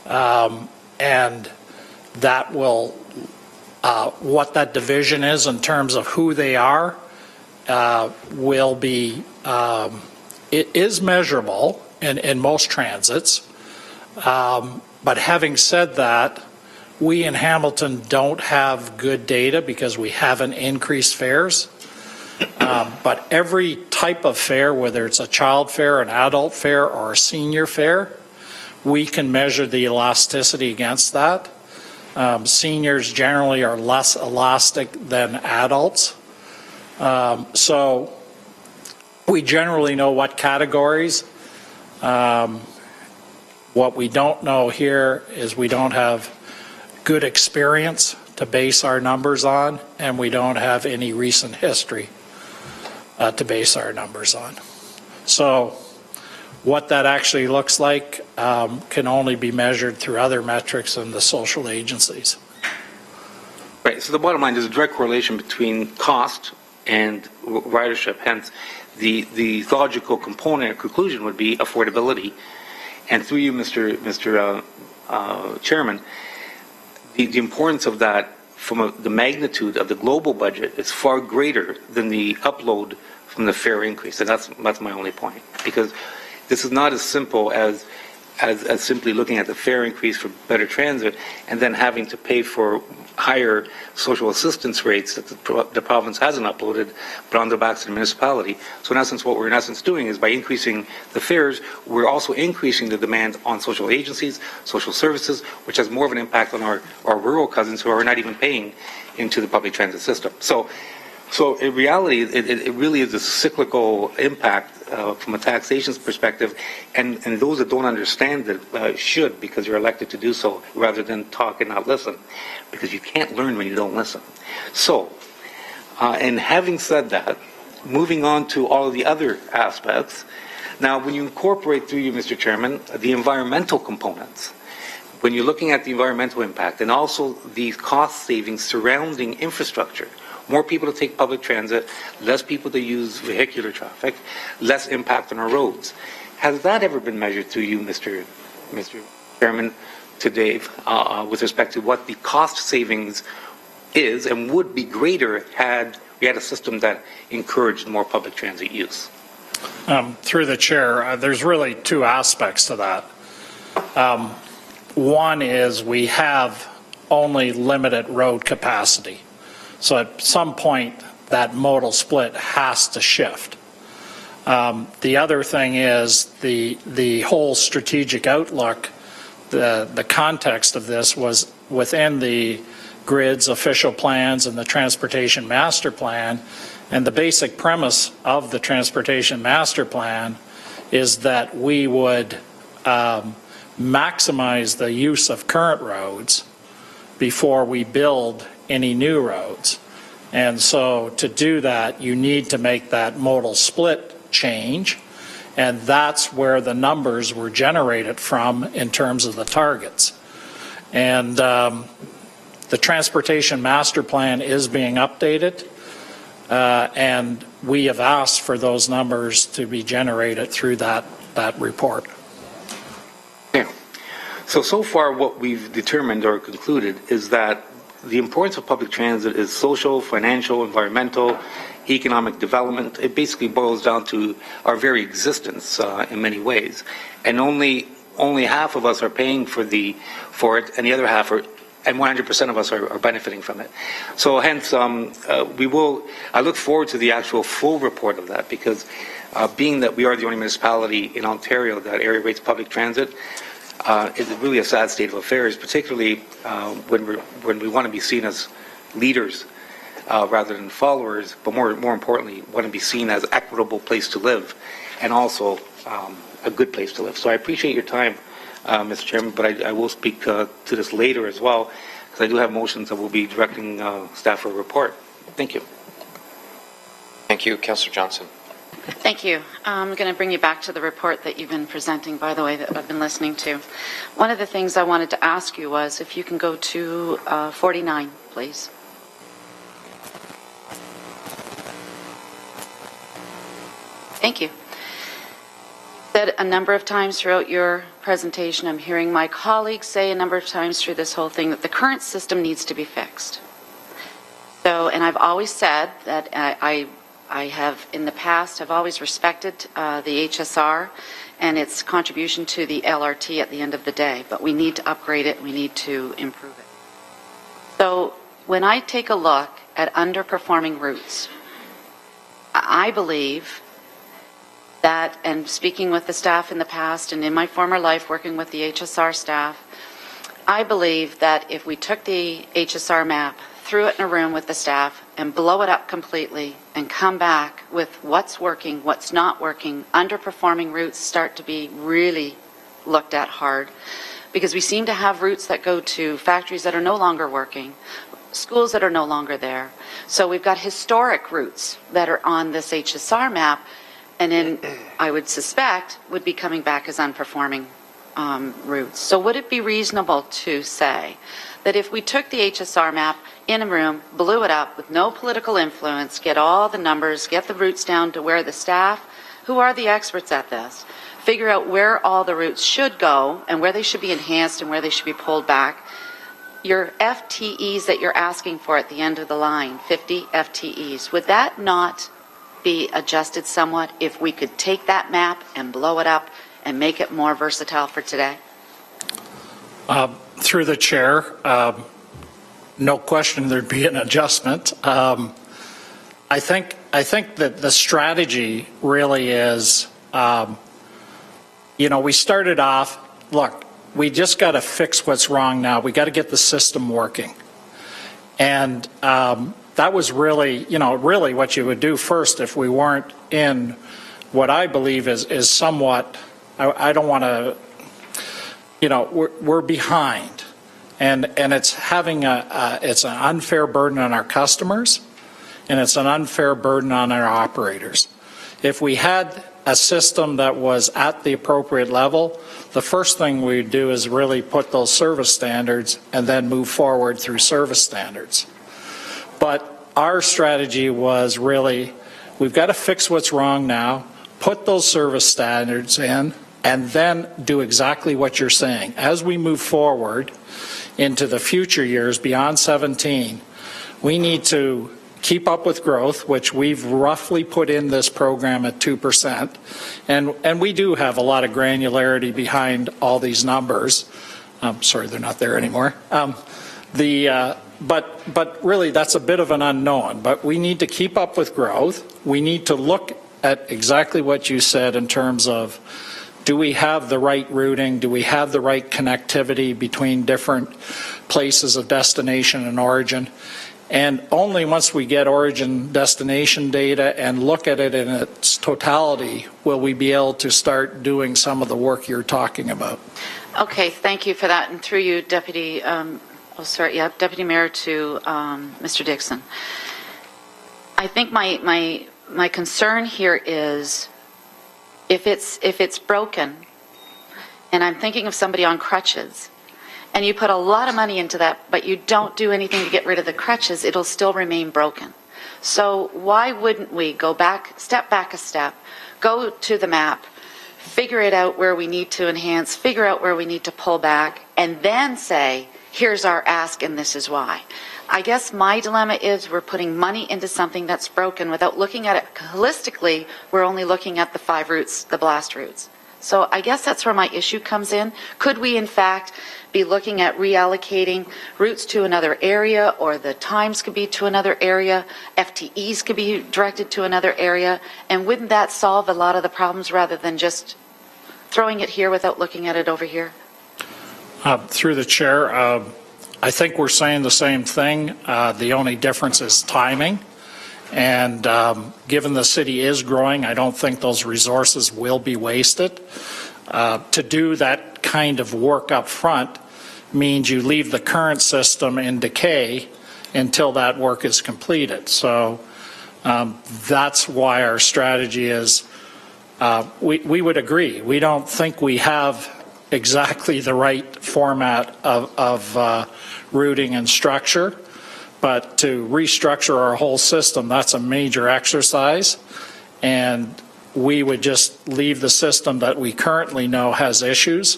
and that will, what that division is in terms of who they are, will be, it is measurable in most transits. But having said that, we in Hamilton don't have good data because we haven't increased fares. But every type of fare, whether it's a child fare, an adult fare, or a senior fare, we can measure the elasticity against that. Seniors generally are less elastic than adults. So we generally know what categories. What we don't know here is we don't have good experience to base our numbers on, and we don't have any recent history to base our numbers on. So what that actually looks like can only be measured through other metrics in the social agencies. Right, so the bottom line is a direct correlation between cost and ridership. Hence, the logical component or conclusion would be affordability. And through you, Mr. Chairman, the importance of that from the magnitude of the global budget is far greater than the upload from the fare increase. And that's my only point. Because this is not as simple as simply looking at the fare increase for better transit and then having to pay for higher social assistance rates that the province hasn't uploaded, but on the backs of the municipality. So in essence, what we're in essence doing is by increasing the fares, we're also increasing the demand on social agencies, social services, which has more of an impact on our rural cousins who are not even paying into the public transit system. So in reality, it really is a cyclical impact from a taxation perspective, and those that don't understand it should, because you're elected to do so, rather than talk and not listen, because you can't learn when you don't listen. So, and having said that, moving on to all of the other aspects, now when you incorporate through you, Mr. Chairman, the environmental components, when you're looking at the environmental impact and also the cost savings surrounding infrastructure, more people to take public transit, less people to use vehicular traffic, less impact on our roads. Has that ever been measured through you, Mr. Chairman, to Dave, with respect to what the cost savings is and would be greater had we had a system that encouraged more public transit use. Through the chair, there's really two aspects to that. One is we have only limited road capacity. So at some point, that modal split has to shift. The other thing is the whole strategic outlook, the context of this was within the grid's official plans and the transportation master plan. And the basic premise of the transportation master plan is that we would maximize the use of current roads before we build any new roads. And so to do that, you need to make that modal split change, and that's where the numbers were generated from in terms of the targets. And the transportation master plan is being updated, and we have asked for those numbers to be generated through that report. So far what we've determined or concluded is that the importance of public transit is social, financial, environmental, economic development. It basically boils down to our very existence in many ways. And only half of us are paying for it, and the other half are, and 100% of us are benefiting from it. So hence, I look forward to the actual full report of that, because being that we are the only municipality in Ontario that area rates public transit, is really a sad state of affairs, particularly when we want to be seen as leaders rather than followers, but more importantly, want to be seen as an equitable place to live and also a good place to live. So I appreciate your time, Mr. Chairman, but I will speak to this later as well, because I do have motions that will be directing staff for a report. Thank you. Thank you, Councillor Johnson. Thank you. I'm going to bring you back to the report that you've been presenting, by the way, that I've been listening to. One of the things I wanted to ask you was if you can go to 49, please. Thank you. Said a number of times throughout your presentation, I'm hearing my colleagues say a number of times through this whole thing that the current system needs to be fixed. So, and I've always said that I have, in the past, I've always respected the HSR and its contribution to the LRT at the end of the day, but we need to upgrade it, we need to improve it. So when I take a look at underperforming routes, I believe that, and speaking with the staff in the past and in my former life working with the HSR staff, I believe that if we took the HSR map, threw it in a room with the staff and blow it up completely and come back with what's working, what's not working, underperforming routes start to be really looked at hard, because we seem to have routes that go to factories that are no longer working, schools that are no longer there. So we've got historic routes that are on this HSR map, and then I would suspect would be coming back as unperforming routes. So would it be reasonable to say that if we took the HSR map in a room, blew it up with no political influence, get all the numbers, get the routes down to where the staff, who are the experts at this, figure out where all the routes should go and where they should be enhanced and where they should be pulled back, your FTEs that you're asking for at the end of the line, 50 FTEs, would that not be adjusted somewhat if we could take that map and blow it up and make it more versatile for today? Through the chair, no question there'd be an adjustment. I think that the strategy really is, we started off, look, we just got to fix what's wrong now. We got to get the system working. And that was really, really what you would do first if we weren't in what I believe is somewhat, I don't want to, we're behind. And it's having it's an unfair burden on our customers, and it's an unfair burden on our operators. If we had a system that was at the appropriate level, the first thing we'd do is really put those service standards and then move forward through service standards. But our strategy was really, we've got to fix what's wrong now, put those service standards in, and then do exactly what you're saying. As we move forward into the future years beyond 17, we need to keep up with growth, which we've roughly put in this program at 2%. And we do have a lot of granularity behind all these numbers. I'm sorry, they're not there anymore. But really, that's a bit of an unknown. But we need to keep up with growth. We need to look at exactly what you said in terms of, do we have the right routing? Do we have the right connectivity between different places of destination and origin? And only once we get origin destination data and look at it in its totality will we be able to start doing some of the work you're talking about. Okay, thank you for that. And through you, Deputy Mayor, to Mr. Dixon. I think my concern here is if it's broken, and I'm thinking of somebody on crutches, and you put a lot of money into that, but you don't do anything to get rid of the crutches, it'll still remain broken. So why wouldn't we go back a step, go to the map, figure it out where we need to enhance, figure out where we need to pull back, and then say, here's our ask and this is why. I guess my dilemma is we're putting money into something that's broken without looking at it holistically. We're only looking at the 5 routes, the blast routes. So I guess that's where my issue comes in. Could we, in fact, be looking at reallocating routes to another area, or the times could be to another area, FTEs could be directed to another area, and wouldn't that solve a lot of the problems rather than just throwing it here without looking at it over here? Through the chair, I think we're saying the same thing. The only difference is timing. And given the city is growing, I don't think those resources will be wasted. To do that kind of work up front means you leave the current system in decay until that work is completed. So that's why our strategy is, we would agree. We don't think we have exactly the right format of routing and structure. But to restructure our whole system, that's a major exercise. And we would just leave the system that we currently know has issues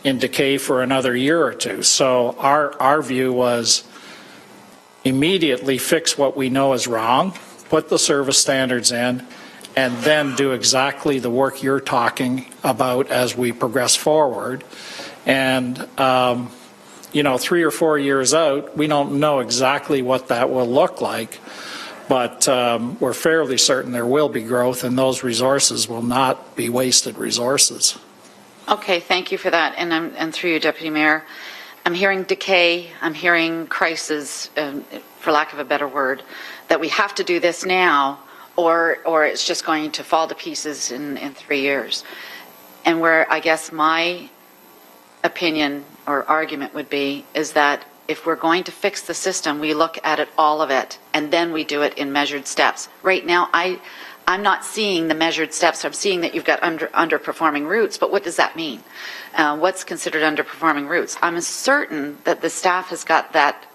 in decay for another year or two. So our view was immediately fix what we know is wrong, put the service standards in, and then do exactly the work you're talking about as we progress forward. And 3 or 4 years out, we don't know exactly what that will look like, but we're fairly certain there will be growth, and those resources will not be wasted resources. Okay, thank you for that. And through you, Deputy Mayor, I'm hearing decay, I'm hearing crisis, for lack of a better word, that we have to do this now, or it's just going to fall to pieces in 3 years. And where I guess my opinion or argument would be is that if we're going to fix the system, we look at it, all of it, and then we do it in measured steps. Right now, I'm not seeing the measured steps. I'm seeing that you've got underperforming routes, but what does that mean? What's considered underperforming routes? I'm certain that the staff has got that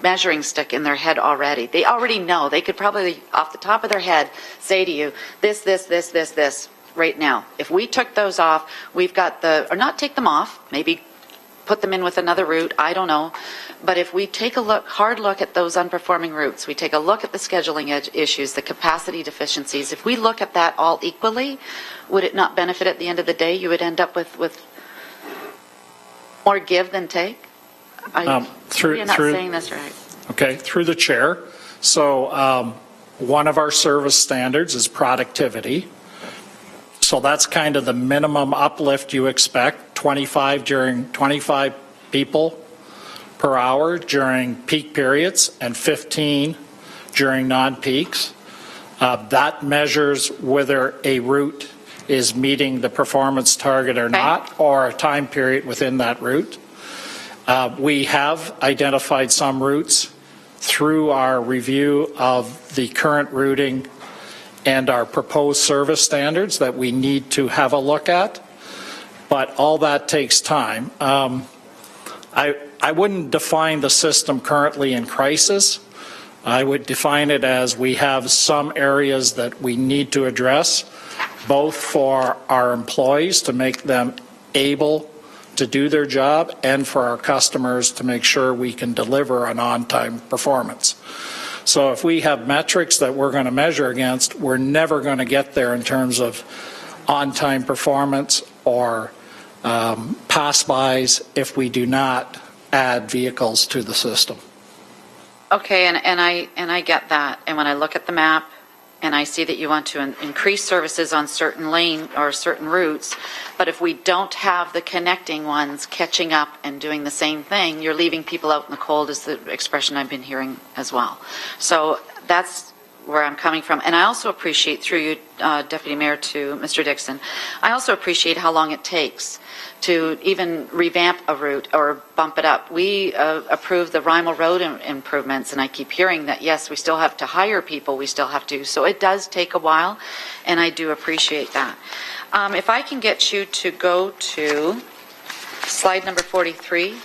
measuring stick in their head already. They already know. They could probably, off the top of their head, say to you, this, right now. If we took those off, we've got or not take them off, maybe put them in with another route, I don't know. But if we take a hard look at those unperforming routes, we take a look at the scheduling issues, the capacity deficiencies, if we look at that all equally, would it not benefit at the end of the day? You would end up with more give than take? I'm not saying this right. Okay, through the chair. So one of our service standards is productivity. So that's kind of the minimum uplift you expect, 25 people per hour during peak periods and 15 during non-peaks. That measures whether a route is meeting the performance target or not, or a time period within that route. We have identified some routes through our review of the current routing and our proposed service standards that we need to have a look at, but all that takes time. I wouldn't define the system currently in crisis. I would define it as we have some areas that we need to address, both for our employees to make them able to do their job and for our customers to make sure we can deliver an on-time performance. So if we have metrics that we're going to measure against, we're never going to get there in terms of on-time performance or pass-bys if we do not add vehicles to the system. Okay, and I get that. And when I look at the map and I see that you want to increase services on certain lane or certain routes, but if we don't have the connecting ones catching up and doing the same thing, you're leaving people out in the cold is the expression I've been hearing as well. So that's where I'm coming from. And I also appreciate, through you, Deputy Mayor, to Mr. Dixon, I also appreciate how long it takes to even revamp a route or bump it up. We approved the Rymal Road improvements, and I keep hearing that, yes, we still have to hire people, we still have to. So it does take a while, and I do appreciate that. If I can get you to go to slide number 43,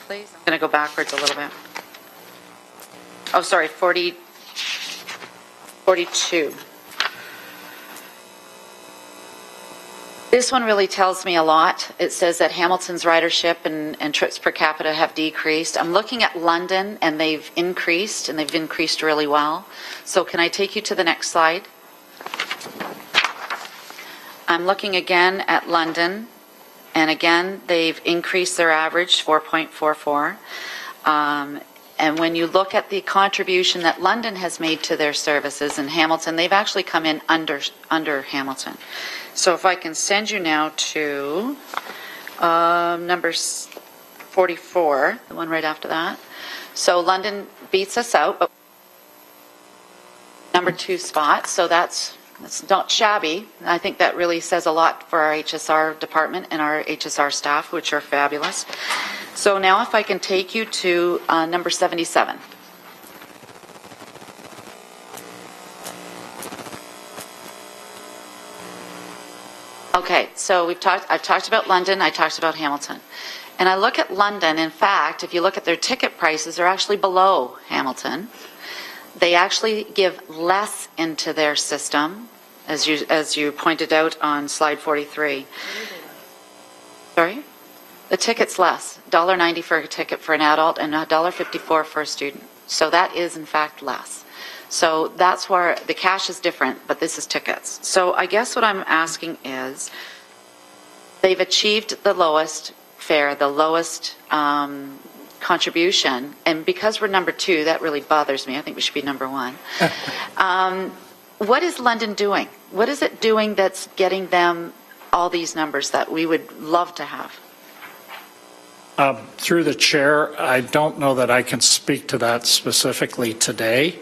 please. I'm going to go backwards a little bit. Oh, sorry, 42. This one really tells me a lot. It says that Hamilton's ridership and trips per capita have decreased. I'm looking at London, and they've increased, and they've increased really well. So can I take you to the next slide? I'm looking again at London, and again, they've increased their average 4.44. And when you look at the contribution that London has made to their services in Hamilton, they've actually come in under Hamilton. So if I can send you now to number 44, the one right after that. So London beats us out, but number 2 spot. So that's not shabby. I think that really says a lot for our HSR department and our HSR staff, which are fabulous. So now if I can take you to number 77. Okay, so I've talked about London, I talked about Hamilton. And I look at London, in fact, if you look at their ticket prices, they're actually below Hamilton. They actually give less into their system, as you pointed out on slide 43. Sorry? The ticket's less, $1.90 for a ticket for an adult and $1.54 for a student. So that is, in fact, less. So that's where the cash is different, but this is tickets. So I guess what I'm asking is, they've achieved the lowest fare, the lowest contribution, and because we're number 2, that really bothers me. I think we should be number 1. What is London doing? What is it doing that's getting them all these numbers that we would love to have? Through the chair, I don't know that I can speak to that specifically today.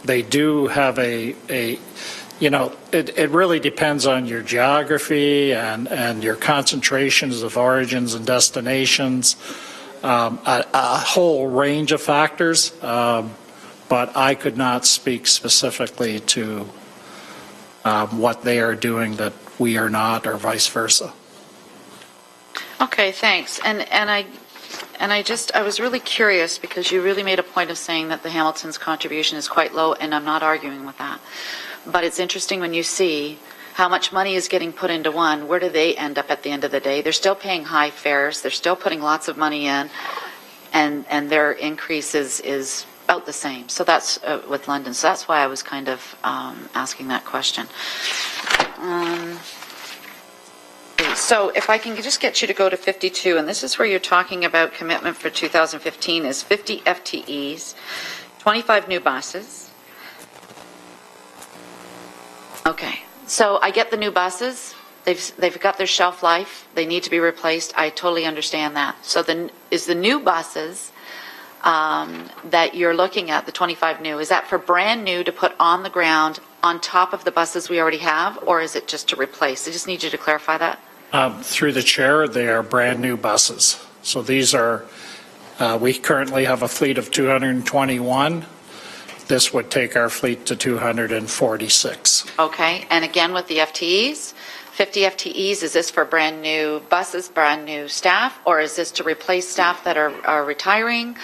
They do have it really depends on your geography and your concentrations of origins and destinations, a whole range of factors, but I could not speak specifically to what they are doing that we are not, or vice versa. Okay, thanks. And I was really curious because you really made a point of saying that the Hamilton's contribution is quite low, and I'm not arguing with that. But it's interesting when you see how much money is getting put into one, where do they end up at the end of the day? They're still paying high fares, they're still putting lots of money in, and their increase is about the same. So that's with London. So that's why I was kind of asking that question. So if I can just get you to go to 52, and this is where you're talking about commitment for 2015 is 50 FTEs, 25 new buses. Okay, so I get the new buses. They've got their shelf life. They need to be replaced. I totally understand that. So is the new buses that you're looking at, the 25 new, is that for brand new to put on the ground on top of the buses we already have, or is it just to replace? I just need you to clarify that. Through the chair, they are brand new buses. So these are, we currently have a fleet of 221. This would take our fleet to 246. Okay, and again with the FTEs, 50 FTEs, is this for brand new buses, brand new staff, or is this to replace staff that are retiring?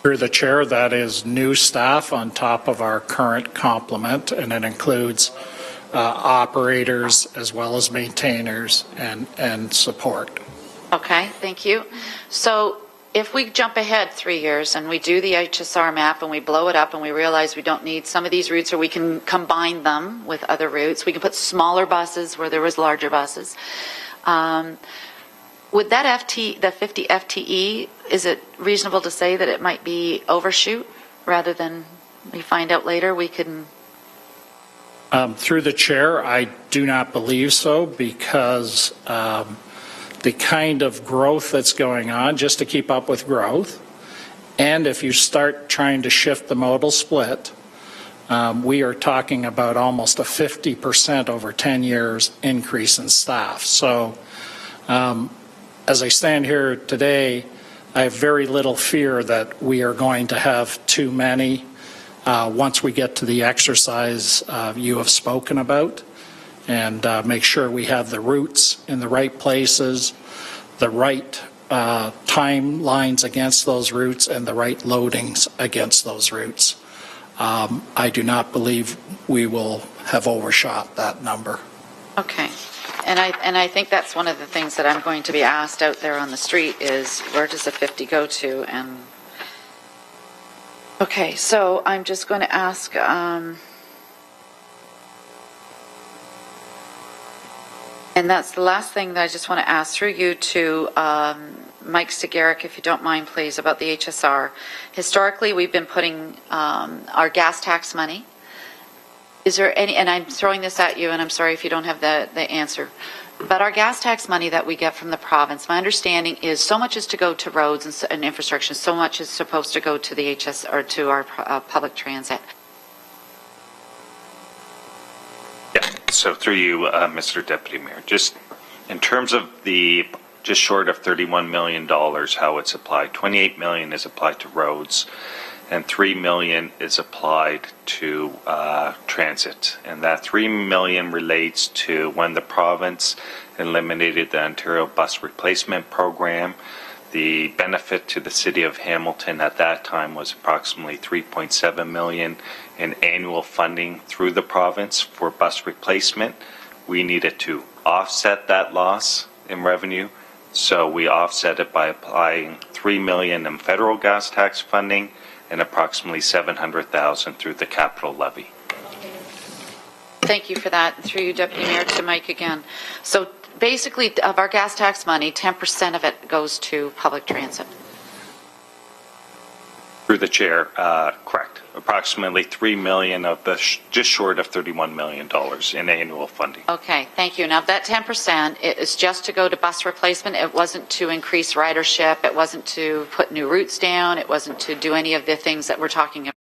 Through the chair, that is new staff on top of our current complement, and it includes operators as well as maintainers and support. Okay, thank you. So if we jump ahead 3 years and we do the HSR map and we blow it up and we realize we don't need some of these routes, or we can combine them with other routes, we can put smaller buses where there was larger buses. Would that the 50 FTE, is it reasonable to say that it might be overshoot rather than we find out later we can? Through the chair, I do not believe so, because the kind of growth that's going on, just to keep up with growth, and if you start trying to shift the modal split, we are talking about almost a 50% over 10 years increase in staff. So as I stand here today, I have very little fear that we are going to have too many once we get to the exercise you have spoken about, and make sure we have the routes in the right places, the right timelines against those routes, and the right loadings against those routes. I do not believe we will have overshot that number. Okay. And I think that's one of the things that I'm going to be asked out there on the street is, where does the 50 go to? And okay, so I'm just going to ask, and that's the last thing that I just want to ask through you to Mike Stigeric, if you don't mind, please, about the HSR. Historically, we've been putting our gas tax money. Is there any, and I'm throwing this at you, and I'm sorry if you don't have the answer, but our gas tax money that we get from the province, my understanding is so much is to go to roads and infrastructure, so much is supposed to go to the or to our public transit. Yeah, so through you, Mr. Deputy Mayor, just in terms of the just short of $31 million, how it's applied, $28 million is applied to roads, and $3 million is applied to transit. And that $3 million relates to when the province eliminated the Ontario Bus Replacement Program. The benefit to the city of Hamilton at that time was approximately $3.7 million in annual funding through the province for bus replacement. We needed to offset that loss in revenue, so we offset it by applying $3 million in federal gas tax funding and approximately $700,000 through the capital levy. Thank you for that. Through you, Deputy Mayor, to Mike again. So basically, of our gas tax money, 10% of it goes to public transit. Through the chair, correct. Approximately $3 million of the just short of $31 million in annual funding. Okay, thank you. Now, that 10% is just to go to bus replacement. It wasn't to increase ridership. It wasn't to put new routes down. It wasn't to do any of the things that we're talking about.